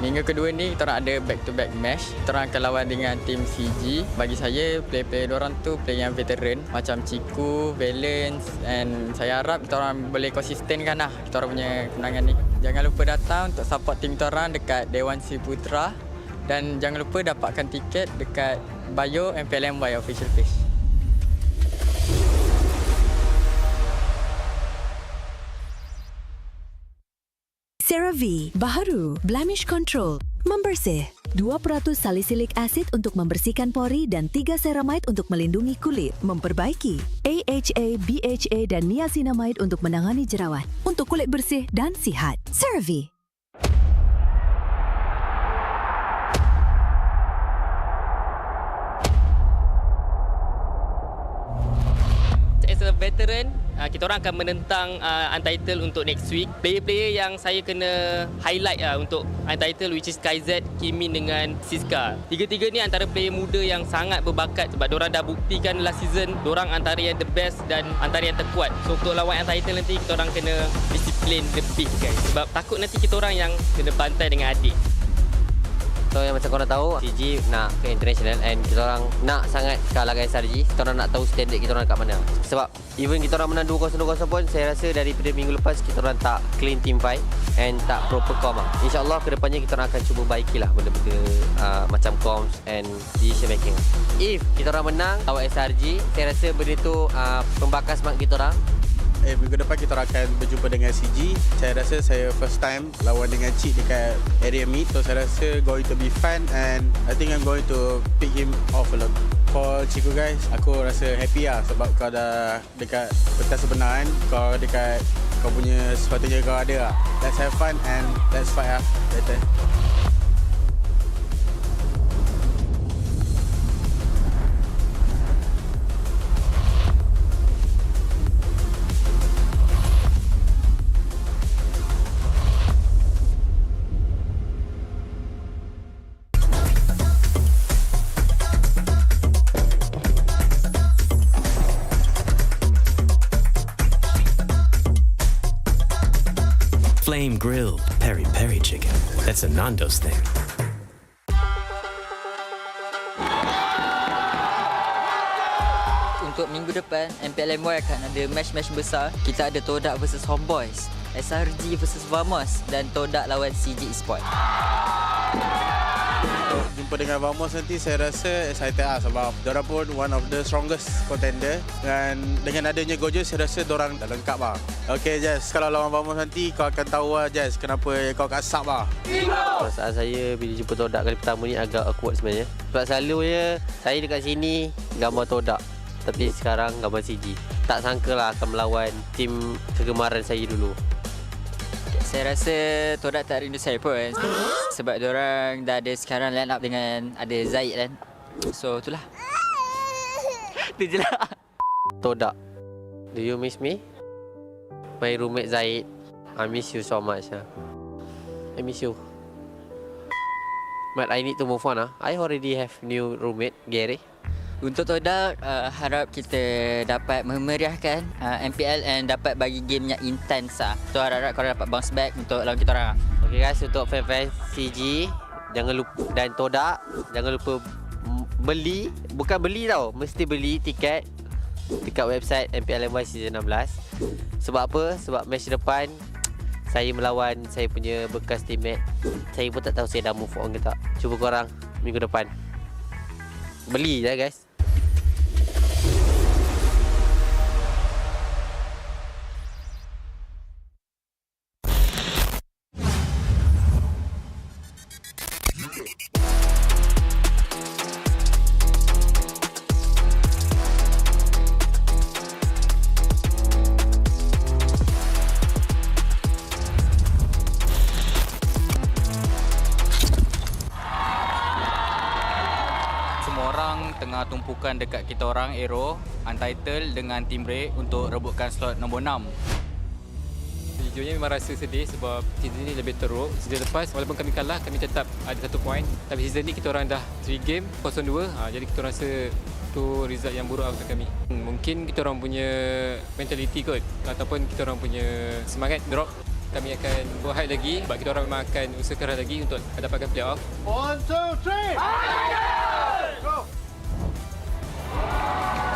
Minggu kedua ni kita orang ada back to back match. Kita orang akan lawan dengan tim CG. Bagi saya player-player diorang tu player yang veteran macam Ciku, Valence and saya harap kita orang boleh konsistenkan lah kita orang punya kemenangan ni. Jangan lupa datang untuk support tim kita orang dekat Dewan Si Putra dan jangan lupa dapatkan tiket dekat bio MPLMY official page. CeraVe baharu blemish control membersih 2% salisilik asid untuk membersihkan pori dan 3 ceramide untuk melindungi kulit, memperbaiki AHA, BHA dan niacinamide untuk menangani jerawat untuk kulit bersih dan sihat. CeraVe. As a veteran, kita orang akan menentang Untitled untuk next week. Player-player yang saya kena highlight untuk Untitled which is KZ, Kimin dengan Siska. Tiga-tiga ni antara player muda yang sangat berbakat sebab diorang dah buktikan last season diorang antara yang the best dan antara yang terkuat. So untuk lawan Untitled nanti kita orang kena disiplin lebih guys sebab takut nanti kita orang yang kena bantai dengan adik. So yang macam korang tahu, CG nak ke international and kita orang nak sangat kalah dengan SRG. Kita orang nak tahu standard kita orang kat mana. Sebab even kita orang menang 2-0 pun saya rasa daripada minggu lepas kita orang tak clean team fight and tak proper com lah. InsyaAllah kedepannya kita orang akan cuba baikilah benda-benda macam comms and decision making. If kita orang menang lawan SRG, saya rasa benda tu pembakar semangat kita orang. Minggu depan kita akan berjumpa dengan CG. Saya rasa saya first time lawan dengan Cik dekat area meet. So saya rasa going to be fun and I think I'm going to pick him off a lot. For Ciku guys, aku rasa happy lah sebab kau dah dekat pentas sebenar kan. Kau dekat kau punya sepatutnya kau ada lah. Let's have fun and let's fight lah. Better. Flame grilled peri-peri chicken. That's a Nando's thing. Untuk minggu depan, MPL MY akan ada match-match besar. Kita ada Todak versus Homebois, SRG versus Vamos dan Todak lawan CG Esports. Jumpa dengan Vamos nanti saya rasa excited lah sebab diorang pun one of the strongest contender dan dengan adanya Gojo saya rasa diorang dah lengkap lah. Okay Jazz, kalau lawan Vamos nanti kau akan tahu lah Jazz kenapa kau kat sub lah. Perasaan saya bila jumpa Todak kali pertama ni agak awkward sebenarnya. Sebab selalunya saya dekat sini gambar Todak tapi sekarang gambar CG. Tak sangka lah akan melawan tim kegemaran saya dulu. Saya rasa Todak tak rindu saya pun sebab diorang dah ada sekarang line up dengan ada Zaid kan. So itulah. Itu je lah. Todak, do you miss me? My roommate Zaid, I miss you so much. I miss you. But I need to move on. I already have new roommate, Gary. Untuk Todak, harap kita dapat memeriahkan MPL and dapat bagi game yang intense lah. So harap-harap korang dapat bounce back untuk lawan kita orang. Okay guys, untuk fan-fan CG, jangan lupa, dan Todak, jangan lupa beli, bukan beli tau, mesti beli tiket dekat website MPL MY Season 16. Sebab apa? Sebab match depan saya melawan saya punya bekas teammate. Saya pun tak tahu saya dah move on ke tak. Cuba korang minggu depan beli je guys. Tengah tumpukan dekat kita orang AERO Untitled dengan Team Break untuk rebutkan slot nombor 6. Sejujurnya memang rasa sedih sebab season ni lebih teruk. Season lepas walaupun kami kalah, kami tetap ada 1 poin. Tapi season ni kita orang dah 3 game 0-2. Jadi kita rasa tu result yang buruk untuk kami. Mungkin kita orang punya mentality kot ataupun kita orang punya semangat drop. Kami akan buat lagi sebab kita orang memang akan usaha keras lagi untuk dapatkan playoff. 1, 2, 3. Go.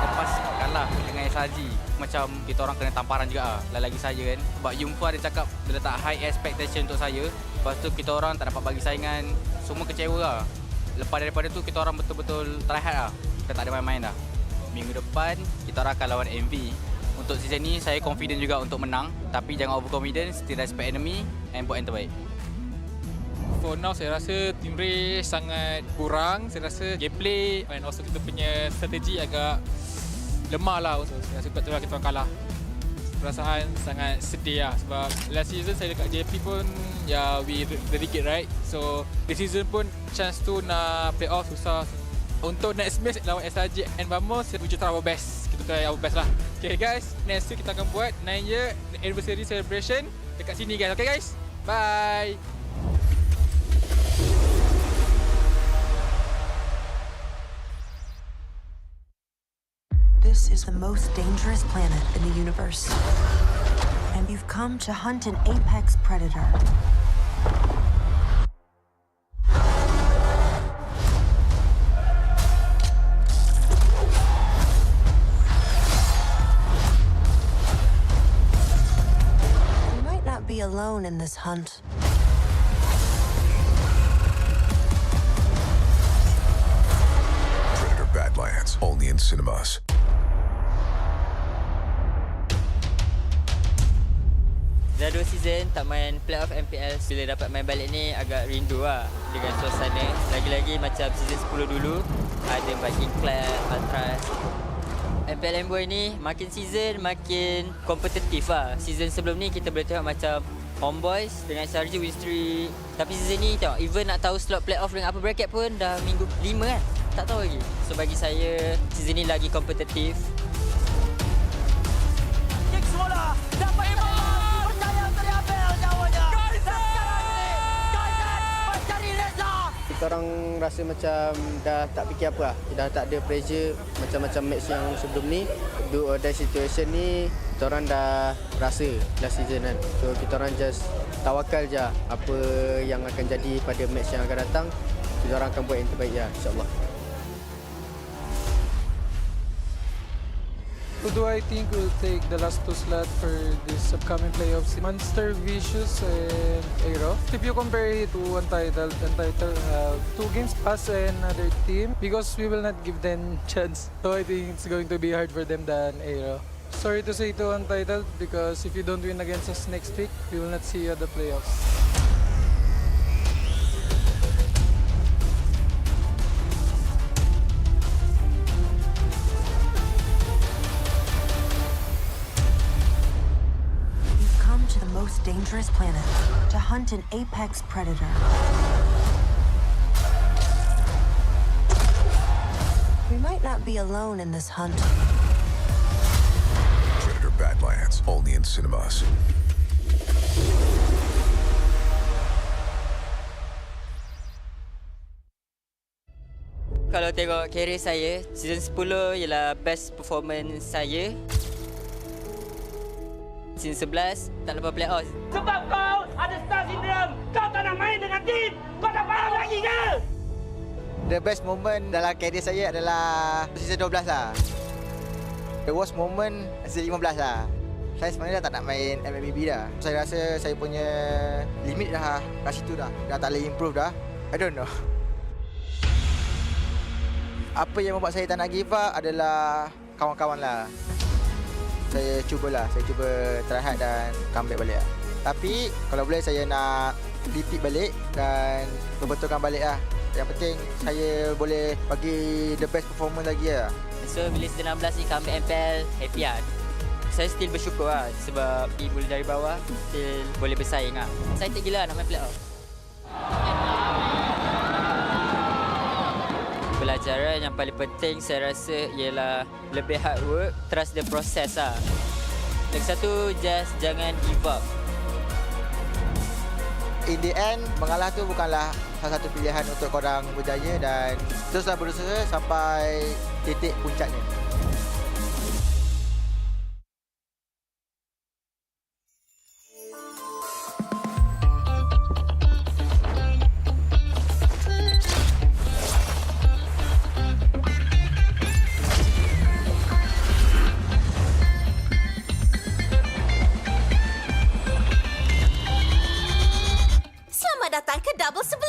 Lepas kalah dengan SRG, macam kita orang kena tamparan juga lah. Lagi saya kan. Sebab Yumfa ada cakap dia letak high expectation untuk saya. Lepas tu kita orang tak dapat bagi saingan. Semua kecewa lah. Lepas daripada tu kita orang betul-betul try hard lah. Kita tak ada main-main dah. Minggu depan kita orang akan lawan MV. Untuk season ni saya confident juga untuk menang. Tapi jangan overconfident, still respect enemy and buat yang terbaik. For now saya rasa team race sangat kurang. Saya rasa gameplay and also kita punya strategi agak lemah lah. So, saya rasa sebab kita orang kalah. Perasaan sangat sedih lah sebab last season saya dekat JP pun we relegate right. So this season pun chance tu nak play off susah. Untuk next match lawan SRG and Vamos, we try our best. Kita try our best lah. Okay guys, next week kita akan buat 9 year anniversary celebration dekat sini guys. Okay guys, bye. This is the most dangerous planet in the universe. And you've come to hunt an apex predator. You might not be alone in this hunt. Predator Badlands, only in cinemas. Dah 2 season tak main playoff MPL. Bila dapat main balik ni agak rindu lah dengan suasana. Lagi-lagi macam season 10 dulu ada Viking Club, Ultras. MPL Homebois ni makin season makin kompetitif lah. Season sebelum ni kita boleh tengok macam Homebois dengan SRG win streak. Tapi season ni tengok, even nak tahu slot playoff dengan apa bracket pun dah minggu 5 kan. Tak tahu lagi. So bagi saya season ni lagi kompetitif. Kick semula. Dapat percaya teriambil nyawanya. Kita orang rasa macam dah tak fikir apa lah. Dah tak ada pressure macam-macam match yang sebelum ni. Do or die situation ni kita orang dah rasa last season kan. So kita orang just tawakal je apa yang akan jadi pada match yang akan datang. Kita orang akan buat yang terbaik ya, insyaAllah. Who do I think will take the last 2 slot for this upcoming playoffs? Monster, Vicious, and AERO. If you compare it to Untitled have 2 games us and another team because we will not give them chance. So I think it's going to be hard for them than AERO. Sorry to say to Untitled because if you don't win against us next week, we will not see you at the playoffs. Most dangerous planet to hunt an apex predator. We might not be alone in this hunt. Predator Badlands, only in cinemas. Kalau tengok career saya, season 10 ialah best performance saya. Season 11 tak lepas playoff. Sebab kau ada star syndrome. Kau tak nak main dengan tim. Kau tak faham lagi ke? The best moment dalam career saya adalah season 12 lah. The worst moment season 15 lah. Saya sebenarnya dah tak nak main MMB dah. Saya rasa saya punya limit dah kat situ dah. Dah tak boleh improve dah. I don't know. Apa yang membuat saya tak nak give up adalah kawan-kawan lah. Saya cuba try hard dan comeback balik lah. Tapi kalau boleh saya nak repeat balik dan perbetulkan balik lah. Yang penting saya boleh bagi the best performance lagi lah. So bila season 16 ni comeback MPL, happy lah. Saya still bersyukur lah sebab boleh dari bawah, still boleh bersaing lah. Saya tak gila nak main playoff. Pelajaran yang paling penting saya rasa ialah lebih hard work, trust the process lah. Lagi satu, just jangan give up. In the end, mengalah tu bukanlah salah satu pilihan untuk korang berjaya dan teruslah berusaha sampai titik puncaknya. Datang ke Double 11.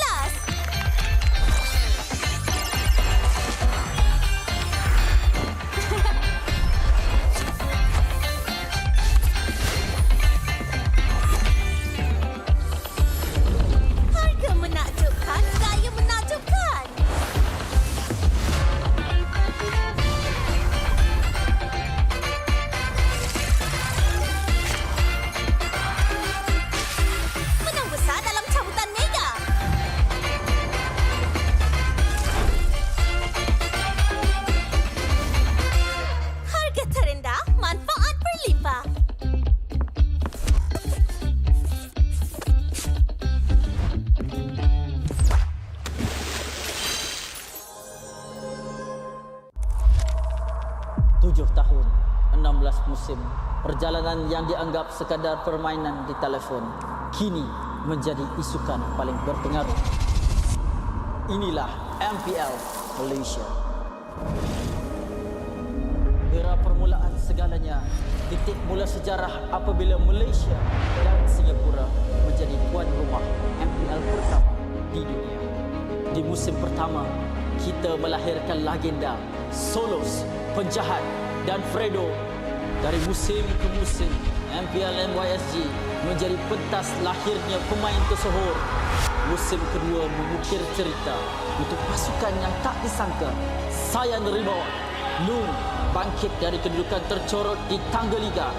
Harga menakjubkan, gaya menakjubkan. Menang besar dalam cabutan mega. Harga terendah, manfaat berlimpah. Tujuh tahun, 16 musim, perjalanan yang dianggap sekadar permainan di telefon kini menjadi isukan paling berpengaruh. Inilah MPL Malaysia. Era permulaan segalanya, titik mula sejarah apabila Malaysia dan Singapura menjadi tuan rumah MPL pertama di dunia. Di musim pertama, kita melahirkan legenda Solos, Penjahat dan Fredo. Dari musim ke musim, MPL MYSG menjadi pentas lahirnya pemain tersohor. Musim kedua mengukir cerita untuk pasukan yang tak disangka, Sayan Rebound Nun bangkit dari kedudukan tercorot di tangga liga,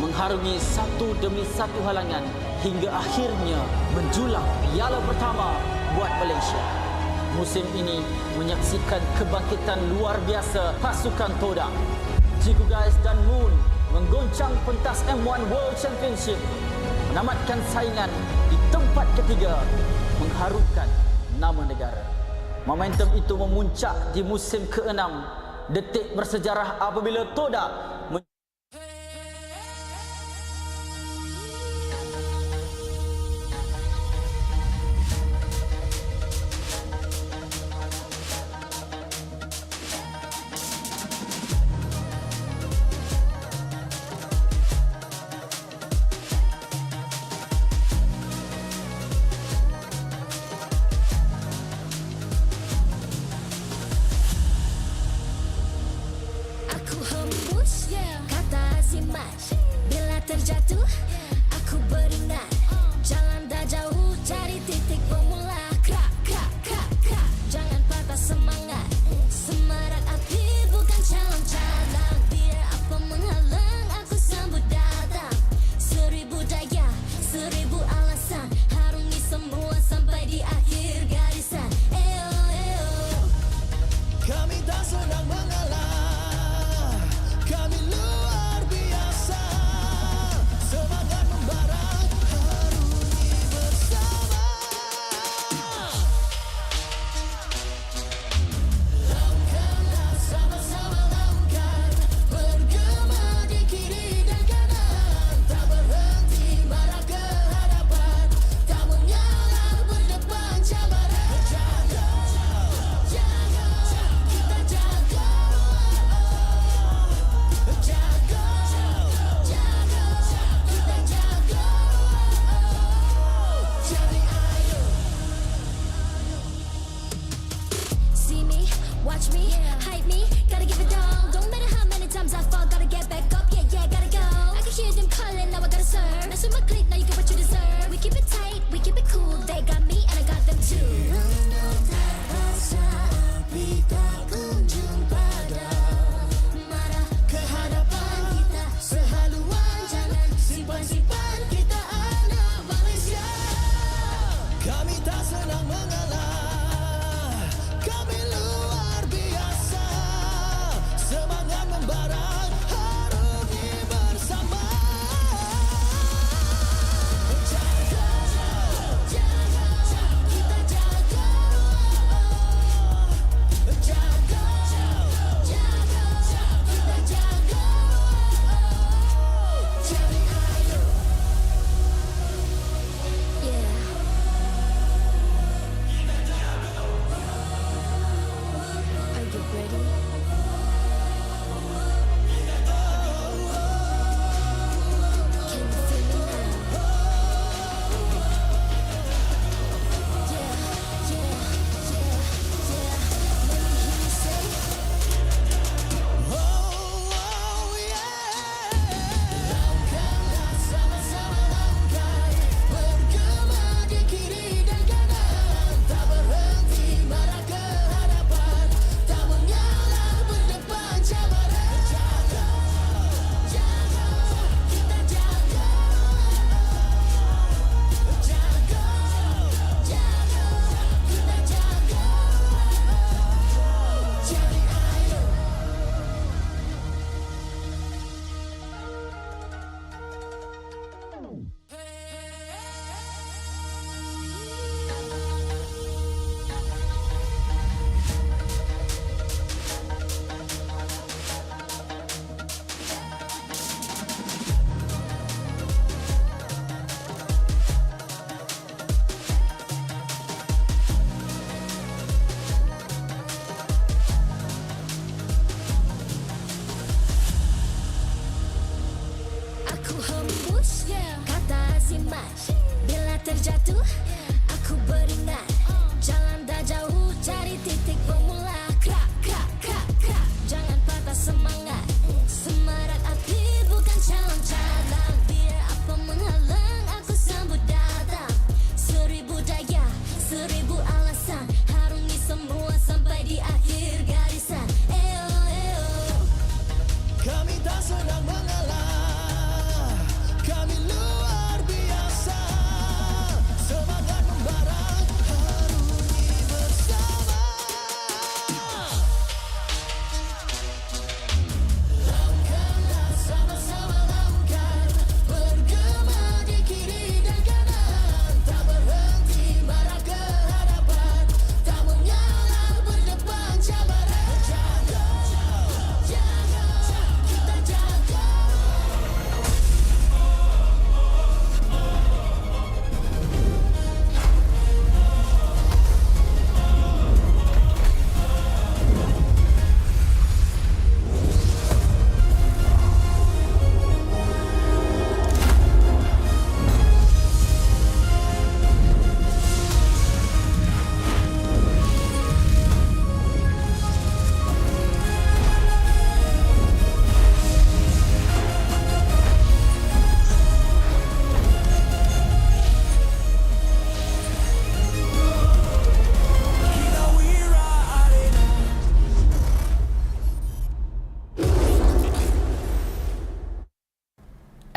mengharungi satu demi satu halangan hingga akhirnya menjulang piala pertama buat Malaysia. Musim ini menyaksikan kebangkitan luar biasa pasukan Todak. Cigu Guys dan Moon menggoncang pentas M1 World Championship, menamatkan saingan di tempat ketiga, mengharumkan nama negara. Momentum itu memuncak di musim ke-6, detik bersejarah apabila Todak Aku hembus kata azimat. Bila terjatuh aku beringat. Jalan dah jauh cari titik bermula. Krak, krak, krak, krak. Jangan patah semangat. Semarak api bukan calon cadangan. Biar apa menghalang aku sambut datang. 1000 daya, 1000 alasan. Harungi semua sampai di akhir garisan. Eo, eo. Kami tak senang mengalah, kami luar biasa. Semangat membara, harungi bersama. Laungkanlah sama-sama laungkan, bergema di kiri dan kanan. Tak berhenti marah ke hadapan, tak mengalah berdepan cabaran. Jaga, jaga, kita jaga. Jaga, jaga, kita jaga. Jadi ayo. See me, watch me, hype me, gotta give it all. Don't matter how many times I fall, gotta get back up, yeah, yeah, gotta go. I can hear them calling, now I gotta serve. Mess with my clique, now you get what you deserve. We keep it tight, we keep it cool, they got me and I got them too. Rundung terasa, api tak kunjung padam. Marah ke hadapan kita, sehaluan jangan simpan-simpan, kita anak Malaysia. Kami tak senang mengalah, kami luar biasa. Semangat membara, harungi bersama. Jaga, jaga, kita jaga.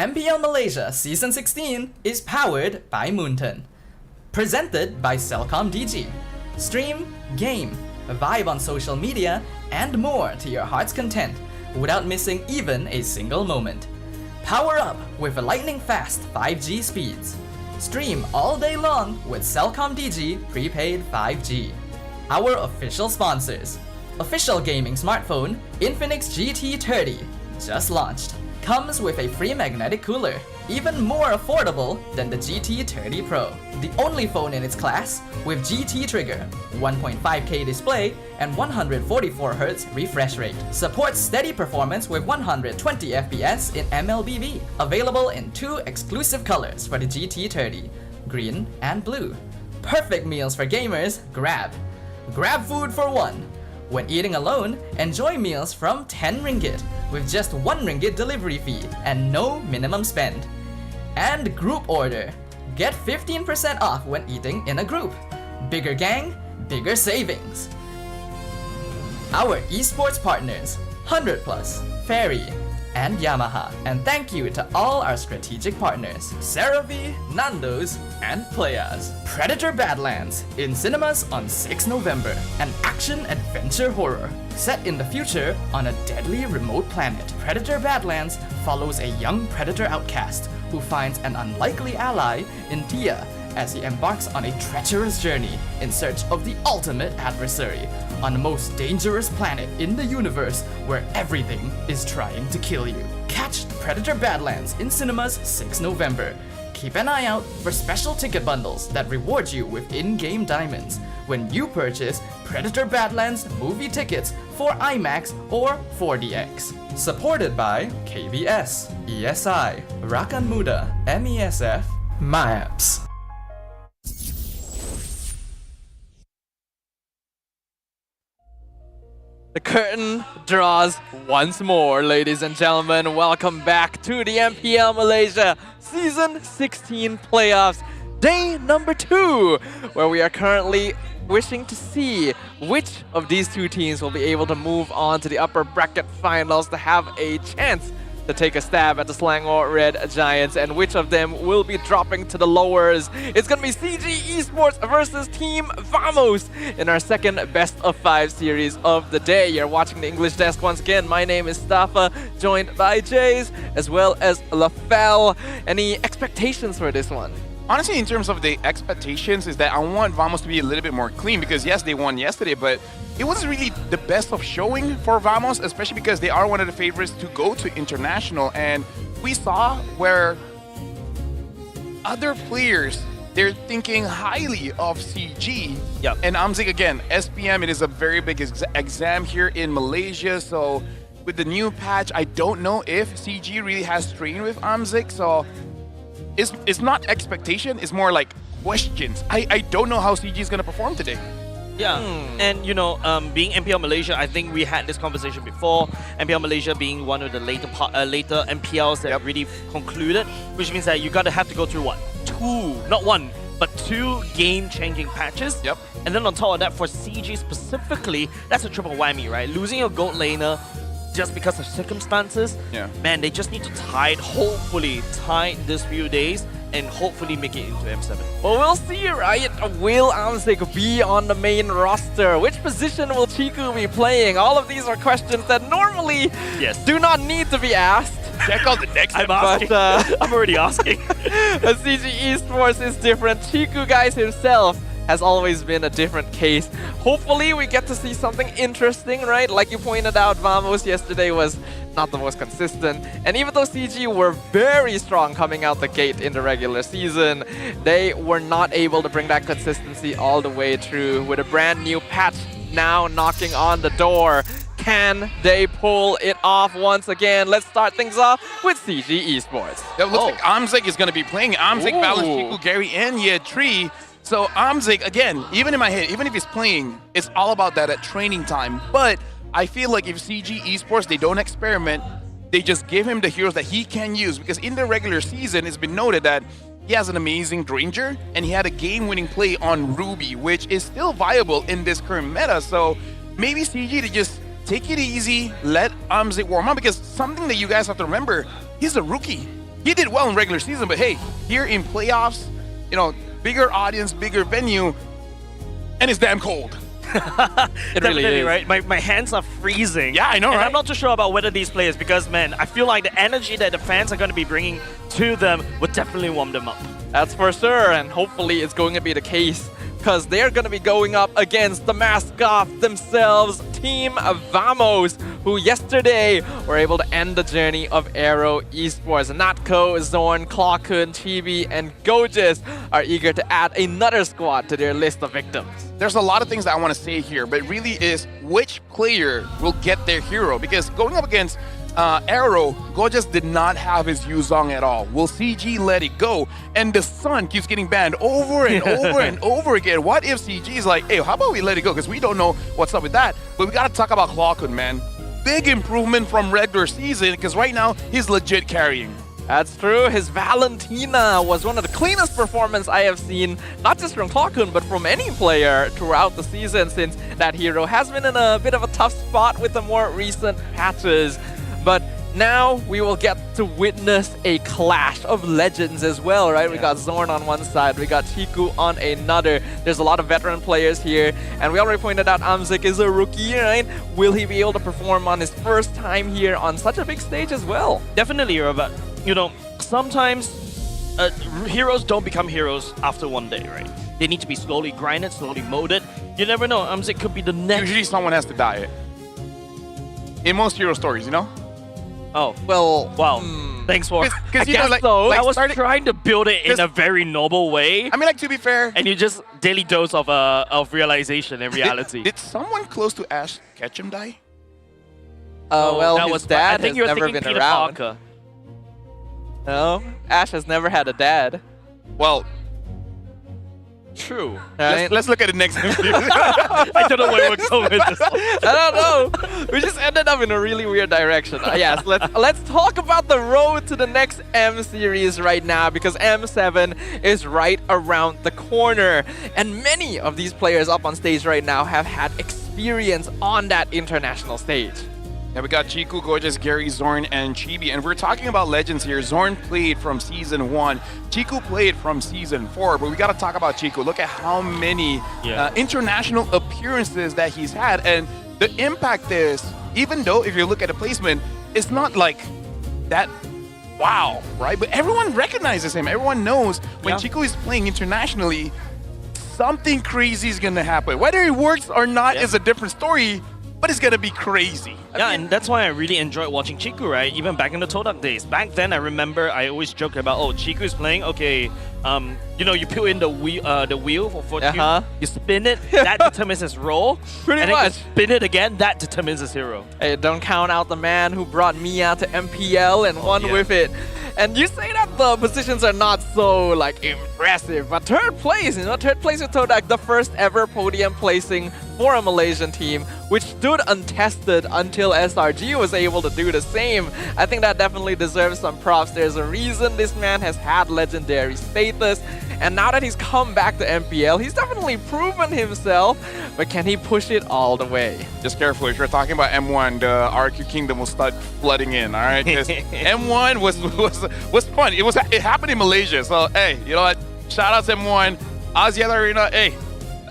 MPL Malaysia Season 16 is powered by Moonton. Presented by Celcom DG. Stream, game, vibe on social media, and more to your heart's content without missing even a single moment. Power up with lightning-fast 5G speeds. Stream all day long with Celcom DG prepaid 5G. Our official sponsors. Official gaming smartphone Infinix GT30, just launched. Comes with a free magnetic cooler, even more affordable than the GT30 Pro. The only phone in its class with GT trigger, 1.5K display, and 144Hz refresh rate. Supports steady performance with 120 FPS in MLBV. Available in 2 exclusive colors for the GT30, green and blue. Perfect meals for gamers, grab. Grab food for 1. When eating alone, enjoy meals from 10 ringgit with just 1 ringgit delivery fee and no minimum spend. And group order. Get 15% off when eating in a group. Bigger gang, bigger savings. Our esports partners, 100 Plus, Ferry, and Yamaha. And thank you to all our strategic partners, CeraV, Nando's, and Playas. Predator Badlands in cinemas on 6 November. An action-adventure horror set in the future on a deadly remote planet. Predator Badlands follows a young predator outcast who finds an unlikely ally in Tia as he embarks on a treacherous journey in search of the ultimate adversary on the most dangerous planet in the universe where everything is trying to kill you. Catch Predator Badlands in cinemas 6 November. Keep an eye out for special ticket bundles that reward you with in-game diamonds when you purchase Predator Badlands movie tickets for IMAX or 4DX. Supported by KBS, ESI, Rakan Muda, MESF, MAPS. The curtain draws once more, ladies and gentlemen. Welcome back to the MPL Malaysia Season 16 Playoffs, day number 2, where we are currently wishing to see which of these two teams will be able to move on to the upper bracket finals to have a chance to take a stab at the Selangor Red Giants, and which of them will be dropping to the lowers. It's going to be CG Esports versus Team Vamos in our second best of 5 series of the day. You're watching the English Desk once again. My name is Stafa, joined by Jays as well as LaFell. Any expectations for this one? Honestly, in terms of the expectations, is that I want Vamos to be a little bit more clean, because yes, they won yesterday, but it wasn't really the best of showing for Vamos, especially because they are one of the favorites to go to international. And we saw where other players, they're thinking highly of CG. Yep. And Amzik, again, SPM, it is a very big exam here in Malaysia. So with the new patch, I don't know if CG really has trained with Amzik. So it's not expectation, it's more like questions. I don't know how CG is going to perform today. Yeah, and you know, being MPL Malaysia, I think we had this conversation before. MPL Malaysia being one of the later MPLs that really concluded, which means that you have to go through what? 2, not 1, but 2 game-changing patches. Yep. And then on top of that, for CG specifically, that's a triple whammy, right? Losing your gold laner just because of circumstances. Yeah. Man, they just need to hopefully tide this few days and hopefully make it into M7. Well, we'll see, right? Will Amzik be on the main roster? Which position will Chiku be playing? All of these are questions that normally do not need to be asked. Check out the next I'm asking. But, I'm already asking. But CG Esports is different. Chiku guys himself has always been a different case. Hopefully we get to see something interesting, right? Like you pointed out, Vamos yesterday was not the most consistent. And even though CG were very strong coming out the gate in the regular season, they were not able to bring that consistency all the way through. With a brand new patch now knocking on the door, can they pull it off once again? Let's start things off with CG Esports. It looks like Amzik is going to be playing. Amzik, Balance, Chiku, Gary, and Yetri. So Amzik, again, even in my head, even if he's playing, it's all about that at training time. But I feel like if CG Esports, they don't experiment, they just give him the heroes that he can use. Because in the regular season, it's been noted that he has an amazing Granger, and he had a game-winning play on Ruby, which is still viable in this current meta. So maybe CG to just take it easy, let Amzik warm up, because something that you guys have to remember, he's a rookie. he did well in regular season, but hey, here in playoffs, you know, bigger audience, bigger venue, and it's damn cold. It really is. Right? My hands are freezing. Yeah, I know, and right? I'm not too sure about whether these players, because, man, I feel like the energy that the fans are going to be bringing to them would definitely warm them up. That's for sure, and hopefully it's going to be the case, because they're going to be going up against the mascot themselves, Team Vamos, who yesterday were able to end the journey of AERO Esports. Natko, Zorn, Clockhood, Chibi, and Gojis are eager to add another squad to their list of victims. There's a lot of things that I want to say here, but really is which player will get their hero, because going up against AERO, Gojis did not have his Yuzong at all. Will CG let it go? And the sun keeps getting banned over and over and over again. What if CG is like, hey, how about we let it go? Because we don't know what's up with that. But we got to talk about Clockhood, man. Big improvement from regular season, because right now he's legit carrying. That's true. His Valentina was one of the cleanest performances I have seen, not just from Clockhood, but from any player throughout the season, since that hero has been in a bit of a tough spot with the more recent patches. But now we will get to witness a clash of legends as well, right? Yeah. We got Zorn on one side, we got Chiku on another. There's a lot of veteran players here, and we already pointed out Amzik is a rookie, right? Will he be able to perform on his first time here on such a big stage as well? Definitely, but you know, sometimes heroes don't become heroes after one day, right? They need to be slowly grinded, slowly molded. You never know, Amzik could be the next. Usually someone has to die. In most hero stories, you know? Oh, well, wow. Thanks for. Because you know, like I was trying to build it in a very noble way. I mean, like, to be fair, and you just daily dose of realization and reality. Did someone close to Ash Ketchum die? Well, his dad I think has never been Peter around. Parker. No, Ash has never had a dad. Well, true. Right? Let's look at the next interview. I don't know where we're going with this. I don't know. We just ended up in a really weird direction. Yes, let's talk about the road to the next M series right now, because M7 is right around the corner. And many of these players up on stage right now have had experience on that international stage. Yeah, we got Chiku, Gojis, Gary, Zorn, and Chibi. And we're talking about legends here. Zorn played from Season 1. Chiku played from Season 4. But we got to talk about Chiku. Look at how many international appearances that he's had. And the impact is, even though if you look at the placement, it's not like that wow, right? But everyone recognizes him. Everyone knows when Chiku is playing internationally, something crazy is going to happen. Whether it works or not is a different story, but it's going to be crazy. Yeah, and that's why I really enjoyed watching Chiku, right? Even back in the Todak days. Back then, I remember I always joked about, oh, Chiku is playing, okay, you know, you put in the wheel for fortune, you spin it, that determines his role. Pretty and much. Then you spin it again, that determines his hero. Hey, don't count out the man who brought Mia to MPL and won with it. And you say that the positions are not so, like, impressive, but third place, you know, third place with Todak, the first ever podium placing for a Malaysian team, which stood untested until SRG was able to do the same. I think that definitely deserves some props. There's a reason this man has had legendary status, and now that he's come back to MPL, he's definitely proven himself, but can he push it all the way? Just careful, if you're talking about M1, the RQ Kingdom will start flooding in, all right? Because M1 was fun. It happened in Malaysia, so hey, you know what? Shout out to M1, Aussie Arena, hey,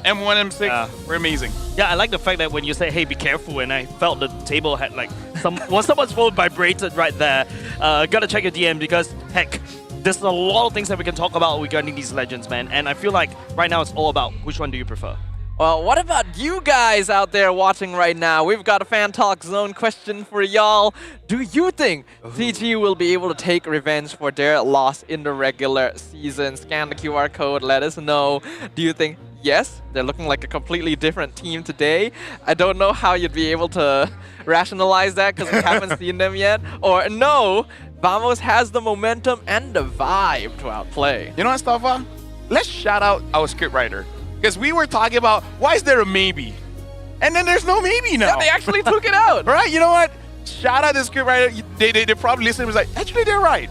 M1, M6, we're amazing. Yeah, I like the fact that when you say, hey, be careful, and I felt the table had like someone's phone vibrated right there. Gotta check your DM, because heck, there's a lot of things that we can talk about regarding these legends, man. And I feel like right now it's all about which one do you prefer. Well, what about you guys out there watching right now? We've got a Fan Talk Zone question for y'all. Do you think CG will be able to take revenge for their loss in the regular season? Scan the QR code, let us know. Do you think, yes, they're looking like a completely different team today? I don't know how you'd be able to rationalize that, because we haven't seen them yet. Or no, Vamos has the momentum and the vibe to outplay. You know what, Stafa? Let's shout out our scriptwriter. Because we were talking about, why is there a maybe? And then there's no maybe now. Yeah, they actually took it out. Right, you know what? Shout out the scriptwriter. They probably listened and was like, actually, they're right.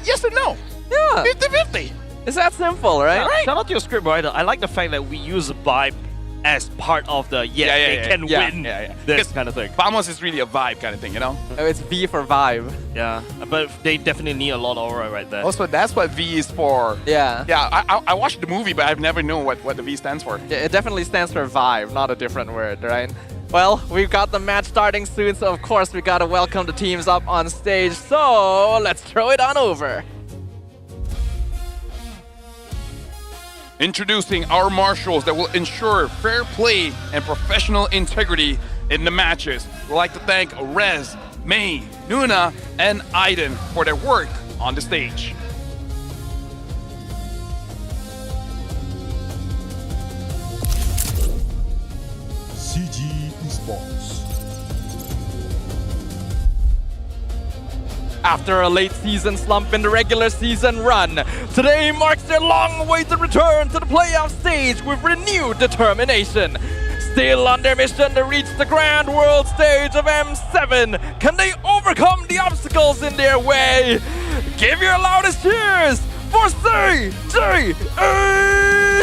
Yes and no. Yeah. 50-50. It's that simple, right? Shout out to your scriptwriter. I like the fact that we use vibe as part of the they can win this kind of thing. Vamos is really a vibe kind of thing, you know? Oh, it's V for vibe. Yeah, but they definitely need a lot of aura right there. Also, that's what V is for. Yeah. Yeah, I watched the movie, but I've never known what the V stands for. Yeah, it definitely stands for vibe, not a different word, right? Well, we've got the match starting soon, so of course we gotta welcome the teams up on stage. So let's throw it on over. Introducing our marshals that will ensure fair play and professional integrity in the matches. We'd like to thank Rez, May, Nuna, and Aiden for their work on the stage. CG Esports. After a late season slump in the regular season run, today marks their long-awaited return to the playoff stage with renewed determination. Still on their mission to reach the grand world stage of M7, can they overcome the obstacles in their way? Give your loudest cheers for CG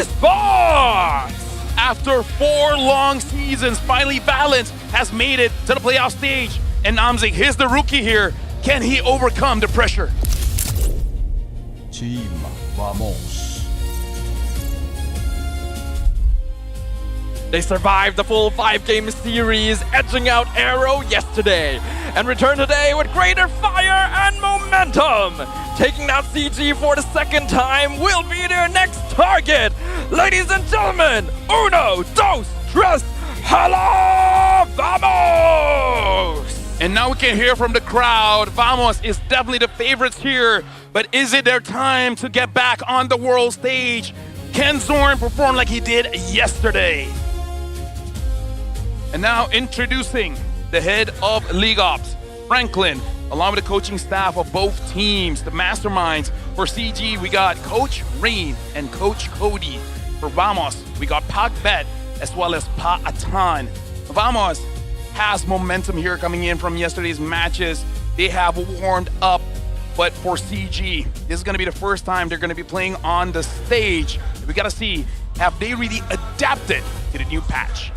Esports! After 4 long seasons, finally Valence has made it to the playoff stage. And Amzik, here's the rookie here. Can he overcome the pressure? Team Vamos. They survived the full 5-game series, edging out AERO yesterday, and return today with greater fire and momentum. Taking out CG for the second time will be their next target. Ladies and gentlemen, uno, dos, tres, hala, vamos! And now we can hear from the crowd. Vamos is definitely the favorites here, but is it their time to get back on the world stage? Can Zorn perform like he did yesterday? And now introducing the head of League Ops, Franklin, along with the coaching staff of both teams, the masterminds. For CG, we got Coach Rain and Coach Cody. For Vamos, we got Pagbet as well as Pa Atan. Vamos has momentum here coming in from yesterday's matches. They have warmed up, but for CG, this is going to be the first time they're going to be playing on the stage. We got to see, have they really adapted to the new patch?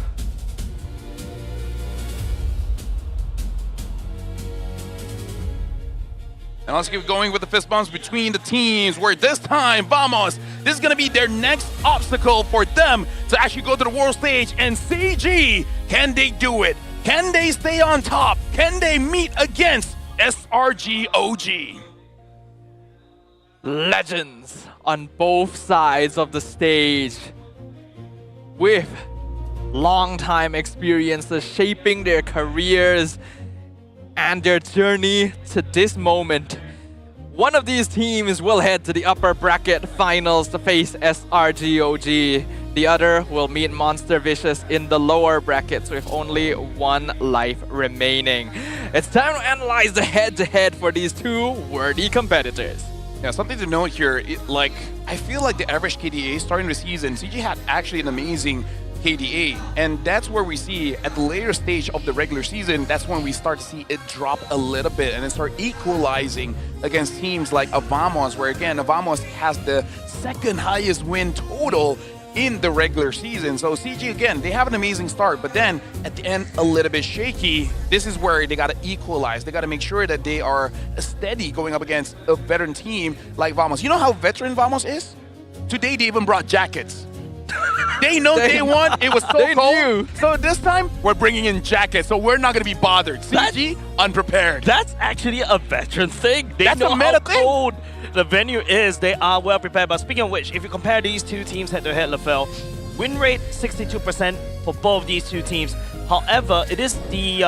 And let's keep going with the fist bumps between the teams, where this time, Vamos, this is going to be their next obstacle for them to actually go to the world stage. And CG, can they do it? Can they stay on top? Can they meet against SRG.OG? Legends on both sides of the stage, with long-time experiences shaping their careers and their journey to this moment. One of these teams will head to the upper bracket finals to face SRG.OG. The other will meet Monster Vicious in the lower brackets with only 1 life remaining. It's time to analyze the head-to-head for these two worthy competitors. Yeah, something to note here, I feel like the average KDA starting the season, CG had actually an amazing KDA, and that's where we see at the later stage of the regular season, that's when we start to see it drop a little bit and then start equalizing against teams like Vamos, where again, Vamos has the second highest win total in the regular season. So CG, again, they have an amazing start, but then at the end, a little bit shaky. This is where they got to equalize. They got to make sure that they are steady going up against a veteran team like Vamos. You know how veteran Vamos is? Today, they even brought jackets. They know day one, it was so cold. So this time, we're bringing in jackets, so we're not going to be bothered. CG, unprepared. That's actually a veteran thing. They That's know a meta how cold the venue is. They are well prepared. But speaking of which, if you compare these two teams head-to-head, LaFell, win rate 62% for both these two teams. However, it is the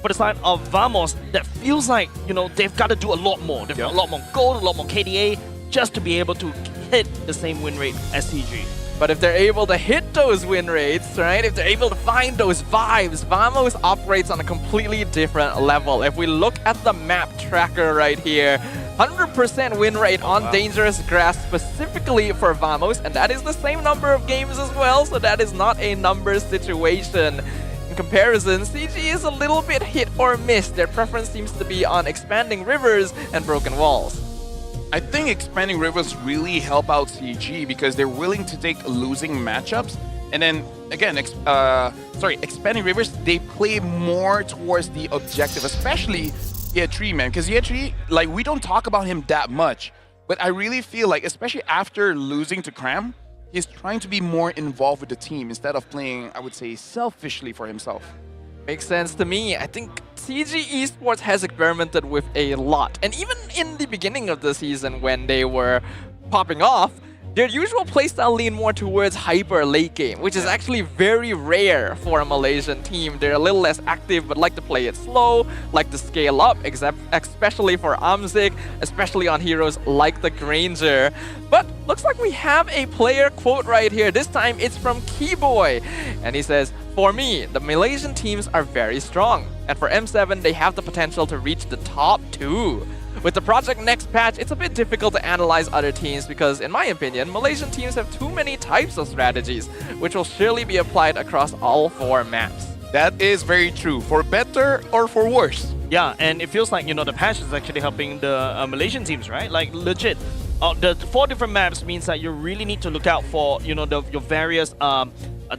for the side of Vamos that feels like, they've got to do a lot more. They've got a lot more gold, a lot more KDA, just to be able to hit the same win rate as CG. But if they're able to hit those win rates, right, if they're able to find those vibes, Vamos operates on a completely different level. If we look at the map tracker right here, 100% win rate on dangerous grass specifically for Vamos, and that is the same number of games as well, so that is not a numbers situation. In comparison, CG is a little bit hit or miss. Their preference seems to be on expanding rivers and broken walls. I think expanding rivers really help out CG because they're willing to take losing matchups And then again, expanding rivers, they play more towards the objective, especially Year 3, man. Because Year 3, like, we don't talk about him that much. But I really feel like, especially after losing to Cram, he's trying to be more involved with the team instead of playing, I would say, selfishly for himself. Makes sense to me. I think CG Esports has experimented with a lot. And even in the beginning of the season when they were popping off, their usual playstyle leaned more towards hyper late game, which is actually very rare for a Malaysian team. They're a little less active, but like to play it slow, like to scale up, especially for Amzik, especially on heroes like the Granger. But looks like we have a player quote right here. This time it's from Keyboy. And he says, "For me, the Malaysian teams are very strong. And for M7, they have the potential to reach the top 2. With the Project Next patch, it's a bit difficult to analyze other teams because, in my opinion, Malaysian teams have too many types of strategies, which will surely be applied across all 4 maps." That is very true, for better or for worse. Yeah, and it feels like, the patch is actually helping the Malaysian teams, right? Like, legit. The 4 different maps means that you really need to look out for, your various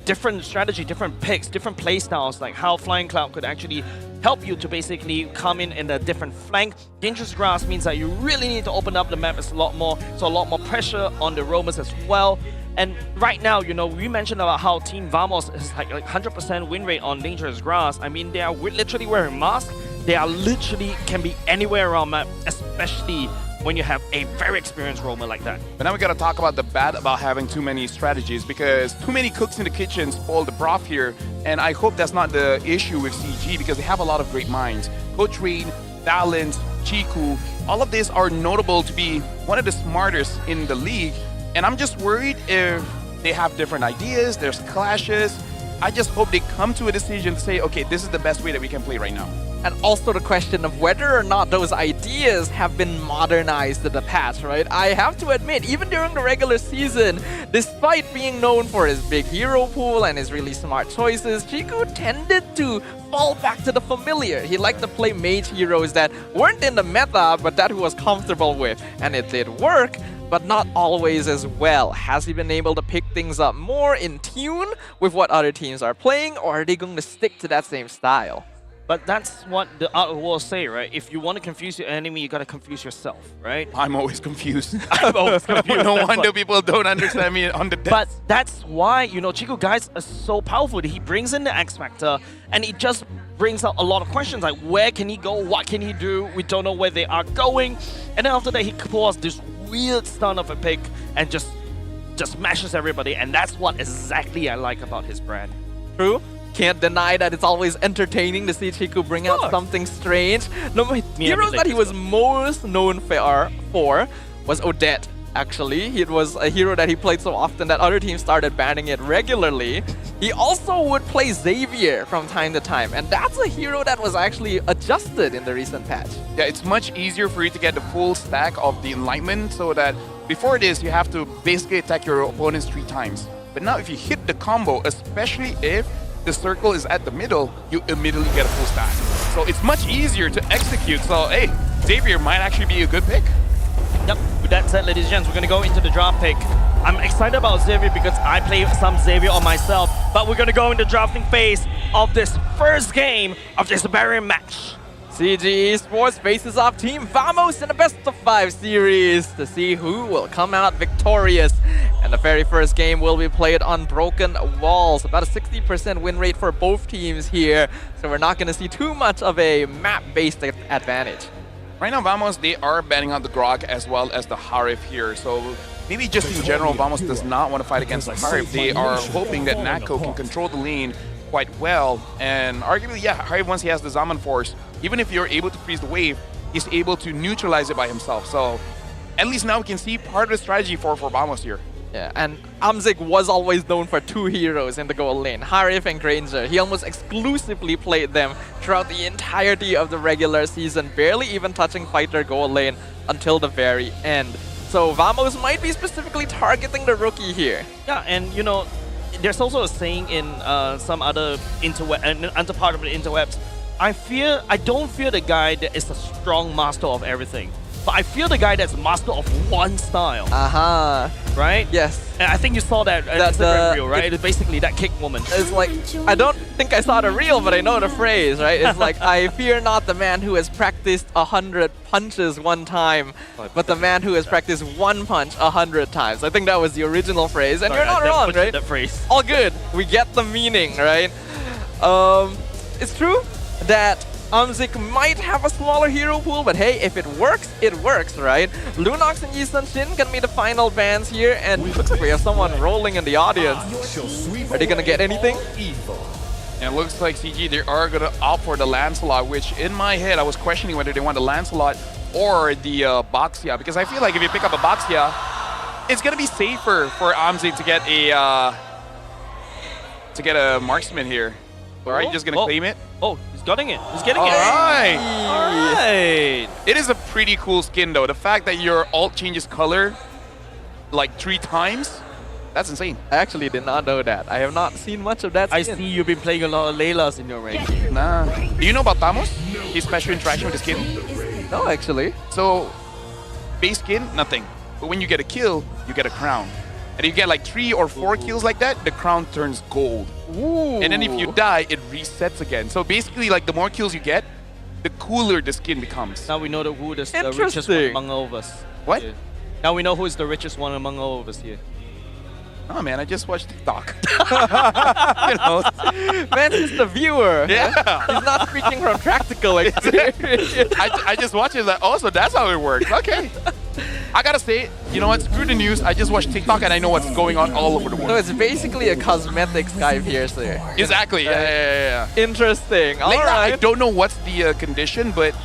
different strategy, different picks, different playstyles, like how Flying Cloud could actually help you to basically come in a different flank. Dangerous Grass means that you really need to open up the map a lot more, so a lot more pressure on the roamers as well. And right now, we mentioned about how Team Vamos is like 100% win rate on Dangerous Grass. I mean, they are literally wearing masks. They are literally can be anywhere around map, especially when you have a very experienced roamer like that. But now we gotta talk about the bad about having too many strategies, because too many cooks in the kitchen spoil the broth here, and I hope that's not the issue with CG, because they have a lot of great minds. Coach Reed, Balance, Chiku, all of these are notable to be one of the smartest in the league, and I'm just worried if they have different ideas, there's clashes. I just hope they come to a decision to say, okay, this is the best way that we can play right now. And also the question of whether or not those ideas have been modernized in the past, right? I have to admit, even during the regular season, despite being known for his big hero pool and his really smart choices, Chiku tended to fall back to the familiar. He liked to play mage heroes that weren't in the meta, but that he was comfortable with. And it did work, but not always as well. Has he been able to pick things up more in tune with what other teams are playing, or are they going to stick to that same style? But that's what the art of war say, right? If you want to confuse your enemy, you gotta confuse yourself, right? I'm always confused. I'm always confused. No wonder people don't understand me on the desk. But that's why, Chiku guys are so powerful. He brings in the X Factor, and it just brings out a lot of questions, like where can he go? What can he do? We don't know where they are going. And then after that, he pulls this weird stun of a pick and just smashes everybody. And that's what exactly I like about his brand. True. Can't deny that it's always entertaining to see Chiku bring out something strange. The heroes that he was most known for was Odette, actually. It was a hero that he played so often that other teams started banning it regularly. He also would play Xavier from time to time, and that's a hero that was actually adjusted in the recent patch. Yeah, it's much easier for you to get the full stack of the Enlightenment, so that before this, you have to basically attack your opponents 3 times. But now if you hit the combo, especially if the circle is at the middle, you immediately get a full stack. So it's much easier to execute. So hey, Xavier might actually be a good pick. Yep, with that said, ladies and gents, we're gonna go into the draft pick. I'm excited about Xavier because I play some Xavier on myself, but we're gonna go into the drafting phase of this first game of this Barbarian match. CG Esports faces off Team Vamos in a best-of-5 series to see who will come out victorious. And the very first game will be played on Broken Walls. About a 60% win rate for both teams here, so we're not going to see too much of a map-based advantage. Right now, Vamos, they are banning out the Grog as well as the Harif here. So maybe just in general, Vamos does not want to fight against the Harif. They are hoping that Nako can control the lane quite well. And arguably, yeah, Harif, once he has the Zaman Force, even if you're able to freeze the wave, he's able to neutralize it by himself. So at least now we can see part of the strategy for Vamos here. Yeah, and Amzik was always known for 2 heroes in the gold lane, Harif and Granger. He almost exclusively played them throughout the entirety of the regular season, barely even touching fighter gold lane until the very end. So Vamos might be specifically targeting the rookie here. Yeah, and there's also a saying in some other part of the interwebs, I don't fear the guy that is a strong master of everything. But I feel the guy that's master of one style. Right? Yes. And I think you saw that Instagram reel, right? It's basically that kick woman. It's like, I don't think I saw the reel, but I know the phrase, right? It's like, I fear not the man who has practiced 100 punches one time, but the man who has practiced one punch 100 times. I think that was the original phrase, and Sorry, you're not I wrong, butchered right? that phrase. All good. We get the meaning, right? It's true that Amzik might have a smaller hero pool, but hey, if it works, right? Lunox and Yi Sun Shin gonna be the final bans here, and looks like we have someone rolling in the audience. Are they gonna get anything? And it looks like CG, they are going to opt for the Lancelot, which in my head, I was questioning whether they want the Lancelot or the Baxia, because I feel like if you pick up a Baxia, it's going to be safer for Amzik to get a marksman here. All right, just going to claim it. Oh, he's getting it. He's getting All it. right. All right. It is a pretty cool skin, though. The fact that your ult changes color like 3 times, that's insane. I actually did not know that. I have not seen much of that skin. I see you've been playing a lot of Laylas in your range. Nah. Do you know about Tamos? His special interaction with the skin? No, actually. So, base skin, nothing. But when you get a kill, you get a crown. And if you get like 3 or 4 kills like that, the crown turns gold. Ooh. And then if you die, it resets again. So basically, like the more kills you get, the cooler the skin becomes. Now we know who the richest one among all of us. What? Here. Now we know who is the richest one among all of us here. Oh man, I just watched TikTok. You know. Man, he's the viewer. Yeah. He's not speaking from practical experience. I just watched it like, oh, so that's how it works. Okay. I gotta say, you know what? Screw the news. I just watched TikTok and I know what's going on all over the world. So it's basically a cosmetic sky piercer. Exactly. Yeah. Interesting. All Layla, right. I don't know what's the condition, but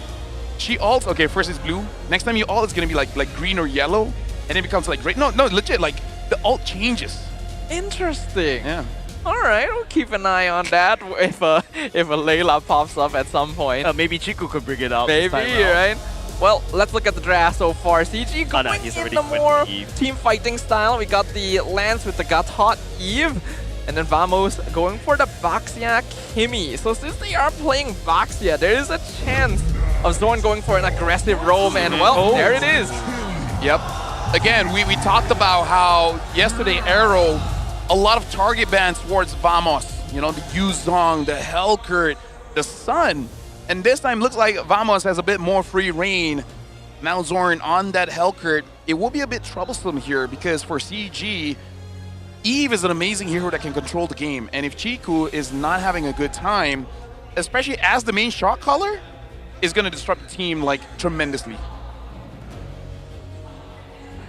she ults. Okay, first it's blue. Next time you ult, it's gonna be like green or yellow, and it becomes like red. No, legit. Like the ult changes. Interesting. Yeah. All right, we'll keep an eye on that if a Layla pops up at some point. Maybe Chiku could bring it out. Maybe, this time around. right? Well, let's look at the draft so far. CG going he's in already the went more for Eve. team fighting style. We got the Lance with the Got Hot Eve. And then Vamos going for the Baxia Kimi. So since they are playing Baxia, there is a chance of Zorn going for an aggressive roam. And well, there it is. Yep. Again, we talked about how yesterday AERO, a lot of target bans towards Vamos. You know, the Yuzong, the Hellcurt, the Sun. And this time looks like Vamos has a bit more free reign. Now Zorn on that Hellcurt, it will be a bit troublesome here because for CG, Eve is an amazing hero that can control the game. And if Chiku is not having a good time, especially as the main shot caller, is going to disrupt the team like tremendously.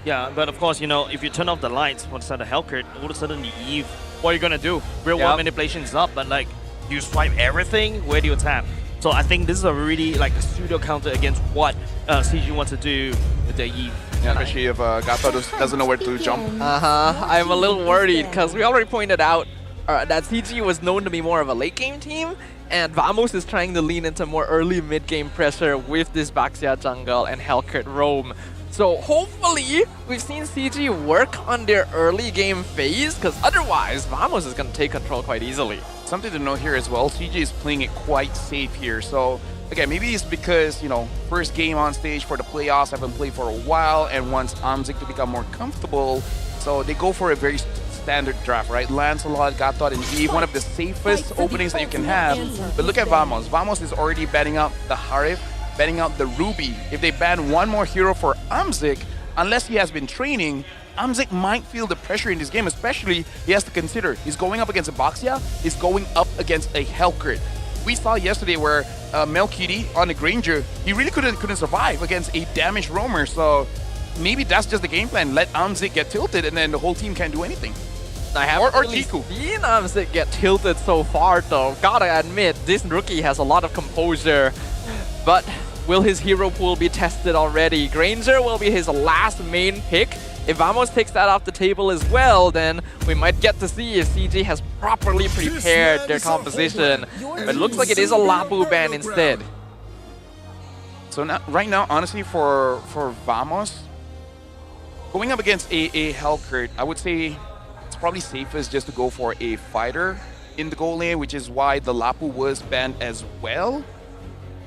Yeah, but of course, you know, if you turn off the lights once the Hellcurt, all of a sudden the Eve, what are you going to do? Real world manipulation is up, but like, you swipe everything, where do you tap? So I think this is a really like a pseudo counter against what CG wants to do with the Eve. Yeah, especially if Gato doesn't know where to jump. I'm a little worried because we already pointed out that CG was known to be more of a late game team, and Vamos is trying to lean into more early mid game pressure with this Baxia jungle and Hellcurt roam. So hopefully we've seen CG work on their early game phase, because otherwise Vamos is going to take control quite easily. Something to note here as well, CG is playing it quite safe here. So again, maybe it's because, you know, first game on stage for the playoffs, haven't played for a while, and wants Amzik to become more comfortable. So they go for a very standard draft, right? Lancelot, Gatot, and Eve, one of the safest openings that you can have. But look at Vamos. Vamos is already banning out the Harif, banning out the Ruby. If they ban one more hero for Amzik, unless he has been training, Amzik might feel the pressure in this game, especially he has to consider he's going up against a Baxia, he's going up against a Hellcurt. We saw yesterday where Melkidi on the Granger, he really couldn't survive against a damaged roamer. So maybe that's just the game plan. Let Amzik get tilted and then the whole team can't do anything. I haven't or really Kiku. seen Amzik get tilted so far though. Gotta admit, this rookie has a lot of composure. But will his hero pool be tested already? Granger will be his last main pick. If Vamos takes that off the table as well, then we might get to see if CG has properly prepared their composition. But it looks like it is a Lapu ban instead. So now, right now, honestly, for Vamos, going up against a Hellcurt, I would say it's probably safest just to go for a fighter in the goal lane, which is why the Lapu was banned as well.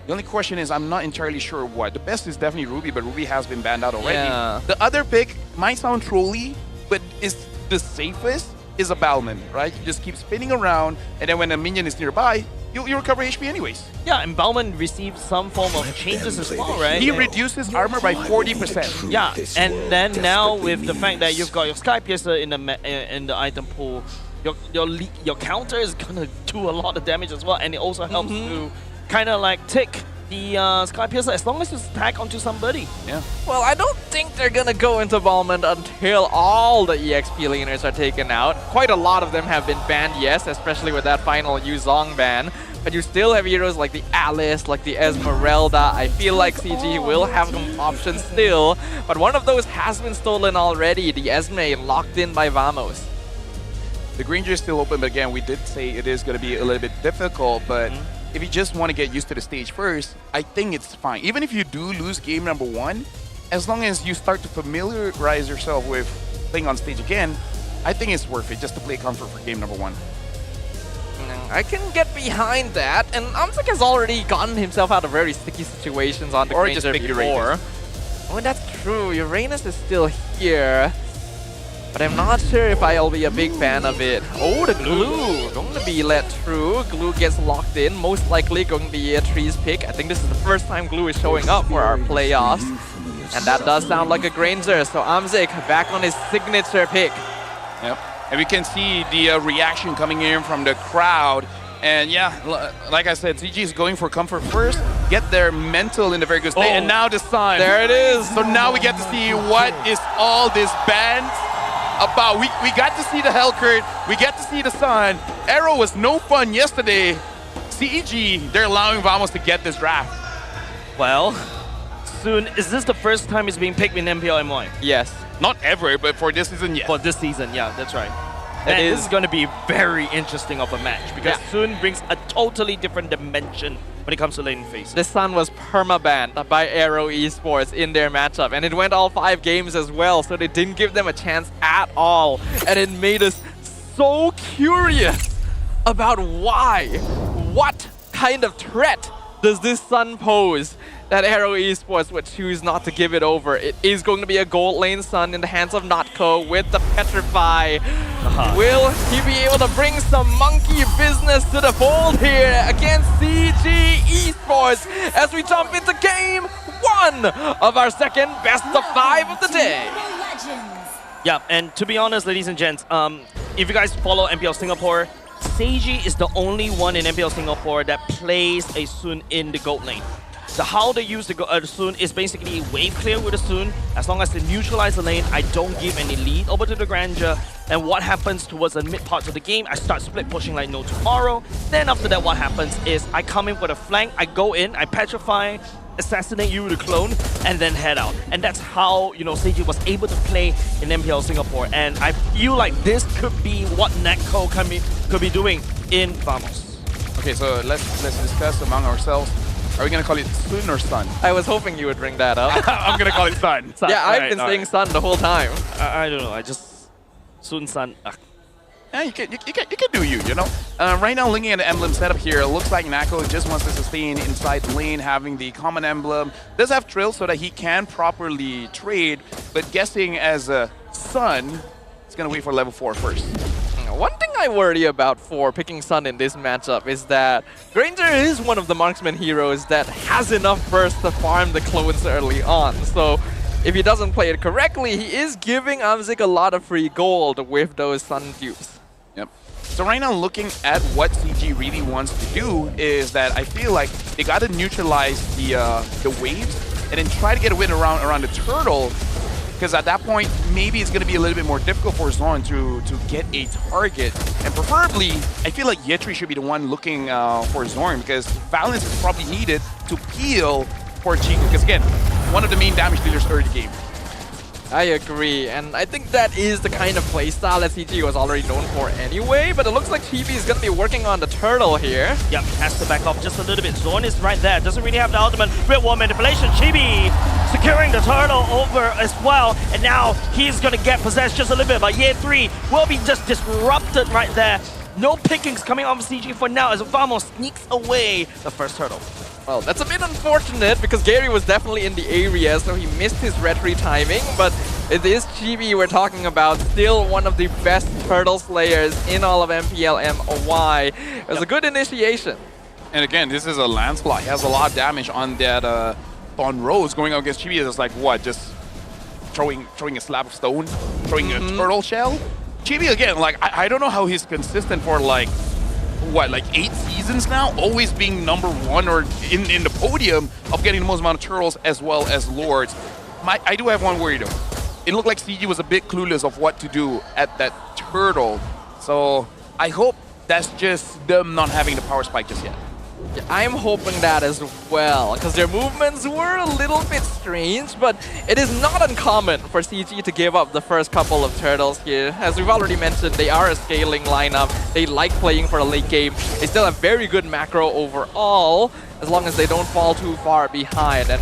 The only question is, I'm not entirely sure what. The best is definitely Ruby, but Ruby has been banned out already. Yeah. The other pick might sound trolly, but is the safest is a Balman, right? You just keep spinning around, and then when a minion is nearby, you recover HP anyways. Yeah, and Bauman received some form of changes as well, right? He reduced his armor by 40%. Yeah, and then now with the fact that you've got your Sky Piercer in the item pool, your counter is gonna do a lot of damage as well, and it also helps to kind of like tick the Sky Piercer as long as you tag onto somebody. Yeah. Well, I don't think they're gonna go into Balmond until all the EXP laners are taken out. Quite a lot of them have been banned, yes, especially with that final Yuzong ban. But you still have heroes like the Alice, like the Esmeralda. I feel like CG will have some options still, but one of those has been stolen already. The Esme locked in by Vamos. The Granger is still open, but again, we did say it is going to be a little bit difficult, but if you just want to get used to the stage first, I think it's fine. Even if you do lose game number 1, as long as you start to familiarize yourself with playing on stage again, I think it's worth it just to play comfort for game number 1. I can get behind that, and Amzik has already gotten himself out of very sticky situations on the Granger before. Oh, that's true. Uranus is still here, but I'm not sure if I'll be a big fan of it. Oh, the glue going to be let through. Glue gets locked in, most likely going to be a Tree's pick. I think this is the first time Glue is showing up for our playoffs, and that does sound like a Granger. So Amzik back on his signature pick. Yep. And we can see the reaction coming in from the crowd. And yeah, like I said, CG is going for comfort first, get their mental in a very good state, and now the Sun. There it is. So now we get to see what is all this band about. We got to see the Hellcurt, we get to see the Sun. AERO was no fun yesterday. CEG, they're allowing Vamos to get this draft. Well, soon, is this the first time it's being picked in MPL MY? Yes. Not ever, but for this season, yeah. For this season, yeah, that's right. And this is going to be very interesting of a match because Soon brings a totally different dimension when it comes to lane phase. The Sun was perma-banned by AERO Esports in their matchup, and it went all 5 games as well, so they didn't give them a chance at all. And it made us so curious about why. What kind of threat does this Sun pose that AERO Esports would choose not to give it over? It is going to be a gold lane Sun in the hands of Notco with the Petrify. Will he be able to bring some monkey business to the fold here against CG Esports as we jump into game 1 of our second best of 5 of the day? Yeah, and to be honest, ladies and gents, if you guys follow MPL Singapore, Seiji is the only one in MPL Singapore that plays a Sun in the gold lane. So how they use the Sun is basically wave clear with the Sun. As long as they neutralize the lane, I don't give any lead over to the Granger. And what happens towards the mid parts of the game, I start split pushing like no tomorrow. Then after that, what happens is I come in for the flank, I go in, I petrify, assassinate you with a clone, and then head out. And that's how, you know, Seiji was able to play in MPL Singapore. And I feel like this could be what Natco could be doing in Vamos. Okay, so let's discuss among ourselves. Are we going to call it Sun or Sun? I was hoping you would bring that up. I'm going to call it Sun. Yeah, I've been saying Sun the whole time. I don't know, I just... Sun. Yeah, you can do you know? Right now, looking at the emblem setup here, it looks like Nako just wants to sustain inside the lane, having the common emblem. Does have Trill so that he can properly trade, but guessing as a Sun, he's going to wait for level 4 first. One thing I worry about for picking Sun in this matchup is that Granger is one of the marksman heroes that has enough burst to farm the clones early on. So if he doesn't play it correctly, he is giving Amzik a lot of free gold with those Sun dupes. Yep. So right now, looking at what CG really wants to do is that I feel like they got to neutralize the waves and then try to get a win around the turtle. Because at that point, maybe it's going to be a little bit more difficult for Zorn to get a target. And preferably, I feel like Yetri should be the one looking for Zorn because balance is probably needed to peel for Chico. Because again, one of the main damage dealers early game. I agree, and I think that is the kind of playstyle that CG was already known for anyway, but it looks like Chibi is going to be working on the turtle here. Yep, has to back off just a little bit. Zorn is right there, doesn't really have the ultimate. Real wall manipulation, Chibi securing the turtle over as well, and now he's going to get possessed just a little bit, but Year 3 will be just disrupted right there. No pickings coming off of CG for now as Vamos sneaks away the first turtle. Well, that's a bit unfortunate because Gary was definitely in the area, so he missed his retry timing, but it is Chibi we're talking about, still one of the best turtle slayers in all of MPL MOY. It was a good initiation. And again, this is a landslide. He has a lot of damage on that on Rose going out against Chibi. It's like what, just throwing a slab of stone, throwing a turtle shell. Chibi again, like I don't know how he's consistent for like what, like 8 seasons now, always being #1 or in the podium of getting the most amount of turtles as well as lords. I do have one worry though. It looked like CG was a bit clueless of what to do at that turtle. So I hope that's just them not having the power spike just yet. Yeah, I'm hoping that as well, because their movements were a little bit strange, but it is not uncommon for CG to give up the first couple of turtles here. As we've already mentioned, they are a scaling lineup. They like playing for a late game. They still have very good macro overall, as long as they don't fall too far behind. And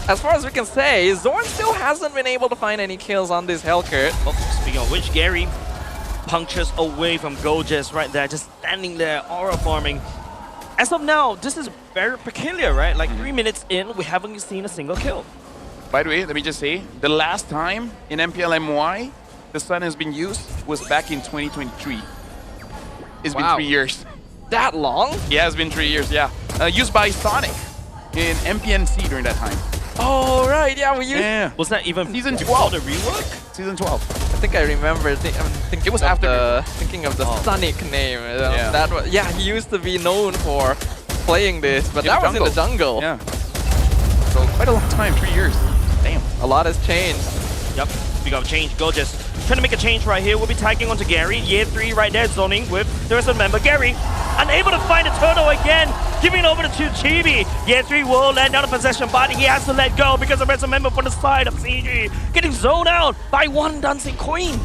as far as we can say, Zorn still hasn't been able to find any kills on this Hellcurt. Oh, speaking of which, Gary punctures away from Gojes right there, just standing there, aura farming. As of now, this is very peculiar, right? Like 3 minutes in, we haven't seen a single kill. By the way, let me just say, the last time in MPL MY the sun has been used was back in 2023. It's been 3 years. That long? Yeah, it's been 3 years, yeah. Used by Sonic in MPNC during that time. Oh, right, yeah, we used... Yeah. Was that even Season before 12. the rework? Season 12. I think I remember. It was after thinking of the Sonic name. Yeah. That was, yeah, he used to be known for playing this, but that was in the jungle. Yeah. So quite a long time, 3 years. Damn. A lot has changed. Yep, we got a change. Gojes trying to make a change right here. We'll be tagging onto Gary. Year 3 right there, zoning with the rest of the member. Gary, unable to find a turtle again, giving over to Chibi. Year 3 will land down a possession, but he has to let go because the rest of the member from the side of CG getting zoned out by one dancing queen.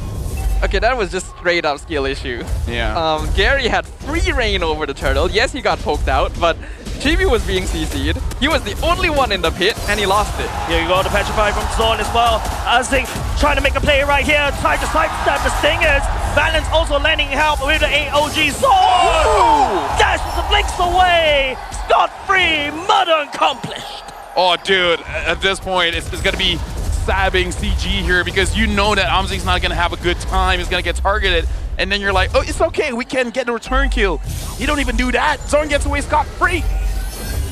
Okay, that was just straight up skill issue. Yeah. Gary had free reign over the turtle. Yes, he got poked out, but Chibi was being CC'd. He was the only one in the pit, and he lost it. Here you go, the Petrify from Zorn as well. Azing trying to make a play right here, trying to sidestep the Stingers. Balance also lending help with the AOG. Zorn dashes the blinks away. Scot-free, murder accomplished. Oh, dude, at this point, it's going to be stabbing CG here because you know that Amzing's not going to have a good time. He's going to get targeted. And then you're like, oh, it's okay. We can get a return kill. You don't even do that. Zorn gets away scot-free.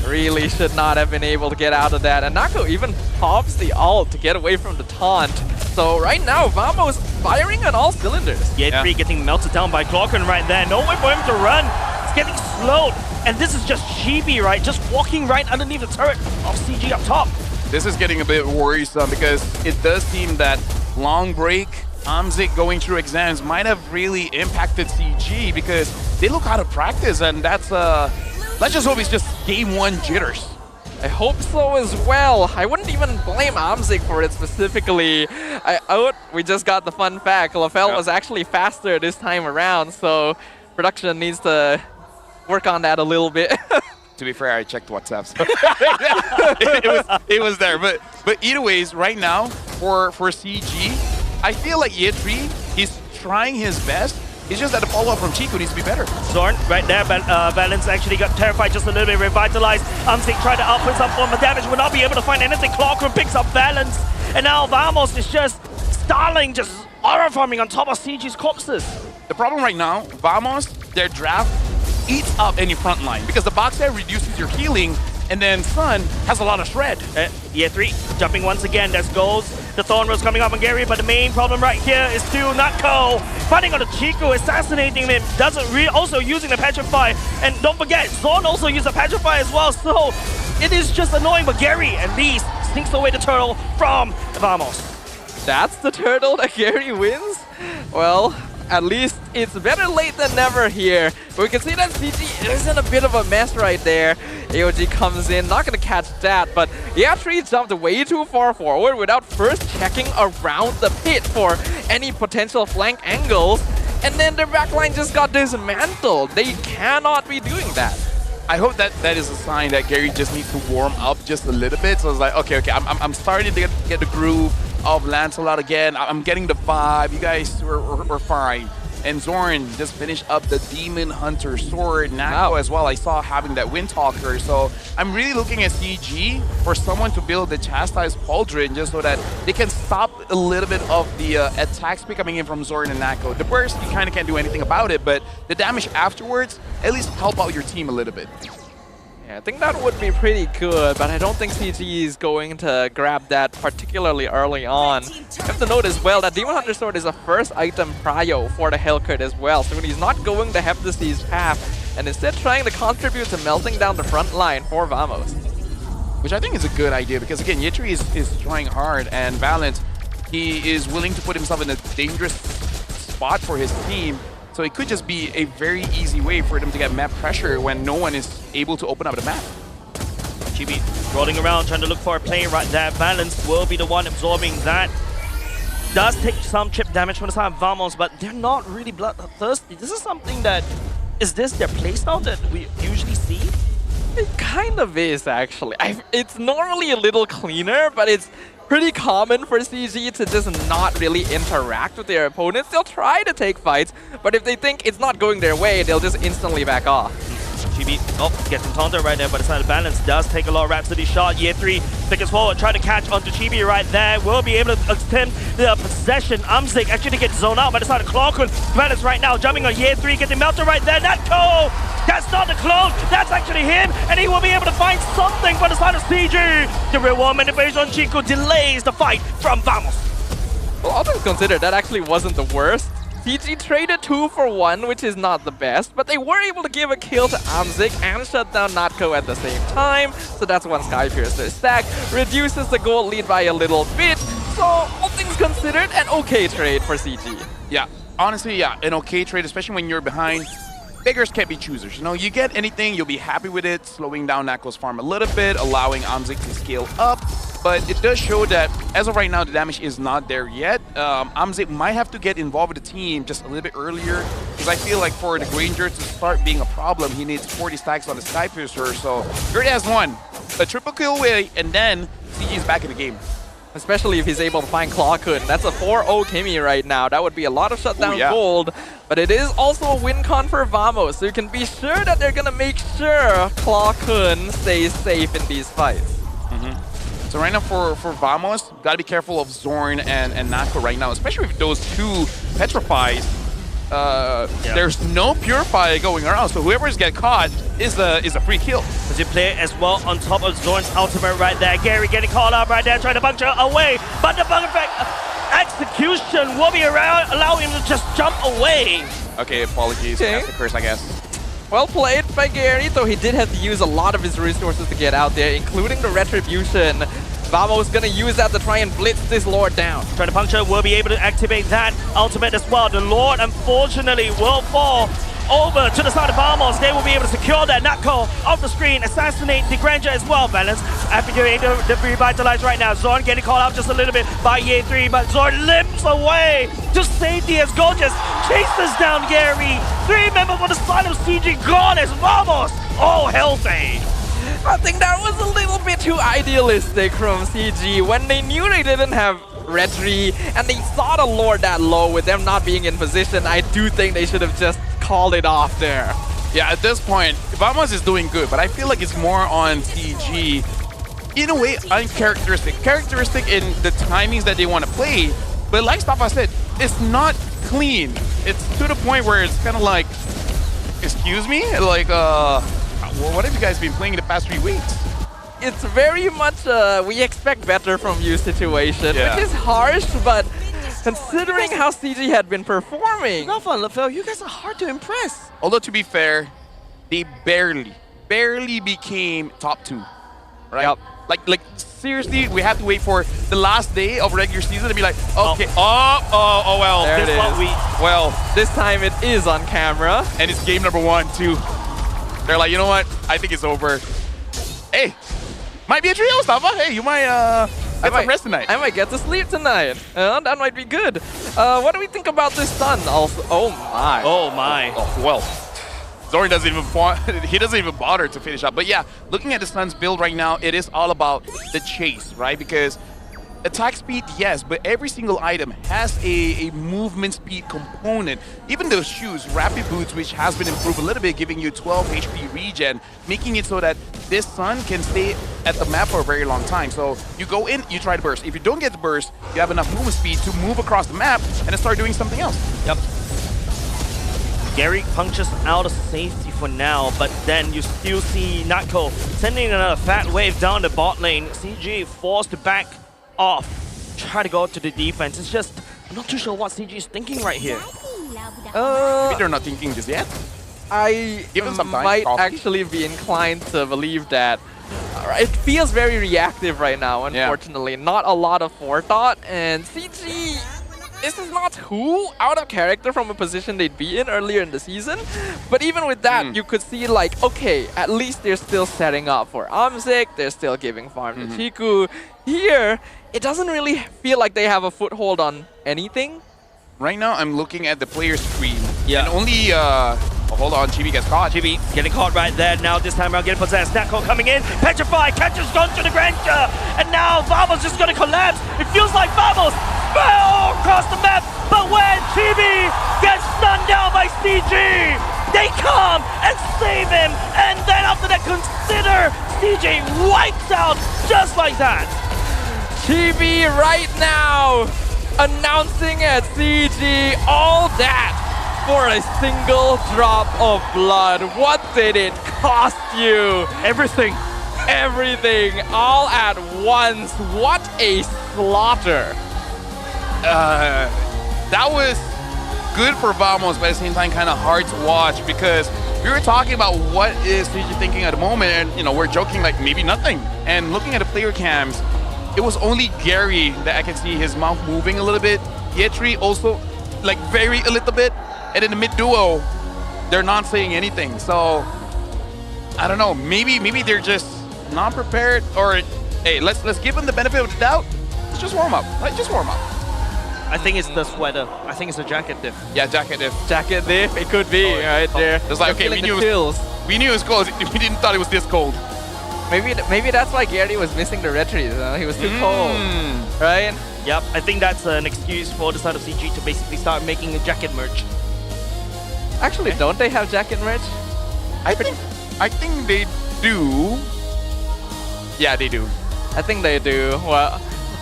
Really should not have been able to get out of that. And Nako even pops the ult to get away from the taunt. So right now, Vamos firing on all cylinders. Yeah, 3 getting melted down by Glockin right there. No way for him to run. It's getting slowed. And this is just Chibi, right? Just walking right underneath the turret of CG up top. This is getting a bit worrisome because it does seem that long break, Amzik going through exams might have really impacted CG because they look out of practice, and that's let's just hope it's just game 1 jitters. I hope so as well. I wouldn't even blame Amzik for it specifically. We just got the fun fact. Lafell was actually faster this time around, so production needs to work on that a little bit. To be fair, I checked WhatsApp. So it was there. But either ways, right now, for CG, I feel like Year 3, he's trying his best. It's just that the follow-up from Chico needs to be better. Zorn right there, Balance actually got terrified just a little bit, revitalized. Amzik tried to output some form of damage, will not be able to find anything. Clockroom picks up Balance, and now Vamos is just stalling, just aura farming on top of CG's corpses. The problem right now, Vamos, their draft eats up any front line because the box there reduces your healing, and then Sun has a lot of shred. Year 3 jumping once again. There goes the Thorn Rose coming up on Gary, but the main problem right here is still Nako. Fighting on the Chico, assassinating him, also using the Petrify. And don't forget, Zorn also used the Petrify as well, so it is just annoying, but Gary at least sneaks away the turtle from Vamos. That's the turtle that Gary wins? Well, at least it's better late than never here. But we can see that CG is in a bit of a mess right there. AOG comes in, not going to catch that, but Yatri jumped way too far forward without first checking around the pit for any potential flank angles. And then their backline just got dismantled. They cannot be doing that. I hope that is a sign that Gary just needs to warm up just a little bit. So it's like, okay, I'm starting to get the groove of Lancelot again. I'm getting the vibe. You guys were fine. And Zorn just finished up the Demon Hunter sword. Nako as well, I saw having that Windtalker. So I'm really looking at CG for someone to build the Chastise Pauldron just so that they can stop a little bit of the attacks coming in from Zorn and Nako. The burst, you kind of can't do anything about it, but the damage afterwards, at least help out your team a little bit. Yeah, I think that would be pretty good, but I don't think CG is going to grab that particularly early on. You have to note as well that Demon Hunter Sword is a first item prio for the Hellcut as well, so he's not going to have the Siege path, and instead trying to contribute to melting down the front line for Vamos. Which I think is a good idea, because again, Yitri is trying hard, and Valent, he is willing to put himself in a dangerous spot for his team. So it could just be a very easy way for them to get map pressure when no one is able to open up the map. Chibi rolling around trying to look for a play right there. Balance will be the one absorbing that. Does take some chip damage from the side of Vamos, but they're not really bloodthirsty. This is something that, is this their playstyle that we usually see? It kind of is, actually. It's normally a little cleaner, but it's pretty common for CG to just not really interact with their opponents. They'll try to take fights, but if they think it's not going their way, they'll just instantly back off. GB, gets encountered right there, but the side of Balance does take a lot of Rhapsody shot. Year 3 figures forward, try to catch onto Chibi right there. Will be able to attempt the possession. Umzik actually gets zoned out by the side of Clockwood. Balance right now, jumping on Year 3, getting melted right there. Natko! That's not the clone, that's actually him, and he will be able to find something for the side of CG. The real one manipulation on Chico delays the fight from Vamos. Well, all things considered, that actually wasn't the worst. CG traded 2 for 1, which is not the best, but they were able to give a kill to Amzik and shut down Natko at the same time, so that's one Skypiercer stack, reduces the gold lead by a little bit, so all things considered, an okay trade for CG. Yeah, honestly, yeah, an okay trade, especially when you're behind. Beggars can't be choosers. You know, you get anything, you'll be happy with it, slowing down Nako's farm a little bit, allowing Amzik to scale up. But it does show that, as of right now, the damage is not there yet. Amzik might have to get involved with the team just a little bit earlier, because I feel like for the Granger to start being a problem, he needs 40 stacks on the Skypiercer. So he already has one, a triple kill away, and then CG is back in the game. Especially if he's able to find Clawkun. That's a 4-0 Kimmy right now. That would be a lot of shutdown gold. But it is also a win con for Vamos, so you can be sure that they're going to make sure Clawkun stays safe in these fights. So right now for Vamos, gotta be careful of Zorn and Nako right now, especially with those two Petrifies. There's no Purify going around, so whoever's get caught is a free kill. As you play as well on top of Zorn's ultimate right there. Gary getting called out right there, trying to puncture away, but the bug effect execution will be around, allowing him to just jump away. Okay, apologies. That's the curse, I guess. Well played by Gary, though he did have to use a lot of his resources to get out there, including the Retribution. Vamos gonna use that to try and blitz this Lord down. Trying to puncture, will be able to activate that ultimate as well. The Lord, unfortunately, will fall over to the side of Vamos. They will be able to secure that Natko off the screen, assassinate the Granger as well. Balance after doing the revitalize right now. Zorn getting called out just a little bit by Year 3, but Zorn limps away to safety as Gorgeous chases down Gary. 3 members on the side of CG gone as Vamos all healthy. I think that was a little bit too idealistic from CG when they knew they didn't have Retri and they saw the Lord that low with them not being in position. I do think they should have just called it off there. Yeah, at this point, Vamos is doing good, but I feel like it's more on CG. In a way, uncharacteristic. Characteristic in the timings that they want to play, but like Stafa said, it's not clean. It's to the point where it's kind of like, excuse me? Like, what have you guys been playing the past 3 weeks? It's very much we expect better from you situation, which is harsh, but considering how CG had been performing. Not fun, LaFell. You guys are hard to impress. Although, to be fair, they barely became top 2, right? Yep. Like seriously, we have to wait for the last day of regular season to be like, okay, oh well. There it is. Well, this time it is on camera. And it's game number 1, too. They're like, you know what? I think it's over. Hey, might be a trio stuff, huh? Hey, you might get some rest tonight. I might get to sleep tonight. That might be good. What do we think about this Sun? Also, oh my. Oh my. Oh, well, Zorn doesn't even he doesn't even bother to finish up. But yeah, looking at the Sun's build right now, it is all about the chase, right? Because attack speed, yes, but every single item has a movement speed component. Even those shoes, rapid boots, which has been improved a little bit, giving you 12 HP regen, making it so that this Sun can stay at the map for a very long time. So you go in, you try to burst. If you don't get the burst, you have enough movement speed to move across the map and then start doing something else. Yep. Gary punctures out of safety for now, but then you still see Natko sending another fat wave down the bot lane. CG forced to back off, try to go to the defense. It's just, I'm not too sure what CG is thinking right here. Maybe they're not thinking just yet. I might actually be inclined to believe that. It feels very reactive right now, unfortunately. Not a lot of forethought, and CG, this is not too out of character from a position they'd be in earlier in the season. But even with that, you could see like, okay, at least they're still setting up for Amzik, they're still giving farm to Chiku. Here, it doesn't really feel like they have a foothold on anything. Right now, I'm looking at the player screen. And only, hold on, Chibi gets caught. Chibi getting caught right there. Now this time around getting possessed. Natko coming in. Petrify. Catcher's gone to the Granger. And now Vamos just going to collapse. It feels like Vamos fell across the map. But when Chibi gets stunned down by CG, they come and save him. And then after that, consider CG wipes out just like that. Chibi right now announcing at CG all that for a single drop of blood. What did it cost you? Everything. Everything, all at once. What a slaughter. That was good for Vamos, but at the same time kind of hard to watch because we were talking about what is CG thinking at the moment, and you know, we're joking like maybe nothing. And looking at the player cams, it was only Gary that I can see his mouth moving a little bit. Yetri also like very a little bit. And in the mid duo, they're not saying anything. So I don't know. Maybe they're just not prepared. Or hey, let's give them the benefit of the doubt. Let's just warm up. Right? Just warm up. I think it's the sweater. I think it's the jacket diff. Yeah, jacket diff. Jacket diff. It could be right there. It's like okay, we knew it was cold. We didn't thought it was this cold. Maybe that's why Gary was missing the retreat. He was too cold, right? Yep, I think that's an excuse for the side of CG to basically start making a jacket merch. Actually, don't they have jacket merch? I think they do. Yeah, they do. I think they do.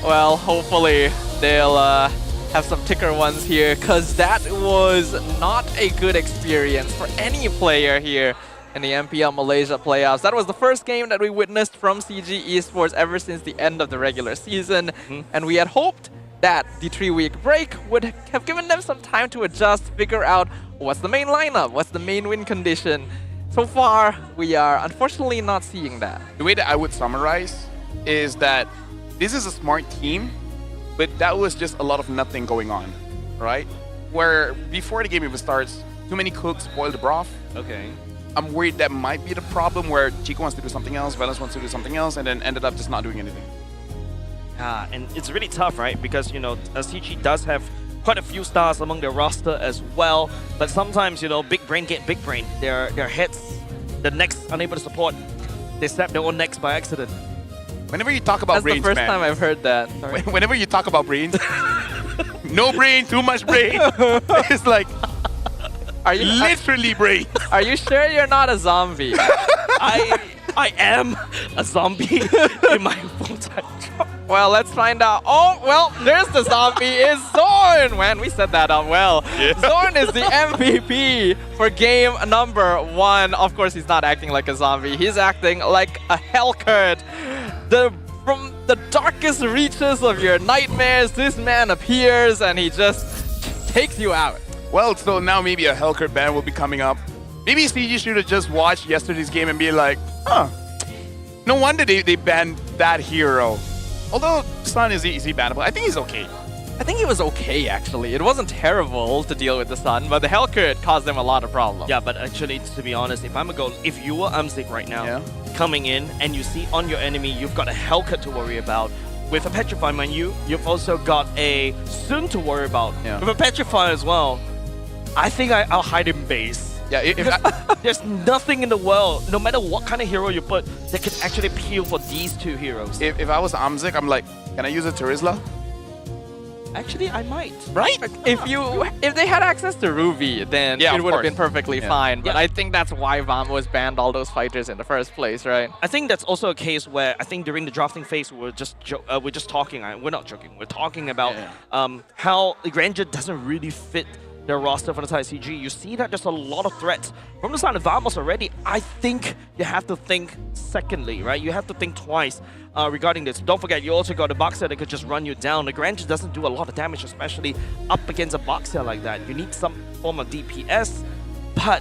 Well, hopefully they'll have some ticker ones here, because that was not a good experience for any player here in the MPL Malaysia playoffs. That was the first game that we witnessed from CG Esports ever since the end of the regular season. And we had hoped that the 3-week break would have given them some time to adjust, figure out what's the main lineup, what's the main win condition. So far, we are unfortunately not seeing that. The way that I would summarize is that this is a smart team, but that was just a lot of nothing going on, right? Where before the game even starts, too many cooks spoil the broth. Okay. I'm worried that might be the problem where Chico wants to do something else, Valens wants to do something else, and then ended up just not doing anything. And it's really tough, right? Because, you know, CG does have quite a few stars among their roster as well. But sometimes, you know, big brain get big brain. Their heads, the necks unable to support. They snap their own necks by accident. Whenever you talk about brains, that's the first time I've heard that. Whenever you talk about brains, no brain, too much brain. It's like... Are you literally brain? Are you sure you're not a zombie? I am a zombie in my full-time job. Well, let's find out. Oh, well, there's the zombie. It's Zorn. Man, we set that up well. Yeah. Zorn is the MVP for game number 1. Of course, he's not acting like a zombie. He's acting like a Hellcurt. From the darkest reaches of your nightmares, this man appears and he just takes you out. Well, so now maybe a Hellcurt ban will be coming up. Maybe CG should have just watched yesterday's game and be like, huh, no wonder they banned that hero. Although Sun is easy bannable, I think he's okay. I think he was okay, actually. It wasn't terrible to deal with the Sun, but the Hellcurt caused them a lot of problems. Yeah, but actually, to be honest, if you were Amzik right now, coming in and you see on your enemy, you've got a Hellcurt to worry about. With a Petrify, mind you, you've also got a Sun to worry about. With a Petrify as well, I think I'll hide in base. Yeah, There's nothing in the world, no matter what kind of hero you put, that can actually peel for these two heroes. If I was Amzik, I'm like, can I use a Terizla? Actually, I might. Right? If they had access to Ruby, then Yeah, it of would have course. been perfectly Yeah. fine. But Yeah. I think that's why Vamos banned all those fighters in the first place, right? I think that's also a case where I think during the drafting phase we're just talking. We're not joking. We're talking about how Granger doesn't really fit their roster for the side of CG. You see that there's a lot of threats from the side of Vamos already. I think you have to think secondly, right? You have to think twice regarding this. Don't forget, you also got a Boxer that could just run you down. The Granger doesn't do a lot of damage, especially up against a Boxer like that. You need some form of DPS, but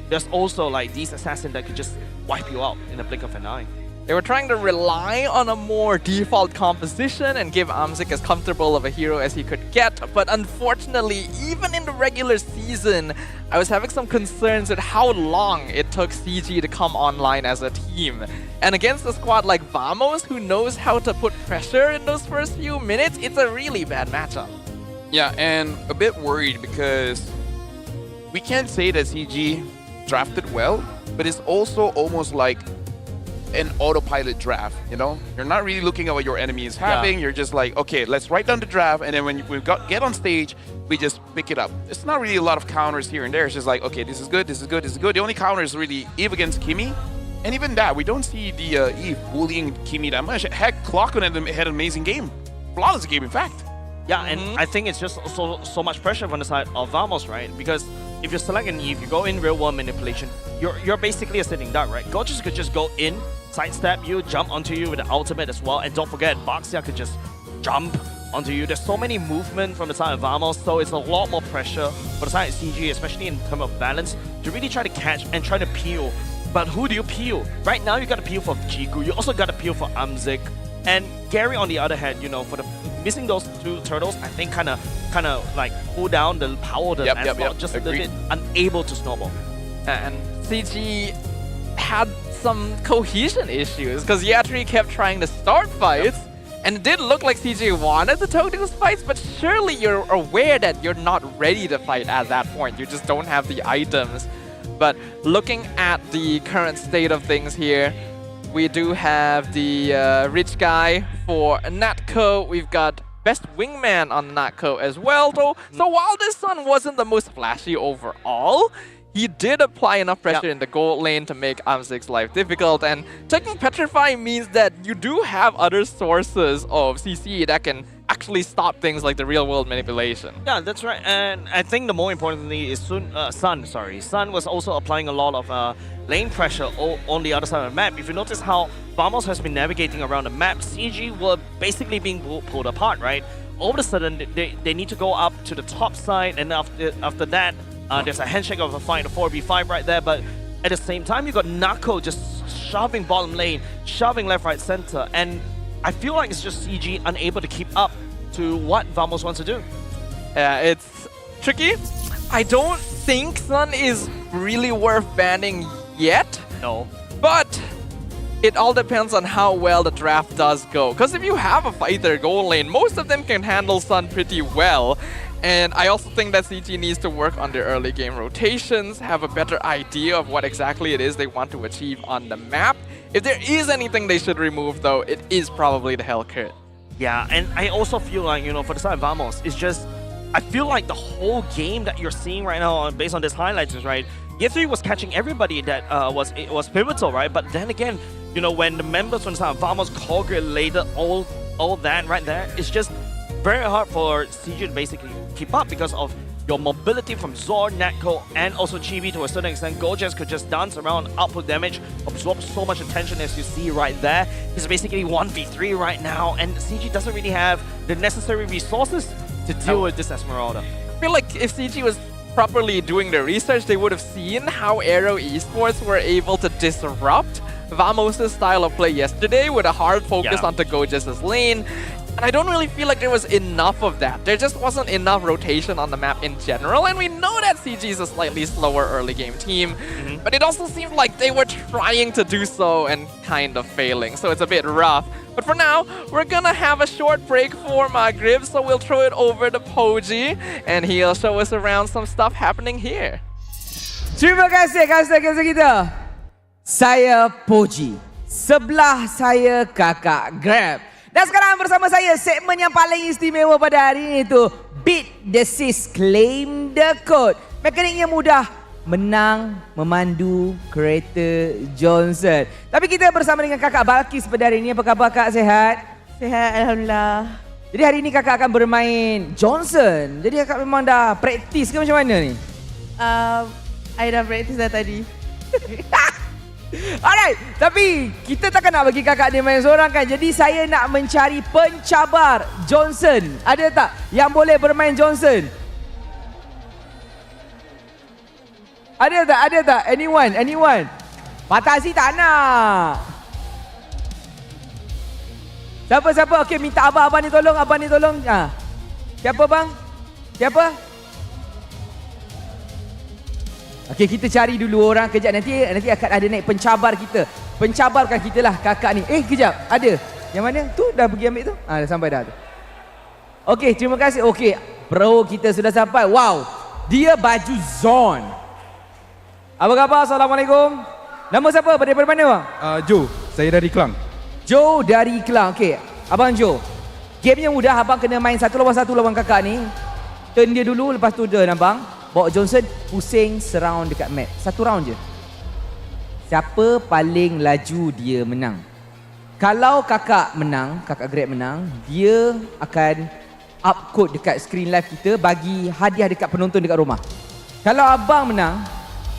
there's also like these assassins that could just wipe you out in a blink of an eye. They were trying to rely on a more default composition and give Amzik as comfortable of a hero as he could get, but unfortunately, even in the regular season, I was having some concerns at how long it took CG to come online as a team. And against a squad like Vamos, who knows how to put pressure in those first few minutes, it's a really bad matchup. Yeah, and a bit worried because we can't say that CG drafted well, but it's also almost like an autopilot draft, you know? You're not really looking at what your enemy is having. You're just like, okay, let's write down the draft, and then when we get on stage, we just pick it up. It's not really a lot of counters here and there. It's just like, okay, this is good, this is good, this is good. The only counter is really Eve against Kimi, and even that, we don't see the Eve bullying Kimi that much. Heck, Clockman had an amazing game. Flawless game, in fact. Yeah, and I think it's just so much pressure from the side of Vamos, right? Because if you select an Eve, you go in real world manipulation, you're basically a sitting duck, right? Gorgeous could just go in, sidestep you, jump onto you with the ultimate as well, and don't forget, Boxia could just jump onto you. There's so many movement from the side of Vamos, so it's a lot more pressure for the side of CG, especially in terms of balance, to really try to catch and try to peel. But who do you peel? Right now, you got to peel for Jigu. You also got to peel for Amzik. And Gary, on the other hand, you know, for the missing those two turtles, I think kind of like pull down the power of the Lancelot, just a little bit unable to snowball. And CG had some cohesion issues because Yatri kept trying to start fights, and it did look like CG wanted to take those fights, but surely you're aware that you're not ready to fight at that point. You just don't have the items. But looking at the current state of things here, we do have the rich guy for Natco. We've got best wingman on Natco as well, though. So while this Sun wasn't the most flashy overall, he did apply enough pressure in the gold lane to make Amzik's life difficult. And taking Petrify means that you do have other sources of CC that can actually stop things like the real-world manipulation. Yeah, that's right. And I think the more important thing is Sun. Sun was also applying a lot of lane pressure on the other side of the map. If you notice how Vamos has been navigating around the map, CG were basically being pulled apart, right? All of a sudden, they need to go up to the top side, and after that, there's a handshake of a fight, a 4v5 right there, but at the same time, you got Nako just shoving bottom lane, shoving left, right, center, and I feel like it's just CG unable to keep up to what Vamos wants to do. Yeah, it's tricky. I don't think Sun is really worth banning yet. No. But it all depends on how well the draft does go. Because if you have a fighter goal lane, most of them can handle Sun pretty well. And I also think that CG needs to work on their early game rotations, have a better idea of what exactly it is they want to achieve on the map. If there is anything they should remove, though, it is probably the Hell Crit. Yeah, and I also feel like, you know, for the side of Vamos, it's just, I feel like the whole game that you're seeing right now, based on this highlights, is right. Year 3 was catching everybody that was pivotal, right? But then again, you know, when the members from the side of Vamos calculated all that right there, it's just very hard for CG to basically keep up because of your mobility from Zor, Natco, and also Chibi to a certain extent. Gorgeous could just dance around, output damage, absorb so much attention as you see right there. He's basically 1v3 right now, and CG doesn't really have the necessary resources to deal with this Esmeralda. I feel like if CG was properly doing their research, they would have seen how AERO Esports were able to disrupt Vamos' style of play yesterday with a hard focus onto Gorgeous' lane. And I don't really feel like there was enough of that. There just wasn't enough rotation on the map in general, and we know that CG is a slightly slower early game team, but it also seemed like they were trying to do so and kind of failing, so it's a bit rough. But for now, we're gonna have a short break for Maghrib, so we'll throw it over to Poji, and he'll show us around some stuff happening here. Terima kasih kawan-kawan kita. Saya Poji. Sebelah saya kakak Grab. Dan sekarang bersama saya segmen yang paling istimewa pada hari ini itu Beat the Sis, Claim the Code. Mekaniknya mudah, menang memandu kereta Johnson. Tapi kita bersama dengan kakak Balkis pada hari ini. Apa khabar kak, sehat? Sehat, Alhamdulillah. Jadi hari ini kakak akan bermain Johnson. Jadi kakak memang dah praktis ke macam mana ni? I dah praktis dah tadi. Alright, tapi kita takkan nak bagi kakak dia main seorang kan. Jadi saya nak mencari pencabar Johnson. Ada tak yang boleh bermain Johnson? Ada tak? Ada tak? Anyone? Patasi tak nak. Siapa? Okey, minta abang ni tolong. Siapa bang? Siapa? Okey, kita cari dulu orang kejap. Nanti akan ada naik pencabar kita. Pencabarkan kita lah kakak ni. Kejap. Ada. Yang mana? Tu dah pergi ambil tu. Dah sampai dah tu. Okey, terima kasih. Okey, bro kita sudah sampai. Wow. Dia baju zone. Apa khabar? Assalamualaikum. Nama siapa? Daripada mana bang? Joe. Saya dari Kelang. Joe dari Kelang. Okey. Abang Joe. Gamenya mudah. Abang kena main satu lawan kakak ni. Turn dia dulu. Lepas tu turn abang. Bawa Johnson pusing surround dekat map. Satu round je. Siapa paling laju dia menang. Kalau kakak menang, kakak Grab menang, dia akan up code dekat screen live kita bagi hadiah dekat penonton dekat rumah. Kalau abang menang,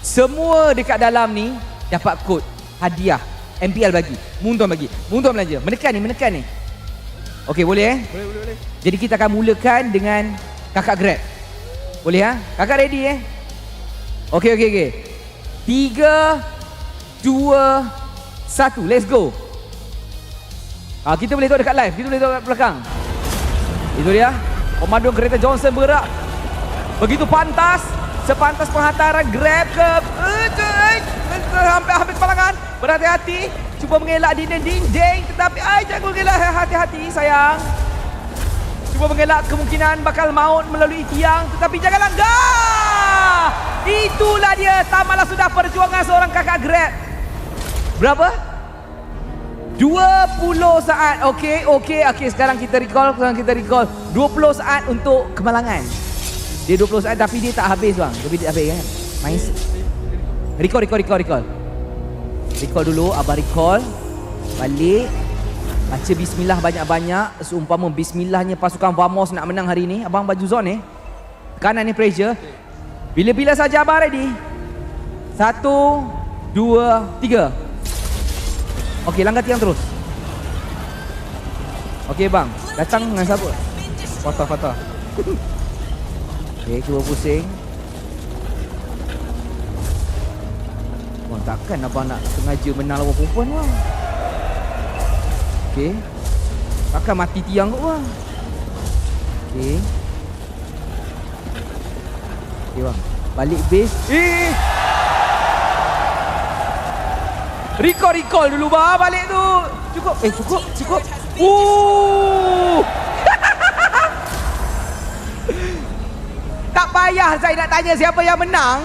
semua dekat dalam ni dapat kod hadiah. MPL bagi. Muntuan belanja. Menekan ni. Okey, boleh Boleh. Jadi kita akan mulakan dengan kakak Grab. Boleh Kakak ready Okey. 3, 2, 1. Let's go. Kita boleh tengok dekat live. Kita boleh tengok dekat belakang. Itu dia. Komando kereta Johnson bergerak. Begitu pantas. Sepantas penghantaran Grab ke. Hampir kepalangan. Berhati-hati. Cuba mengelak dinding. Tetapi jangan mengelak. Hati-hati sayang. Cuba mengelak kemungkinan bakal maut melalui tiang. Tetapi jangan langgar. Itulah dia. Tamatlah sudah perjuangan seorang kakak Grab. Berapa? 20 saat. Okey. Sekarang kita recall. 20 saat untuk kemalangan. Dia 20 saat tapi dia tak habis bang. Tapi dia habis kan. Main. Recall. Recall dulu. Abang recall. Balik. Baca bismillah banyak-banyak. Seumpama bismillahnya pasukan Vamos nak menang hari ni. Abang baju zone kanan ni pressure. Bila-bila saja abang ready. 1, 2, 3. Okey, langgar tiang terus. Okey bang, datang dengan siapa? Fatah. Okey, cuba pusing. Bang, takkan abang nak sengaja menang lawan perempuan bang. Okey. Takkan mati tiang kot bang. Okey. Okey bang. Balik base. Recall dulu bang. Balik tu. Cukup. Tak payah saya nak tanya siapa yang menang.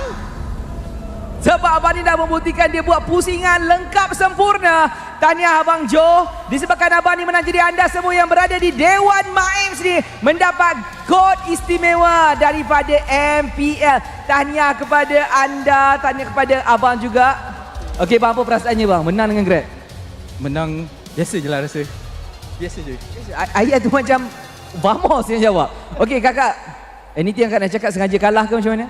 Sebab abang ni dah membuktikan dia buat pusingan lengkap sempurna. Tahniah Abang Joe. Disebabkan abang ni menang, jadi anda semua yang berada di Dewan Maim sini mendapat kod istimewa daripada MPL. Tahniah kepada anda, tahniah kepada abang juga. Okey bang, apa perasaannya bang menang dengan Grab? Menang biasa je lah rasa. Biasa je. Ayat tu macam Vamos yang jawab. Okey kakak, anything yang kakak nak cakap, sengaja kalah ke macam mana?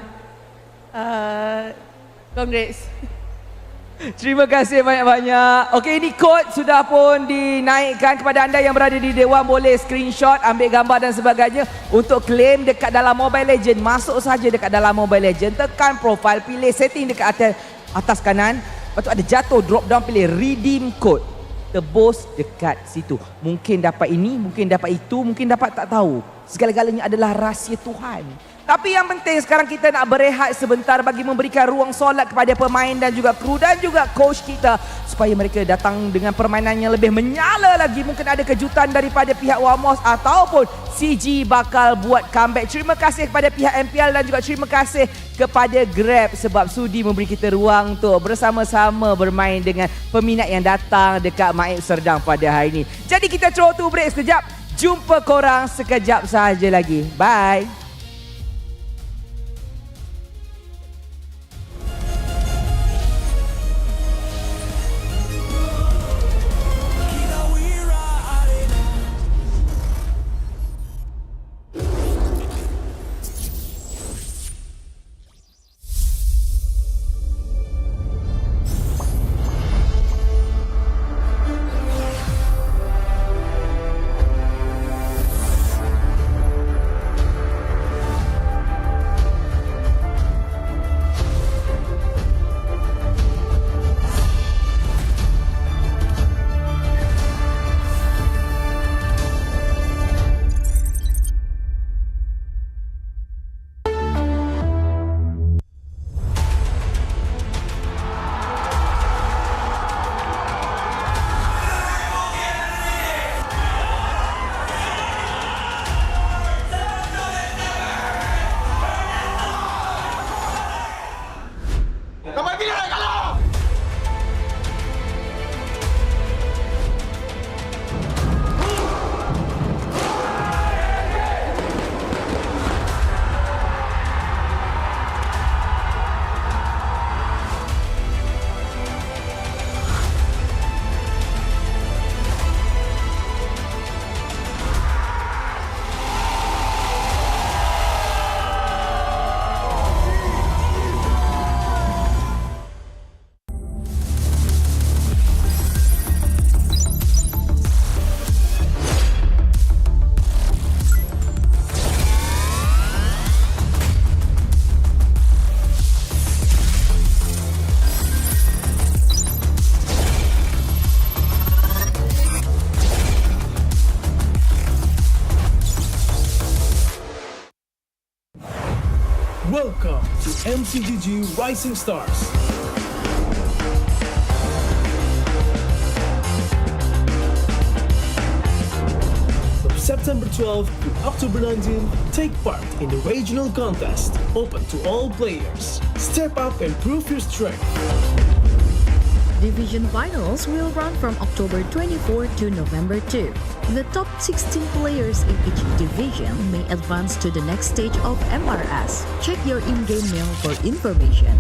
Congrats. Terima kasih banyak-banyak. Okey, ini kod sudah pun dinaikkan kepada anda yang berada di Dewan. Boleh screenshot, ambil gambar dan sebagainya untuk claim dekat dalam Mobile Legend. Masuk saja dekat dalam Mobile Legend, tekan profile, pilih setting dekat atas kanan. Lepas tu ada jatuh drop down, pilih redeem code. Tebus dekat situ. Mungkin dapat ini, mungkin dapat itu, mungkin dapat tak tahu. Segala-galanya adalah rahsia Tuhan. Tapi yang penting sekarang kita nak berehat sebentar bagi memberikan ruang solat kepada pemain dan juga kru dan juga coach kita supaya mereka datang dengan permainan yang lebih menyala lagi. Mungkin ada kejutan daripada pihak Wamos ataupun CG bakal buat comeback. Terima kasih kepada pihak MPL dan juga terima kasih kepada Grab sebab sudi memberi kita ruang untuk bersama-sama bermain dengan peminat yang datang dekat Maib Serdang pada hari ini. Jadi kita throw to break sekejap. Jumpa korang sekejap sahaja lagi. Bye. Welcome to MCGG Rising Stars. From September 12th to October 19th, take part in the regional contest, open to all players. Step up and prove your strength. Division finals will run from October 24 to November 2. The top 16 players in each division may advance to the next stage of MRS. Check your in-game mail for information.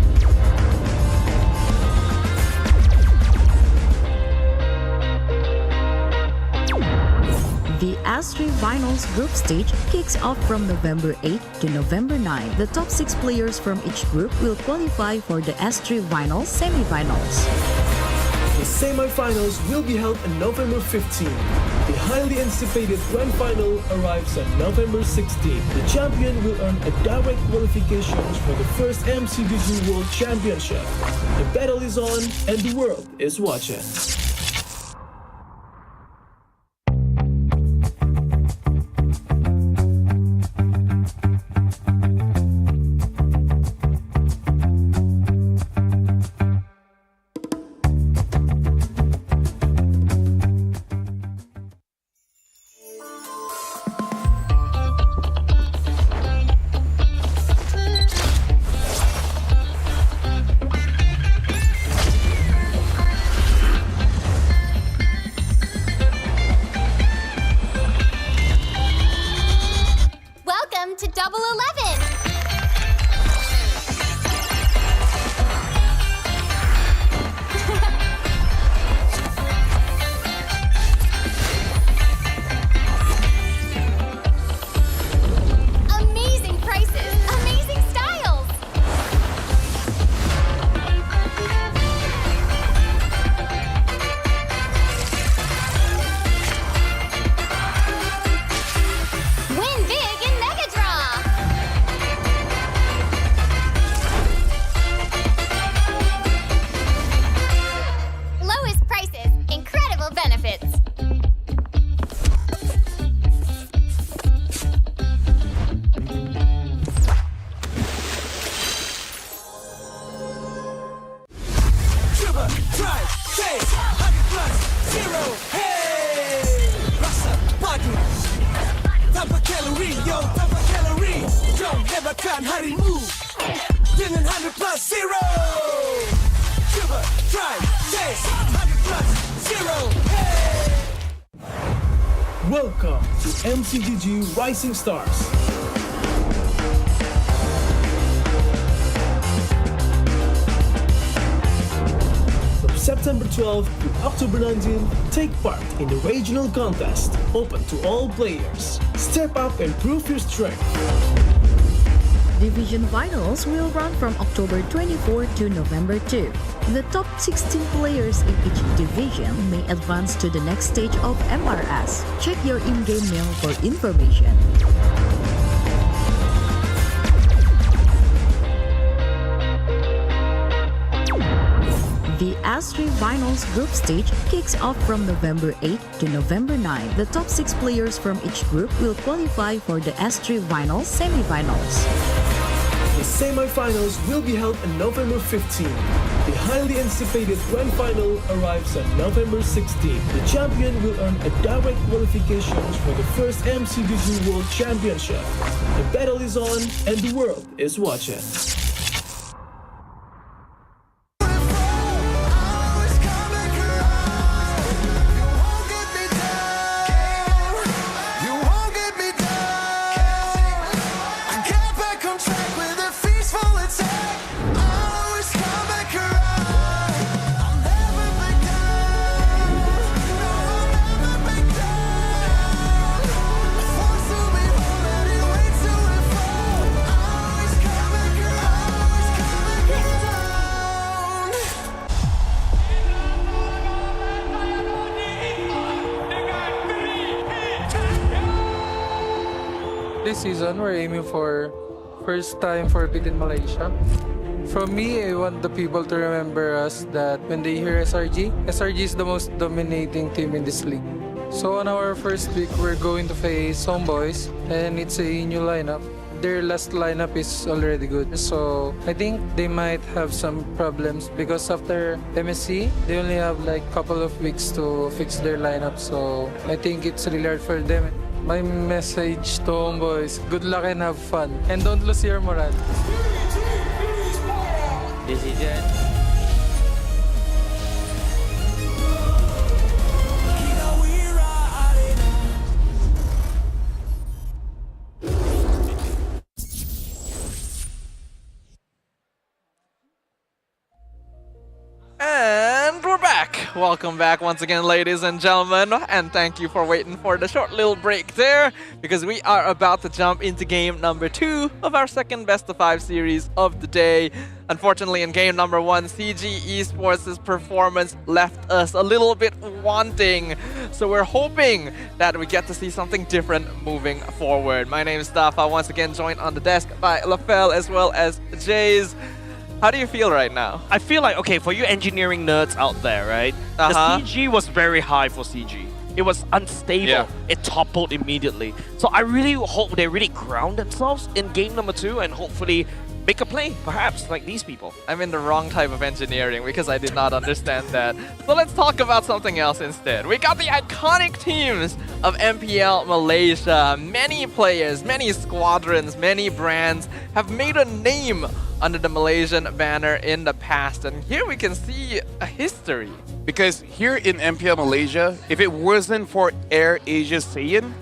The S3 Finals group stage kicks off from November 8 to November 9. The top 6 players from each group will qualify for the S3 Finals semi-finals. The semi-finals will be held on November 15. The highly anticipated grand final arrives on November 16. The champion will earn a direct qualification for the first MCGG World Championship. The battle is on and the world is watching. Rayakan harimu dengan 100 plus 0. Cuba, try, taste 100 plus 0. Hey! Welcome to MCGG Rising Stars. From September 12th to October 19th, take part in the regional contest, open to all players. Step up and prove your strength. Division finals will run from October 24 to November 2. The top 16 players in each division may advance to the next stage of MRS. Check your in-game mail for information. The S3 Finals group stage kicks off from November 8 to November 9. The top 6 players from each group will qualify for the S3 Finals semi-finals. The semi-finals will be held on November 15. The highly anticipated grand final arrives on November 16. The champion will earn a direct qualification for the first MCGG World Championship. The battle is on and the world is watching. This season, we're aiming for first time for beating Malaysia. From me, I want the people to remember us that when they hear SRG is the most dominating team in this league. So on our first week, we're going to face Homebois, and it's a new lineup. Their last lineup is already good. So I think they might have some problems because after MSC, they only have like couple of weeks to fix their lineup. So I think it's really hard for them. My message to Homebois, good luck and have fun. And don't lose your morale. Decision. And we're back. Welcome back once again, ladies and gentlemen. And thank you for waiting for the short little break there, because we are about to jump into game number 2 of our second best of 5 series of the day. Unfortunately, in game number 1, CG Esports' performance left us a little bit wanting. So we're hoping that we get to see something different moving forward. My name is Stafa, once again joined on the desk by Lafel as well as Jays. How do you feel right now? I feel like, okay, for you engineering nerds out there, right? The CG was very high for CG. It was unstable. Yeah. It toppled immediately. So I really hope they really ground themselves in game number 2 and hopefully make a play, perhaps, like these people. I'm in the wrong type of engineering because I did not understand that. So let's talk about something else instead. We got the iconic teams of MPL Malaysia. Many players, many squadrons, many brands have made a name under the Malaysian banner in the past. And here we can see a history. Because here in MPL Malaysia, if it wasn't for Air Asia Saiyan,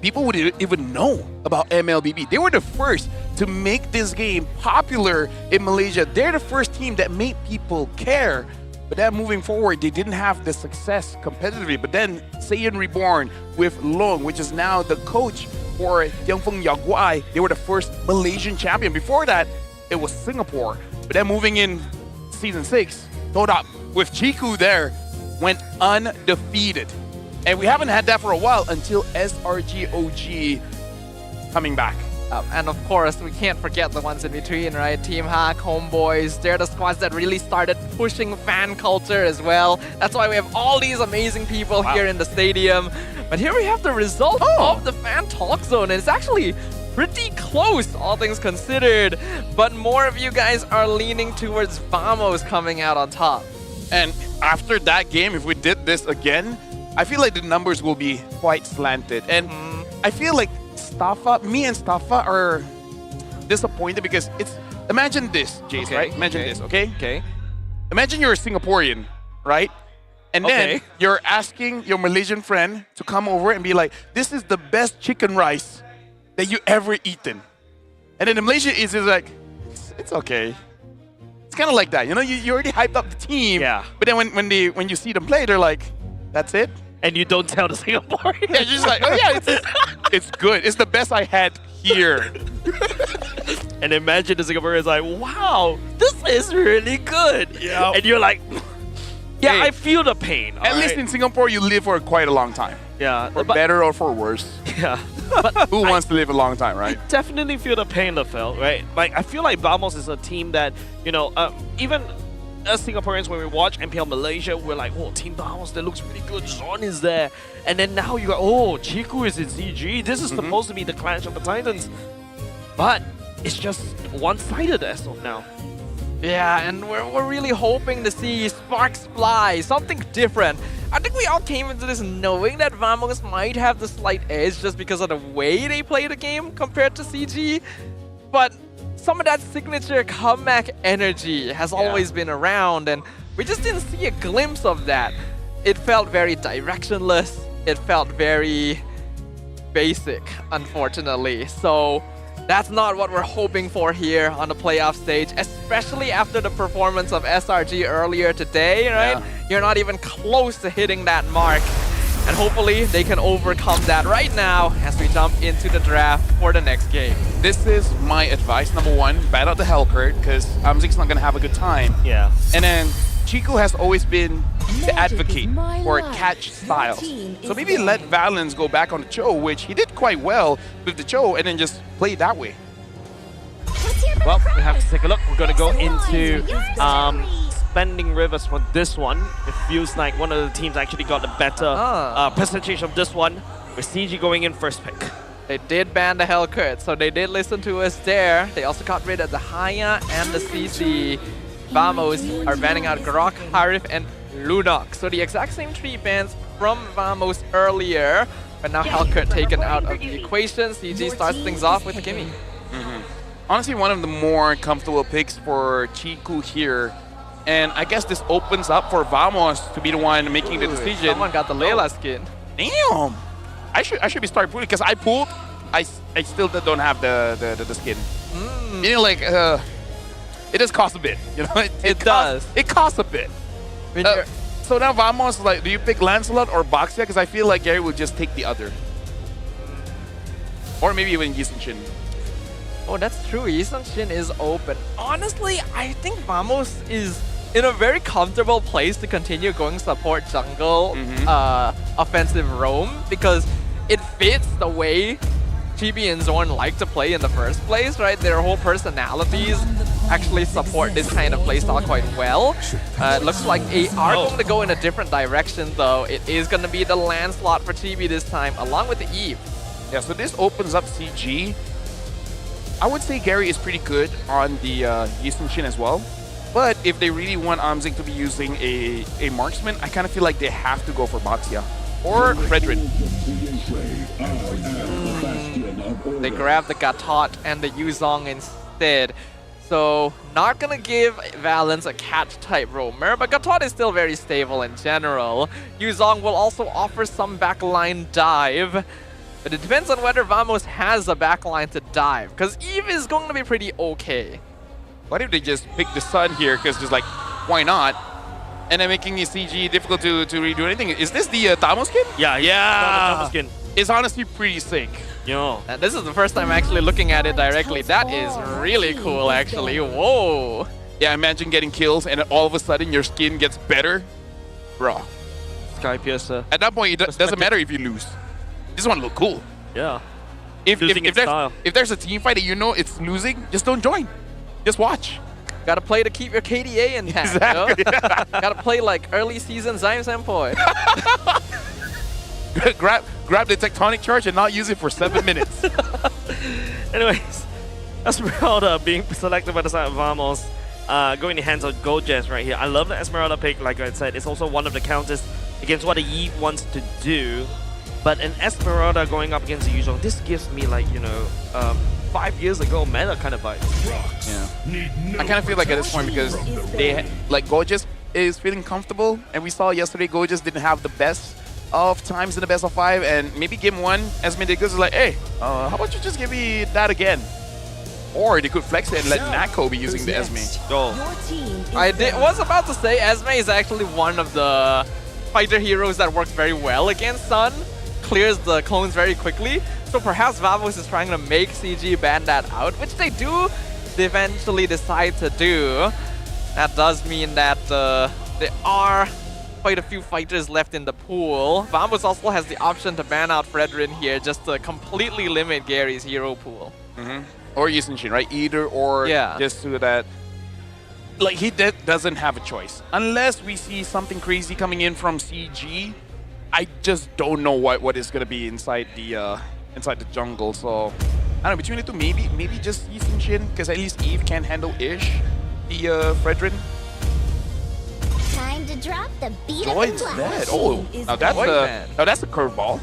people wouldn't even know about MLBB. They were the first to make this game popular in Malaysia. They're the first team that made people care. But then moving forward, they didn't have the success competitively. But then Saiyan Reborn with Long, which is now the coach for Tiangfeng Yaguai, they were the first Malaysian champion. Before that, it was Singapore. But then moving in Season 6, Todap with Chiku there went undefeated. And we haven't had that for a while until SRG.OG coming back. And of course, we can't forget the ones in between, right? Team Hack, Homebois, they're the squads that really started pushing fan culture as well. That's why we have all these amazing people here in the stadium. But here we have the result of the fan talk zone, and it's actually pretty close, all things considered. But more of you guys are leaning towards Vamos coming out on top. And after that game, if we did this again, I feel like the numbers will be quite slanted. And I feel like me and Stafa are disappointed because it's. Imagine this, Jace, Okay, right? Imagine okay, this, okay? Okay. Imagine you're a Singaporean, right? And then Okay. you're asking your Malaysian friend to come over and be like, "This is the best chicken rice that you ever eaten," and then the Malaysian is like, "It's okay." It's kind of like that, you know. You already hyped up the team, Yeah. But then when you see them play, they're like, "That's it." And you don't tell the Singaporean. Yeah, you're just like, "Oh yeah, it's good. It's the best I had here." And imagine the Singaporean is like, wow, this is really good. Yeah. And you're like, yeah, Hey, I feel the pain. At least in Singapore, you live for quite a long time. Yeah. For better or for worse. Yeah. Who wants to live a long time, right? Definitely feel the pain that felt, right? Like, I feel like Vamos is a team that, you know, even as Singaporeans, when we watch MPL Malaysia, we're like, oh, Team Vamos, that looks really good. Zon is there. And then now you go, oh, Chiku is in CG. This is supposed to be the Clash of the Titans. But it's just one-sided as of now. Yeah, and we're really hoping to see sparks fly, something different. I think we all came into this knowing that Vamos might have the slight edge just because of the way they play the game compared to CG. But some of that signature comeback energy has always been around, and we just didn't see a glimpse of that. It felt very directionless. It felt very basic, unfortunately. So that's not what we're hoping for here on the playoff stage, especially after the performance of SRG earlier today, right? Yeah. You're not even close to hitting that mark. And hopefully they can overcome that right now as we jump into the draft for the next game. This is my advice. Number one, bat out the Hellcurt, because Amzik's not going to have a good time. Yeah. And then Chico has always been the advocate for catch styles. So maybe let Valens go back on the Cho, which he did quite well with the Cho, and then just play it that way. Well, we have to take a look. We're going to go into Spending Rivers for this one. It feels like one of the teams actually got the better percentage of this one, with CG going in first pick. They did ban the Hellcurt, so they did listen to us there. They also got rid of the Haya and the CC. Vamos are banning out Grok, Harif, and Lunok. So the exact same 3 bans from Vamos earlier, but now Hellcurt taken out of the equation. CG starts things off with Kimmy. Honestly, one of the more comfortable picks for Chiku here. And I guess this opens up for Vamos to be the one making the decision. Someone got the Layla skin. Damn! I should be starting pulling because I pulled. I still don't have the skin. You know, like it does cost a bit. You know, it does. It costs a bit. So now Vamos, like, do you pick Lancelot or Baxia? Because I feel like Gary will just take the other, or maybe even Yisenshin. Oh, that's true. Yisenshin is open. Honestly, I think Vamos is in a very comfortable place to continue going support jungle offensive roam because it fits the way Chibi and Zorn like to play in the first place, right? Their whole personalities actually support this kind of playstyle quite well. It looks like they are going to go in a different direction though. It is going to be the land slot for Chibi this time, along with the Eve. Yeah, so this opens up CG. I would say Gary is pretty good on the Yisenshin as well. But if they really want Amzik to be using a marksman, I kind of feel like they have to go for Baxia or Fredrin. They grab the Gatot and the Yuzong instead. So not gonna give Valens a catch type roamer, but Gatot is still very stable in general. Yuzong will also offer some backline dive. But it depends on whether Vamos has a backline to dive, because Eve is going to be pretty okay. What if they just pick the Sun here, because just like, why not? And then making the CG difficult to redo anything. Is this the Tamo skin? Yeah. Tamo skin. It's honestly pretty sick. Yo. And this is the first time actually looking at it directly. That is really cool, actually. Whoa. Yeah, imagine getting kills and all of a sudden your skin gets better. Bro. Sky Piercer. At that point, it doesn't matter if you lose. This one look cool. Yeah. If there's a team fight that you know it's losing, just don't join. Just watch. Gotta play to keep your KDA intact. Exactly. Gotta play like early season Zyme Senpoi. grab the tectonic charge and not use it for 7 minutes. Anyways, Esmeralda being selected by the side of Vamos, going in the hands of Gojes right here. I love the Esmeralda pick, like I said. It's also one of the counters against what the Eve wants to do. But an Esmeralda going up against the usual, this gives me like, 5 years ago meta kind of vibes. Yeah. I kind of feel like at this point because Gorgeous is feeling comfortable, and we saw yesterday Gorgeous didn't have the best of times in the best of 5, and maybe game 1, Esme Diggers is like, hey, how about you just give me that again? Or they could flex it and let Nako be using the Esme. Was about to say Esme is actually one of the fighter heroes that works very well against Sun, clears the clones very quickly. So perhaps Vamos is trying to make CG ban that out, which they do eventually decide to do. That does mean that there are quite a few fighters left in the pool. Vamos also has the option to ban out Fredrin here just to completely limit Gary's hero pool. Or Yusenshin, right? Either or, just so that like he doesn't have a choice. Unless we see something crazy coming in from CG, I just don't know what is gonna be inside the jungle. So I don't know, between the two, maybe just Yusenshin, because at least Eve can handle Ish, the Fredrin. Time to drop the beat Joy's dead. Oh, now that's a curveball.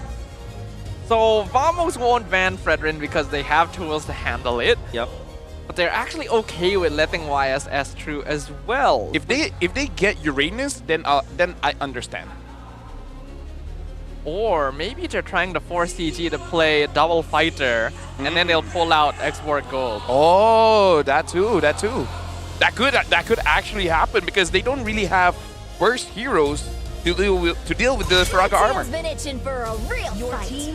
So Vamos won't ban Fredrin because they have tools to handle it. Yep. But they're actually okay with letting YSS through as well. If they get Uranus, then I understand. Or maybe they're trying to force CG to play double fighter, and then they'll pull out Export Gold. Oh, that too. That could actually happen because they don't really have burst heroes to deal with the Faraga armor. Been itching for a real fight.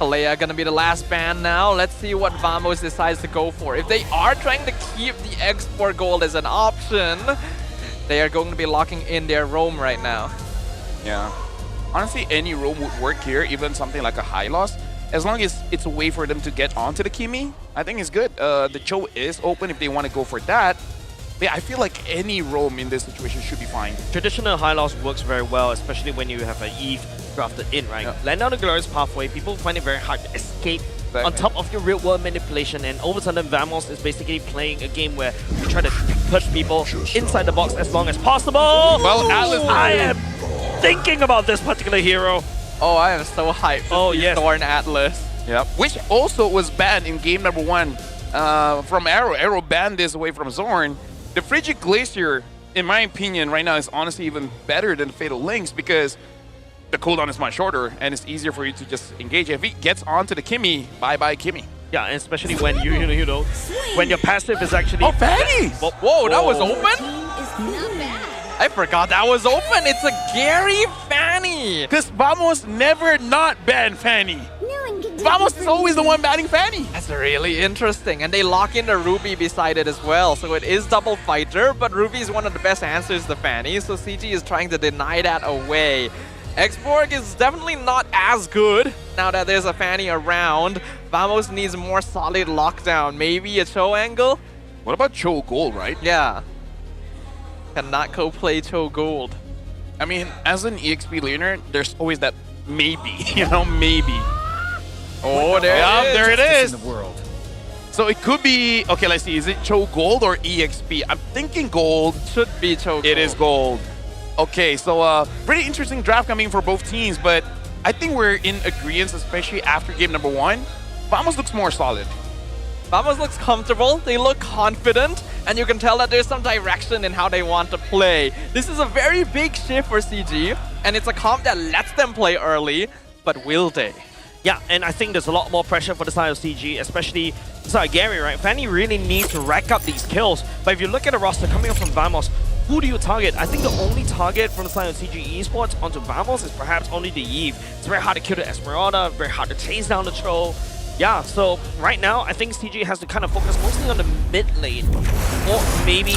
Kalea gonna be the last ban now. Let's see what Vamos decides to go for. If they are trying to keep the Export Gold as an option, they are going to be locking in their roam right now. Yeah. Honestly, any roam would work here, even something like a high loss. As long as it's a way for them to get onto the Kimi, I think it's good. The Cho is open if they want to go for that. But yeah, I feel like any roam in this situation should be fine. Traditional high loss works very well, especially when you have an Eve drafted in, right? Land down the glorious pathway, people find it very hard to escape on top of your real world manipulation, and all of a sudden Vamos is basically playing a game where you try to push people inside the box as long as possible. Well, Atlas, I am thinking about this particular hero. Oh, I am so hyped to see Thorn Atlas. Yep. Which also was banned in game number 1 from AERO. AERO banned this away from Zorn. The Frigid Glacier, in my opinion, right now is honestly even better than Fatal Links because the cooldown is much shorter and it's easier for you to just engage. If he gets onto the Kimi, bye-bye Kimi. Yeah, and especially when when your passive is actually... Oh, Fanny! Whoa, that was open? I forgot that was open. It's a Gary Fanny. Because Vamos never not ban Fanny. Vamos is always the one banning Fanny. That's really interesting. And they lock in the Ruby beside it as well. So it is double fighter, but Ruby is one of the best answers to Fanny. So CG is trying to deny that away. Xborg is definitely not as good now that there's a Fanny around. Vamos needs more solid lockdown. Maybe a Cho angle? What about Cho Gold, right? Yeah. Cannot co-play Cho Gold. I mean, as an EXP laner, there's always that maybe, maybe. Oh, there it is. In the world. So it could be, okay, let's see, is it Cho Gold or EXP? I'm thinking Gold. Should be Cho Gold. It is Gold. Okay, so pretty interesting draft coming for both teams, but I think we're in agreement, especially after game number 1. Vamos looks more solid. Vamos looks comfortable, they look confident, and you can tell that there's some direction in how they want to play. This is a very big shift for CG, and it's a comp that lets them play early, but will they? Yeah, and I think there's a lot more pressure for the side of CG, especially the side of Gary, right? Fanny really needs to rack up these kills, but if you look at the roster coming up from Vamos, who do you target? I think the only target from the side of CG Esports onto Vamos is perhaps only the Eve. It's very hard to kill the Esmeralda, very hard to chase down the Troll. Yeah, so right now, I think CG has to kind of focus mostly on the mid lane, or maybe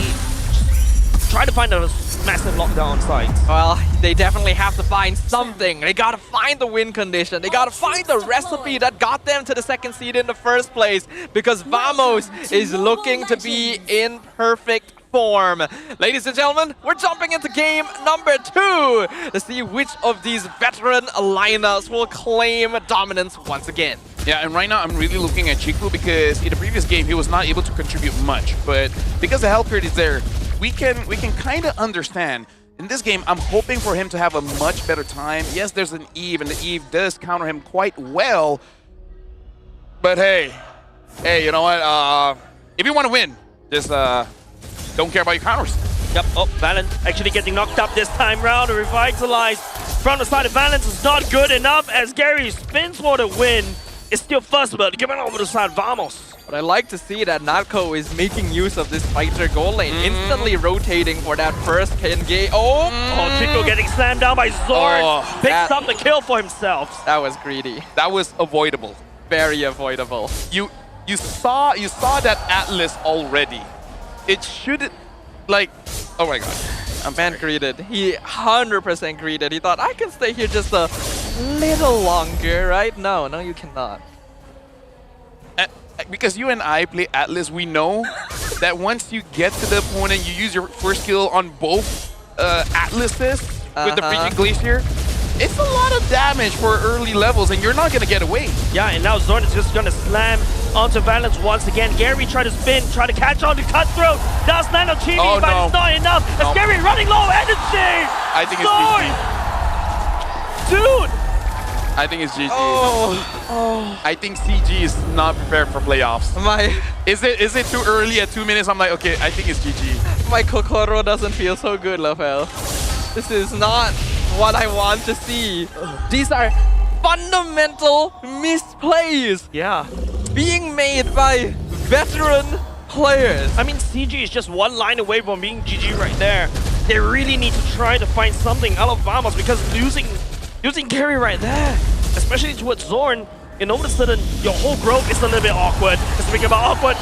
try to find a massive lockdown on site. Well, they definitely have to find something. They gotta find the win condition. They gotta find the recipe that got them to the 2nd seed in the first place, because Vamos is looking to be in perfect form. Ladies and gentlemen, we're jumping into game number 2 to see which of these veteran lineups will claim dominance once again. Yeah, and right now I'm really looking at Chiklu because in the previous game he was not able to contribute much, but because the health crit is there, we can kind of understand. in this game, I'm hoping for him to have a much better time. Yes, there's an Eve, and the Eve does counter him quite well. But hey, you know what? If you want to win, just don't care about your counters. Yep, oh, Valent actually getting knocked up this time round. Revitalized from the side of Valent is not good enough as Gary spins for the win. It's still first, but giving over the side Vamos. But I like to see that Natko is making use of this fighter goal lane, instantly rotating for that first KNG. Oh, Chico getting slammed down by Zorn. Picks up the kill for himself. That was greedy. That was avoidable. Very avoidable. You saw that Atlas already. It should, like, oh my god. A man greeted. He 100% greeted. He thought, I can stay here just a little longer, right? No, you cannot. Because you and I play Atlas, we know that once you get to the opponent, you use your first skill on both Atlases with the Freaking Glacier. It's a lot of damage for early levels, and you're not going to get away. Yeah, and now Zorn is just going to slam onto Valence once again. Gary tried to spin, try to catch on to Cutthroat. Does land on Chibi, but it's not enough. As Gary running low energy. I think it's GG. Dude. I think it's GG. I think CG is not prepared for playoffs. Is it too early at 2 minutes? I'm like, okay, I think it's GG. My Kokoro doesn't feel so good, Lafel. This is not what I want to see. These are fundamental misplays. Yeah. Being made by veteran players. I mean, CG is just one line away from being GG right there. They really need to try to find something out of Vamos because losing Gary right there, especially towards Zorn, and all of a sudden your whole growth is a little bit awkward. It's speaking about awkward.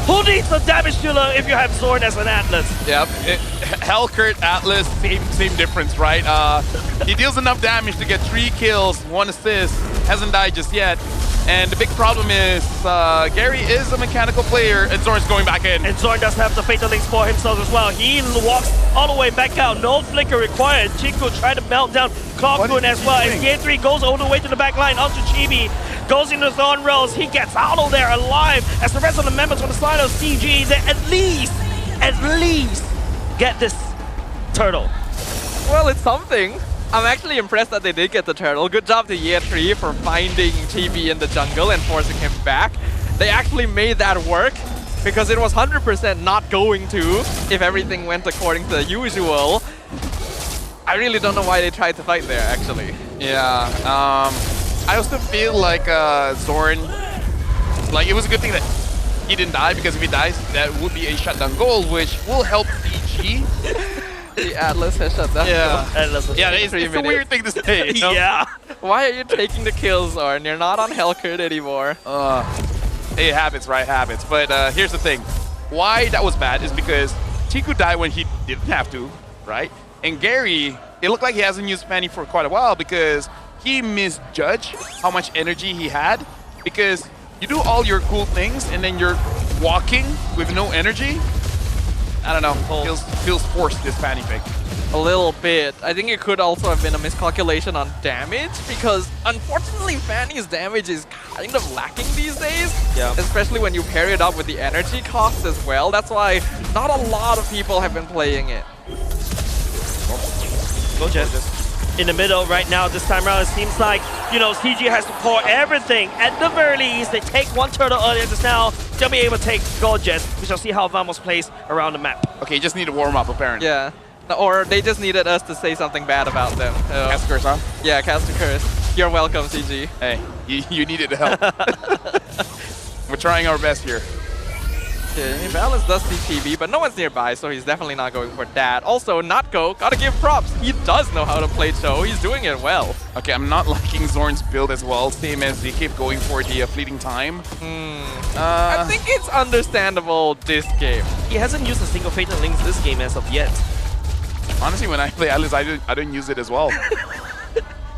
Who needs a damage dealer if you have Zorn as an Atlas? Yep. Hellcurt, Atlas, same difference, right? He deals enough damage to get 3 kills, 1 assist, hasn't died just yet. And the big problem is Gary is a mechanical player and Zorn's going back in. And Zorn does have the Fatal Links for himself as well. He walks all the way back out. No flicker required. Chico tried to melt down Clockwood as well. And Game 3 goes all the way to the back line onto Chibi. Goes into Zorn Rose. He gets out of there alive as the rest of the members on the side of CG, they at least get this turtle. Well, it's something. I'm actually impressed that they did get the turtle. Good job to Year 3 for finding TV in the jungle and forcing him back. They actually made that work because it was 100% not going to if everything went according to the usual. I really don't know why they tried to fight there, actually. Yeah, I also feel like Zorn, like it was a good thing that he didn't die because if he dies, that would be a shutdown goal, which will help CG. The Atlas has shut down. Yeah, it's a weird thing to say. You know? Yeah. Why are you taking the kills, Zorn? You're not on Hellcurt anymore. Hey, habits, right? Habits. But here's the thing. Why that was bad is because Chiku died when he didn't have to, right? And Gary, it looked like he hasn't used Fanny for quite a while because he misjudged how much energy he had. Because you do all your cool things and then you're walking with no energy. I don't know, feels forced, this Fanny pick. A little bit. I think it could also have been a miscalculation on damage because unfortunately Fanny's damage is kind of lacking these days. Yeah. Especially when you pair it up with the energy costs as well. That's why not a lot of people have been playing it. Go Jess. In the middle right now, this time around, it seems like, you know, CG has to pour everything. At the very least, they take one turtle earlier just now. They'll be able to take Gorgeous. We shall see how Vamos plays around the map. Okay, just need to warm up, apparently. Yeah. Or they just needed us to say something bad about them. Cast a curse, huh? Yeah, cast a curse. You're welcome, CG. Hey, you needed help. We're trying our best here. Okay, Balance does see TV, but no one's nearby, so he's definitely not going for that. Also, Natko, gotta give props. He does know how to play Cho. He's doing it well. Okay, I'm not liking Zorn's build as well, same as they keep going for the fleeting time. I think it's understandable this game. He hasn't used a single Fatal Links this game as of yet. Honestly, when I play Atlas, I don't use it as well.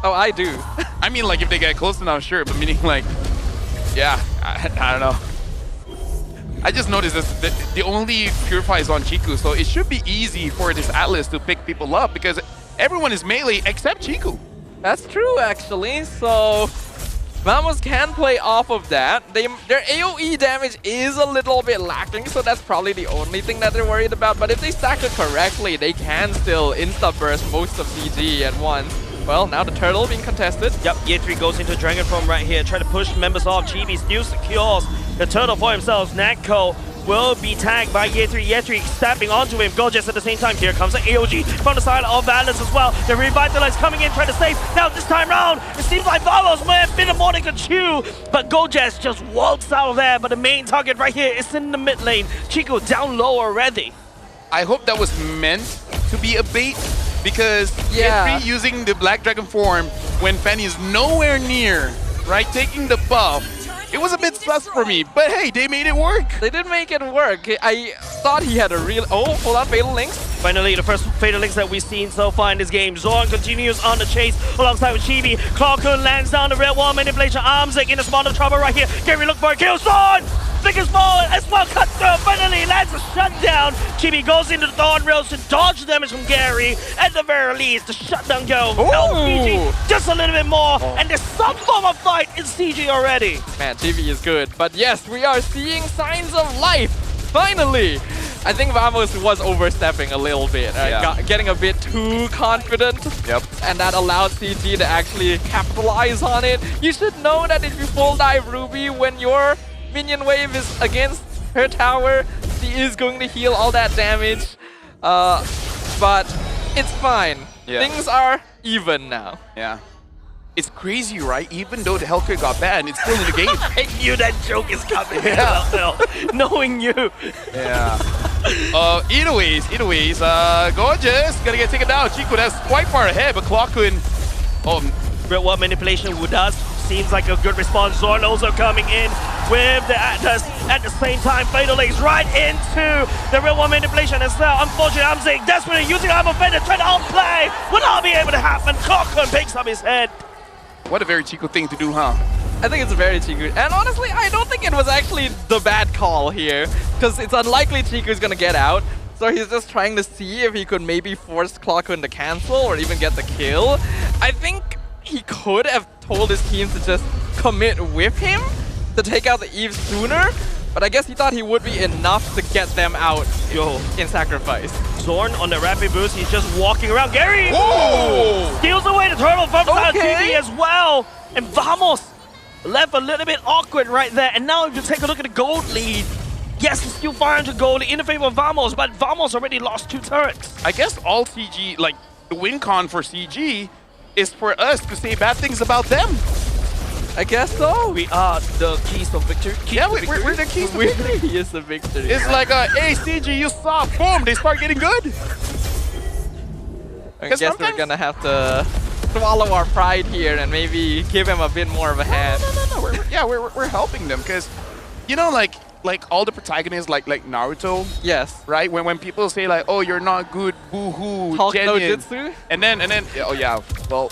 Oh, I do. I mean, like, if they get close enough, sure, but meaning, like, yeah, I don't know. I just noticed that the only Purify is on Chiku, so it should be easy for this Atlas to pick people up because everyone is melee except Chiku. That's true, actually. So Vamos can play off of that. Their AoE damage is a little bit lacking, so that's probably the only thing that they're worried about. But if they stack it correctly, they can still insta-burst most of CG at once. Well, now the turtle being contested. Yep, Year 3 goes into Dragon Form right here, try to push members off. Chibi still secures the turtle for himself. Natko will be tagged by Year 3. Year 3 stepping onto him. Gorgeous at the same time. Here comes the AOG from the side of Valence as well. The Revitalize coming in, trying to save. Now this time round, it seems like Vamos may have been more than could chew, but Gorgeous just walks out of there. But the main target right here is in the mid lane. Chico down low already. I hope that was meant to be a bait, because Year 3 using the Black Dragon form when Fanny is nowhere near, right, taking the buff, it was a bit sus for me, but hey, they made it work. They did make it work. I thought he had a real... Oh, hold on, Fatal Links. Finally, the first Fatal Links that we've seen so far in this game. Zorn continues on the chase alongside with Chibi. Clarkun lands down the red wall manipulation. Armzik in a spot of trouble right here. Gary look for a kill. Zorn! Thickest ball as well, cuts through. Finally lands a shutdown. Chibi goes into the Thorn Rails to dodge damage from Gary. At the very least, the shutdown go. LPG just a little bit more. And there's some form of fight in CG already. Man, Chibi is good. But yes, we are seeing signs of life. Finally. I think Vamos was overstepping a little bit. Getting a bit too confident. Yep. And that allowed CG to actually capitalize on it. You should know that if you full dive Ruby when your minion wave is against her tower, she is going to heal all that damage. But it's fine. Things are even now. Yeah. It's crazy, right? Even though the Hellcrit got banned, it's still in the game. I knew that joke is coming. Knowing you. Yeah. Either ways, Gorgeous gonna get taken down. Chico, that's quite far ahead, but Clarkun, Red Wall manipulation does seems like a good response. Zorn also coming in with the Atlas at the same time. Fatal Links right into the Red Wall manipulation as well. Unfortunately, Amzik desperately using Armor Fender, trying to outplay. Will not be able to happen. Clarkun picks up his head. What a very Chico thing to do, huh? I think it's very Chico. And honestly, I don't think it was actually the bad call here, because it's unlikely Chico's gonna get out. So he's just trying to see if he could maybe force Clarkun to cancel or even get the kill. I think he could have told his team to just commit with him to take out the Eve sooner, but I guess he thought he would be enough to get them out in sacrifice. Zorn on the rapid boost, he's just walking around. Gary steals away the turtle from side of TV as well. And Vamos left a little bit awkward right there. And now if you take a look at the gold lead, yes, it's still 500 gold in the favor of Vamos, but Vamos already lost 2 turrets. I guess all CG, like the win con for CG, is for us to say bad things about them. I guess so. We are the keys of victory. We're the keys to victory. He is the victory. It's like, hey, CG, you saw, boom, they start getting good. I guess we're gonna have to swallow our pride here and maybe give him a bit more of a hand. No. We're helping them, because, you know, like all the protagonists, like Naruto. Yes. Right. When people say like, oh, you're not good, boo-hoo, Hulk no genuine. jutsu. And then, oh yeah, well.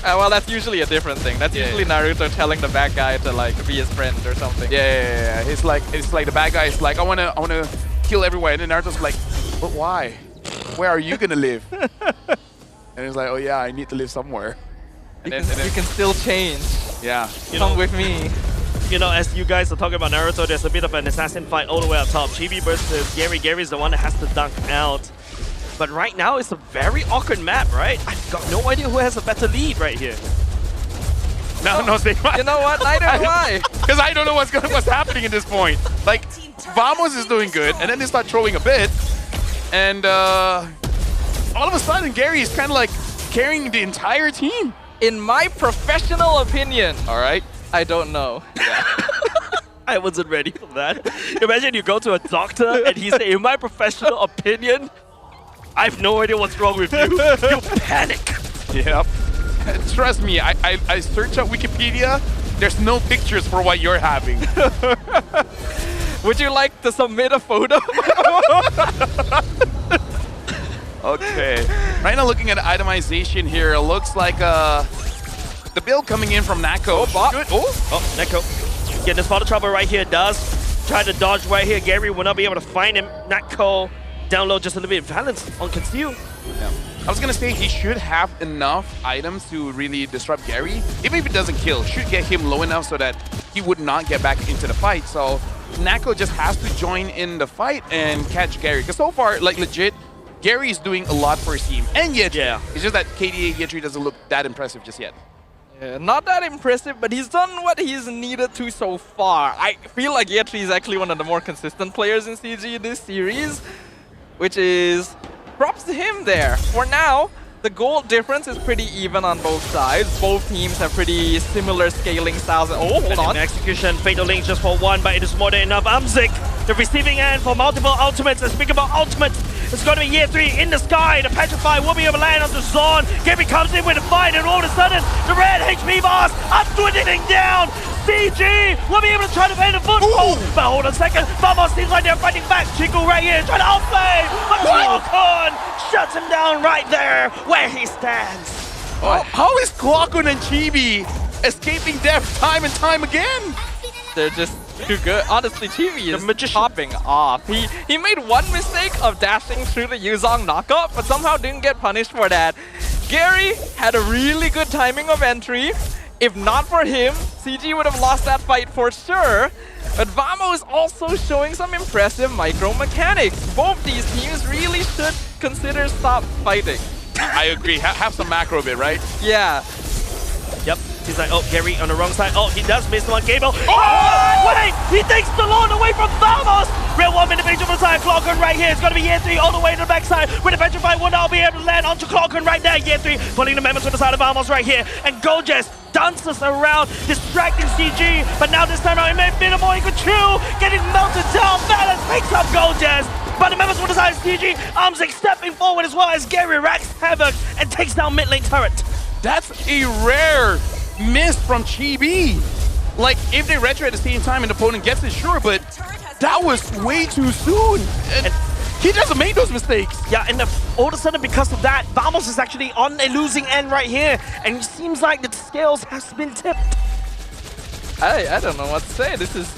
Well, that's usually a different thing. That's usually Naruto telling the bad guy to like be his friend or something. Yeah. It's like the bad guy is like, I wanna kill everyone, and then Naruto's like, but why? Where are you gonna live? And it's like, oh yeah, I need to live somewhere. You can still change. Yeah. Come with me. You know, as you guys are talking about Naruto, there's a bit of an assassin fight all the way up top. Chibi versus Gary. Gary's the one that has to dunk out. But right now, it's a very awkward map, right? I've got no idea who has a better lead right here. No, you know what? Neither do I. Because I don't know what's happening at this point. Like, Vamos is doing good, and then they start throwing a bit, and all of a sudden, Gary is kind of like carrying the entire team. In my professional opinion, all right, I don't know. Yeah. I wasn't ready for that. Imagine you go to a doctor and he say, in my professional opinion, I have no idea what's wrong with you. You panic. Yep. Trust me, I search up Wikipedia. There's no pictures for what you're having. Would you like to submit a photo? Okay. Right now, looking at itemization here, it looks like the build coming in from Nako. Good. Oh, Nako. Getting a spot of trouble right here. Does try to dodge right here. Gary will not be able to find him. Nako down low just a little bit. Valence on conceal. Yeah. I was gonna say he should have enough items to really disrupt Gary. Even if it doesn't kill, should get him low enough so that he would not get back into the fight. So Nako just has to join in the fight and catch Gary. Because so far, like legit, Gary is doing a lot for his team. And yet, it's just that KDA Yetri doesn't look that impressive just yet. Yeah, not that impressive, but he's done what he's needed to so far. I feel like Yetri is actually one of the more consistent players in CG this series, which is props to him there. For now, the goal difference is pretty even on both sides. Both teams have pretty similar scaling styles. Oh, hold on. Execution, Fatal Link just for one, but it is more than enough. Amzik, the receiving end for multiple ultimates. And speaking about ultimates, it's going to be Year 3 in the sky. The Petrify will be able to land on the zone. Gary comes in with a fight, and all of a sudden, the red HP boss are dwindling down. CG will be able to try to find a foothold. But hold on a second, Vamos seems like they're fighting back. Chico right here trying to outplay. But Klokun shuts him down right there where he stands. How is Klokun and Chibi escaping death time and time again? They're just too good. Honestly, Chibi is popping off. He made one mistake of dashing through the Yuzong knockup, but somehow didn't get punished for that. Gary had a really good timing of entry. If not for him, CG would have lost that fight for sure. But Vamo is also showing some impressive micro mechanics. Both these teams really should consider stop fighting. I agree. Have some macro bit, right? Yeah. Yep. He's like, oh, Gary on the wrong side. Oh, he does miss one Gable. Oh! Wait! He takes the Lord away from Vamos! Real 1 minute page of the time. Klokun right here. It's going to be Year 3 all the way to the backside. With the Petrify will now be able to land onto Klokun right there. Year 3 pulling the members to the side of Vamos right here. And Gojes dances around, distracting CG. But now this time around, it may be a more equal true. Getting melted down. Balance picks up Gojes. But the members to the side of CG. Amzik stepping forward as well as Gary wrecks havoc and takes down mid lane turret. That's a rare miss from Chibi. Like, if they retro at the same time and the opponent gets it, sure, but that was way too soon. And he doesn't make those mistakes. Yeah, and all of a sudden, because of that, Vamos is actually on a losing end right here. And it seems like the scales has been tipped. I don't know what to say. This is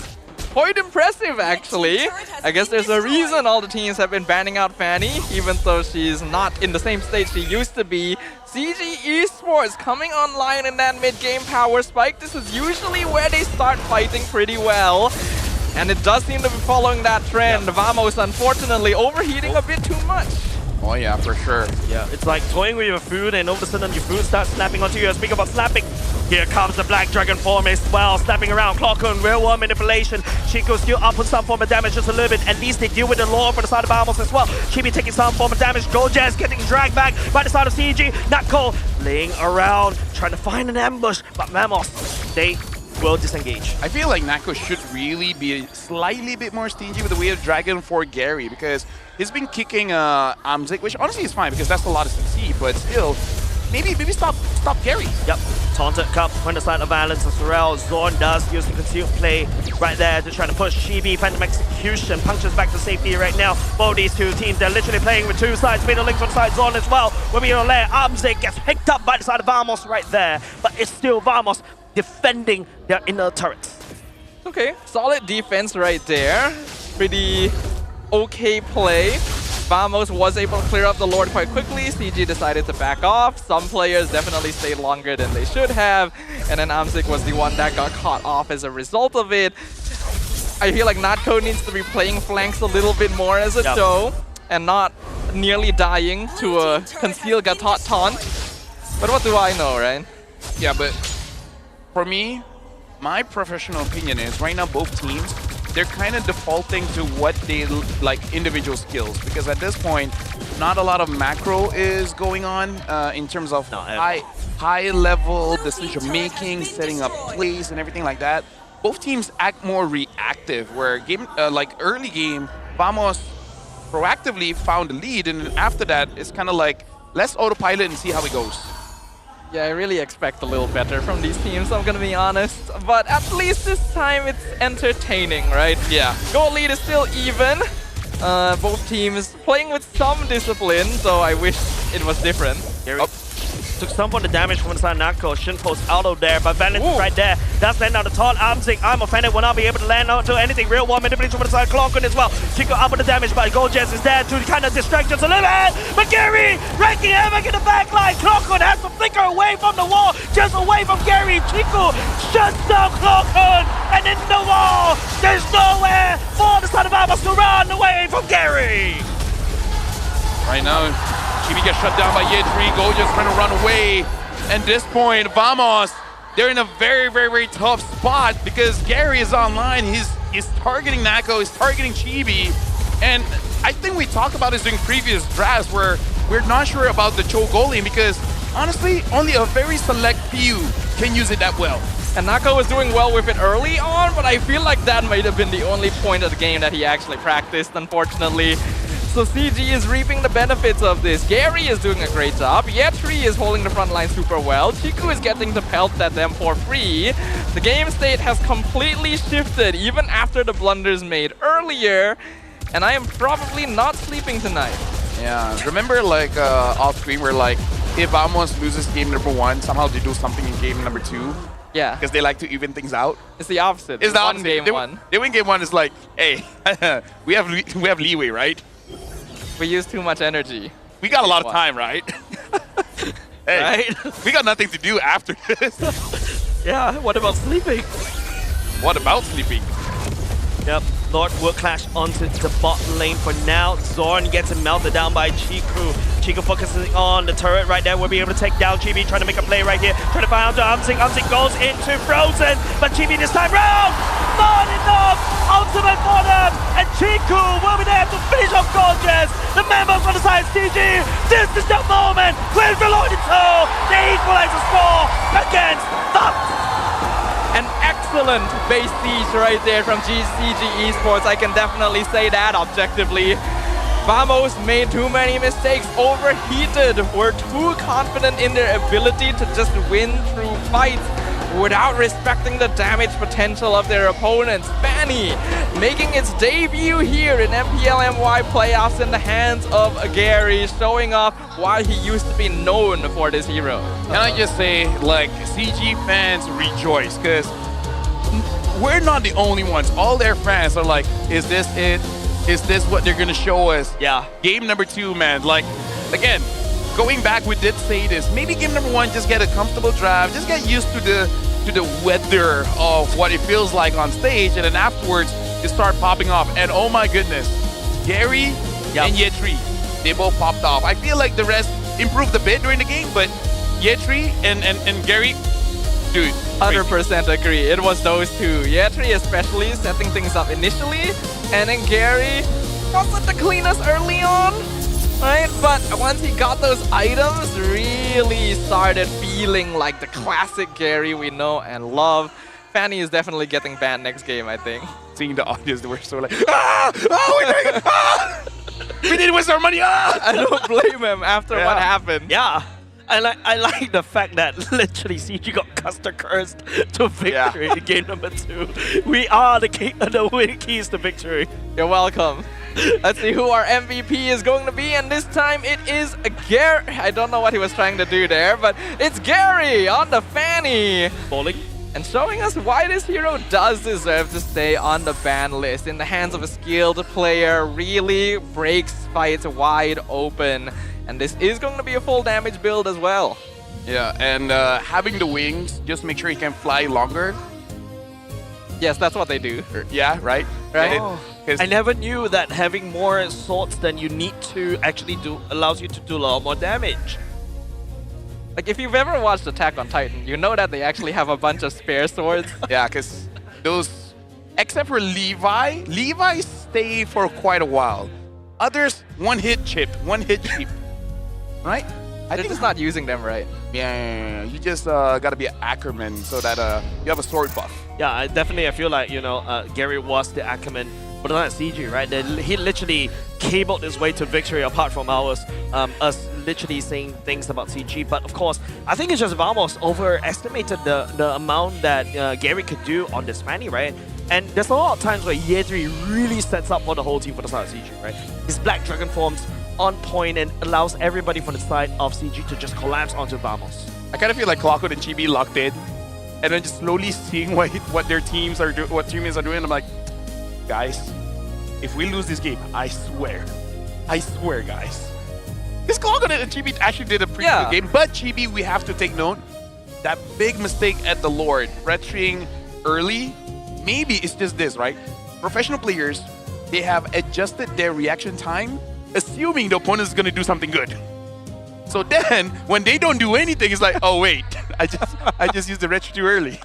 quite impressive, actually. I guess there's a reason all the teams have been banning out Fanny, even though she's not in the same state she used to be. CG Esports coming online in that mid-game power spike. This is usually where they start fighting pretty well. And it does seem to be following that trend. Vamos, unfortunately, overheating a bit too much. Oh yeah, for sure. Yeah, it's like toying with your food and all of a sudden your food starts snapping onto you. Speak about snapping. Here comes the Black Dragon form as well, snapping around. Klokun, real world manipulation. Chico still up with some form of damage just a little bit. At least they deal with the lore for the side of Vamos as well. Chibi taking some form of damage. Gojes getting dragged back by the side of CG. Nako laying around, trying to find an ambush. But Vamos, they will disengage. I feel like Nako should really be slightly bit more stingy with the way of Dragon for Gary, because he's been kicking Amzik, which honestly is fine because that's a lot of CC, but still, maybe stop Gary. Yep. Taunted Cup on the side of Balance as well. Zorn does use the concealed play right there to try to push Chibi. Phantom Execution punctures back to safety right now. Both these two teams, they're literally playing with two sides. Middle links on the side, Zorn as well. When we are there, Amzik gets picked up by the side of Vamos right there. But it's still Vamos defending their inner turrets. Okay, solid defense right there. Pretty okay play. Vamos was able to clear up the Lord quite quickly. CG decided to back off. Some players definitely stayed longer than they should have. And then Amzik was the one that got caught off as a result of it. I feel like Natko needs to be playing flanks a little bit more as a show and not nearly dying to a concealed Gatot taunt. But what do I know, right? Yeah, but for me, my professional opinion is right now both teams, they're kind of defaulting to what they like individual skills, because at this point, not a lot of macro is going on in terms of high level decision making, setting up plays and everything like that. Both teams act more reactive, where like early game, Vamos proactively found the lead, and then after that, it's kind of like let's autopilot and see how it goes. Yeah, I really expect a little better from these teams, I'm gonna be honest. But at least this time it's entertaining, right? Yeah. Goal lead is still even. Both teams playing with some discipline, so I wish it was different. To took some of the damage from the side of Nako. Shin post auto there, but Valence right there. That's land on the taunt. I'm offended, will not be able to land onto anything. Real one manipulating from the side. Clonkun as well. Chico up with the damage, but Goldjazz is there to kind of distract just a little bit. But Gary ranking havoc in the backline. Clonkun has to flicker away from the wall, just away from Gary. Chico shuts down Clonkun, and in the wall, there's nowhere for the side of Vamos to run away from Gary. Right now, Chibi gets shut down by Yetri. Goldjazz trying to run away. And this point, Vamos, they're in a very, very, very tough spot because Gary is online. He's targeting Nako, he's targeting Chibi. And I think we talked about this during previous drafts where we're not sure about the Chogoling because honestly, only a very select few can use it that well. And Nako was doing well with it early on, but I feel like that might have been the only point of the game that he actually practiced, unfortunately. So CG is reaping the benefits of this. Gary is doing a great job. Yetri is holding the front line super well. Chiku is getting the pelt at them for free. The game state has completely shifted even after the blunders made earlier. And I am probably not sleeping tonight. Yeah, remember like off screen where like if Vamos loses game number 1, somehow they do something in game number 2. Yeah. Because they like to even things out. It's the opposite. It's the one opposite. game one. They win game 1, it's like, hey, we have leeway, right? We use too much energy. We got a lot of time, right? Hey, right? We got nothing to do after this. Yeah, what about sleeping? What about sleeping? Yep, Lord will clash onto the bot lane for now. Zorn gets him melted down by Chiku. Chiku focusing on the turret right there. Will be able to take down Chibi, trying to make a play right here. Trying to find out Umsing. Umsing goes into Frozen, but Chibi this time round, not enough. Ultimate for them, and Chiku will be there to finish off Gorgeous. The members on the side, CG. This is the moment when Reloaded 2, they equalize the score against Thups. An excellent base siege right there from CG Esports. I can definitely say that objectively. Vamos made too many mistakes, overheated, were too confident in their ability to just win through fights without respecting the damage potential of their opponents. Fanny making its debut here in MPL MY playoffs in the hands of Gary, showing off why he used to be known for this hero. Can I just say, like, CG fans rejoice, because we're not the only ones. All their fans are like, is this it? Is this what they're gonna show us? Yeah. Game number 2, man. Like, again, going back, we did say this. Maybe game number 1, just get a comfortable drive, just get used to the weather of what it feels like on stage, and then afterwards, you start popping off. And oh my goodness, Gary and Yetri, they both popped off. I feel like the rest improved a bit during the game, but Yetri and Gary, dude. 100% agree. It was those two. Yetri especially setting things up initially, and then Gary wasn't the cleanest early on, right? But once he got those items, really started feeling like the classic Gary we know and love. Fanny is definitely getting banned next game, I think. Seeing the audience, they were so like, ah! Oh, we're doing it! Ah! We didn't waste our money! Ah! I don't blame him after what happened. Yeah. I like the fact that literally CG got custom cursed to victory in game number 2. We are the winning keys to victory. You're welcome. Let's see who our MVP is going to be, and this time it is Gary. I don't know what he was trying to do there, but it's Gary on the Fanny. Bowling. And showing us why this hero does deserve to stay on the ban list. In the hands of a skilled player, really breaks fights wide open. And this is going to be a full damage build as well. Yeah, and having the wings, just make sure you can fly longer. Yes, that's what they do. Yeah, right? Right. Oh. I never knew that having more swords than you need to actually do allows you to do a lot more damage. Like, if you've ever watched Attack on Titan, you know that they actually have a bunch of spare swords. Yeah, because those, except for Levi stay for quite a while. Others, one hit cheap. Right? They're just not using them right. Yeah. You just gotta be an Ackerman so that you have a sword buff. Yeah, I feel like, you know, Gary was the Ackerman, but not CG, right? He literally cabled his way to victory apart from ours, us literally saying things about CG. But of course, I think it's just Vamos overestimated the amount that Gary could do on this Fanny, right? And there's a lot of times where Yetri really sets up for the whole team for the side of CG, right? His Black Dragon forms on point and allows everybody from the side of CG to just collapse onto Vamos. I kind of feel like Clockwood and Chibi locked in, and then just slowly seeing what their teams are doing, what teammates are doing. I'm like, guys, if we lose this game, I swear, guys. This Clockwood and Chibi actually did a pretty good game, but Chibi, we have to take note that big mistake at the Lord, retreating early. Maybe it's just this, right? Professional players, they have adjusted their reaction time, assuming the opponent is going to do something good. So then, when they don't do anything, it's like, oh wait, I just used the retreat too early.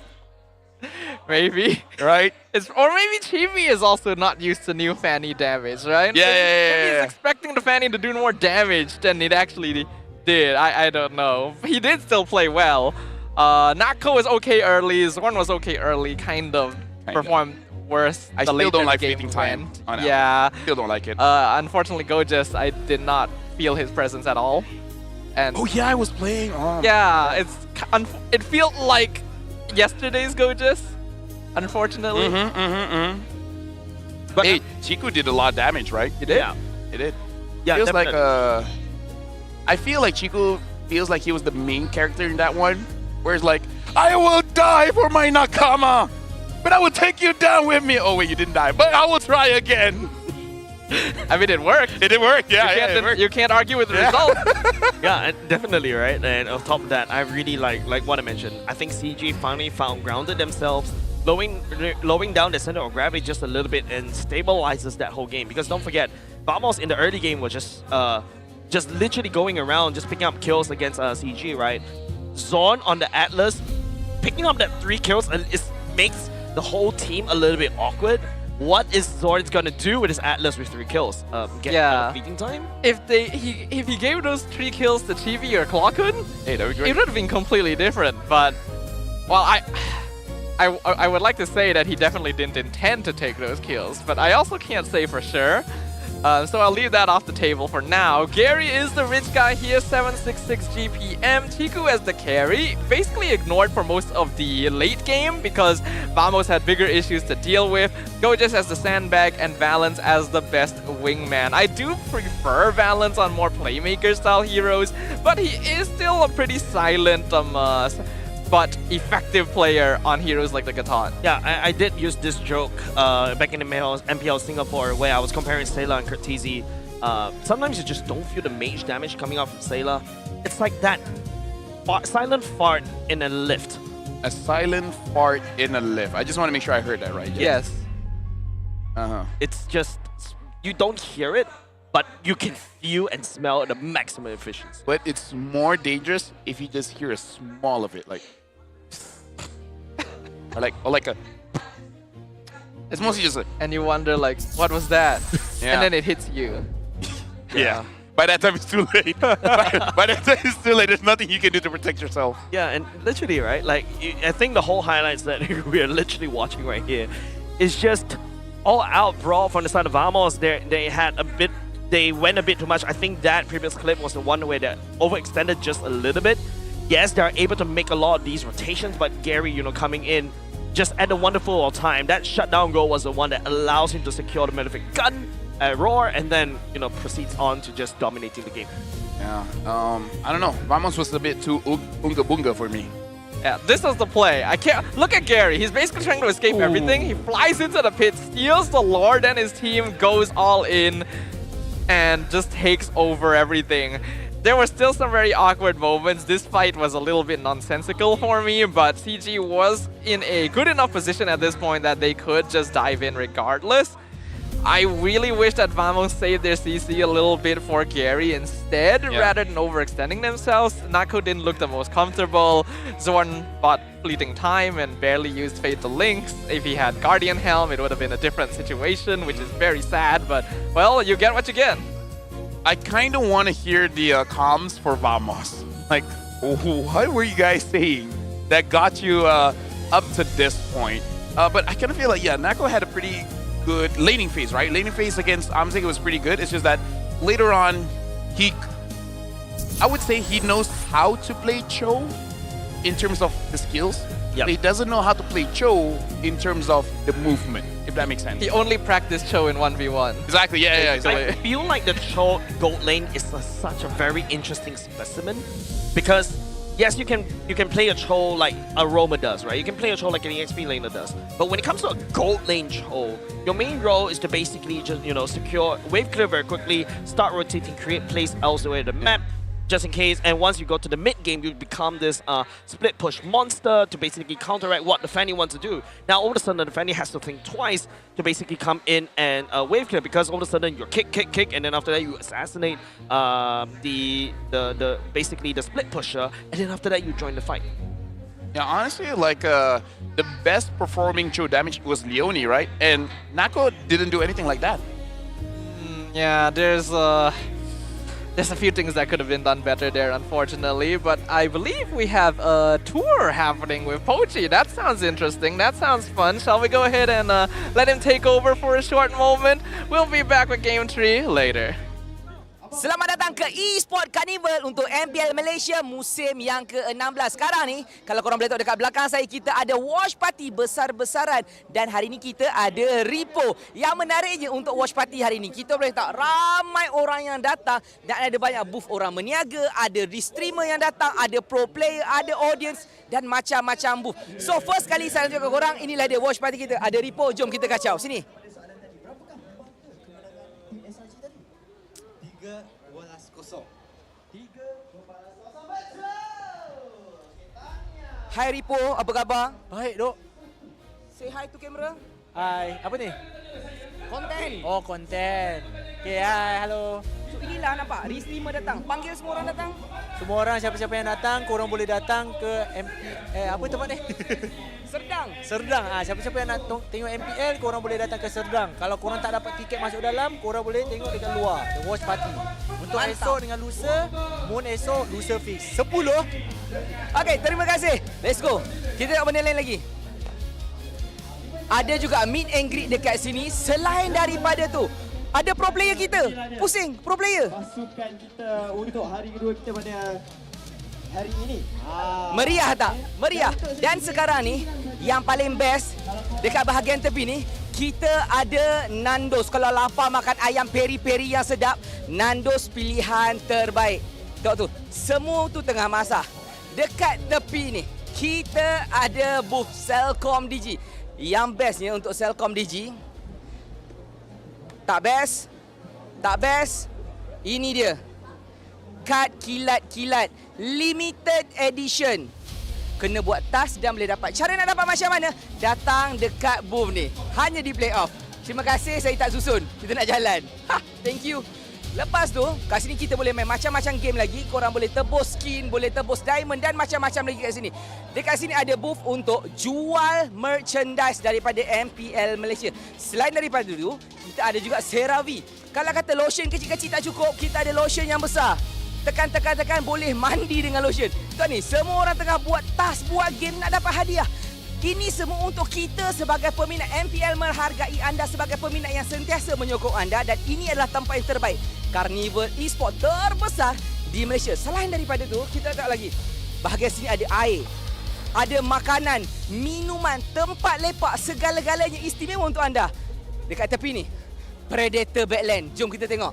Maybe. Right? Or maybe Chibi is also not used to new Fanny damage, right? Yeah. He's expecting the Fanny to do more damage than it actually did. I don't know. He did still play well. Nako was okay early, Zorn was okay early, kind of performed worse. I still don't like fading time. Yeah. Still don't like it. Unfortunately, Gojas, I did not feel his presence at all. And oh yeah, I was playing. Oh. Yeah, it felt like yesterday's Gojas, unfortunately. But hey, Chiku did a lot of damage, right? He did. Yeah, he did. Yeah, feels definitely. like I feel like Chiku feels like he was the main character in that one. Whereas like, I will die for my Nakama, but I will take you down with me. Oh wait, you didn't die, but I will try again. I mean, it worked. It did work, yeah. It worked. You can't argue with the result. Yeah, definitely, right? And on top of that, I really like what I mentioned. I think CG finally grounded themselves, lowering down the center of gravity just a little bit and stabilizes that whole game. Because don't forget, Vamos in the early game was just literally going around, just picking up kills against CG, right? Zorn on the Atlas, picking up that 3 kills makes the whole team a little bit awkward. What is Zorn's gonna do with his Atlas with 3 kills? Get feeding time? If he gave those 3 kills to Chibi or Clockwood, hey, it would have been completely different. But well, I would like to say that he definitely didn't intend to take those kills, but I also can't say for sure. So I'll leave that off the table for now. Gary is the rich guy here, 766 GPM. Chiku as the carry, basically ignored for most of the late game because Vamos had bigger issues to deal with. Gojas as the sandbag and Valence as the best wingman. I do prefer Valence on more playmaker style heroes, but he is still a pretty silent but effective player on heroes like the Catan. Yeah, I did use this joke back in the MPL Singapore where I was comparing Sayla and Kurtizi. Sometimes you just don't feel the mage damage coming out from Sayla. It's like that silent fart in a lift. A silent fart in a lift. I just want to make sure I heard that right. Yes. It's just, you don't hear it, but you can feel and smell the maximum efficiency. But it's more dangerous if you just hear a small of it, like, or like a. It's mostly just a. And you wonder like, what was that? Yeah. And then it hits you. Yeah. By that time, it's too late. by that time, it's too late. There's nothing you can do to protect yourself. Yeah, and literally, right? Like, I think the whole highlights that we are literally watching right here is just all-out brawl from the side of Vamos. They went a bit too much. I think that previous clip was the one where they overextended just a little bit. Yes, they're able to make a lot of these rotations, but Gary, coming in just at a wonderful time. That shutdown goal was the one that allows him to secure the Malefic gun, roar, and then, proceeds on to just dominating the game. Yeah, I don't know. Vamos was a bit too unga bunga for me. Yeah, this was the play. I can't look at Gary. He's basically trying to escape everything. He flies into the pit, steals the Lord, and his team goes all in and just takes over everything. There were still some very awkward moments. This fight was a little bit nonsensical for me, but CG was in a good enough position at this point that they could just dive in regardless. I really wish that Vamos saved their CC a little bit for Gary instead, rather than overextending themselves. Nako didn't look the most comfortable. Zorn bought fleeting time and barely used Fatal Links. If he had Guardian Helm, it would have been a different situation, which is very sad, but, well, you get what you get. I kind of want to hear the comms for Vamos. Like, what were you guys saying that got you up to this point? But I kind of feel like, Nako had a pretty good laning phase, right? Laning phase against Amzik was pretty good. It's just that later on, I would say he knows how to play Cho in terms of the skills. But he doesn't know how to play Cho in terms of the movement. if that makes sense. He only practiced Cho in 1v1. Exactly, yeah. I Exactly. feel like the Cho gold lane is such a very interesting specimen because yes, you can play a Cho like a Roma does, right? You can play a Cho like an EXP laner does. But when it comes to a gold lane Cho, your main role is to basically just, secure, wave clear very quickly, start rotating, create plays elsewhere in the map, just in case. And once you go to the mid game, you become this split push monster to basically counteract what the Fanny wants to do. Now, all of a sudden, the Fanny has to think twice to basically come in and wave clear, because all of a sudden you're kick, and then after that you assassinate basically the split pusher, and then after that you join the fight. Yeah, honestly, like the best performing Cho damage was Leone, right? And Nako didn't do anything like that. Yeah, there's a few things that could have been done better there, unfortunately, but I believe we have a tour happening with Pochi. That sounds interesting. That sounds fun. Shall we go ahead and let him take over for a short moment? We'll be back with Game 3 later. Selamat datang ke Esports Carnival untuk MPL Malaysia musim yang ke-16. Sekarang ni, kalau korang boleh tengok dekat belakang saya, kita ada watch party besar-besaran. Dan hari ni kita ada repo. Yang menariknya untuk watch party hari ni, kita boleh tengok ramai orang yang datang dan ada banyak booth orang meniaga, ada streamer yang datang, ada pro player, ada audience dan macam-macam booth. So first kali saya tunjuk ke korang, inilah dia watch party kita. Ada repo, jom kita kacau. Sini. 3-12-0. Hai Ripo, apa khabar? Baik, Dok. Say hi to camera. Hai, apa ni? Konten. Oh, konten. Okay, hai, halo. So inilah nampak, streamer datang. Panggil semua orang datang. Semua orang, siapa-siapa yang datang, korang boleh datang ke apa tempat ni? Serdang. Serdang. Siapa-siapa yang nak tengok MPL, korang boleh datang ke Serdang. Kalau korang tak dapat tiket masuk dalam, korang boleh tengok dekat luar. The watch party. Untuk esok dengan lusa, Moon esok, lusa fix. 10. Okay, terima kasih. Let's go. Kita tengok benda lain lagi. Ada juga meet and greet dekat sini. Selain daripada tu, ada pro player kita. Pusing, pro player. Pasukan kita untuk hari kedua kita pada hari ini. Meriah tak? Meriah. Dan sekarang ni, yang paling best dekat bahagian tepi ni, kita ada Nandos. Kalau lapar makan ayam peri-peri yang sedap, Nandos pilihan terbaik. Tengok tu, semua tu tengah masak. Dekat tepi ni, kita ada booth Celcom DG. Yang bestnya untuk Celcom DG, tak best, ini dia. Kad kilat-kilat, limited edition. Kena buat tas dan boleh dapat. Cara nak dapat macam mana? Datang dekat booth ni. Hanya di playoff. Terima kasih, saya tak susun. Kita nak jalan. Thank you. Lepas tu, kat sini kita boleh main macam-macam game lagi. Korang boleh tebus skin, boleh tebus diamond dan macam-macam lagi kat sini. Dekat sini ada booth untuk jual merchandise daripada MPL Malaysia. Selain daripada itu, kita ada juga CeraVe. Kalau kata lotion kecil-kecil tak cukup, kita ada lotion yang besar. Tekan, boleh mandi dengan lotion. Tuan ni, semua orang tengah buat tas, buat game nak dapat hadiah. Ini semua untuk kita sebagai peminat. MPL menghargai anda sebagai peminat yang sentiasa menyokong anda, dan ini adalah tempat yang terbaik. Carnival Esports terbesar di Malaysia. Selain daripada itu, kita tengok lagi. Bahagian sini ada air, ada makanan, minuman, tempat lepak, segala-galanya istimewa untuk anda. Dekat tepi ni, Predator Backland. Jom kita tengok.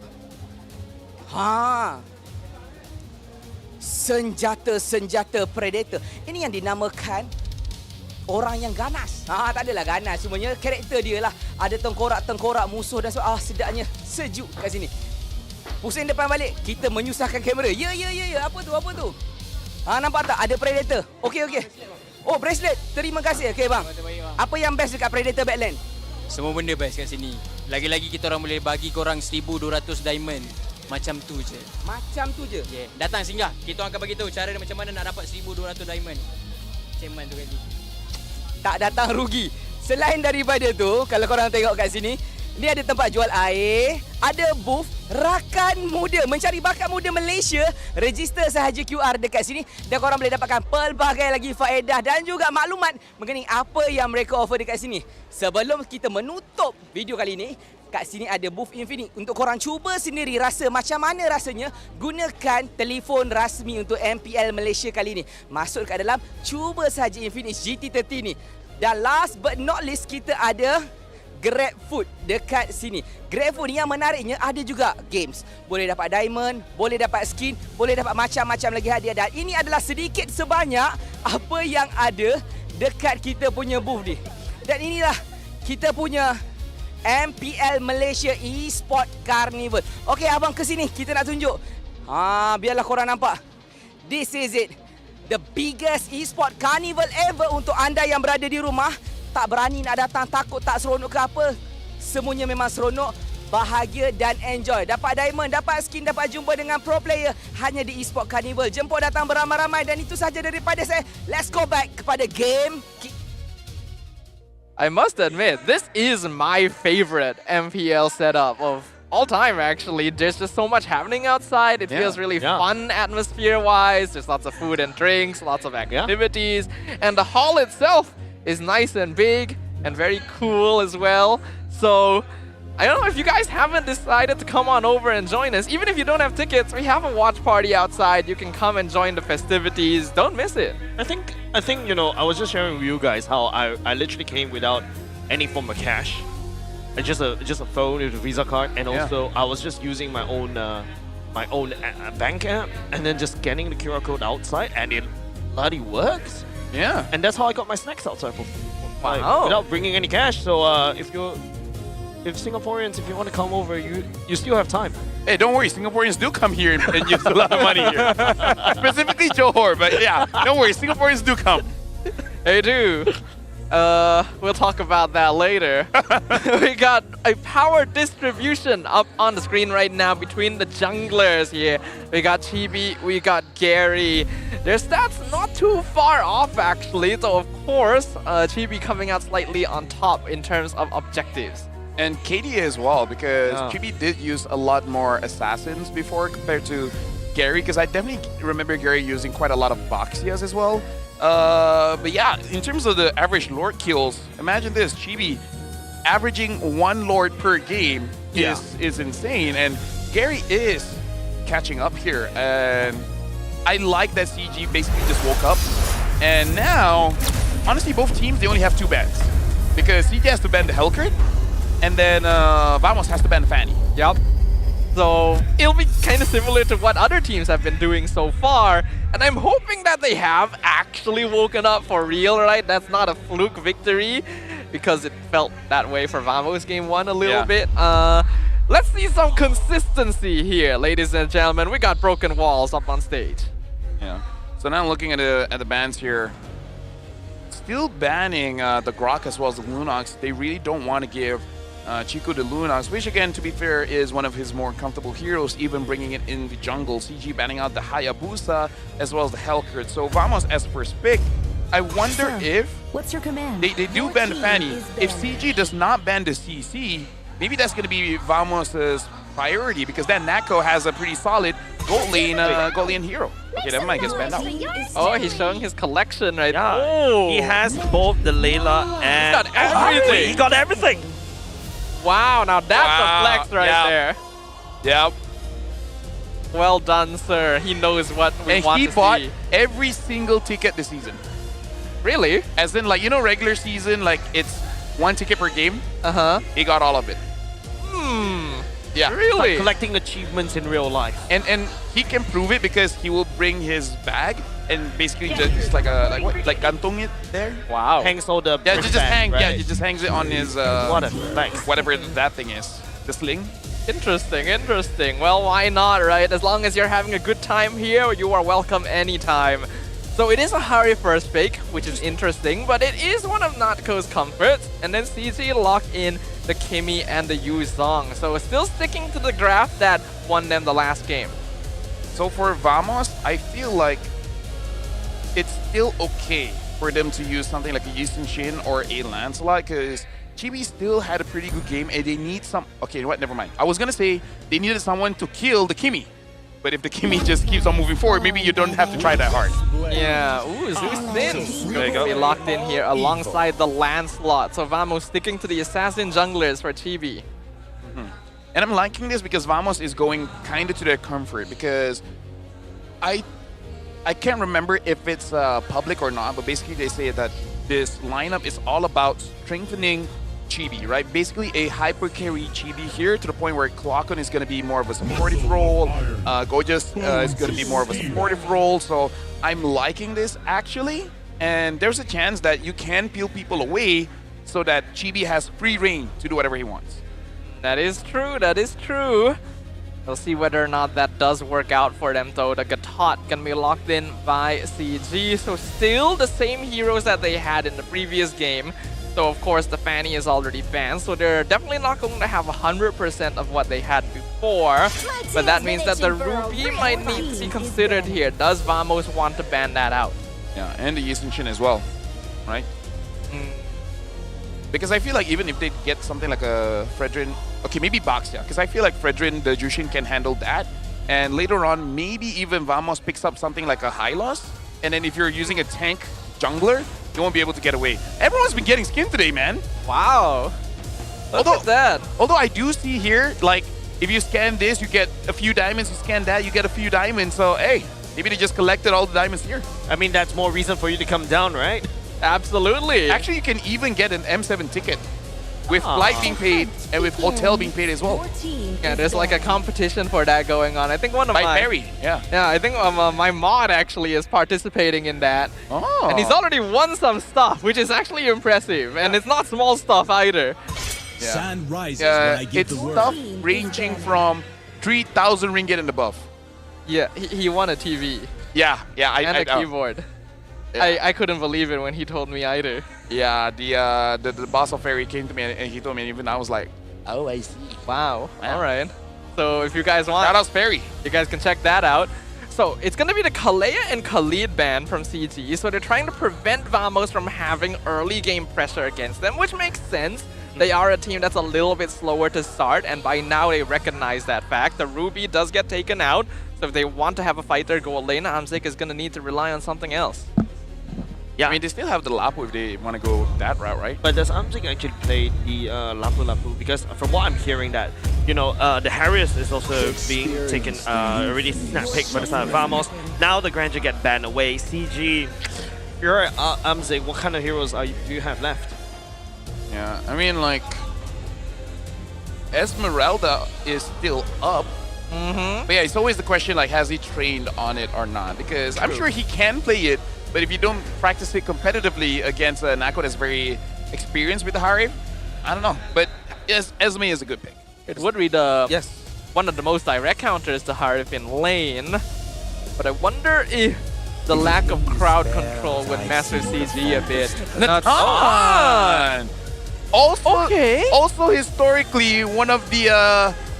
Senjata Predator. Ini yang dinamakan orang yang ganas. Tak adalah ganas, semuanya karakter dia lah. Ada tengkorak-tengkorak musuh dan sedapnya. Sejuk kat sini. Pusing depan balik, kita menyusahkan kamera. Ya. Apa tu? Nampak tak? Ada Predator. Okey. Oh, bracelet. Terima kasih. Okey, bang. Apa yang best dekat Predator Backland? Semua benda best kat sini. Lagi-lagi kita orang boleh bagi korang 1,200 diamond. Macam tu je. Yeah. Datang singgah. Kita orang akan bagi tahu cara dia macam mana nak dapat 1,200 diamond. Macam mana tu kali. Tak datang rugi. Selain daripada tu, kalau korang tengok kat sini, ni ada tempat jual air, ada booth rakan muda, mencari bakat muda Malaysia. Register sahaja QR dekat sini dan korang boleh dapatkan pelbagai lagi faedah dan juga maklumat mengenai apa yang mereka offer dekat sini. Sebelum kita menutup video kali ini, kat sini ada booth Infinite untuk korang cuba sendiri rasa macam mana rasanya gunakan telefon rasmi untuk MPL Malaysia kali ini. Masuk kat dalam, cuba saja Infinite GT30 ni. Dan last but not least, kita ada Grab Food dekat sini. Grab Food ni yang menariknya ada juga games. Boleh dapat diamond, boleh dapat skin, boleh dapat macam-macam lagi hadiah. Dan ini adalah sedikit sebanyak apa yang ada dekat kita punya booth ni. Dan inilah kita punya MPL Malaysia Esports Carnival. Okey abang ke sini, kita nak tunjuk. Biarlah korang nampak. This is it. The biggest Esports Carnival ever untuk anda yang berada di rumah. Tak berani nak datang, takut tak seronok ke apa. Semuanya memang seronok, bahagia dan enjoy. Dapat diamond, dapat skin, dapat jumpa dengan pro player hanya di Esports Carnival. Jemput datang beramai-ramai dan itu sahaja daripada saya. Let's go back kepada game. I must admit, this is my favorite MPL setup of all time, actually. There's just so much happening outside. It feels really fun atmosphere-wise. There's lots of food and drinks, lots of activities. And the hall itself is nice and big and very cool as well. So I don't know if you guys haven't decided to come on over and join us. Even if you don't have tickets, we have a watch party outside. You can come and join the festivities. Don't miss it. I think you know, I was just sharing with you guys how I literally came without any form of cash. Just a phone with a Visa card, and also I was just using my own bank app, and then just scanning the QR code outside, and it bloody works. Yeah. And that's how I got my snacks outside for Wow. without bringing any cash. So if Singaporeans, if you want to come over, you still have time. Hey, don't worry, Singaporeans do come here and use a lot of money here. Specifically Johor, but yeah, don't worry, Singaporeans do come. They do. We'll talk about that later. We got a power distribution up on the screen right now between the junglers here. We got Chibi, we got Gary. Their stats not too far off actually, so of course, Chibi coming out slightly on top in terms of objectives. And KD as well, because Chibi did use a lot more assassins before compared to Gary, because I definitely remember Gary using quite a lot of Boxias as well. But yeah, in terms of the average Lord kills, imagine this, Chibi averaging 1 Lord per game is insane, and Gary is catching up here, and I like that CG basically just woke up, and now, honestly, both teams, they only have 2 bans, because CG has to ban the Hellcrit, and then Vamos has to ban the Fanny. Yep. So it'll be kind of similar to what other teams have been doing so far. And I'm hoping that they have actually woken up for real, right? That's not a fluke victory, because it felt that way for Vamos game 1 a little bit. Let's see some consistency here, ladies and gentlemen. We got Broken Walls up on stage. Yeah. So now looking at the bans here, still banning the Grok as well as the Lunox. They really don't want to give Chico the Lunox, which again, to be fair, is one of his more comfortable heroes, even bringing it in the jungle. CG banning out the Hayabusa as well as the Hellcurt. So Vamos as first pick. I wonder if what's your command? They do ban the Fanny. If CG does not ban the CC, maybe that's going to be Vamos' priority, because then Nako has a pretty solid gold lane hero. Okay, that might get banned out. Oh, he's showing his collection right now. Oh. He has both the Layla and... He got everything. He got everything. Wow, now that's a flex right there. Yep. Well done, sir. He knows what we want to see. And he bought every single ticket this season. Really? As in, like, you know, regular season, like, it's 1 ticket per game? He got all of it. Yeah. Really? Like collecting achievements in real life. And he can prove it because he will bring his bag and basically just like gantung it there. Wow. Hangs all the just hang. right? Yeah, he just hangs it on his whatever that thing is. The sling. Interesting, interesting. Well, why not, right? As long as you're having a good time here, you are welcome anytime. So it is a hurry first pick, which is interesting, but it is one of Natko's comforts. And then CG locked in the Kimi and the Yu Zong. So still sticking to the graph that won them the last game. So for Vamos, I feel like it's still okay for them to use something like a Yushin Shin or a Lancelot, because Chibi still had a pretty good game and they need some... Okay, you know what? Never mind. I was going to say they needed someone to kill the Kimi. But if the Kimi just keeps on moving forward, maybe you don't have to try that hard. Yeah, ooh, Zeus Thin. There you go. They locked in here alongside the Lancelot. So Vamos sticking to the assassin junglers for Chibi. And I'm liking this because Vamos is going kind of to their comfort, because I can't remember if it's public or not, but basically they say that this lineup is all about strengthening Chibi, right? Basically a hyper carry Chibi here to the point where Clockon is going to be more of a supportive role. Gorgeous is going to be more of a supportive role. So I'm liking this actually. And there's a chance that you can peel people away so that Chibi has free reign to do whatever he wants. That is true, that is true. We'll see whether or not that does work out for them though. The Gatot can be locked in by CG. So still the same heroes that they had in the previous game. So of course the Fanny is already banned. So they're definitely not going to have 100% of what they had before. But that means that the Ruby might need to be considered here. Does Vamos want to ban that out? Yeah, and the Yisenshin as well, right? Because I feel like even if they get something like a Fredrin, okay, maybe Baxia, because I feel like Fredrin, the Jushin can handle that. And later on, maybe even Vamos picks up something like a Hylos. And then if you're using a tank jungler, you won't be able to get away. Everyone's been getting skin today, man. Wow. Look at that. Although I do see here, like, if you scan this, you get a few diamonds. You scan that, you get a few diamonds. So, hey, maybe they just collected all the diamonds here. I mean, that's more reason for you to come down, right? Absolutely. Actually, you can even get an M7 ticket with flight being paid and with hotel being paid as well. Yeah, there's like a competition for that going on. I think one of By my... Barry, yeah. Yeah, I think my mod actually is participating in that. Oh. And he's already won some stuff, which is actually impressive. And it's not small stuff either. Yeah. Sun rises when I give It's the word. stuff ranging from 3,000 ringgit and above. Yeah, he won a TV. Yeah, And a keyboard. I couldn't believe it when he told me either. Yeah, the boss of Fairy came to me and he told me, and even I was like, oh, I see. Wow. All right. So if you guys want, shout out Fairy. You guys can check that out. So it's going to be the Kalea and Khalid ban from CG. So they're trying to prevent Vamos from having early game pressure against them, which makes sense. They are a team that's a little bit slower to start, and by now they recognize that fact. The Ruby does get taken out, so if they want to have a fighter go lane, Amzik is going to need to rely on something else. Yeah, I mean, they still have the Lapu if they want to go that route, right? But does Amzik actually play the Lapu? Because from what I'm hearing that, you know, the Harriers is also being taken, already snap picked by the side of Vamos. Now the Granger get banned away. CG, you're Amzik, what kind of heroes do you have left? Yeah, I mean, like, Esmeralda is still up. But yeah, it's always the question, like, has he trained on it or not? Because I'm sure he can play it, but if you don't practice it competitively against a Nako that's very experienced with the Harif, I don't know. But yes, Esme is a good pick. It would be the one of the most direct counters to Harif in lane. But I wonder if the lack of crowd control would master CG a bit. Also historically, one of the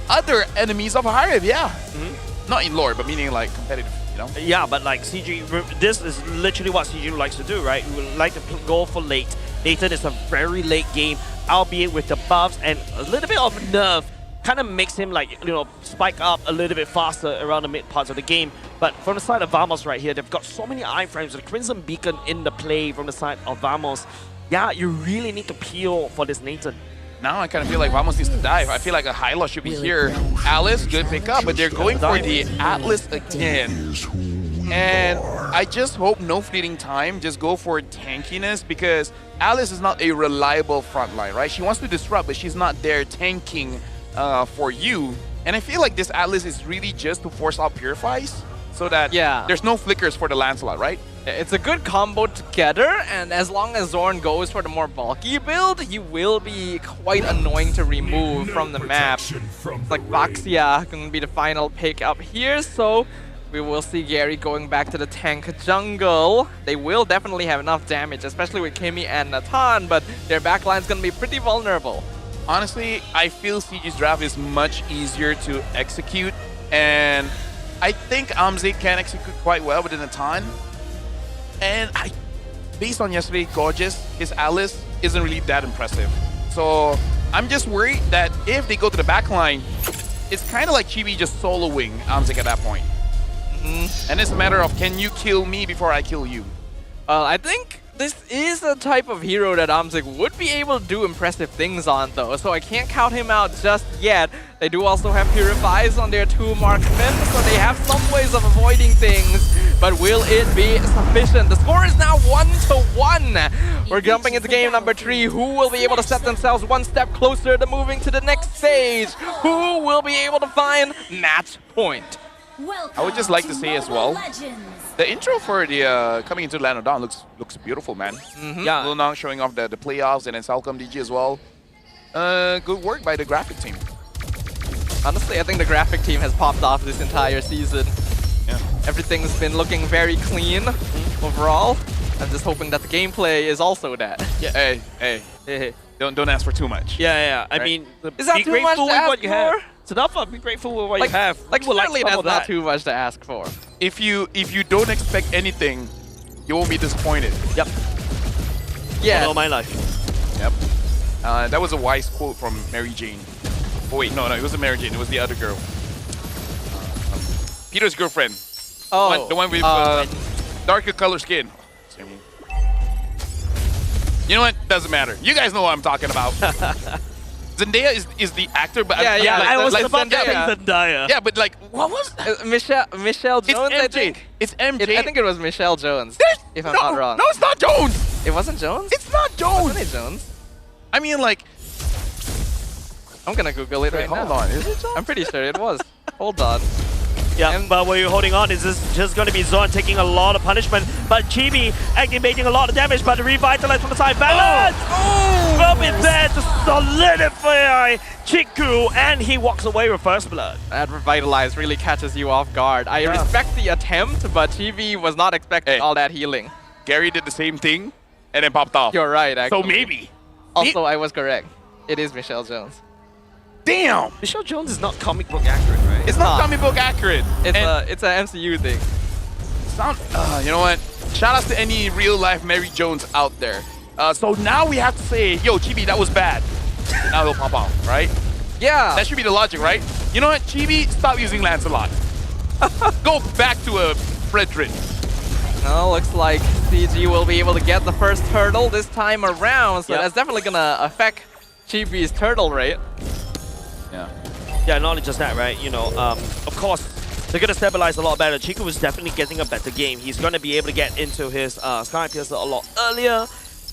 other enemies of Harif, yeah. Not in lore, but meaning like competitive. You know? Yeah, but like CG, this is literally what CG likes to do, right? We like to go for late. Nathan is a very late game, albeit with the buffs and a little bit of nerf. Kind of makes him like, you know, spike up a little bit faster around the mid parts of the game. But from the side of Vamos right here, they've got so many iframes. The Crimson Beacon in the play from the side of Vamos. Yeah, you really need to peel for this Nathan. Now I kind of feel like Vamos needs to dive. I feel like a Hylos should be here. Alice, good pickup, but they're going for the Atlas again. And I just hope no fleeting time, just go for tankiness, because Alice is not a reliable frontline, right? She wants to disrupt, but she's not there tanking for you. And I feel like this Atlas is really just to force out Purifies so that there's no flickers for the Lancelot, right? It's a good combo together, and as long as Zorn goes for the more bulky build, he will be quite annoying to remove from the map. It's like Baxia going to be the final pick up here, so we will see Gary going back to the tank jungle. They will definitely have enough damage, especially with Kimi and Nathan, but their backline is going to be pretty vulnerable. Honestly, I feel CG's draft is much easier to execute, and I think Amzik can execute quite well with Nathan. And based on yesterday, Gorgeous, his Alice isn't really that impressive. So I'm just worried that if they go to the backline, it's kind of like Chibi just soloing Amzik at that point. And it's a matter of, can you kill me before I kill you? I think this is a type of hero that Amzik would be able to do impressive things on though, so I can't count him out just yet. They do also have Purifies on their two marksmen, so they have some ways of avoiding things. but will it be sufficient? The score is now 1-1. We're jumping into game number 3. Who will be able to set themselves one step closer to moving to the next stage? Who will be able to find match point? I would just like to say as well, the intro for the coming into Land of Dawn looks beautiful, man. Yeah. Lunong showing off the playoffs and then CG as well. Good work by the graphic team. Honestly, I think the graphic team has popped off this entire season. Yeah. Everything's been looking very clean overall. I'm just hoping that the gameplay is also that. Yeah. Hey. Don't ask for too much. Yeah. I Right? mean, Is that be too much grateful to with ask what you have. for? It's enough. Be grateful with what Like, you have. like Who would surely some that's of not that? too much to ask for. If you don't expect anything, you won't be disappointed. Yep. Yeah. All my life. Yep. That was a wise quote from Mary Jane. Oh wait, no, it wasn't Mary Jane. It was the other girl. Peter's girlfriend. Oh. The one with darker color skin. Same one. You know what? Doesn't matter. You guys know what I'm talking about. Zendaya is the actor, but I was about to say Zendaya. Zendaya. Yeah, but like, what was that? Michelle Jones, MJ. I think. It's MJ. I think it was Michelle Jones, if I'm not wrong. No, it's not Jones. It wasn't Jones? It's not Jones. Wasn't it Jones? I mean, like, I'm gonna Google it right now. hold on. Is it Jones? I'm pretty sure it was. Hold on. Yeah, but what you're holding on is this just going to be Zorn taking a lot of punishment, but Chibi activating a lot of damage, but the revitalize from the side. Balance! Will be there to solidify Chiku, and he walks away with first blood. That Revitalize really catches you off guard. I respect the attempt, but Chibi was not expecting all that healing. Gary did the same thing and then popped off. You're right, actually. So maybe. Also, I was correct. It is Michelle Jones. Damn! Michelle Jones is not comic book accurate, right? It's not comic book accurate. It's an MCU thing. You know what? Shout out to any real life Mary Jones out there. So now we have to say, yo, Chibi, that was bad. Now he'll pop off, right? Yeah. That should be the logic, right? You know what, Chibi, stop using Lancelot. Go back to a Fredrin. Well, looks like CG will be able to get the first turtle this time around, so that's definitely gonna affect Chibi's turtle rate. Yeah, not only just that, right? You know, of course, they're going to stabilize a lot better. Chiku is definitely getting a better game. He's going to be able to get into his Sky Piercer a lot earlier.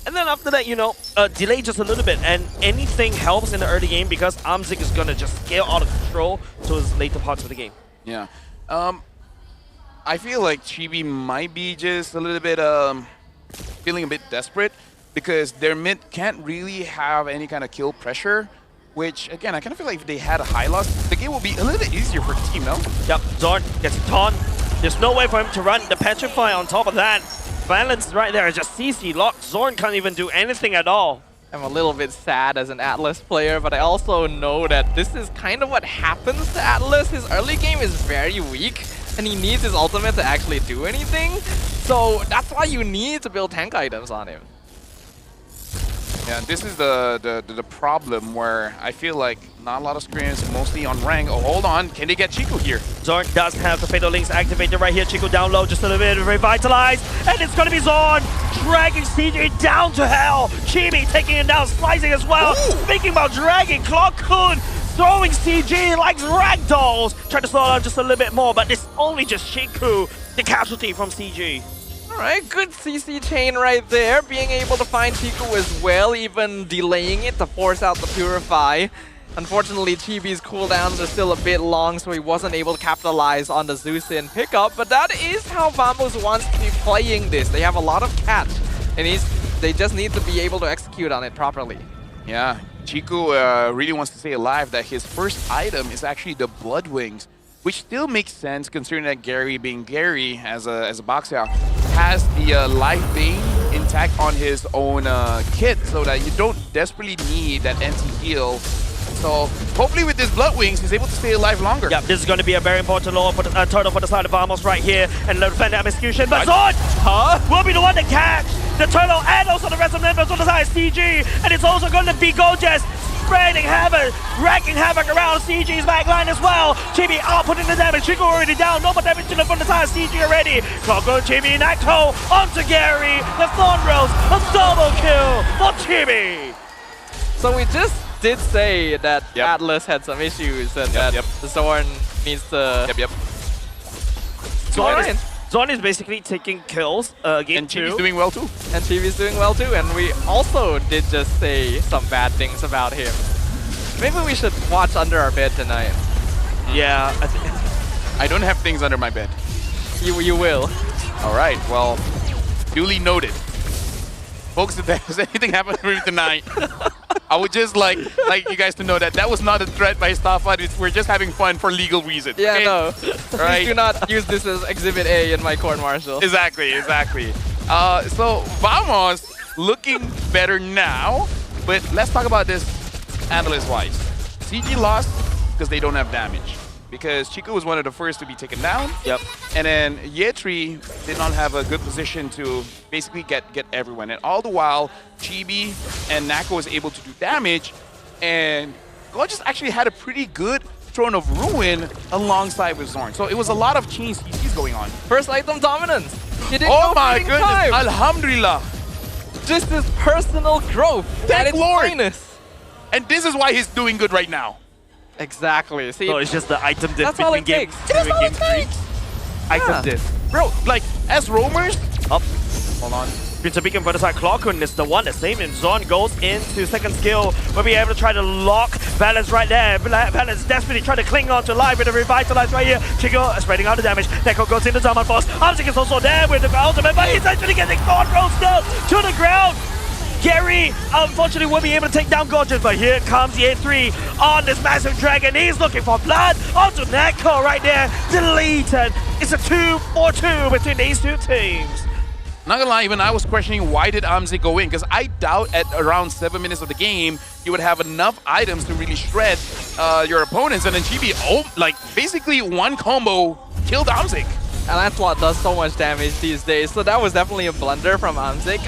And then after that, you know, delay just a little bit. And anything helps in the early game because Armzik is going to just scale out of control towards later parts of the game. Yeah. I feel like Chibi might be just a little bit feeling a bit desperate because their mid can't really have any kind of kill pressure. Which, again, I kind of feel like if they had a high loss, the game will be a little bit easier for the team, no? Yep, Zorn gets taunt. There's no way for him to run the Petrify on top of that. Balance right there, just CC locked. Zorn can't even do anything at all. I'm a little bit sad as an Atlas player, but I also know that this is kind of what happens to Atlas. His early game is very weak, and he needs his ultimate to actually do anything. So that's why you need to build tank items on him. Yeah, this is the problem where I feel like not a lot of scrims, mostly on rank. Oh, hold on. Can they get Chiku here? Zorn does have the Fatal Links activated right here. Chiku down low, just a little bit revitalized. And it's going to be Zorn dragging CJ down to hell. Chibi taking him down, slicing as well. Ooh. Speaking about dragging, Clock Kun throwing CG like ragdolls. Trying to slow down just a little bit more, but it's only just Chiku, the casualty from CG. Alright, good CC chain right there. Being able to find Chiku as well, even delaying it to force out the Purify. Unfortunately, Chibi's cooldowns are still a bit long, so he wasn't able to capitalize on the Zeus-in pickup. But that is how Vamos wants to be playing this. They have a lot of catch, and they just need to be able to execute on it properly. Yeah, Chiku really wants to stay alive that his first item is actually the Blood Wings, which still makes sense considering that Gary, being Gary as a boxer, has the Life Bane intact on his own kit, so that you don't desperately need that anti-heal. So hopefully with this Blood Wings, he's able to stay alive longer. Yeah, this is going to be a very important turtle for the side of Vamos right here, and the defender execution. But Zorn will be the one to catch the turtle and also the rest of the members on the side of CG, and it's also going to be Gojes spreading havoc, wrecking havoc around CG's backline as well. Chibi outputting the damage. Chico already down. No more damage to the from the side of CG already. Clockwork Chibi Nakto onto Gary. The Thorn Rose, a double kill for Chibi. So we just did say that Atlas had some issues and that Zorn needs to... Zon is basically taking kills again And Chibi's doing well too. And Chibi's doing well too, and we also did just say some bad things about him. Maybe we should watch under our bed tonight. Yeah, I don't have things under my bed. You will. All right, well, duly noted. Folks, if there's anything happened to me tonight, I would just like you guys to know that was not a threat by Staffan. We're just having fun for legal reasons. Yeah, okay? no. Right? Please do not use this as Exhibit A in my court-martial. Exactly. So Vamos looking better now, but let's talk about this analyst-wise. CG lost because they don't have damage. Because Chico was one of the first to be taken down. Yep. And then Yetri did not have a good position to basically get everyone. And all the while, Chibi and Nako was able to do damage. And Gorgeous actually had a pretty good Throne of Ruin alongside with Zorn. So it was a lot of chain CCs going on. First item dominance. He didn't Oh go my bleeding goodness, time. Alhamdulillah. Just his personal growth. Thank its Lord. finest. And this is why he's doing good right now. Exactly. See, so it's just the item dip that's all between it game takes. 2 and game 3. Item dip. Bro, like, as roamers... Up. Hold on. Prince Beacon for the side. Clockun is the one. The same in Zon goes into second skill. We'll be able to try to lock Balance right there. Balance desperately trying to cling on to life with a revitalize right here. Chico spreading out the damage. Neko goes into Zaman Force. Amzik is also there with the ultimate, but he's actually getting thorn roasted to the ground. Gary, unfortunately, will be able to take down Gorgeous, but here comes the A3 on this massive dragon. He's looking for blood onto Neko right there. Deleted. It's a 2-4-2 between these two teams. Not gonna lie, even I was questioning why did Amzik go in, because I doubt at around 7 minutes of the game you would have enough items to really shred your opponents, and then Chibi, basically one combo killed Amzik. And Lancelot does so much damage these days, so that was definitely a blunder from Amzik.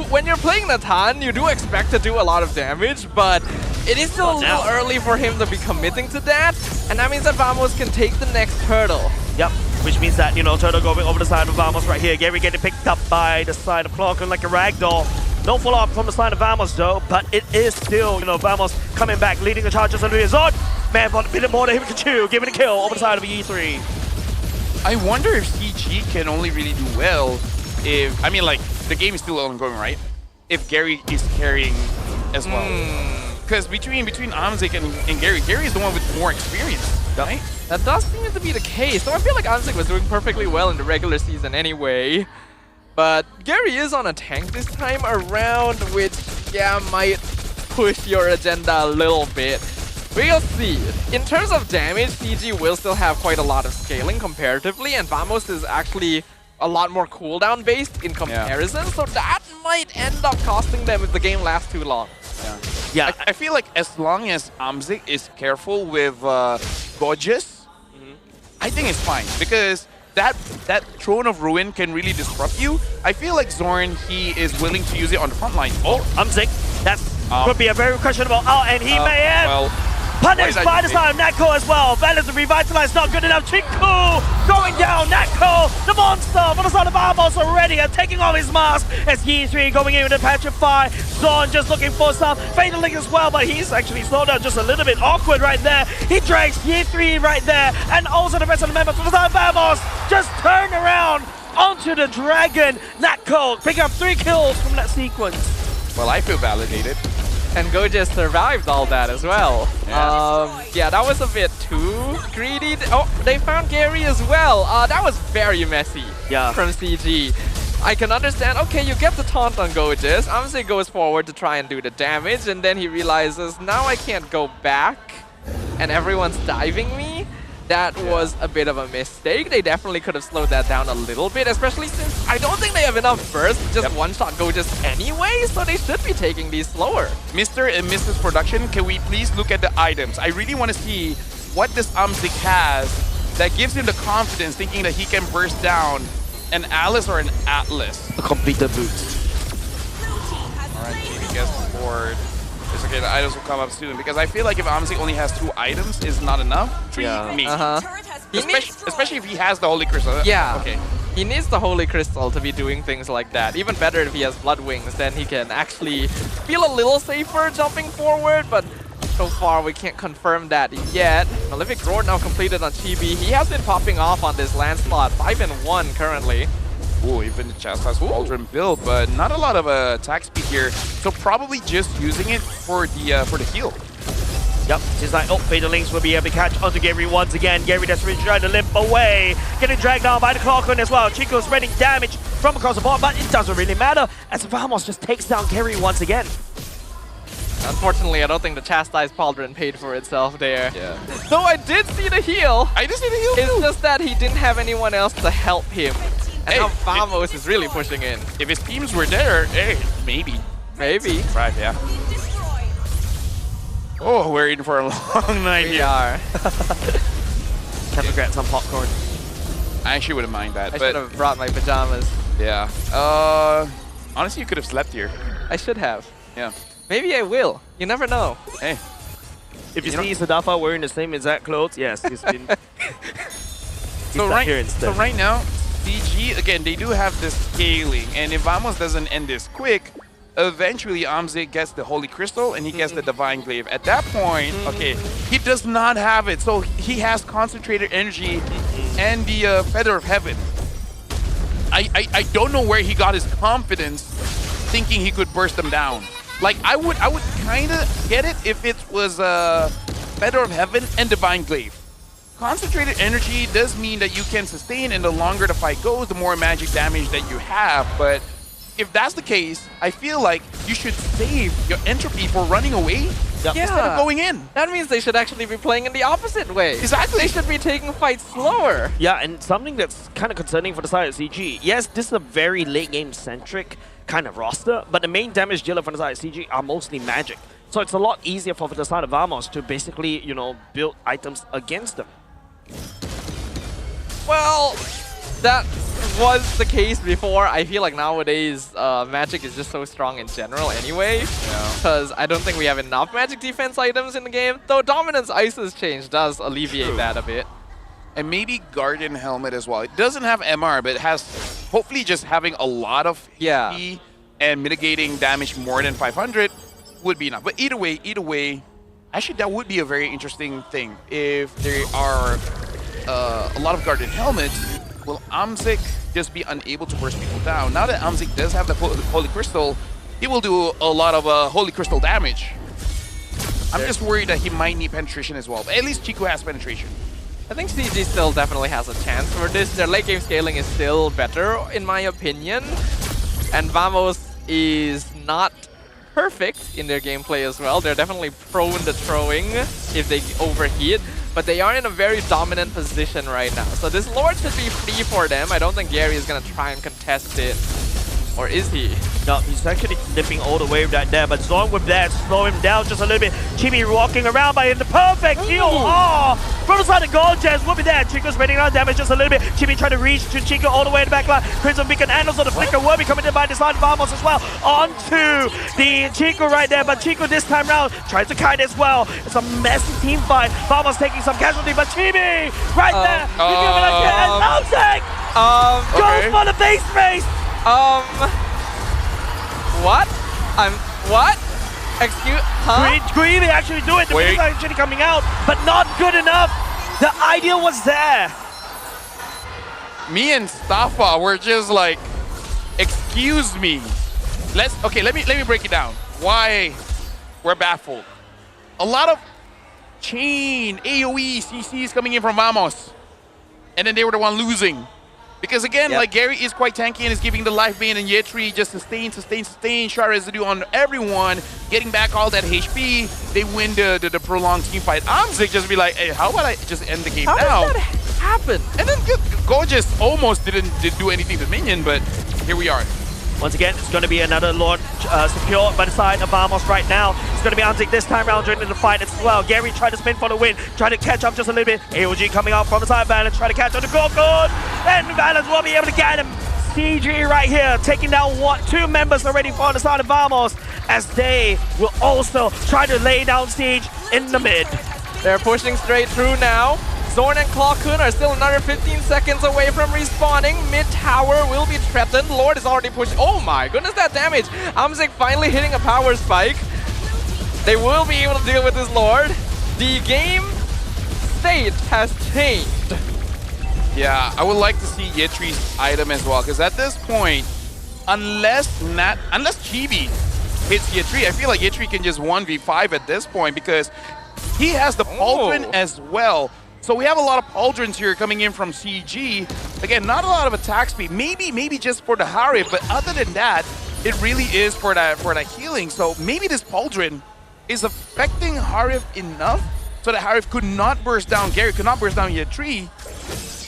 When you're playing Natan, you do expect to do a lot of damage, but it is still a little early for him to be committing to that, and that means that Vamos can take the next hurdle. Yep, which means that, Turtle going over the side of Vamos right here. Gary getting picked up by the side of Clockun like a ragdoll. No follow-up from the side of Vamos though, but it is still, Vamos coming back, leading the charges under his own. Man, a bit more than him can chew, giving a kill over the side of E3. I wonder if CG can only really do well if, the game is still ongoing, right? If Gary is carrying as well. Because between Amzik and Gary is the one with more experience, right? That does seem to be the case, though I feel like Amzik was doing perfectly well in the regular season anyway. But Gary is on a tank this time around, which, might push your agenda a little bit. We'll see. In terms of damage, CG will still have quite a lot of scaling comparatively, and Vamos is actually a lot more cooldown based in comparison, so that might end up costing them if the game lasts too long. Yeah, I feel like as long as Amzik is careful with Gorgeous, I think it's fine, because that Throne of Ruin can really disrupt you. I feel like Zorn, he is willing to use it on the front line. Oh, Amzik, that could be a very questionable. Oh, and he may have punished by the side of Nako as well. Balance to revitalize, not good enough. Chiku going down. Nako, the monster, on the side of Vamos already, and taking off his mask. As Yi3 going in with a Petrify. Zorn just looking for some Fatal Link as well, but he's actually slowed down just a little bit. Awkward right there. He drags Yi3 right there, and also the rest of the members from the side of Vamos just turn around onto the dragon. Nako picking up 3 kills from that sequence. Well, I feel validated. And Gorgeous survived all that as well. Yeah, that was a bit too greedy. Oh, they found Gary as well. That was very messy from CG. I can understand, okay, you get the taunt on Gorgeous. Amzik goes forward to try and do the damage, and then he realizes, now I can't go back, and everyone's diving me. That was a bit of a mistake. They definitely could have slowed that down a little bit, especially since I don't think they have enough burst to just one-shot Gorgeous anyway, so they should be taking these slower. Mr. and Mrs. Production, can we please look at the items? I really want to see what this Amzik has that gives him the confidence thinking that he can burst down an Alice or an Atlas. A completed boost. Alright, Chibi gets the board. It's okay, the items will come up soon, because I feel like if Amzik only has 2 items, is not enough. Me. Especially if he has the Holy Crystal. Yeah. Okay. He needs the Holy Crystal to be doing things like that. Even better if he has Blood Wings, then he can actually feel a little safer jumping forward, but So far, we can't confirm that yet. Malefic Roar now completed on Chibi. He has been popping off on this landslot. 5-1 currently. Ooh, even the Chastised Cauldron build, but not a lot of attack speed here. So probably just using it for the heal. Yep, seems like, Fatal Links will be able to catch onto Gary once again. Gary desperately trying to limp away. Getting dragged down by the Clockwork as well. Chico spreading damage from across the board, but it doesn't really matter as Vamos just takes down Gary once again. Unfortunately, I don't think the Chastised Pauldron paid for itself there. Yeah. Though I did see the heal. I did see the heal It's too. just that he didn't have anyone else to help him. And Hey, now Vamos is really pushing in. If his teams were there, hey, maybe. Maybe. Right, yeah. Oh, we're in for a long night We here. are. Can't regret some popcorn. I actually wouldn't mind that. I but should have brought my pajamas. Yeah. Honestly, you could have slept here. I should have. Yeah. Maybe I will. You never know. Hey. If you see Sadafa wearing the same exact clothes, yes, he's been. So right now, CG, again, they do have this scaling, and if Vamos doesn't end this quick, eventually Amzik gets the Holy Crystal and he gets the Divine Glaive. At that point, okay, he does not have it, so he has concentrated energy and the Feather of Heaven. I don't know where he got his confidence thinking he could burst them down. Like, I would kind of get it if it was Feather of Heaven and Divine Glaive. Concentrated energy does mean that you can sustain, and the longer the fight goes, the more magic damage that you have. But if that's the case, I feel like you should save your entropy for running away instead of going in. That means they should actually be playing in the opposite way. Exactly. They should be taking fights slower. Yeah, and something that's kind of concerning for the side of CG. Yes, this is a very late game centric kind of roster, but the main damage dealer for the side of CG are mostly magic. So it's a lot easier for the side of Vamos to basically, you know, build items against them. Well, that was the case before. I feel like nowadays magic is just so strong in general anyway. Because I don't think we have enough magic defense items in the game. Though Dominance Ice's change does alleviate that a bit. And maybe Guardian Helmet as well. It doesn't have MR, but it has hopefully just having a lot of HP and mitigating damage more than 500 would be enough. But either way, actually that would be a very interesting thing. If there are a lot of Guardian Helmets, will Amzik just be unable to burst people down? Now that Amzik does have the Holy Crystal, he will do a lot of Holy Crystal damage. I'm just worried that he might need penetration as well. But at least Chico has penetration. I think CG still definitely has a chance for this. Their late game scaling is still better, in my opinion. And Vamos is not perfect in their gameplay as well. They're definitely prone to throwing if they overheat. But they are in a very dominant position right now. So this Lord should be free for them. I don't think Gary is going to try and contest it. Or is he? No, he's actually dipping all the way right there, but Zorn with that slow him down just a little bit. Chibi walking around by the perfect heal. Oh, from the side of Gold Gems, what be that? Chico spreading out damage just a little bit. Chibi trying to reach to Chico all the way in the back line. Crimson Beacon and also the Flicker will be coming in by the side of Vamos as well. Onto the Chico right there, but Chico this time round tries to kite as well. It's a messy team fight. Vamos taking some casualty, but Chibi right there. And Amzik goes for the base race. What? What? Excuse, huh? Greedy actually do it. The base actually coming out, but not good enough. The idea was there. Me and Staffa were just like, excuse me. Let me break it down. Why we're baffled. A lot of chain, AoE, CCs coming in from Vamos. And then they were the one losing. Because again, like Gary is quite tanky and is giving the life bane, and Yetri just sustain, shot residue on everyone, getting back all that HP. They win the prolonged team fight. Amzik just be like, hey, how about I just end the game now? How does that happen? And then Gorgeous almost didn't do anything to Minion, but here we are. Once again, it's going to be another Lord secured by the side of Vamos right now. It's going to be Amzik this time around during the fight as well. Gary tried to spin for the win, trying to catch up just a little bit. AOG coming out from the side of Balance, trying to catch on the Gorgon. And Balance will be able to get him. CG right here, taking down two members already for the side of Vamos, as they will also try to lay down siege in the mid. They're pushing straight through now. Zorn and Clawkun are still another 15 seconds away from respawning. Mid tower will be threatened. Lord is already pushed. Oh my goodness, that damage. Amzik finally hitting a power spike. They will be able to deal with this Lord. The game state has changed. Yeah, I would like to see Yetri's item as well, because at this point, unless Chibi hits Yetri, I feel like Yetri can just 1v5 at this point because he has the Pauldron as well. So we have a lot of Pauldrons here coming in from CG. Again, not a lot of attack speed. Maybe just for the Harif, but other than that, it really is for that healing. So maybe this Pauldron is affecting Harif enough so that Harif could not burst down Gary, could not burst down Yetri.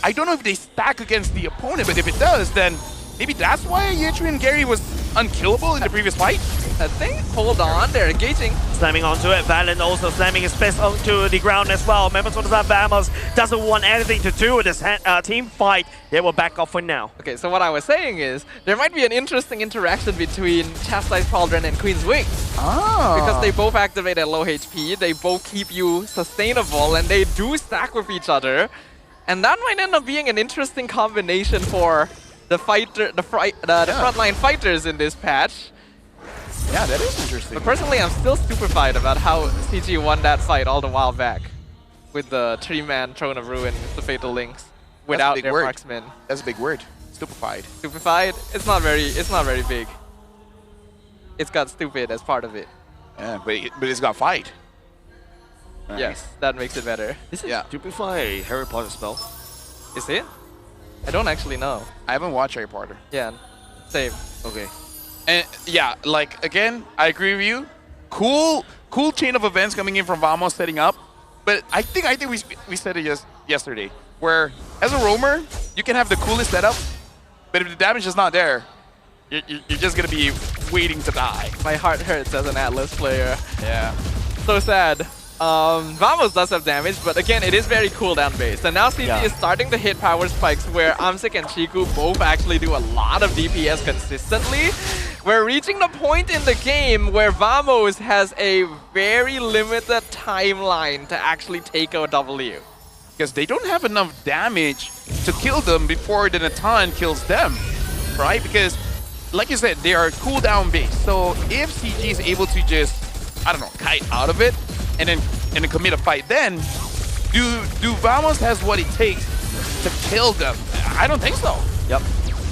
I don't know if they stack against the opponent, but if it does, then maybe that's why Yetri and Gary was unkillable in the previous fight. I think, hold on, they're engaging. Slamming onto it, Valen also slamming his fist onto the ground as well. Members of the Vamos doesn't want anything to do with this team fight. They will back off for now. Okay, so what I was saying is, there might be an interesting interaction between Chastised Pauldron and Queen's Wing. Because they both activate at low HP, they both keep you sustainable, and they do stack with each other. And that might end up being an interesting combination for the frontline fighters in this patch. Yeah, that is interesting. But personally, I'm still stupefied about how CG won that fight all the while back with the 3-man Throne of Ruin with the Fatal Links without their marksman. That's a big word. Stupefied. Stupefied? It's not very big. It's got stupid as part of it. Yeah, but it's got fight. Right. Yes, that makes it better. Is it Stupefy a Harry Potter spell? Is it? I don't actually know. I haven't watched Harry Potter. Yeah, same. Okay. And yeah, like again, I agree with you. Cool chain of events coming in from Vamos setting up. But I think we said it yesterday, where as a roamer, you can have the coolest setup, but if the damage is not there, you're just gonna be waiting to die. My heart hurts as an Atlas player. Yeah. So sad. Vamos does have damage, but again, it is very cooldown based. And now CG is starting to hit power spikes where Amsik and Chiku both actually do a lot of DPS consistently. We're reaching the point in the game where Vamos has a very limited timeline to actually take a W. Because they don't have enough damage to kill them before the Natan kills them, right? Because, like you said, they are cooldown based. So if CG is able to just, I don't know, kite out of it, and then commit a fight, then do Vamos has what it takes to kill them? I don't think so. Yep.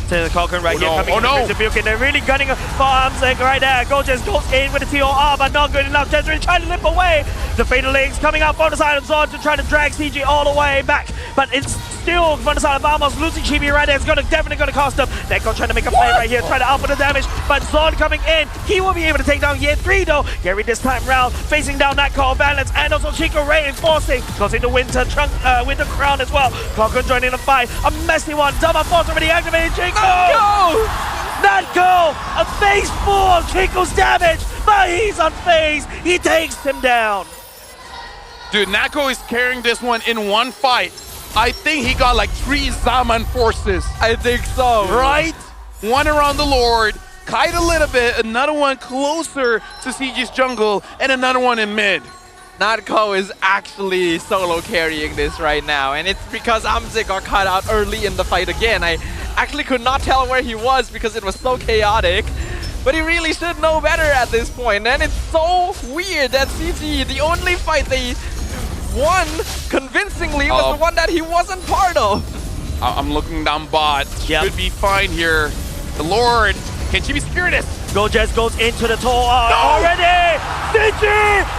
Senator Cochran right here coming into Bukin. They're really gunning for Amsik right there. Gorgeous goes in with the TOR, but not good enough. Jesserin trying to limp away. The Fatal Links coming up on the side of Zod to try to drag CG all the way back. But it's still from the side of Vamos. Losing Chibi right there is definitely going to cost them. Neko trying to make a play right here, trying to output the damage. But Zod coming in. He will be able to take down Year 3 though. Gary this time round facing down that call balance. And also Chico reinforcing. Causing the Winter Crown as well. Cochran joining the fight. A messy one. Double force already activated. Chico! Not go! A phase 4 of Chico's damage, but he's unfazed. He takes him down. Dude, Nako is carrying this one in one fight. I think he got like 3 Zaman forces. I think so. Right? One around the Lord, kite a little bit, another one closer to CG's jungle, and another one in mid. Natko is actually solo carrying this right now, and it's because Amsik got cut out early in the fight again. I actually could not tell where he was because it was so chaotic, but he really should know better at this point. And it's so weird that CG, the only fight they won convincingly was the one that he wasn't part of. I'm looking down bot. Should be fine here. The Lord, can she be secure this? Gojez goes into the tower already! CG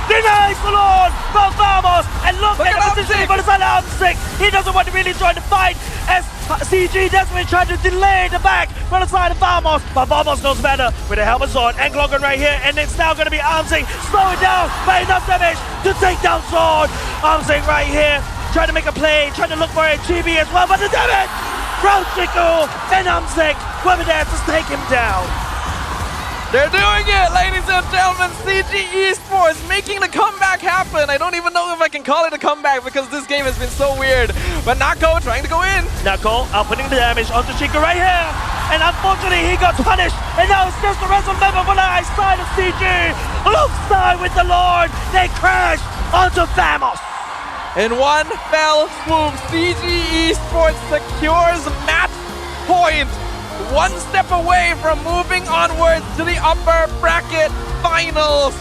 denies the Lord from Vamos! And look at the position for the side of Amsik! He doesn't want to really join the fight as CG desperately trying to delay the back from the side of Vamos, but Vamos knows better with the helmet on and Gloggen right here, and it's now going to be Amsik slowing down by enough damage to take down Zord. Amsik right here trying to make a play, trying to look for a Chibi as well, but the damage from Chico and Amsik will be there to take him down. They're doing it, ladies and gentlemen. CG Esports making the comeback happen. I don't even know if I can call it a comeback because this game has been so weird. But Nako trying to go in. Nako outputting the damage onto Chico right here. And unfortunately, he got punished. And now it's just the rest of the member on the right side of CG. Alongside with the Lord, they crash onto Vamos. In one fell swoop, CG Esports secures match point. One step away from moving onwards to the upper bracket finals.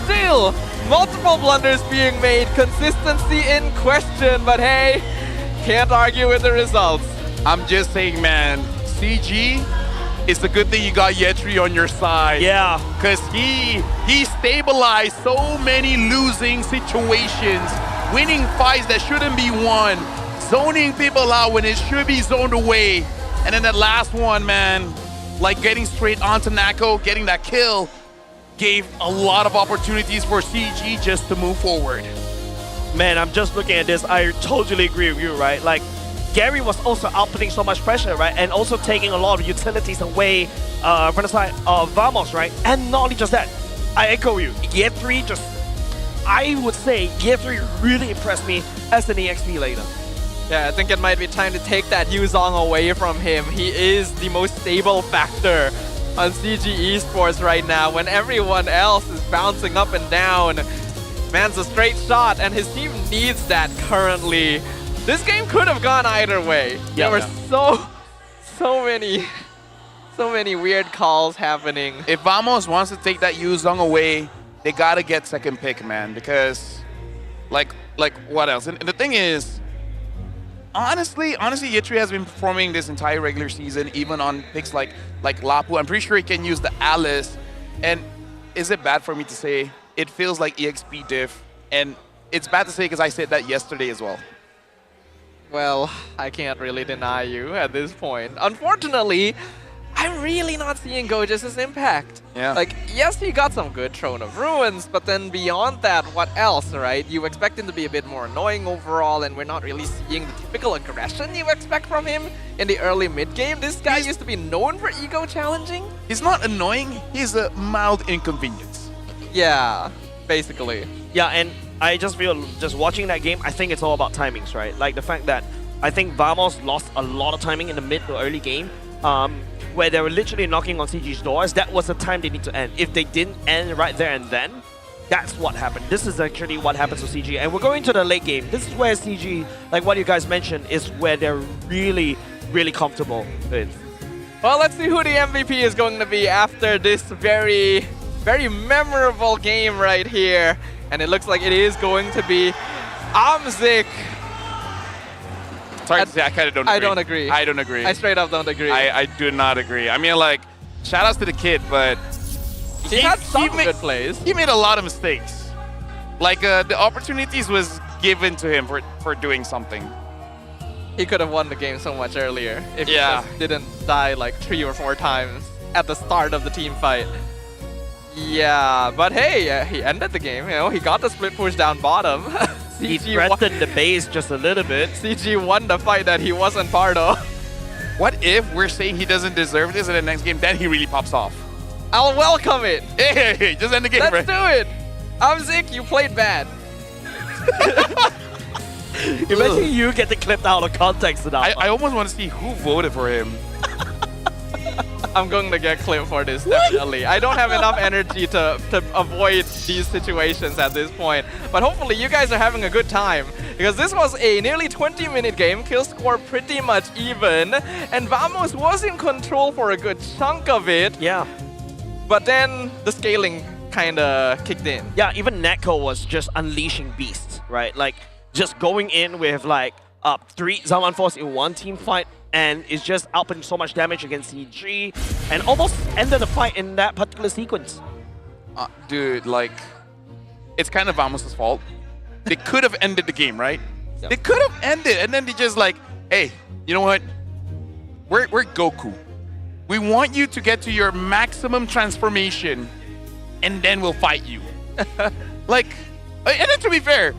still, multiple blunders being made, consistency in question, but hey, can't argue with the results. I'm just saying, man, CG, it's a good thing you got Yetri on your side. Yeah. Because he stabilized so many losing situations, winning fights that shouldn't be won, zoning people out when it should be zoned away. And then that last one, man, like getting straight onto Nako, getting that kill, gave a lot of opportunities for CG just to move forward. Man, I'm just looking at this. I totally agree with you, right? Like, Gary was also outputting so much pressure, right? And also taking a lot of utilities away from the side of Vamos, right? And not only just that, I echo you. Gear 3 just, I would say Gear 3 really impressed me as an EXP later. Yeah, I think it might be time to take that Yuzong away from him. He is the most stable factor on CG Esports right now when everyone else is bouncing up and down. Man's a straight shot and his team needs that currently. This game could have gone either way. There were so many weird calls happening. If Vamos wants to take that Yuzong away, they gotta get second pick, man, because like what else? And the thing is, honestly, Yetri has been performing this entire regular season, even on picks like Lapu. I'm pretty sure he can use the Alice. And is it bad for me to say it feels like EXP diff? And it's bad to say because I said that yesterday as well. Well, I can't really deny you at this point. Unfortunately, I'm really not seeing Gojus' impact. Yeah. Like, yes, he got some good Throne of Ruins, but then beyond that, what else, right? You expect him to be a bit more annoying overall, and we're not really seeing the typical aggression you expect from him in the early mid-game. This guy used to be known for ego challenging. He's not annoying, he's a mild inconvenience. Yeah, basically. Yeah, and I just feel, just watching that game, I think it's all about timings, right? Like the fact that I think Vamos lost a lot of timing in the mid to early game, where they were literally knocking on CG's doors. That was the time they need to end. If they didn't end right there and then, that's what happened. This is actually what happens to CG. And we're going to the late game. This is where CG, like what you guys mentioned, is where they're really, really comfortable with. Well, let's see who the MVP is going to be after this very memorable game right here. And it looks like it is going to be Amzik. Sorry to say, I kind of don't agree. I don't agree. I don't agree. I straight up don't agree. I do not agree. I mean, like, shout outs to the kid, but he had some good plays. He made a lot of mistakes. Like, the opportunities was given to him for doing something. He could have won the game so much earlier if he just didn't die like 3 or 4 times at the start of the team fight. Yeah, but hey, he ended the game. You know, he got the split push down bottom. He threatened the base just a little bit. CG won the fight that he wasn't part of. What if we're saying he doesn't deserve this in the next game, then he really pops off? I'll welcome it. Hey, just end the game, Let's do it. Amzik, you played bad. Imagine you getting clipped out of context now. I almost want to see who voted for him. I'm going to get clipped for this, definitely. I don't have enough energy to avoid these situations at this point. But hopefully you guys are having a good time. Because this was a nearly 20-minute game, kill score pretty much even. And Vamos was in control for a good chunk of it. Yeah. But then the scaling kind of kicked in. Yeah, even Netco was just unleashing beasts, right? Like, just going in with like 3 Zaman Force in one team fight, and it's just outputting so much damage against CG, and almost ended the fight in that particular sequence. Dude, like, it's kind of Vamos' fault. They could have ended the game, right? Yep. They could have ended, and then they just like, hey, you know what? We're Goku. We want you to get to your maximum transformation, and then we'll fight you. Like, and then to be fair,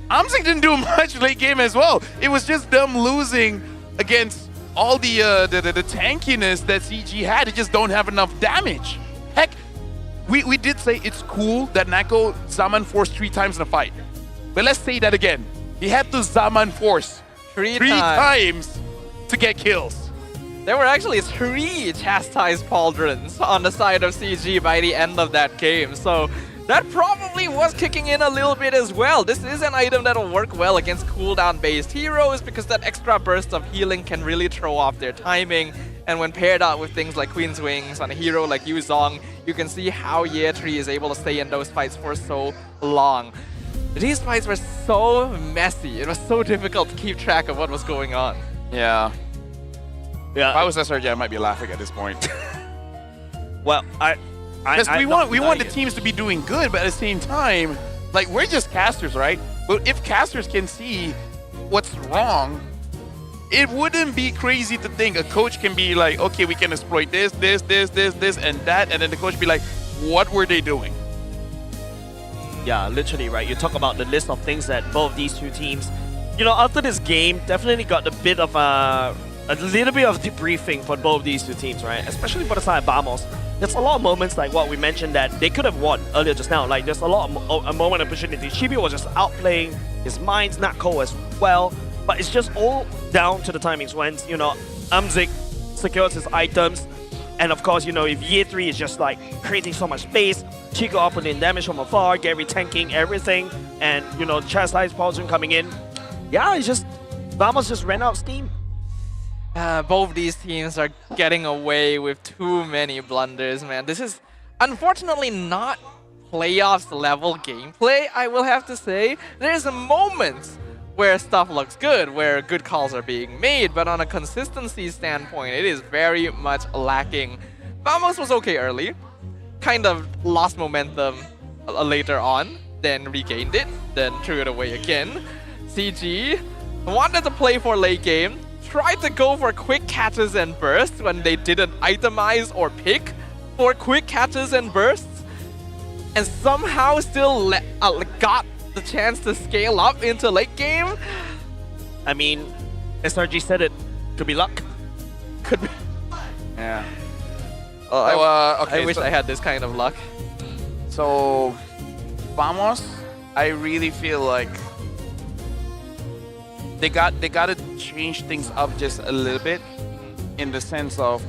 Amzik didn't do much late game as well. It was just them losing against all the tankiness that CG had. They just don't have enough damage. Heck, we did say it's cool that Nako Zaman Force 3 times in a fight. But let's say that again. He had to Zaman Force 3 times to get kills. There were actually 3 chastised pauldrons on the side of CG by the end of that game. So that probably was kicking in a little bit as well. This is an item that will work well against cooldown-based heroes because that extra burst of healing can really throw off their timing. And when paired up with things like Queen's Wings on a hero like Yu Zong, you can see how Year 3 is able to stay in those fights for so long. These fights were so messy. It was so difficult to keep track of what was going on. Yeah. Yeah. If I was SRG, I might be laughing at this point. Well, because we want the teams to be doing good, but at the same time, like, we're just casters, right? But if casters can see what's wrong, it wouldn't be crazy to think a coach can be like, okay, we can exploit this, and that, and then the coach be like, what were they doing? Yeah, literally, right? You talk about the list of things that both these two teams, after this game, definitely got a little bit of debriefing for both these two teams, right? Especially for the side of Vamos. There's a lot of moments like what we mentioned that they could have won earlier just now. Like, there's a lot of a moment of opportunity. Chibi was just outplaying his minds, Natko as well. But it's just all down to the timings when, Amzik secures his items. And of course, if Year 3 is just like creating so much space, Chico up putting damage from afar, Gary tanking everything, and Chastise Paulson coming in. Yeah, it's just, Vamos just ran out of steam. Both these teams are getting away with too many blunders, man. This is unfortunately not playoffs level gameplay, I will have to say. There's moments where stuff looks good, where good calls are being made, but on a consistency standpoint, it is very much lacking. Vamos was okay early, kind of lost momentum later on, then regained it, then threw it away again. CG wanted to play for late game, tried to go for quick catches and bursts when they didn't itemize or pick for quick catches and bursts, and somehow still got the chance to scale up into late game. I mean, SRG said it. Could be luck. Could be. Yeah. I wish I had this kind of luck. So, Vamos, I really feel like they gotta change things up just a little bit, in the sense of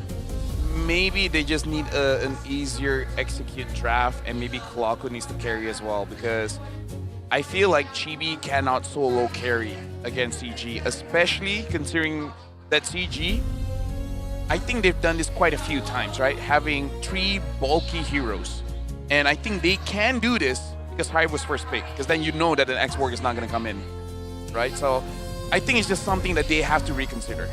maybe they just need an easier execute draft, and maybe Kalaku needs to carry as well, because I feel like Chibi cannot solo carry against CG, especially considering that CG, I think they've done this quite a few times, right? Having 3 bulky heroes. And I think they can do this because Hive was first pick, because then you know that an X-Borg is not going to come in, right? So I think it's just something that they have to reconsider.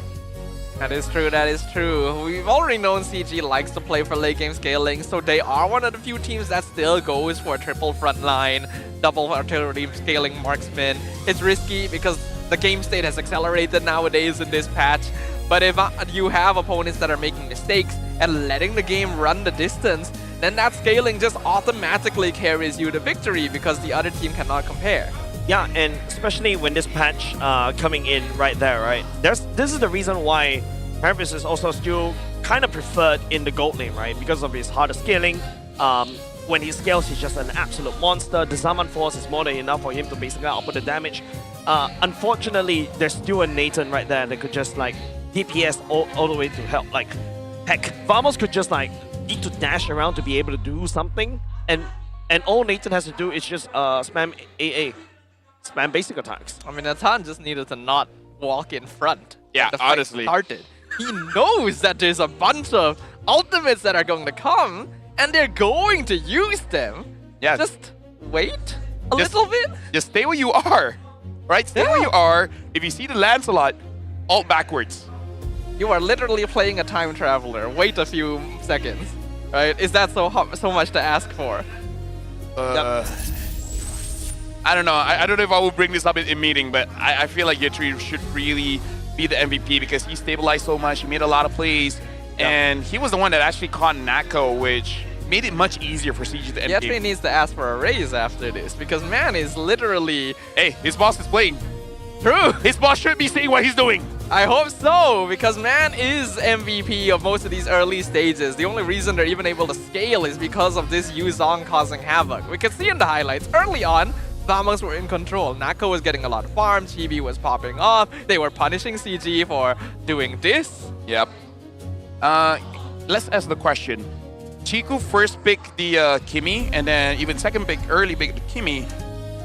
That is true, that is true. We've already known CG likes to play for late game scaling, so they are one of the few teams that still goes for triple frontline, double artillery scaling marksman. It's risky because the game state has accelerated nowadays in this patch, but if you have opponents that are making mistakes and letting the game run the distance, then that scaling just automatically carries you to victory because the other team cannot compare. Yeah, and especially when this patch coming in right there, right? This is the reason why Hermes is also still kind of preferred in the gold lane, right? Because of his harder scaling. When he scales, he's just an absolute monster. The Zaman Force is more than enough for him to basically output the damage. Unfortunately, there's still a Nathan right there that could just like DPS all the way to help. Like, heck, Vamos could just like need to dash around to be able to do something, and all Nathan has to do is just spam AA. Spam basic attacks. I mean, Nathan just needed to not walk in front. Yeah, the fight honestly. started. He knows that there's a bunch of ultimates that are going to come, and they're going to use them. Yeah. Just wait a little bit. Just stay where you are, right? Stay where you are. If you see the Lancelot, ult backwards. You are literally playing a time traveler. Wait a few seconds, right? Is that so much to ask for? I don't know. I don't know if I will bring this up in meeting, but I feel like Yetri should really be the MVP because he stabilized so much. He made a lot of plays, and he was the one that actually caught Nako, which made it much easier for CG to end Yetri needs to ask for a raise after this because man is literally... Hey, his boss is playing. True. His boss should be seeing what he's doing. I hope so, because man is MVP of most of these early stages. The only reason they're even able to scale is because of this Yu Zong causing havoc. We can see in the highlights early on, Vamos were in control. Nako was getting a lot of farms, Chibi was popping off, they were punishing CG for doing this. Yep. Let's ask the question. Chiku first picked the Kimi, and then even second pick, early pick the Kimi.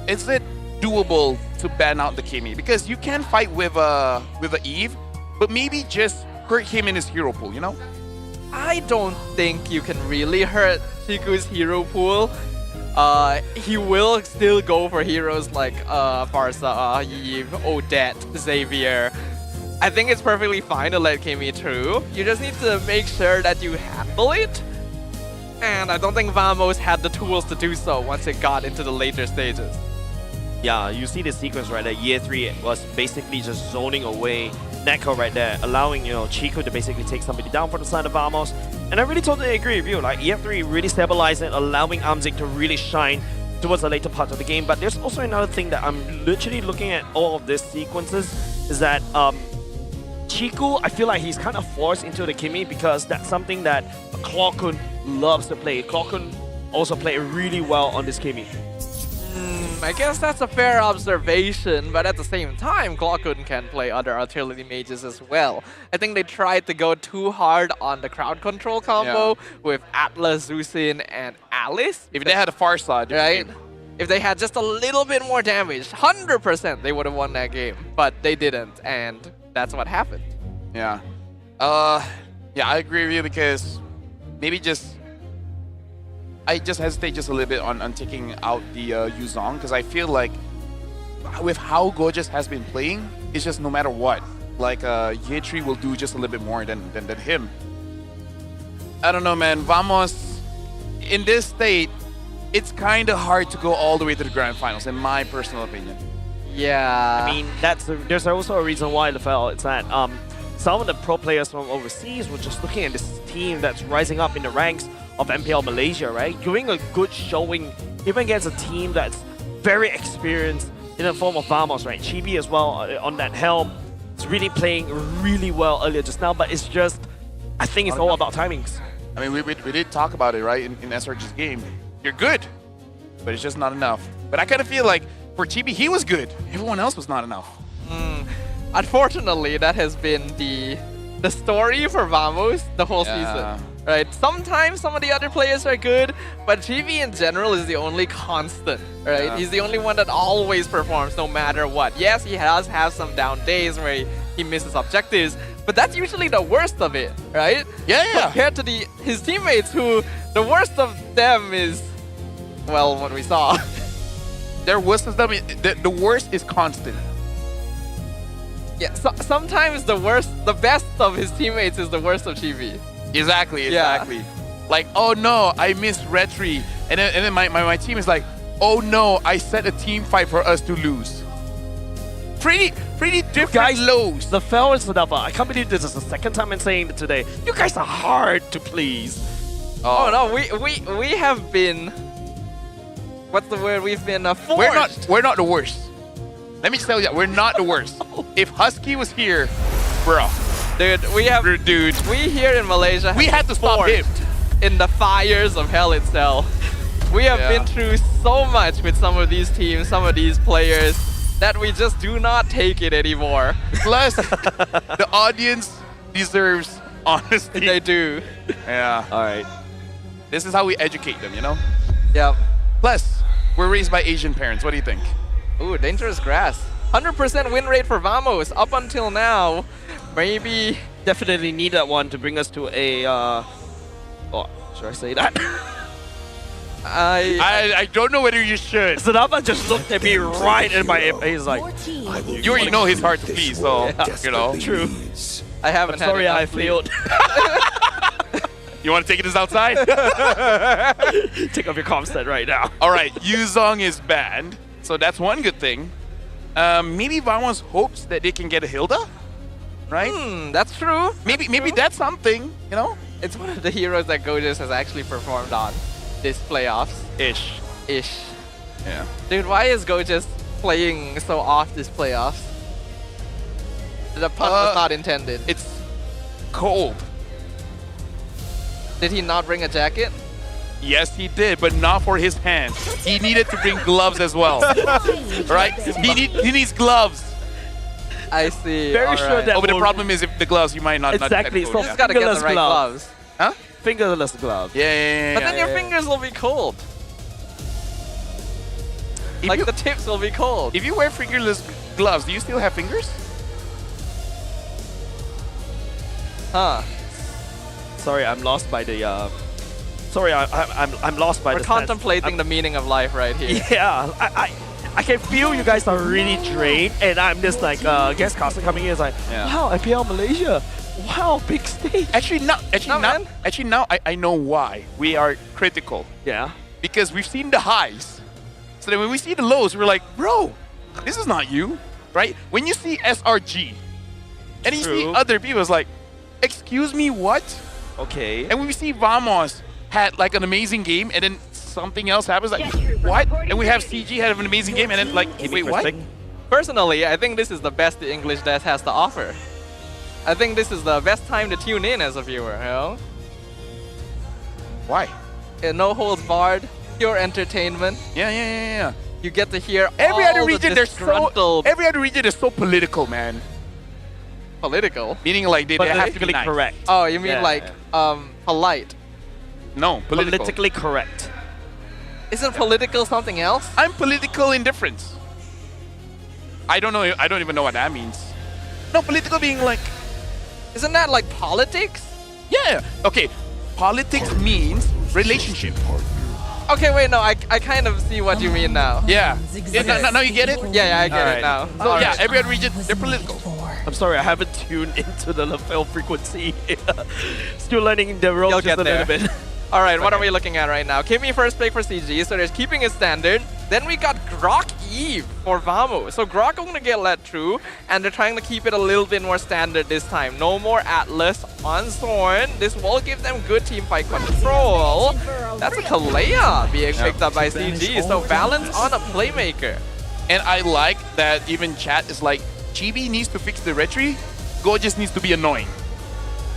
Is it doable to ban out the Kimi? Because you can fight with a Eve, but maybe just hurt him in his hero pool, you know? I don't think you can really hurt Chiku's hero pool. He will still go for heroes like Barca, Yves, Odette, Xavier. I think it's perfectly fine to let Kimmy through. You just need to make sure that you handle it. And I don't think Vamos had the tools to do so once it got into the later stages. Yeah, you see the sequence right there. Year 3 was basically just zoning away Neko right there, allowing, you know, Chico to basically take somebody down from the side of Vamos. And I really totally agree with you. Like, EF3 really stabilized it, allowing Amzik to really shine towards the later part of the game. But there's also another thing that I'm literally looking at all of these sequences is that Chico, I feel like he's kind of forced into the Kimmy because that's something that Clawkun loves to play. Clawkun also played really well on this Kimmy. I guess that's a fair observation, but at the same time, Clawkun can play other artillery mages as well. I think they tried to go too hard on the crowd control combo with Atlas, Zusin, and Alice. If they had a Farsight, right? If they had just a little bit more damage, 100% they would have won that game, but they didn't, and that's what happened. Yeah. Yeah, I agree with you because maybe I just hesitate just a little bit on taking out the Yuzong because I feel like with how Gorgeous has been playing, it's just no matter what, like Yetri will do just a little bit more than him. I don't know, man. Vamos, in this state, it's kind of hard to go all the way to the grand finals, in my personal opinion. Yeah. I mean, there's also a reason why, LaFell. It's that some of the pro players from overseas were just looking at this team that's rising up in the ranks of MPL Malaysia, right? Doing a good showing even against a team that's very experienced in the form of Vamos, right? Chibi as well on that helm. It's really playing really well earlier just now, but it's just, I think it's all about timings. I mean, we did talk about it, right, in SRG's game. You're good, but it's just not enough. But I kind of feel like for Chibi, he was good. Everyone else was not enough. Unfortunately, that has been the story for Vamos the whole season. Right, sometimes some of the other players are good, but GB in general is the only constant, right? He's the only one that always performs no matter what. Yes, he does have some down days where he misses objectives, but that's usually the worst of it, right? Yeah. Compared to his teammates who, the worst of them is, well, what we saw. Their worst of them, the worst is constant. Yeah, sometimes the best of his teammates is the worst of GB. Exactly. Like, oh no, I missed Retri. And then my team is like, oh no, I set a team fight for us to lose. Pretty different guys, lows. LaFell and Sadapa, I can't believe this is the second time I'm saying it today. You guys are hard to please. Oh no, we have been, what's the word? We've been forced. We're not the worst. Let me just tell you, we're not the worst. If Husky was here, bro. Dude, we here in Malaysia had to stop him in the fires of hell itself. We have been through so much with some of these teams, some of these players, that we just do not take it anymore. Plus, the audience deserves honesty. They do. Yeah. All right. This is how we educate them, you know? Yep. Plus, we're raised by Asian parents. What do you think? Ooh, dangerous grass. 100% win rate for Vamos up until now. Maybe definitely need that one to bring us to a should I say that? I don't know whether you should. Sadapa just looked at me right in my face like, you already know he's hard to please, so you know. True. I haven't had sorry enough I failed. You want to take this outside? Take off your comm set right now. All right, Yuzong is banned, so that's one good thing. Maybe Vamos hopes that they can get a Hilda, right? That's true. Maybe that's something, you know? It's one of the heroes that Gorgeous has actually performed on this playoffs. Ish. Yeah. Dude, why is Gorgeous playing so off this playoffs? The pun was not intended. It's cold. Did he not bring a jacket? Yes, he did, but not for his hands. He needed to bring gloves as well. Right? He needs gloves. I see. Very sure that. Oh, but the problem is if the gloves, you might not. Exactly. So you just gotta get the right gloves. Huh? Fingerless gloves. Yeah. But then your fingers will be cold. Like the tips will be cold. If you wear fingerless gloves, do you still have fingers? Huh. Sorry, I'm lost by the. Sorry, I'm lost by We're the. contemplating the meaning of life right here. Yeah, I can feel you guys are really drained, and I'm just like guest caster coming in is like, wow, MPL Malaysia, wow, big stage. Actually, now I know why we are critical. Yeah. Because we've seen the highs. So then when we see the lows, we're like, bro, this is not you, right? When you see SRG, and you see other people, it's like, excuse me, what? Okay. And when we see Vamos had like an amazing game, and then something else happens, like, what? And we have CG had an amazing game, and then like, wait, what? Personally, I think this is the best the English Death has to offer. I think this is the best time to tune in as a viewer, you know? Why? No holds barred, pure entertainment. Yeah. You get to hear every all other region. Every other region is so political, man. Political? Meaning like they have to be nice. correct. Oh, you mean like polite? No, political. Politically correct. Isn't political something else? I'm political indifference. I don't know. I don't even know what that means. No, political being like. Isn't that like politics? Yeah. Okay. Politics means relationship. Okay, wait, no, I kind of see what you mean now. Yeah. Now you get it? Yeah, I get it now. So yeah, every other region, they're political. I'm sorry, I haven't tuned into the lapel frequency. Still learning the ropes just a little bit. All right, what are we looking at right now? Kimmy first pick for CG, so they're keeping it standard. Then we got Grok Eve for Vamo. So Grok are gonna get let through, and they're trying to keep it a little bit more standard this time. No more Atlas on Zorn. This will give them good team fight control. That's a Kalea being picked up by CG, so balance on a playmaker. And I like that even chat is like, Chibi needs to fix the retry, Go just needs to be annoying.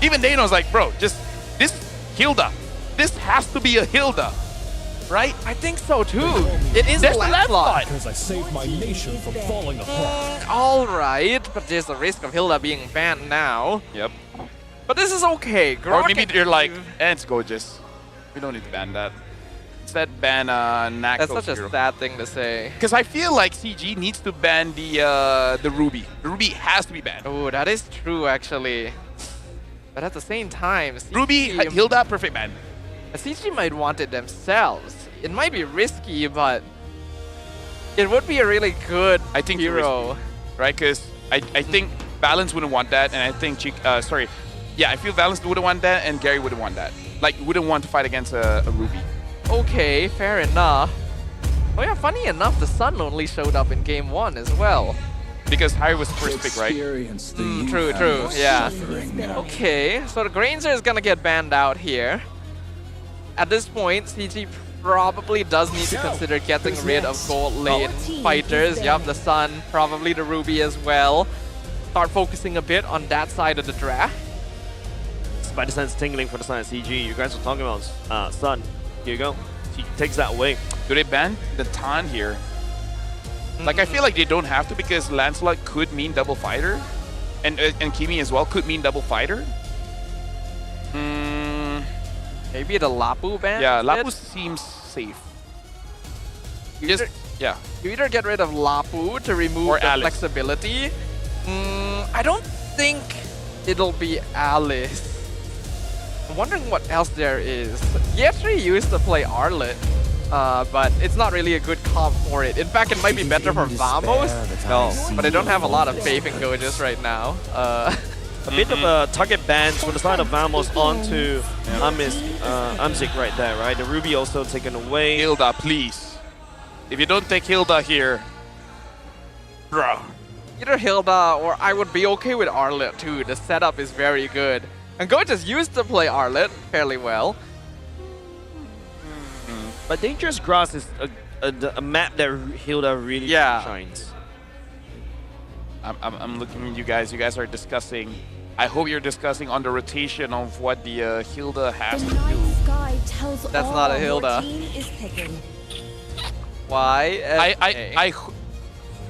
Even Dano's like, bro, just this Hilda. This has to be a Hilda, right? I think so too. It is a landslide. Because I saved my nation from falling apart. All right, but there's a risk of Hilda being banned now. Yep. But this is okay. Or maybe you're like, it's gorgeous. We don't need to ban that. Instead, ban Nako. That's such a sad thing to say. Because I feel like CG needs to ban the Ruby. The Ruby has to be banned. Oh, that is true actually. But at the same time, Ruby, Hilda, perfect ban. CG might want it themselves. It might be risky, but it would be a really good hero. Risky, right? Because I think Balance wouldn't want that, and I think I feel Balance wouldn't want that, and Gary wouldn't want that. Like, wouldn't want to fight against a Ruby. Okay, fair enough. Oh yeah, funny enough, the Sun only showed up in game 1 as well. Because Harry was first pick, right? True, yeah. Okay, so the Granger is gonna get banned out here. At this point, CG probably does need to consider getting rid of gold lane fighters. Yup, the Sun, probably the Ruby as well. Start focusing a bit on that side of the draft. Spider Sense tingling for the side of CG. You guys were talking about Sun. Here you go. She takes that away. Do they ban the Tan here? Like, I feel like they don't have to because Lancelot could mean double fighter. And Kimi as well could mean double fighter. Maybe the Lapu ban? Yeah, Lapu seems safe. You either get rid of Lapu to remove the flexibility. I don't think it'll be Alice. I'm wondering what else there is. Yetri used to play Arlet, but it's not really a good comp for it. In fact, it might be better for Vamos. No, but I don't have a lot of faith in Gorgeous right now. A bit of a target ban for the side of Vamos onto Amzik right there, right? The Ruby also taken away. Hilda, please. If you don't take Hilda here, bro. Either Hilda or I would be okay with Arlet too. The setup is very good. And Gorgeous used to play Arlet fairly well. But Dangerous Grass is a map that Hilda really shines. I'm looking at you guys. You guys are discussing. I hope you're discussing on the rotation of what the Hilda has to do. That's not a Hilda. Why? I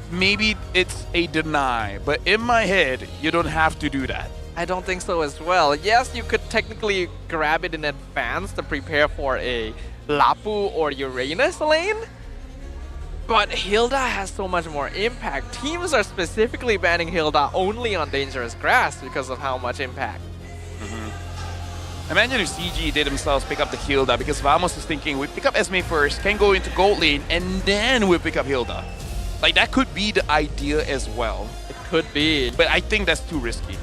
maybe it's a deny, but in my head, you don't have to do that. I don't think so as well. Yes, you could technically grab it in advance to prepare for a Lapu or Uranus lane. But Hilda has so much more impact. Teams are specifically banning Hilda only on Dangerous Grass because of how much impact. Imagine if CG did themselves pick up the Hilda, because Vamos is thinking, we pick up Esme first, can go into gold lane, and then we pick up Hilda. Like, that could be the idea as well. It could be. But I think that's too risky.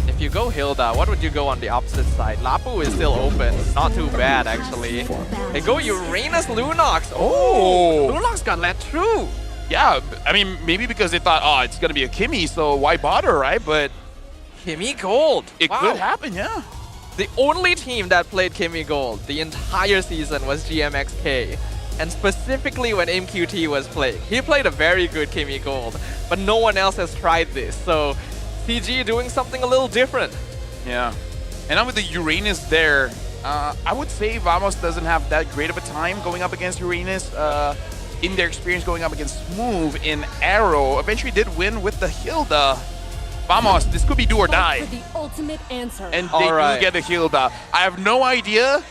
If you go Hilda, what would you go on the opposite side? Lapu is still open. Not too bad, actually. They go Uranus Lunox. Oh! Lunox got let through. Yeah, I mean, maybe because they thought, oh, it's going to be a Kimmy, so why bother, right? But Kimmy Gold. It could happen, yeah. The only team that played Kimmy Gold the entire season was GMXK. And specifically when MQT was playing. He played a very good Kimmy Gold, but no one else has tried this. So CG doing something a little different. Yeah. And now with the Uranus there, I would say Vamos doesn't have that great of a time going up against Uranus. In their experience going up against Smooth in AERO, eventually did win with the Hilda. Vamos, this could be do or die. The ultimate answer. And they do get the Hilda. I have no idea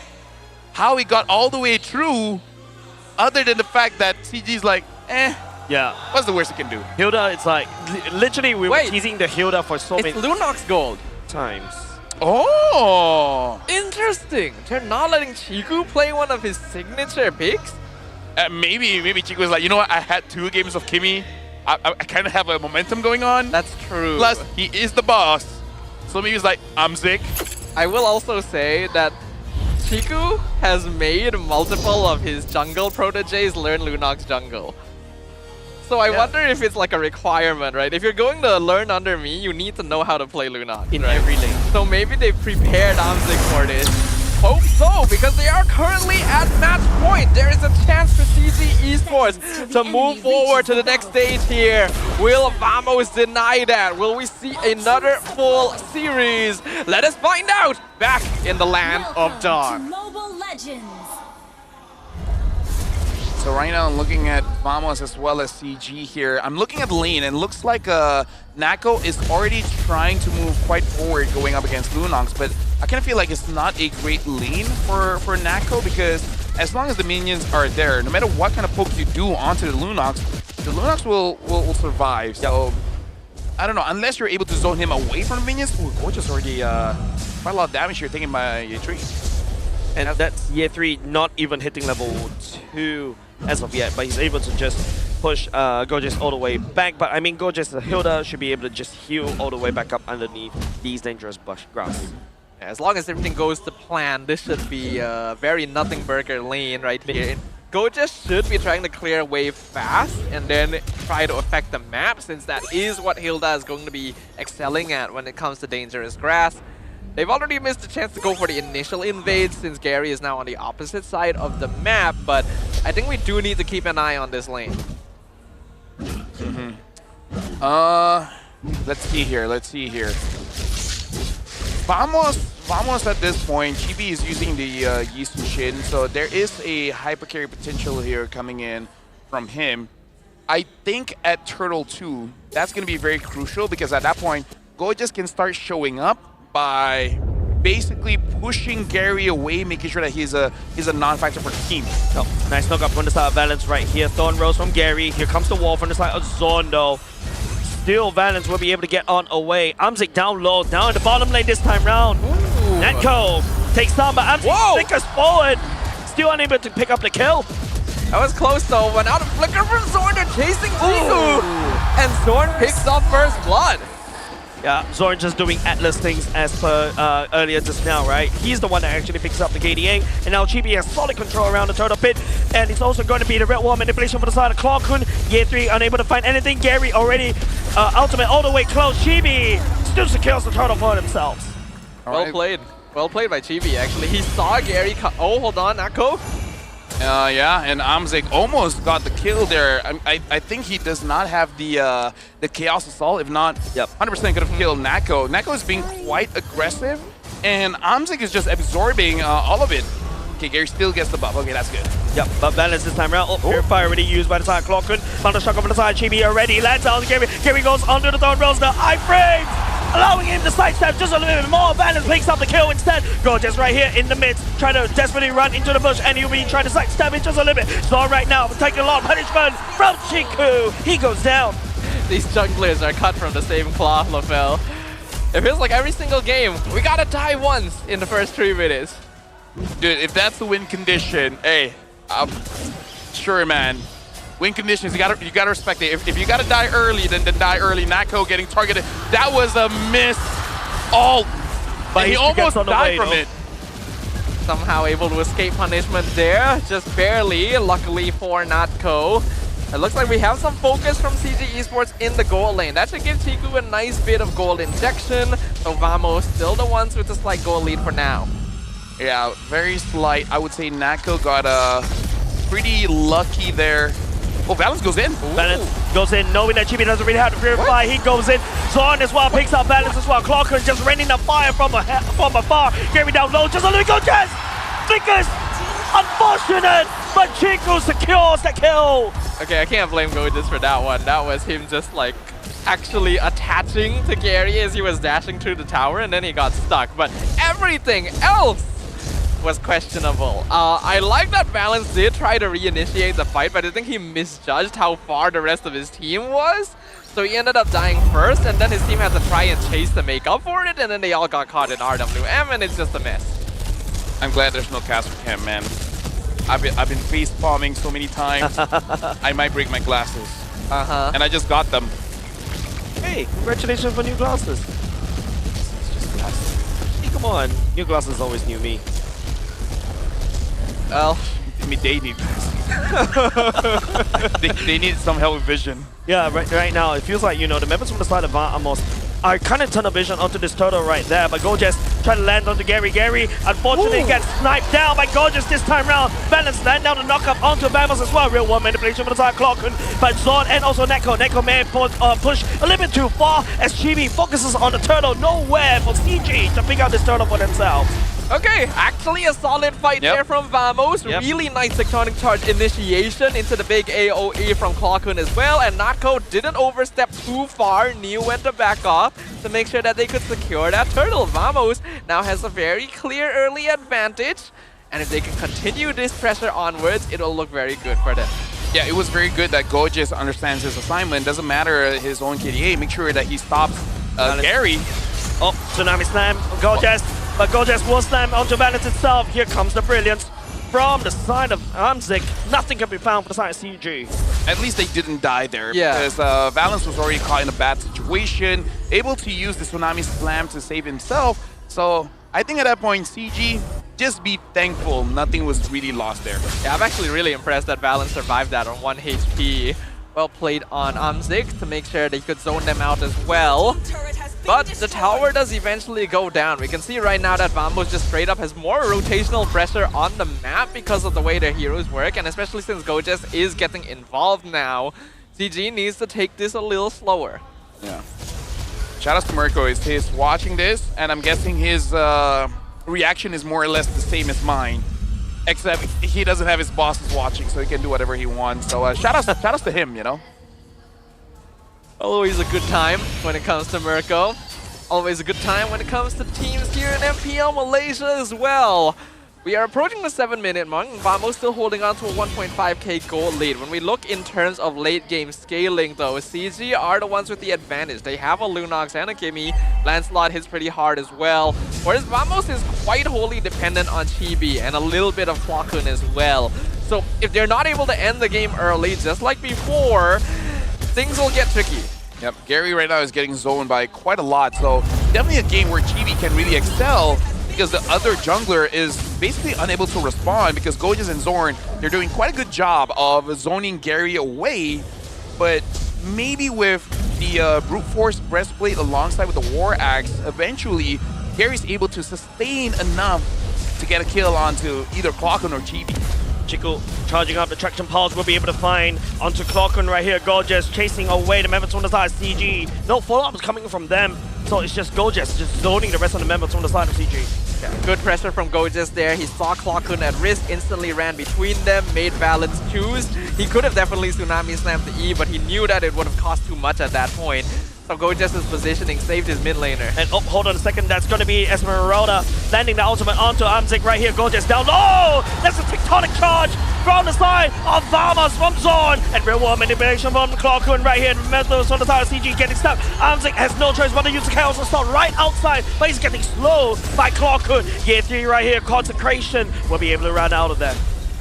how he got all the way through, other than the fact that CG's like, yeah. What's the worst it can do? Hilda, it's like, literally we were teasing the Hilda for so many Lunox Gold times. Oh! Interesting. They're not letting Chiku play one of his signature picks? Maybe Chiku was like, you know what, I had 2 games of Kimmy. I kind of have a momentum going on. That's true. Plus, he is the boss. So maybe he's like, I'm sick. I will also say that Chiku has made multiple of his jungle proteges learn Lunox jungle. So I wonder if it's like a requirement, right? If you're going to learn under me, you need to know how to play Lunox. In every lane. So maybe they prepared Amzik for this. Hope so, because they are currently at match point. There is a chance for CG Esports to move forward to the next stage here. Will Vamos deny that? Will we see another full series? Let us find out back in the land of dawn. Mobile Legends. So right now I'm looking at Vamos as well as CG here. I'm looking at lane and looks like Nako is already trying to move quite forward going up against Lunox, but I kind of feel like it's not a great lane for Nako, because as long as the minions are there, no matter what kind of poke you do onto the Lunox will survive. So I don't know, unless you're able to zone him away from the minions. Ooh, Gorgeous already quite a lot of damage here taken by Year 3. And that's Year 3 not even hitting level 2 as of yet, but he's able to just push Gorgeous all the way back. But I mean, Gorgeous, the Hilda should be able to just heal all the way back up underneath these dangerous bush grass. As long as everything goes to plan, this should be a very nothing burger lane right here. Gorgeous should be trying to clear wave fast and then try to affect the map, since that is what Hilda is going to be excelling at when it comes to dangerous grass. They've already missed a chance to go for the initial invade, since Gary is now on the opposite side of the map, but I think we do need to keep an eye on this lane. Let's see here. Vamos at this point, Chibi is using the Yisu Shin, so there is a hyper carry potential here coming in from him. I think at Turtle 2, that's going to be very crucial, because at that point, Gorgeous can start showing up by basically pushing Gary away, making sure that he's a non-factor for the team. Oh, nice knock up from the side of Valence right here. Thorn Rose from Gary. Here comes the wall from the side of Zondo. Still, Valence will be able to get on away. Amzik down low, down in the bottom lane this time round. Netco takes down, but Amzik flickers forward. Still unable to pick up the kill. That was close though, but now the flicker from Zorn, they're chasing Chiku. And Zorn picks up first blood. Yeah, Zorn just doing Atlas things as per earlier just now, right? He's the one that actually picks up the KDA, and now Chibi has solid control around the turtle pit, and it's also going to be the red wall manipulation for the side of Clawkun. Year 3 unable to find anything. Gary already ultimate all the way close. Chibi still secures the turtle for themselves. Well played. Well played by Chibi, actually. He saw Gary oh, hold on, Nako. Yeah, and Amzik almost got the kill there. I think he does not have the Chaos Assault. If not, 100% could have killed Nako. Nako is being quite aggressive, and Amzik is just absorbing all of it. Okay, Gary still gets the buff. Okay, that's good. Yep, but Balance this time around. Oh, Purifier already used by the side of Clawkun. Found a shock over the side. Chibi already lands on Gary. Gary goes under the Thorn Rose. The iframes, allowing him to sidestep just a little bit more. Balance picks up the kill instead. Gorgeous right here in the midst, trying to desperately run into the bush, and he'll be trying to sidestep it just a little bit. So right now, taking a lot of punishment from Chiku. He goes down. These junglers are cut from the same cloth, LaFell. It feels like every single game, we gotta die once in the first 3 minutes. Dude, if that's the win condition, hey, sure, man. Win conditions, you gotta respect it. If you gotta die early, then die early. Nako getting targeted. That was a miss. Oh, but he almost died from it. Somehow able to escape punishment there, just barely, luckily for Natco. It looks like we have some focus from CG Esports in the gold lane. That should give Chiku a nice bit of gold injection. So Vamos still the ones with a slight gold lead for now. Yeah, very slight. I would say Nako got pretty lucky there. Oh, Balance goes in. Balance goes in, knowing that Chibi doesn't really have to purify. He goes in. Zorn as well picks up Balance as well. Clocker just raining the fire from afar. Gary down low, just a little go, Jazz! Flickers! Unfortunate, but Chiku secures the kill. Okay, I can't blame Gojas for that one. That was him just like actually attaching to Gary as he was dashing through the tower and then he got stuck. But everything else was questionable. I like that Balance did try to reinitiate the fight, but I think he misjudged how far the rest of his team was. So he ended up dying first, and then his team had to try and chase to make up for it, and then they all got caught in RWM, and it's just a mess. I'm glad there's no cast for him, man. I've been face bombing so many times. I might break my glasses. And I just got them. Hey, congratulations for new glasses. It's just glasses. Hey, come on. New glasses always new me. Well, they need they need some help with vision. Yeah, right now it feels like, you know, the members from the side of Vamos are kind of tunnel vision onto this turtle right there, but Gojas trying to land onto Gary. Gary, unfortunately, gets sniped down by Gojas this time round. Balance land down the knockup onto Vamos as well. Real one manipulation from the side of Clocken, but Zorn and also Neko. Neko may push a little bit too far as Chibi focuses on the turtle. Nowhere for CG to pick out this turtle for themselves. Okay, actually a solid fight there from Vamos. Really nice tectonic charge initiation into the big AoE from Clockun as well. And Natco didn't overstep too far. Knew when to back off to make sure that they could secure that turtle. Vamos now has a very clear early advantage. And if they can continue this pressure onwards, it will look very good for them. Yeah, it was very good that Gojas understands his assignment. Doesn't matter his own KDA. Make sure that he stops Gary. Oh, Tsunami Slam, Gojas. But Gojas will slam onto Balance itself. Here comes the brilliance from the side of Amzik. Nothing can be found for the side of CG. At least they didn't die there. Yeah. Because Valence was already caught in a bad situation. Able to use the Tsunami Slam to save himself. So I think at that point, CG, just be thankful nothing was really lost there. Yeah, I'm actually really impressed that Balance survived that on 1 HP. Well played on Amzik to make sure they could zone them out as well. But the tower does eventually go down. We can see right now that Vamos just straight up has more rotational pressure on the map because of the way their heroes work, and especially since Gojas is getting involved now, CG needs to take this a little slower. Yeah. Shout out to Mirko. He's watching this, and I'm guessing his reaction is more or less the same as mine. Except he doesn't have his bosses watching, so he can do whatever he wants. So shout outs to him, you know? Always a good time when it comes to Mirko. Always a good time when it comes to teams here in MPL Malaysia as well. We are approaching the 7-minute mark, and Vamos still holding on to a 1.5k gold lead. When we look in terms of late game scaling though, CG are the ones with the advantage. They have a Lunox and a Kimmy. Lancelot hits pretty hard as well. Whereas Vamos is quite wholly dependent on Chibi and a little bit of Clockun as well. So if they're not able to end the game early, just like before, things will get tricky. Yep, Gary right now is getting zoned by quite a lot. So definitely a game where Chibi can really excel, because the other jungler is basically unable to respond, because Gojas and Zorn, they're doing quite a good job of zoning Gary away, but maybe with the Brute Force Breastplate alongside with the War Axe, eventually Gary's able to sustain enough to get a kill onto either Clockun or Chibi. Chico charging up the traction pulse will be able to find onto Clockun right here. Gojas chasing away the members from the side of CG. No follow-ups coming from them, so it's just Gojas just zoning the rest of the members from the side of CG. Yeah, good pressure from Gojas there. He saw Clockun at risk, instantly ran between them, made Balance choose. He could have definitely Tsunami slammed the E, but he knew that it would have cost too much at that point. So Gojez's positioning saved his mid laner. And oh, hold on a second, that's going to be Esmeralda landing the ultimate onto Amzik right here. Gojez down low! That's a tectonic charge from the side of Vamos from Zorn. And real world manipulation from Clarkun right here. Metals on the side of CG getting stuck. Amzik has no choice but to use the Chaos Assault right outside, but he's getting slowed by Clarkun. Year 3 right here, Consecration will be able to run out of that.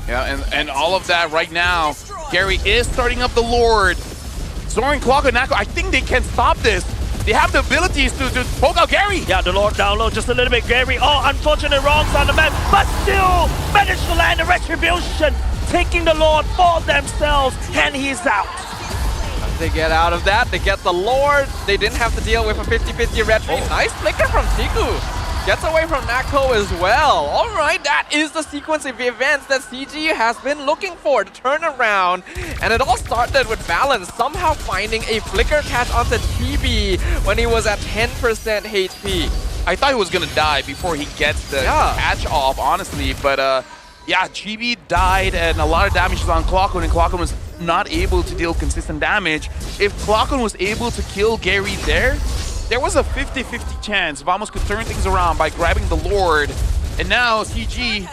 Yeah, and all of that right now, Gary is starting up the Lord. Zorn, Clarkun, Nako, I think they can stop this. They have the abilities to poke out Gary. Yeah, the Lord down low just a little bit. Gary, oh, unfortunate wrongs on the map, but still managed to land the Retribution, taking the Lord for themselves, and he's out. They get out of that, they get the Lord. They didn't have to deal with a 50-50 retreat. Nice flicker from Chiku. Gets away from Nako as well. All right, that is the sequence of events that CG has been looking for to turn around. And it all started with Balance somehow finding a flicker catch onto Chibi when he was at 10% HP. I thought he was going to die before he gets the catch off, honestly. But yeah, Chibi died and a lot of damage was on Clarkun, and Clarkun was not able to deal consistent damage. If Clarkun was able to kill Gary there was a 50-50 chance Vamos could turn things around by grabbing the Lord. And now CG,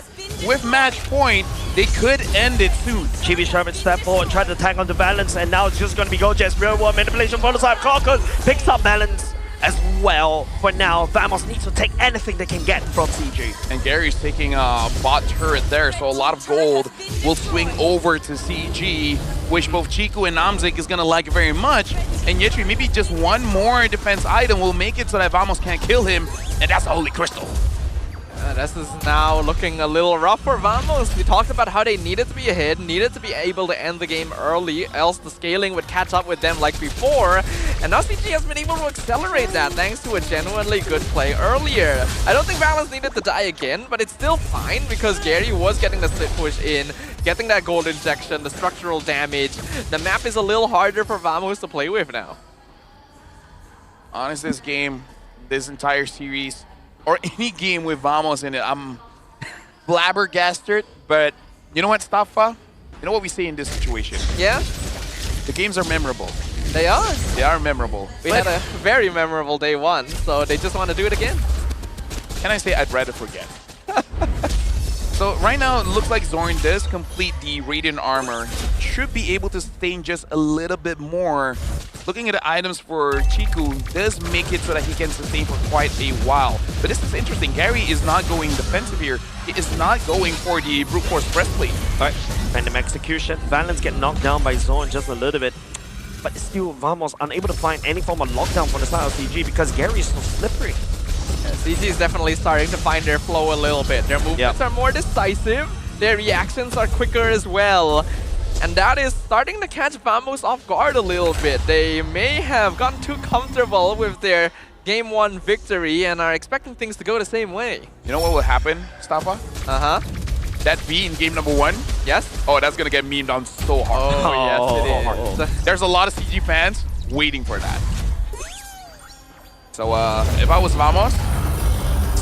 with match point, they could end it soon. Chibi Sherman step forward, tried to tag on the Balance, and now it's just going to be Gojez. Real world manipulation from the side. Clarkun picks up Balance as well. For now, Vamos needs to take anything they can get from CG. And Gary's taking a bot turret there, so a lot of gold will swing over to CG, which both Chiku and Amzik is going to like very much. And Yetri, maybe just one more defense item will make it so that Vamos can't kill him, and that's the Holy Crystal. This is now looking a little rough for Vamos. We talked about how they needed to be ahead, needed to be able to end the game early, else the scaling would catch up with them like before. And now CG has been able to accelerate that thanks to a genuinely good play earlier. I don't think Balance needed to die again, but it's still fine because Gary was getting the split push in, getting that gold injection, the structural damage. The map is a little harder for Vamos to play with now. Honestly, this game, this entire series, or any game with Vamos in it, I'm flabbergasted, but you know what, Staffa? You know what we say in this situation? Yeah? The games are memorable. They are. They are memorable. We had a very memorable day one, so they just want to do it again. Can I say I'd rather forget? So right now, it looks like Zorn does complete the Radiant Armor. Should be able to sustain just a little bit more. Looking at the items for Chiku does make it so that he can sustain for quite a while. But this is interesting. Gary is not going defensive here. He is not going for the Brute Force Breastplate. All right, random execution. Valence get knocked down by Zorn just a little bit. But still, Vamos unable to find any form of lockdown from the side of CG because Gary is so slippery. CG is definitely starting to find their flow a little bit. Their movements are more decisive. Their reactions are quicker as well. And that is starting to catch Vamos off guard a little bit. They may have gotten too comfortable with their Game 1 victory and are expecting things to go the same way. You know what will happen, Staffa? Uh-huh. That B in game number 1? Yes. Oh, that's going to get memed on so hard. Oh, yes, it is. There's a lot of CG fans waiting for that. So, if I was Vamos,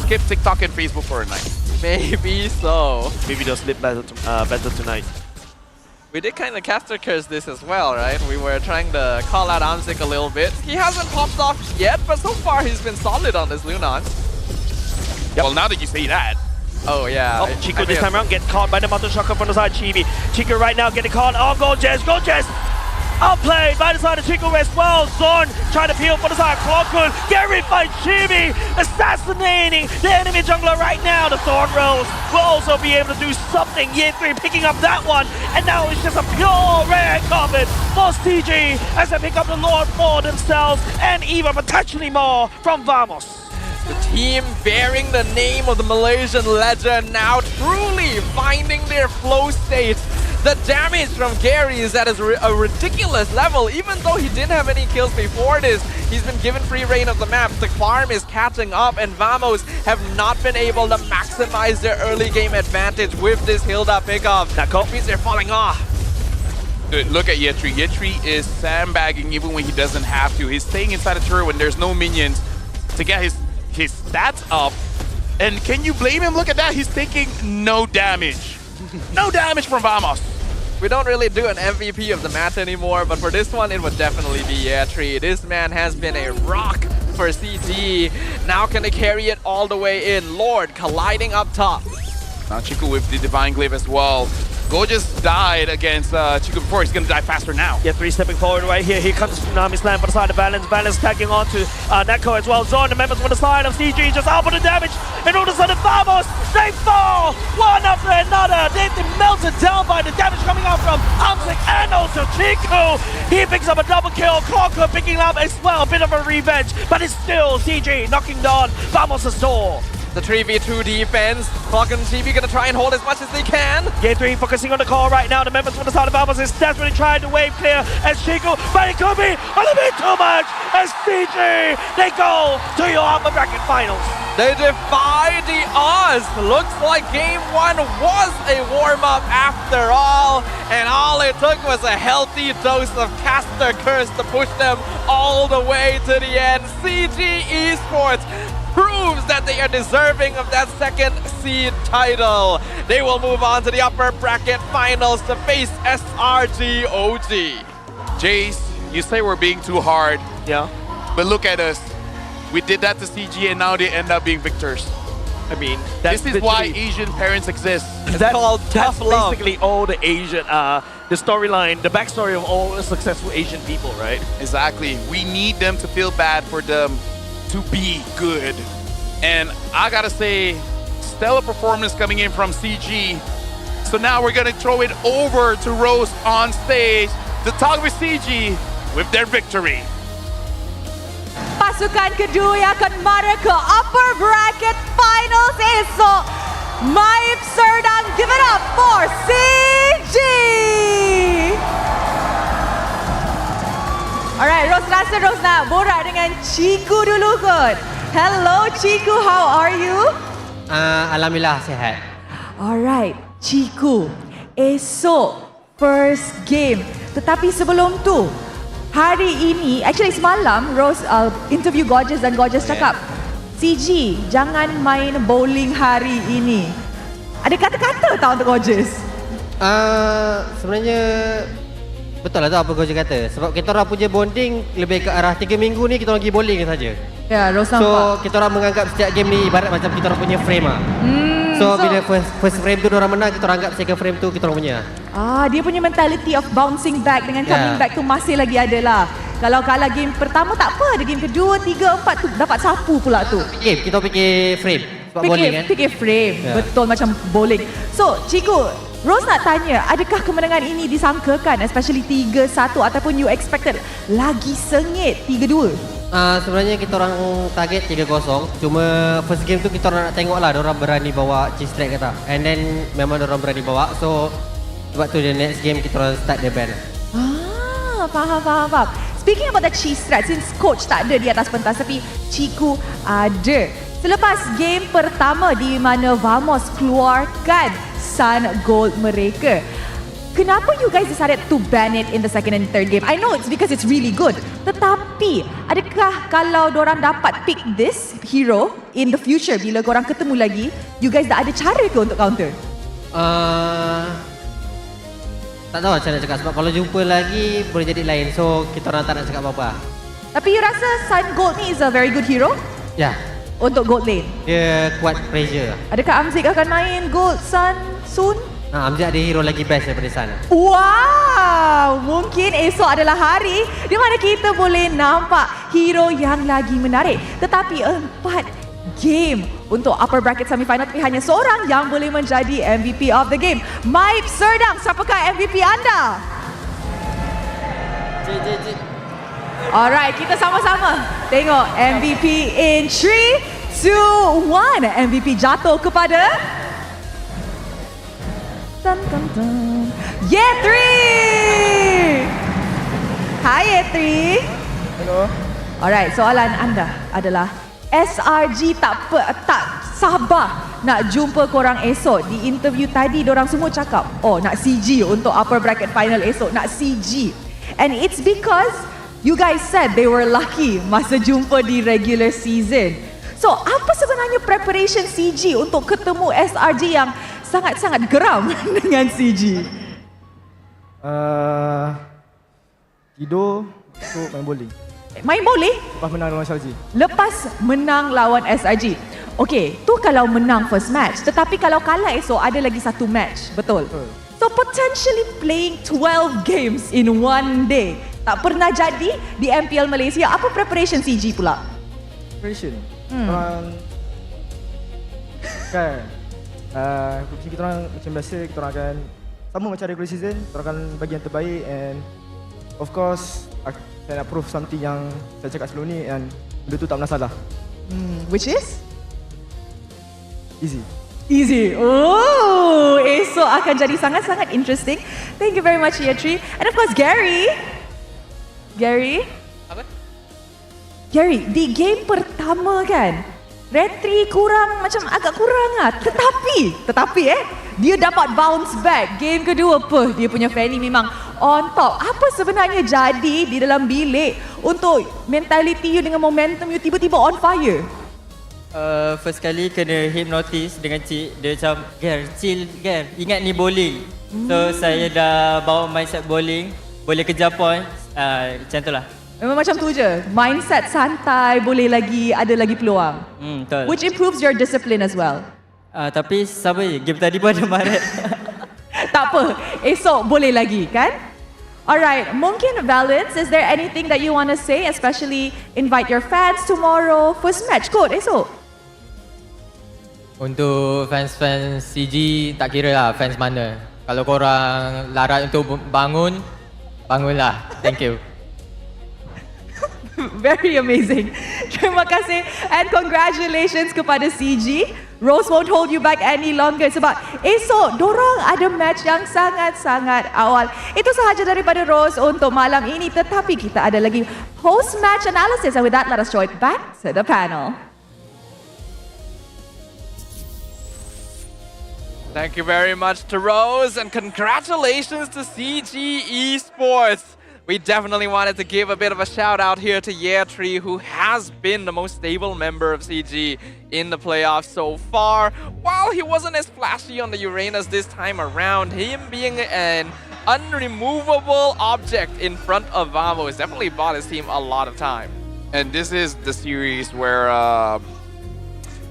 skip TikTok and Facebook for a night. Maybe so. Maybe they'll sleep better tonight. We did kind of caster curse this as well, right? We were trying to call out Amzik a little bit. He hasn't popped off yet, but so far he's been solid on this Lunan. Yep. Well, now that you say that. Oh, yeah. Oh, Chico this time around get caught by the Mountain Shocker from the side, Chibi. Chico right now getting caught. Oh, Gojez! Outplayed by the side of Chico as well. Zorn trying to peel for the side. Clarkun, Gary by Chibi, assassinating the enemy jungler right now. The Thorn Rose will also be able to do something. Year 3 picking up that one, and now it's just a pure rare carpet for CG as they pick up the Lord for themselves and even potentially more from Vamos. The team bearing the name of the Malaysian legend now truly finding their flow state. The damage from Gary is at a ridiculous level. Even though he didn't have any kills before this, he's been given free reign of the map. The farm is catching up, and Vamos have not been able to maximize their early game advantage with this Hilda pickup. That means they're falling off. Dude, look at Yetri. Yetri is sandbagging even when he doesn't have to. He's staying inside a turret when there's no minions to get his stats up. And can you blame him? Look at that. He's taking no damage. No damage from Vamos. We don't really do an MVP of the match anymore, but for this one, it would definitely be Yetri. This man has been a rock for CG. Now can they carry it all the way in? Lord colliding up top. Now Chiku with the Divine Glaive as well. Go just died against Chiku before. He's going to die faster now. Yeah, 3 stepping forward right here. Here comes Tsunami Slam for the side of Balance. Balance tagging on to Neko as well. Zone, the members on the side of CG just out for the damage. And all of a sudden, Vamos, they fall one after another. They've been melted down by the damage coming out from Amzik and also Chiku. He picks up a double kill. Clocker picking up as well. A bit of a revenge, but it's still CG knocking down Vamos' door. The 3v2 defense. Clock and TV gonna try and hold as much as they can. Game 3 focusing on the call right now. The members from the side of Vamos is desperately trying to wave clear as Chiku, but it could be a little bit too much as CG. They go to your upper bracket finals. They defy the odds. Looks like game 1 was a warm-up after all, and all it took was a healthy dose of Caster Curse to push them all the way to the end. CG Esports proves that they are deserving of that second seed title. They will move on to the upper bracket finals to face SRG.OG. Jace, you say we're being too hard. Yeah. But look at us. We did that to CG and now they end up being victors. I mean, this is why Asian parents exist. That's basically all the Asian, the storyline, the backstory of all the successful Asian people, right? Exactly. We need them to feel bad for them to be good. And I gotta say, stellar performance coming in from CG. So now we're gonna throw it over to Rose on stage to talk with CG with their victory. Pasukan kedua yang akan mara ke upper bracket finals esok. Maib Serdang, give it up for CG. Alright, Rose nak borak dengan Chiku dulu kot. Hello Chiku, how are you? Alhamdulillah sihat. Alright, Chiku. Esok first game. Tetapi sebelum tu, hari ini, actually semalam Rose interview Gorgeous dan Gorgeous cakap, CG, jangan main bowling hari ini. Ada kata-kata tak untuk Gorgeous? Sebenarnya betul lah tu apa Gorgeous kata. Sebab kita orang punya bonding lebih ke arah 3 minggu ni kita orang pergi bowling saja. Ya, Rose nampak. So kita orang menganggap setiap game ni ibarat macam kita orang punya frame lah. So bila first frame tu orang menang, kita orang anggap second frame tu kita orang punya. Dia punya mentality of bouncing back dengan coming back tu masih lagi ada lah. Kalau kalah game pertama tak apa, ada game kedua, 3, 4 tu dapat sapu pula tu. Kita fikir frame. Sebab bowling kan. Fikir frame, betul macam bowling. So, Chiku, Rose nak tanya, adakah kemenangan ini disangkakan, especially 3-1 ataupun you expected lagi sengit 3-2? Sebenarnya kita orang target 3-0. Cuma first game tu kita orang nak tengok lah diorang berani bawa cheese track ke tak. And then memang diorang berani bawa. So sebab tu the next game kita orang start the band. Faham. Speaking about the cheese track, since coach tak ada di atas pentas tapi Chiku ada. Selepas game pertama di mana Vamos keluarkan Sun Gold mereka, kenapa you guys decided to ban it in the second and third game? I know it's because it's really good. Tetapi, adakah kalau dorang dapat pick this hero in the future, bila korang ketemu lagi, you guys dah ada cara ke untuk counter? Tak tahu macam nak cakap. Sebab kalau jumpa lagi, boleh jadi lain. So, kita orang tak nak cakap apa-apa. Tapi you rasa Sun Gold ni is a very good hero? Ya. Untuk Gold lane? Dia kuat pressure. Adakah Amzik akan main Gold Sun soon? Amzik ada hero lagi best daripada sana. Wow! Mungkin esok adalah hari di mana kita boleh nampak hero yang lagi menarik. Tetapi 4 game untuk upper bracket semifinal, tapi hanya seorang yang boleh menjadi MVP of the game. Maib Serdang, siapakah MVP anda? Alright, kita sama-sama tengok MVP in 3, 2, 1. MVP jatuh kepada Ye3! Hai Ye3! Hello. Alright, soalan anda adalah SRG tak sabar nak jumpa korang esok. Di interview tadi, dorang semua cakap, nak CG untuk upper bracket final esok, nak CG. And it's because you guys said they were lucky masa jumpa di regular season. So, apa sebenarnya preparation CG untuk ketemu SRG yang sangat-sangat geram dengan CG? Tidur, untuk main bowling. Main bowling? Lepas menang lawan SRG. Lepas menang lawan SRG. Okey, tu kalau menang first match. Tetapi kalau kalah esok ada lagi satu match. Betul? So potentially playing 12 games in one day. Tak pernah jadi di MPL Malaysia. Apa preparation CG pula? Preparation? Kan, kita orang macam biasa, kita orang akan sama macam regular season, kita orang akan bagi yang terbaik and of course, saya nak prove something yang saya cakap sebelum ni and benda tu tak pernah salah. Which is? Easy. Easy. Oh, esok akan jadi sangat-sangat interesting. Thank you very much, Year 3. And of course, Gary. Apa? Gary, di game pertama kan, Retri kurang, macam agak kurang lah. Tetapi dia dapat bounce back. Game kedua dia punya Fanny memang on top. Apa sebenarnya jadi di dalam bilik untuk mentality you dengan momentum you tiba-tiba on fire? First kali kena hypnotis dengan Cik. Dia macam, chill, ingat ni bowling. So saya dah bawa mindset bowling, boleh kejar points, macam tu lah. Memang macam tu je. Mindset santai, boleh lagi, ada lagi peluang. Betul. Which improves your discipline as well. Tapi sabar je, game tadi pun ada maret. Tak apa, esok boleh lagi kan? Alright, mungkin Valence, is there anything that you want to say, especially invite your fans tomorrow? First match kot esok. Untuk fans-fans CG, tak kira lah fans mana. Kalau korang larat untuk bangunlah. Thank you. Very amazing. Terima kasih and congratulations kepada CG. Rose won't hold you back any longer sebab esok dorang ada match yang sangat-sangat awal. Itu sahaja daripada Rose untuk malam ini, tetapi kita ada lagi post-match analysis, and with that let us throw it back to the panel. Thank you very much to Rose and congratulations to CG Esports. We definitely wanted to give a bit of a shout out here to Year 3, who has been the most stable member of CG in the playoffs so far. While he wasn't as flashy on the Uranus this time around, him being an unremovable object in front of Vamos definitely bought his team a lot of time. And this is the series where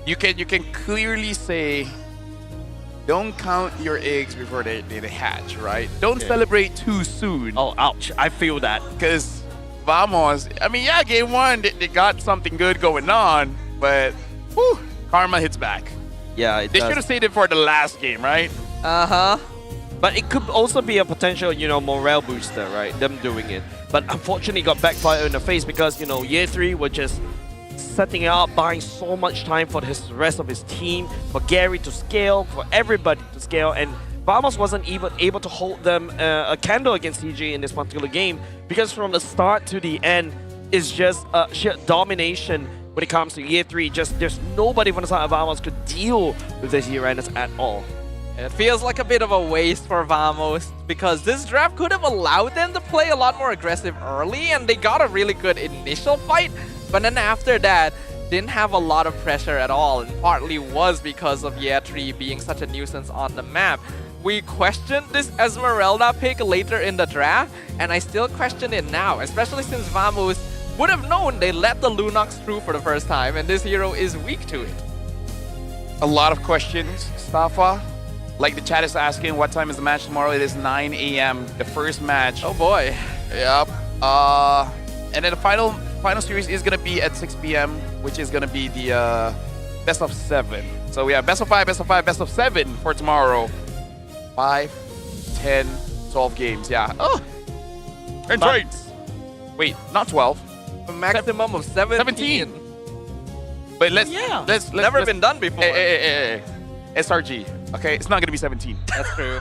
you can clearly say, don't count your eggs before they hatch, right? Don't celebrate too soon. Oh, ouch. I feel that. Because Vamos, I mean, yeah, game one, they got something good going on, but whew, karma hits back. Yeah, they should have saved it for the last game, right? Uh-huh. But it could also be a potential, morale booster, right? Them doing it. But unfortunately got backfired in the face because, Year 3 were just setting it up, buying so much time for the rest of his team, for Gary to scale, for everybody to scale, and Vamos wasn't even able to hold them a candle against CG in this particular game, because from the start to the end, it's just sheer domination when it comes to Year 3. Just there's nobody from the side of Vamos could deal with this Uranus at all. It feels like a bit of a waste for Vamos, because this draft could have allowed them to play a lot more aggressive early, and they got a really good initial fight. But then after that, didn't have a lot of pressure at all, and partly was because of Year 3 being such a nuisance on the map. We questioned this Esmeralda pick later in the draft, and I still question it now, especially since Vamos would have known they let the Lunox through for the first time, and this hero is weak to it. A lot of questions, Stafa. Like the chat is asking, what time is the match tomorrow? It is 9 a.m. The first match. Oh boy. Yep. And then the final series is going to be at 6 p.m., which is going to be the best of 7. So we have best of 5, best of 5, best of 7 for tomorrow. 5, 10, 12 games, yeah. Oh! And trades! Wait, not 12. A maximum of 17. But let's never been done before. Hey. SRG, okay? It's not going to be 17. That's true.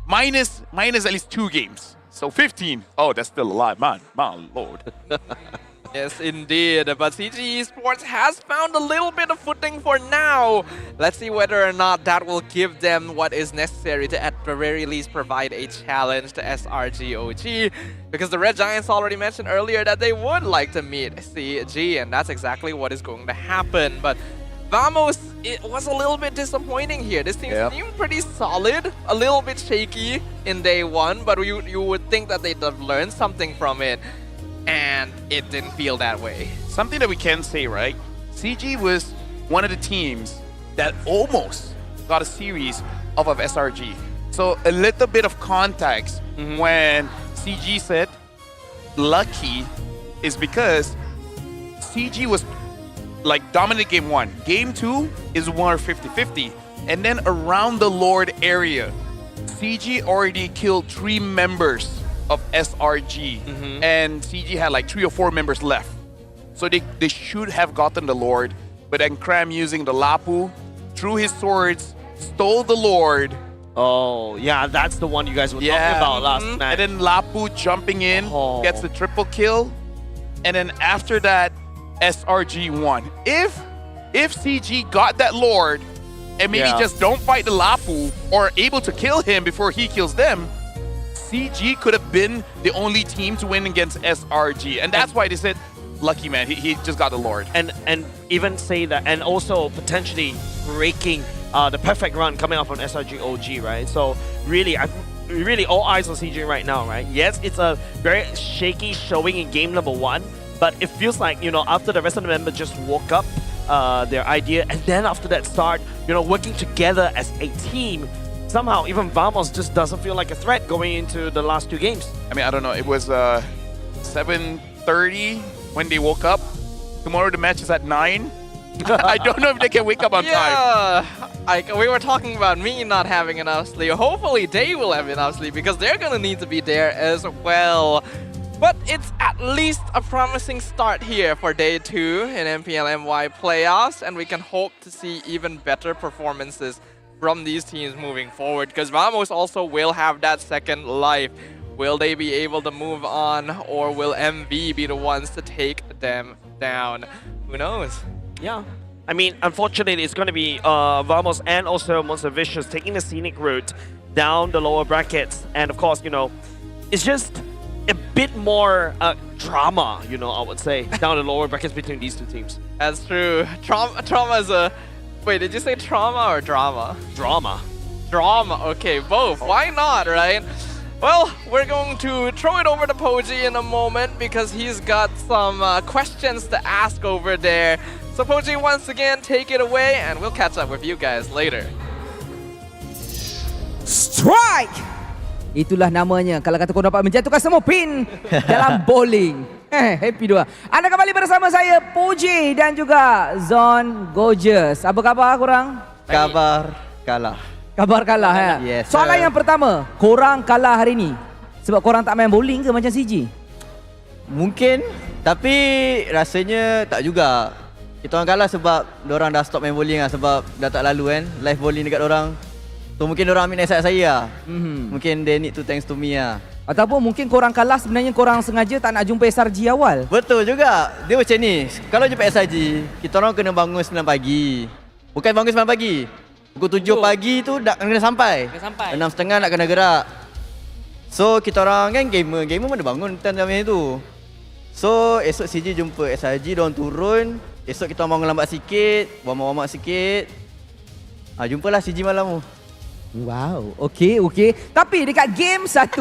minus at least 2 games. So 15. Oh, that's still a lot, man. My lord. Yes, indeed. But CG Esports has found a little bit of footing for now. Let's see whether or not that will give them what is necessary to, at the very least, provide a challenge to SRG.OG. Because the Red Giants already mentioned earlier that they would like to meet CG, and that's exactly what is going to happen. But Vamos it was a little bit disappointing here. This team seemed pretty solid, a little bit shaky in day one, but you would think that they'd have learned something from it, and it didn't feel that way. Something that we can say, right? CG was one of the teams that almost got a series off of SRG. So a little bit of context when CG said lucky is because CG was like dominant game 1. Game 2 is more 50-50. And then around the Lord area, CG already killed 3 members of SRG. And CG had like 3 or 4 members left. So they should have gotten the Lord. But then Cram using the Lapu, threw his swords, stole the Lord. Oh, yeah, that's the one you guys were talking about last match. And then Lapu jumping in, gets the triple kill. And then after that, SRG won. If CG got that Lord and maybe just don't fight the Lapu or able to kill him before he kills them, CG could have been the only team to win against SRG. And that's why they said, lucky man, he just got the Lord. And even say that, and also potentially breaking the perfect run coming out from SRG.OG, right? So really, really all eyes on CG right now, right? Yes, it's a very shaky showing in game number 1, but it feels like, you know, after the rest of the members just woke up their idea, and then after that start, you know, working together as a team, somehow even Vamos just doesn't feel like a threat going into the last 2 games. I mean, I don't know. It was 7:30 when they woke up. Tomorrow the match is at 9. I don't know if they can wake up on time. Yeah, we were talking about me not having enough sleep. Hopefully they will have enough sleep because they're gonna need to be there as well. But it's at least a promising start here for day 2 in MPL MY playoffs, and we can hope to see even better performances from these teams moving forward, because Vamos also will have that second life. Will they be able to move on, or will MV be the ones to take them down? Who knows? Yeah. I mean, unfortunately, it's going to be Vamos and also Monster Vicious taking the scenic route down the lower brackets. And of course, you know, it's just a bit more drama, you know, I would say, down the lower brackets between these 2 teams. That's true. Trauma is a... Wait, did you say trauma or drama? Drama. Drama. Okay, both. Why not, right? Well, we're going to throw it over to Poji in a moment because he's got some questions to ask over there. So Poji, once again, take it away and we'll catch up with you guys later. Strike! Itulah namanya. Kalau kata kau dapat menjatuhkan semua pin dalam bowling. Happy dua. Anda kembali bersama saya, Poji dan juga Zon Gorgeous. Apa khabar korang? Kabar kalah. Kabar kalah, ya? Yes, soalan yang pertama, korang kalah hari ni sebab korang tak main bowling ke macam CG? Mungkin, tapi rasanya tak juga. Kita orang kalah sebab diorang dah stop main bowling lah, sebab dah tak lalu kan live bowling dekat diorang. So mungkin diorang ambil nasihat saya lah. Mungkin they need to thanks to me lah. Ataupun mungkin korang kalah sebenarnya korang sengaja tak nak jumpa SRG awal. Betul juga. Dia macam ni, kalau jumpa SRG, kita orang kena bangun 9 pagi. Bukan bangun 9 pagi. Pukul 7 pagi tu dah kena sampai. 6:30 nak kena gerak. So kita orang kan gamer mana bangun time tu. So esok CG jumpa SRG, diorang turun. Esok kita bangun lambat sikit, warm up sikit. Jumpalah CG malam tu. Wow, okey. Tapi dekat game 1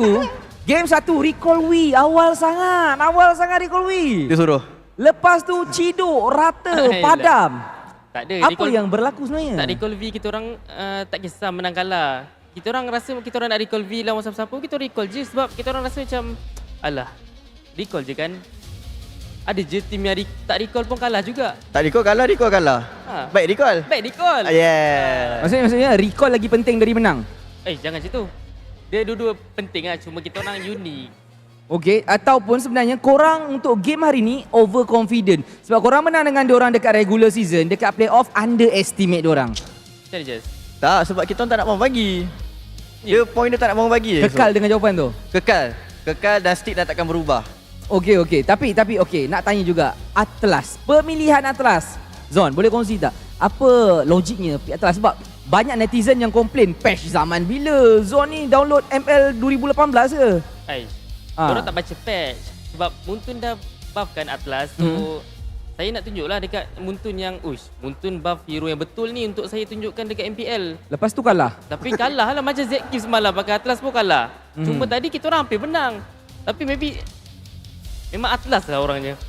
recall Wii awal sangat recall Wii. Dia suruh. Lepas tu ciduk rata padam. Tak ada. Apa yang berlaku sebenarnya? Tak recall V, kita orang tak kisah menang kalah. Kita orang rasa kita orang nak recall V lawan siapa-siapa, kita recall je sebab kita orang rasa macam alah, recall je kan. Ada je tim yang tak recall pun kalah juga. Tak recall kalah. Baik recall. Yeah. Maksudnya recall lagi penting dari menang. Jangan macam tu. Dia dua-dua penting lah, cuma kita orang unik. Okey, ataupun sebenarnya korang untuk game hari ni overconfident. Sebab korang menang dengan diorang dekat regular season, dekat playoff underestimate diorang. Macam mana Jess? Tak, sebab kita orang tak nak mau bagi. Dia point dia tak nak mau bagi. Kekal dengan jawapan tu? Kekal dan stick dah takkan berubah. Okey. Tapi okey, nak tanya juga. Atlas, pemilihan Atlas. Zon, boleh kongsi tak? Apa logiknya Atlas? Sebab banyak netizen yang komplain, patch zaman bila? Zon ni download MPL 2018 ke? Diorang tak baca patch. Sebab Muntun dah buffkan Atlas. So saya nak tunjuklah dekat Muntun yang Muntun buff hero yang betul ni untuk saya tunjukkan dekat MPL. Lepas tu kalah. Tapi kalah lah macam ZK semalam pakai Atlas pun kalah. Cuma tadi kita orang hampir menang. Tapi maybe memang Atlas lah orangnya.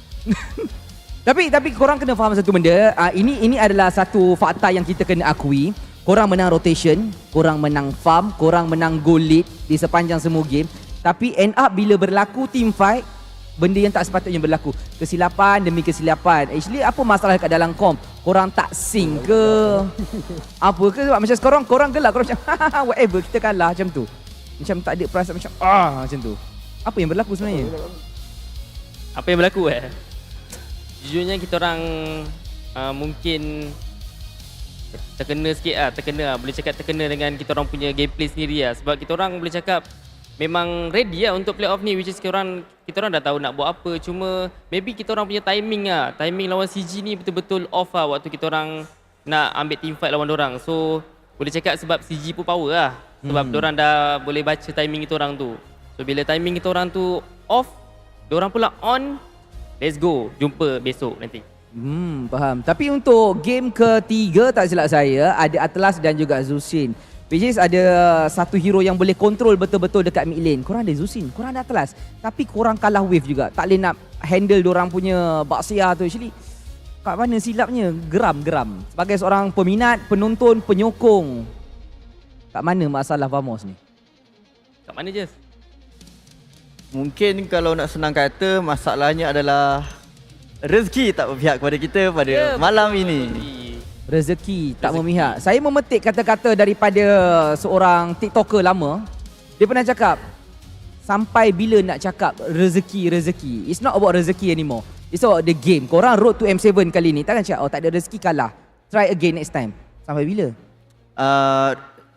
Tapi korang kena faham satu benda. Ini adalah satu fakta yang kita kena akui. Korang menang rotation, korang menang farm, korang menang goal lead di sepanjang semua game. Tapi end up bila berlaku team fight, benda yang tak sepatutnya berlaku. Kesilapan demi kesilapan. Actually apa masalah kat dalam kom? Korang tak sync ke? Apa ke? Sebab macam sekarang korang gelak, korang macam whatever, kita kalah macam tu. Macam tak ada perasaan macam macam tu. Apa yang berlaku sebenarnya? Apa yang berlaku Jujurnya kita orang mungkin terkena sikit boleh cakap terkena dengan kita orang punya gameplay sendiri sebab kita orang boleh cakap memang ready untuk playoff ni, which is kita orang dah tahu nak buat apa, cuma maybe kita orang punya timing lawan CG ni betul-betul off waktu kita orang nak ambil team fight lawan dorang. So boleh cakap sebab CG pun power sebab dorang dah boleh baca timing kita orang tu. So bila timing kita orang tu off, dorang pula on, let's go, jumpa besok nanti. Faham. Tapi untuk game ketiga tak silap saya, ada Atlas dan juga Zusin. Which is ada satu hero yang boleh kontrol betul-betul dekat mid lane. Korang ada Zusin, korang ada Atlas. Tapi korang kalah wave juga. Tak boleh nak handle dorang punya baksia tu. Actually, kat mana silapnya? Geram. Sebagai seorang peminat, penonton, penyokong. Kat mana masalah Vamos ni? Kat mana Jess? Mungkin kalau nak senang kata, masalahnya adalah rezeki tak berpihak kepada kita pada malam ini. Rezeki tak memihak. Saya memetik kata-kata daripada seorang TikToker lama. Dia pernah cakap, sampai bila nak cakap rezeki. It's not about rezeki anymore. It's about the game. Korang road to M7 kali ni, takkan cakap tak ada rezeki kalah. Try again next time. Sampai bila?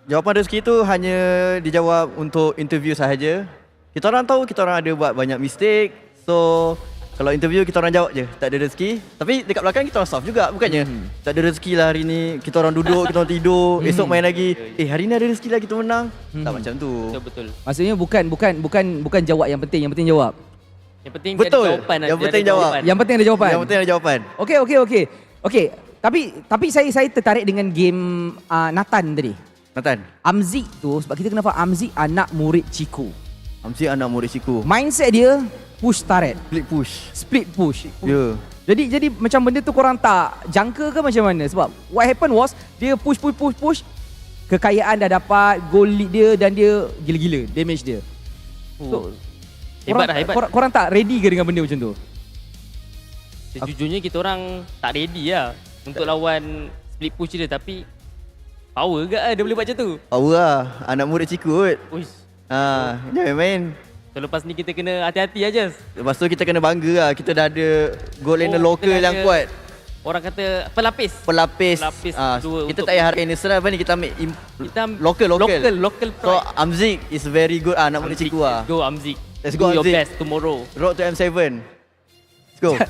Jawapan rezeki tu hanya dijawab untuk interview sahaja. Kita orang tahu kita orang ada buat banyak mistake. So kalau interview kita orang jawab je, tak ada rezeki. Tapi dekat belakang kita orang soft juga, bukannya tak ada rezeki lah hari ni, kita orang duduk, kita orang tidur, esok main lagi. Hari ni ada rezeki lah kita menang. Tak macam tu. Betul. Maksudnya bukan jawab yang penting jawab. Yang penting betul. ada jawapan. Yang penting jawab. Yang penting ada jawapan. Yang penting ada jawapan. Okey. Tapi saya tertarik dengan game Nathan tadi. Amzik tu, sebab kita kena faham Amzik anak murid Ciku. Mindset dia push turret. Split push. Ya. Jadi macam benda tu korang tak jangka ke macam mana? Sebab what happened was dia push. Kekayaan dah dapat, goal lead dia dan dia gila-gila damage dia. So hebat. Korang tak ready ke dengan benda macam tu? Sejujurnya kita orang tak ready untuk lawan split push dia, tapi power ke dia boleh buat macam tu? Power lah. Anak murid Ciku kot. Jangan main. So lepas ni kita kena hati-hati aja. Lepas tu kita kena bangga lah. Kita dah ada goal laner lokal yang kuat. Orang kata pelapis. Kita tak payah hargai Nesra. Apa ni kita ambil local pride. So Amzik is very good. Nak murid Ciku lah. Go Amzik. Let's go Do your Amzik. best tomorrow. Road to M7. Let's go.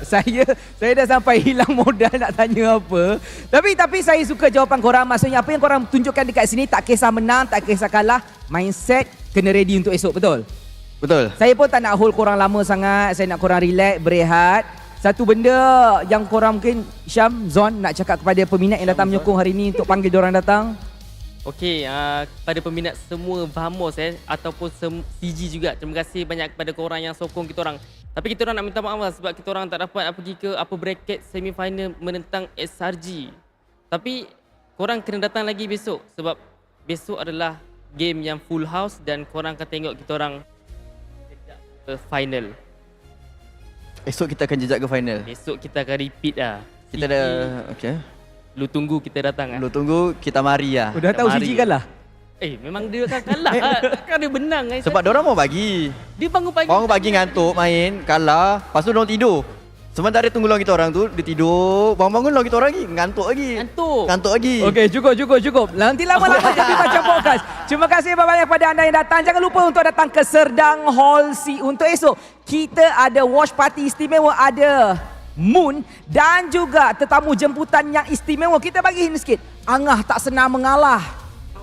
Saya dah sampai hilang modal nak tanya apa. Tapi saya suka jawapan korang. Maksudnya apa yang korang tunjukkan dekat sini, tak kisah menang, tak kisah kalah, mindset kena ready untuk esok, betul? Betul. Saya pun tak nak hold korang lama sangat. Saya nak korang relax, berehat. Satu benda yang korang mungkin Syam, Zon nak cakap kepada peminat yang datang menyokong hari ni untuk panggil diorang datang. Okey, kepada peminat semua Vamos ataupun CG juga, terima kasih banyak kepada korang yang sokong kita orang. Tapi kita orang nak minta maaf sebab kita orang tak dapat pergi ke apa bracket semifinal menentang SRG. Tapi korang kena datang lagi besok sebab besok adalah game yang full house dan korang akan tengok kita orang ke final. Esok kita akan jejak ke final. Esok kita akan repeat lah. Kita dah okey. Lu tunggu kita datang Lu tunggu kita mari lah. Dah tahu CG kalah. Memang dia akan kalah. Kan dia menang. Sebab diorang mau bagi. Dia bangun pagi. Bangun pagi ngantuk main, kalah, lepas tu diorang tidur. Sementara tunggu lawan kita orang tu, dia tidur, bangun-bangun lawan kita orang lagi, ngantuk lagi. Okey, cukup. Nanti lama-lama jadi macam podcast. Terima kasih banyak kepada anda yang datang. Jangan lupa untuk datang ke Serdang Hall C untuk esok. Kita ada watch party istimewa, ada Moon dan juga tetamu jemputan yang istimewa. Kita bagi hint sikit. Angah tak senang mengalah.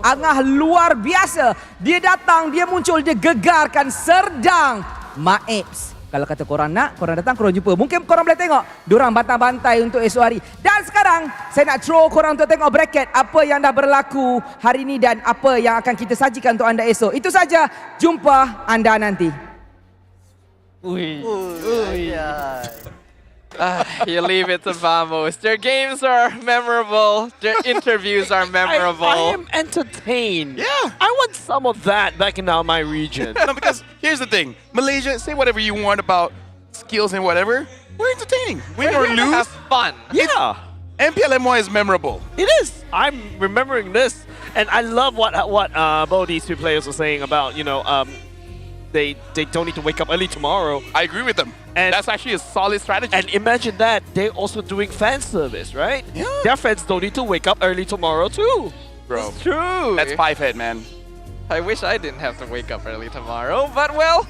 Angah luar biasa. Dia datang, dia muncul, dia gegarkan Serdang. Maebs Kalau kata korang nak, korang datang, korang jumpa. Mungkin korang boleh tengok diorang bantai-bantai untuk esok hari. Dan sekarang saya nak throw korang untuk tengok bracket apa yang dah berlaku hari ini dan apa yang akan kita sajikan untuk anda esok. Itu saja, jumpa anda nanti. You leave it to Vamos. Their games are memorable. Their interviews are memorable. I am entertained. Yeah. I want some of that back in my region. No, because here's the thing. Malaysia, say whatever you want about skills and whatever. We're entertaining. Win or lose. Have fun. Yeah. MPLMY is memorable. It is. I'm remembering this. And I love what both these two players were saying about, they don't need to wake up early tomorrow. I agree with them. And that's actually a solid strategy. And imagine that, they're also doing fan service, right? Yeah. Their fans don't need to wake up early tomorrow too. Bro. It's true. That's Pipehead, man. I wish I didn't have to wake up early tomorrow, but well,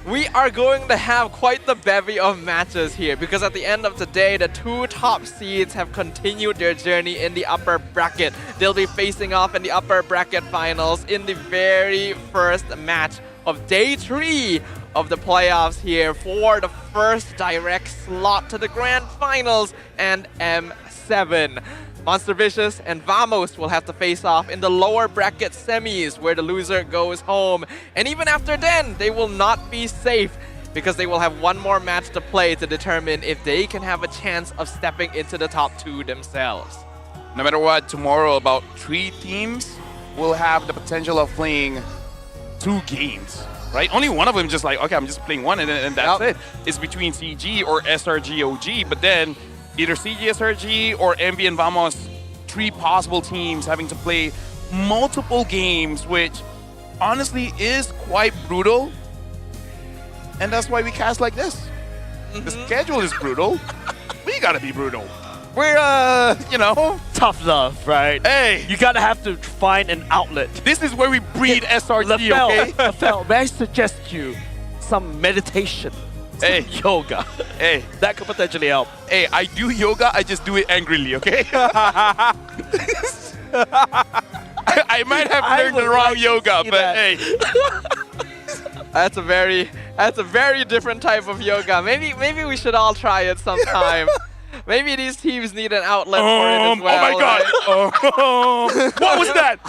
we are going to have quite the bevy of matches here because at the end of the day, the two top seeds have continued their journey in the upper bracket. They'll be facing off in the upper bracket finals in the very first match of day 3 of the playoffs here for the first direct slot to the grand finals and M7. Monster Vicious and Vamos will have to face off in the lower bracket semis where the loser goes home. And even after then, they will not be safe because they will have one more match to play to determine if they can have a chance of stepping into the top 2 themselves. No matter what, tomorrow about 3 teams will have the potential of playing 2 games, right? Only one of them just like, okay, I'm just playing one and that's it. It's between CG or SRG.OG, but then either CG, SRG, or MB and Vamos, 3 possible teams having to play multiple games, which honestly is quite brutal. And that's why we cast like this. The schedule is brutal. We gotta be brutal. We're, tough love, right? Hey, you gotta have to find an outlet. This is where we breed SRG, okay? Lafel, may I suggest you some meditation? Hey, yoga. Hey, that could potentially help. Hey, I do yoga, I just do it angrily, okay? I might have learned the wrong yoga, but hey. That's a very different type of yoga. Maybe we should all try it sometime. Maybe these teams need an outlet for it as well. Oh my god. Right? What was that?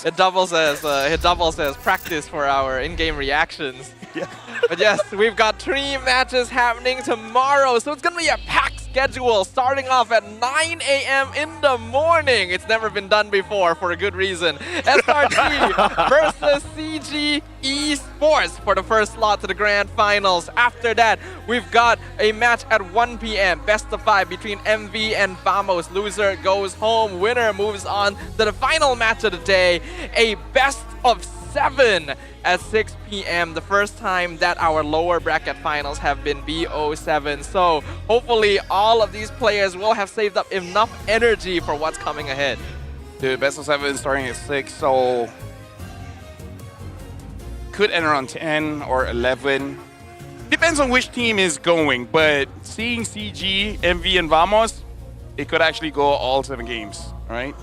It doubles as practice for our in-game reactions. Yeah. But yes, we've got 3 matches happening tomorrow, so it's gonna be a packed schedule starting off at 9 a.m. in the morning. It's never been done before for a good reason. SRG versus CG Esports for the first slot to the grand finals. After that, we've got a match at 1 p.m. Best of 5 between MV and Vamos. Loser goes home. Winner moves on to the final match of the day. A best of 7 at 6 p.m. The first time that our lower bracket finals have been BO7. So hopefully all of these players will have saved up enough energy for what's coming ahead. Dude, best of 7 starting at 6, so could end around 10 or 11. Depends on which team is going, but seeing CG, MV, and Vamos, it could actually go all 7 games, right?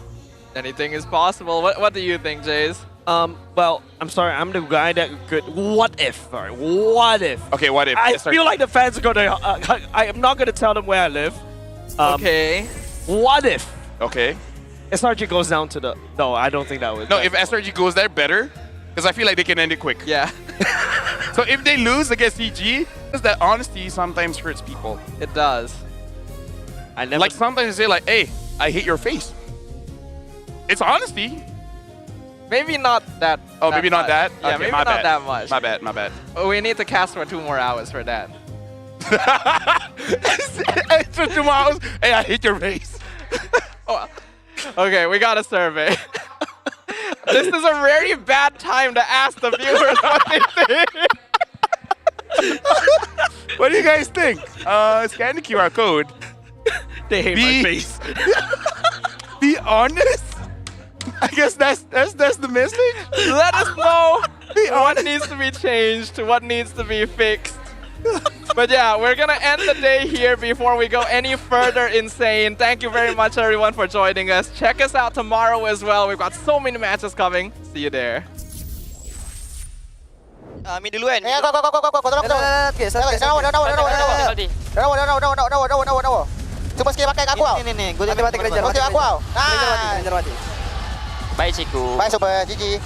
Anything is possible. What do you think, Jace? Well, I'm sorry, I'm the guy that could. What if? All right, what if? Okay, what if? I feel like the fans are gonna. I am not gonna tell them where I live. Okay. What if? Okay. SRG goes down to the. No, I don't think that would. No, if SRG goes there, better. Because I feel like they can end it quick. Yeah. So if they lose against CG, because that honesty sometimes hurts people. It does. I never. Like sometimes they say like, hey, I hate your face. It's honesty. Maybe not that. Oh, maybe not much. that? Yeah, Okay, maybe my not bad. that much. My bad, my bad. We need to cast for 2 more hours for that. For 2 hours? Hey, I hate your face. Oh, okay, we got a survey. This is a very bad time to ask the viewers what they think. What do you guys think? Scan the QR code. They hate my face. Be honest. I guess that's the message. Let us know what needs to be changed, what needs to be fixed. But yeah, we're gonna end the day here before we go any further insane. Thank you very much everyone for joining us. Check us out tomorrow as well. We've got so many matches coming. See you there. Mid dulu kan. Kau. Tolong. Dawa. Cuma skill pakai kat aku tau. Ni. Gua tengok Skill aku tau. Baik cikgu. Baik super, GG.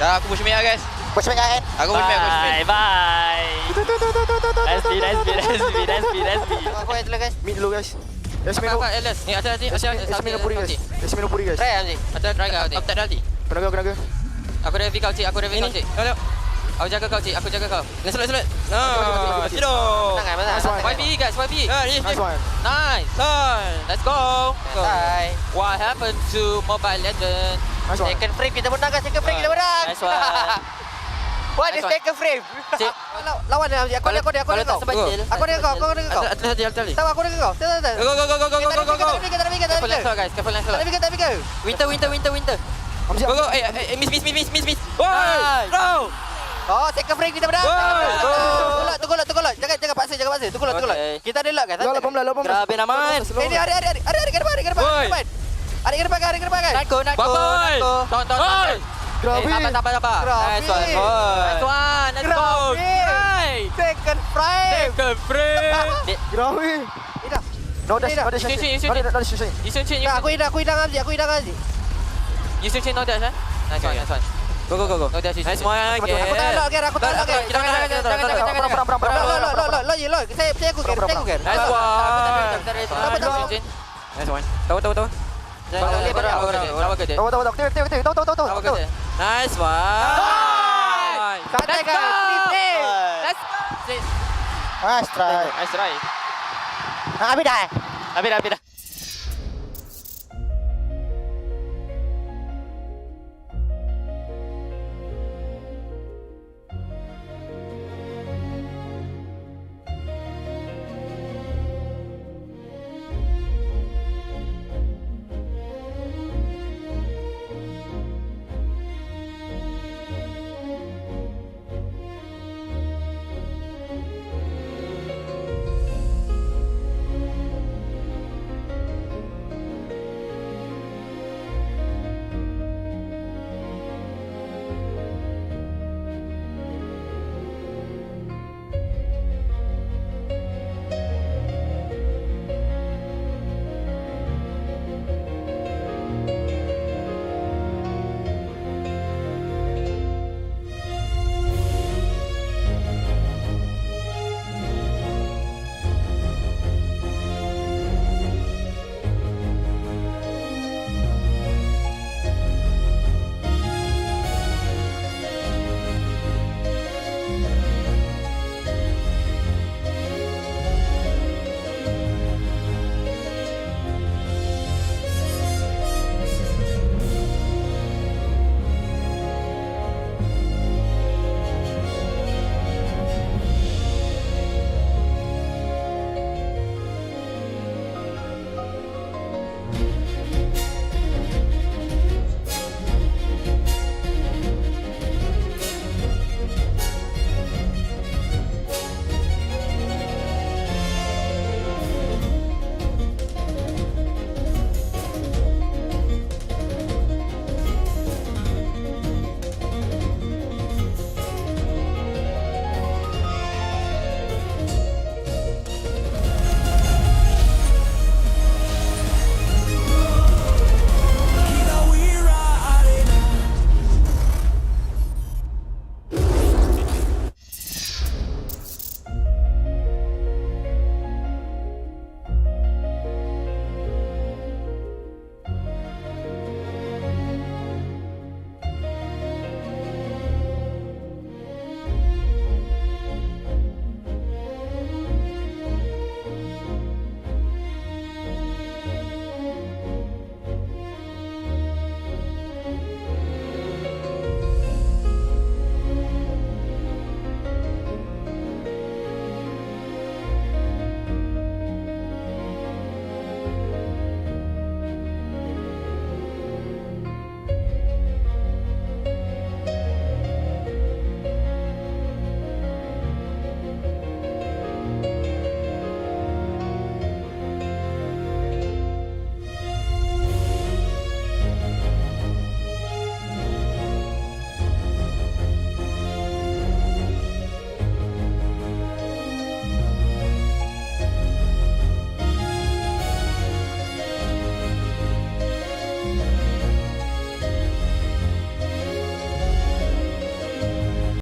Dah aku push mid lah guys. Push back kan? Aku push mid. Bye. Nice speed. Aku yang guys. Mid dulu guys. Esmino. Ni atas. Esmino puri guys. Try Amzik. Atas try kau. Aku tak ada ulti. Kena. Aku dah kau cik. Jom. Aku jaga kau cik. Selut. No. Tidur. YB guys. Nice one. Nice. Let's go. Bye. What happened to Mobile Legend? Second frame kita menang guys. Nice one. What is second frame? Lawan dia. Aku dia kau. Aku dia kau. Atas. Tahu aku dia kau. Go. Guys. Careful. Tapi go. Winter. Go. Miss. Bro. Oh, second frame kita menang. Tunggu. Jangan paksa. Tunggu. Kita ada lock guys. Lock pom. Grabe naman. Ini hari. Ke depan. Hari ke depan guys. Nako. Ton. Grabe. Sabar. Nice one. Let's go. Second frame. Grabe. No dash. Yusun. Aku hilang Amzi. Yusun no dash. Nice one. Go. No dash. Nice one. Aku tak lock. Jangan. Saya aku get. Nice one. Nice one. Tahu. Tahu. Nice one. Santai guys. Let's go. Nice try. Nice try. Habis dah. Habis dah.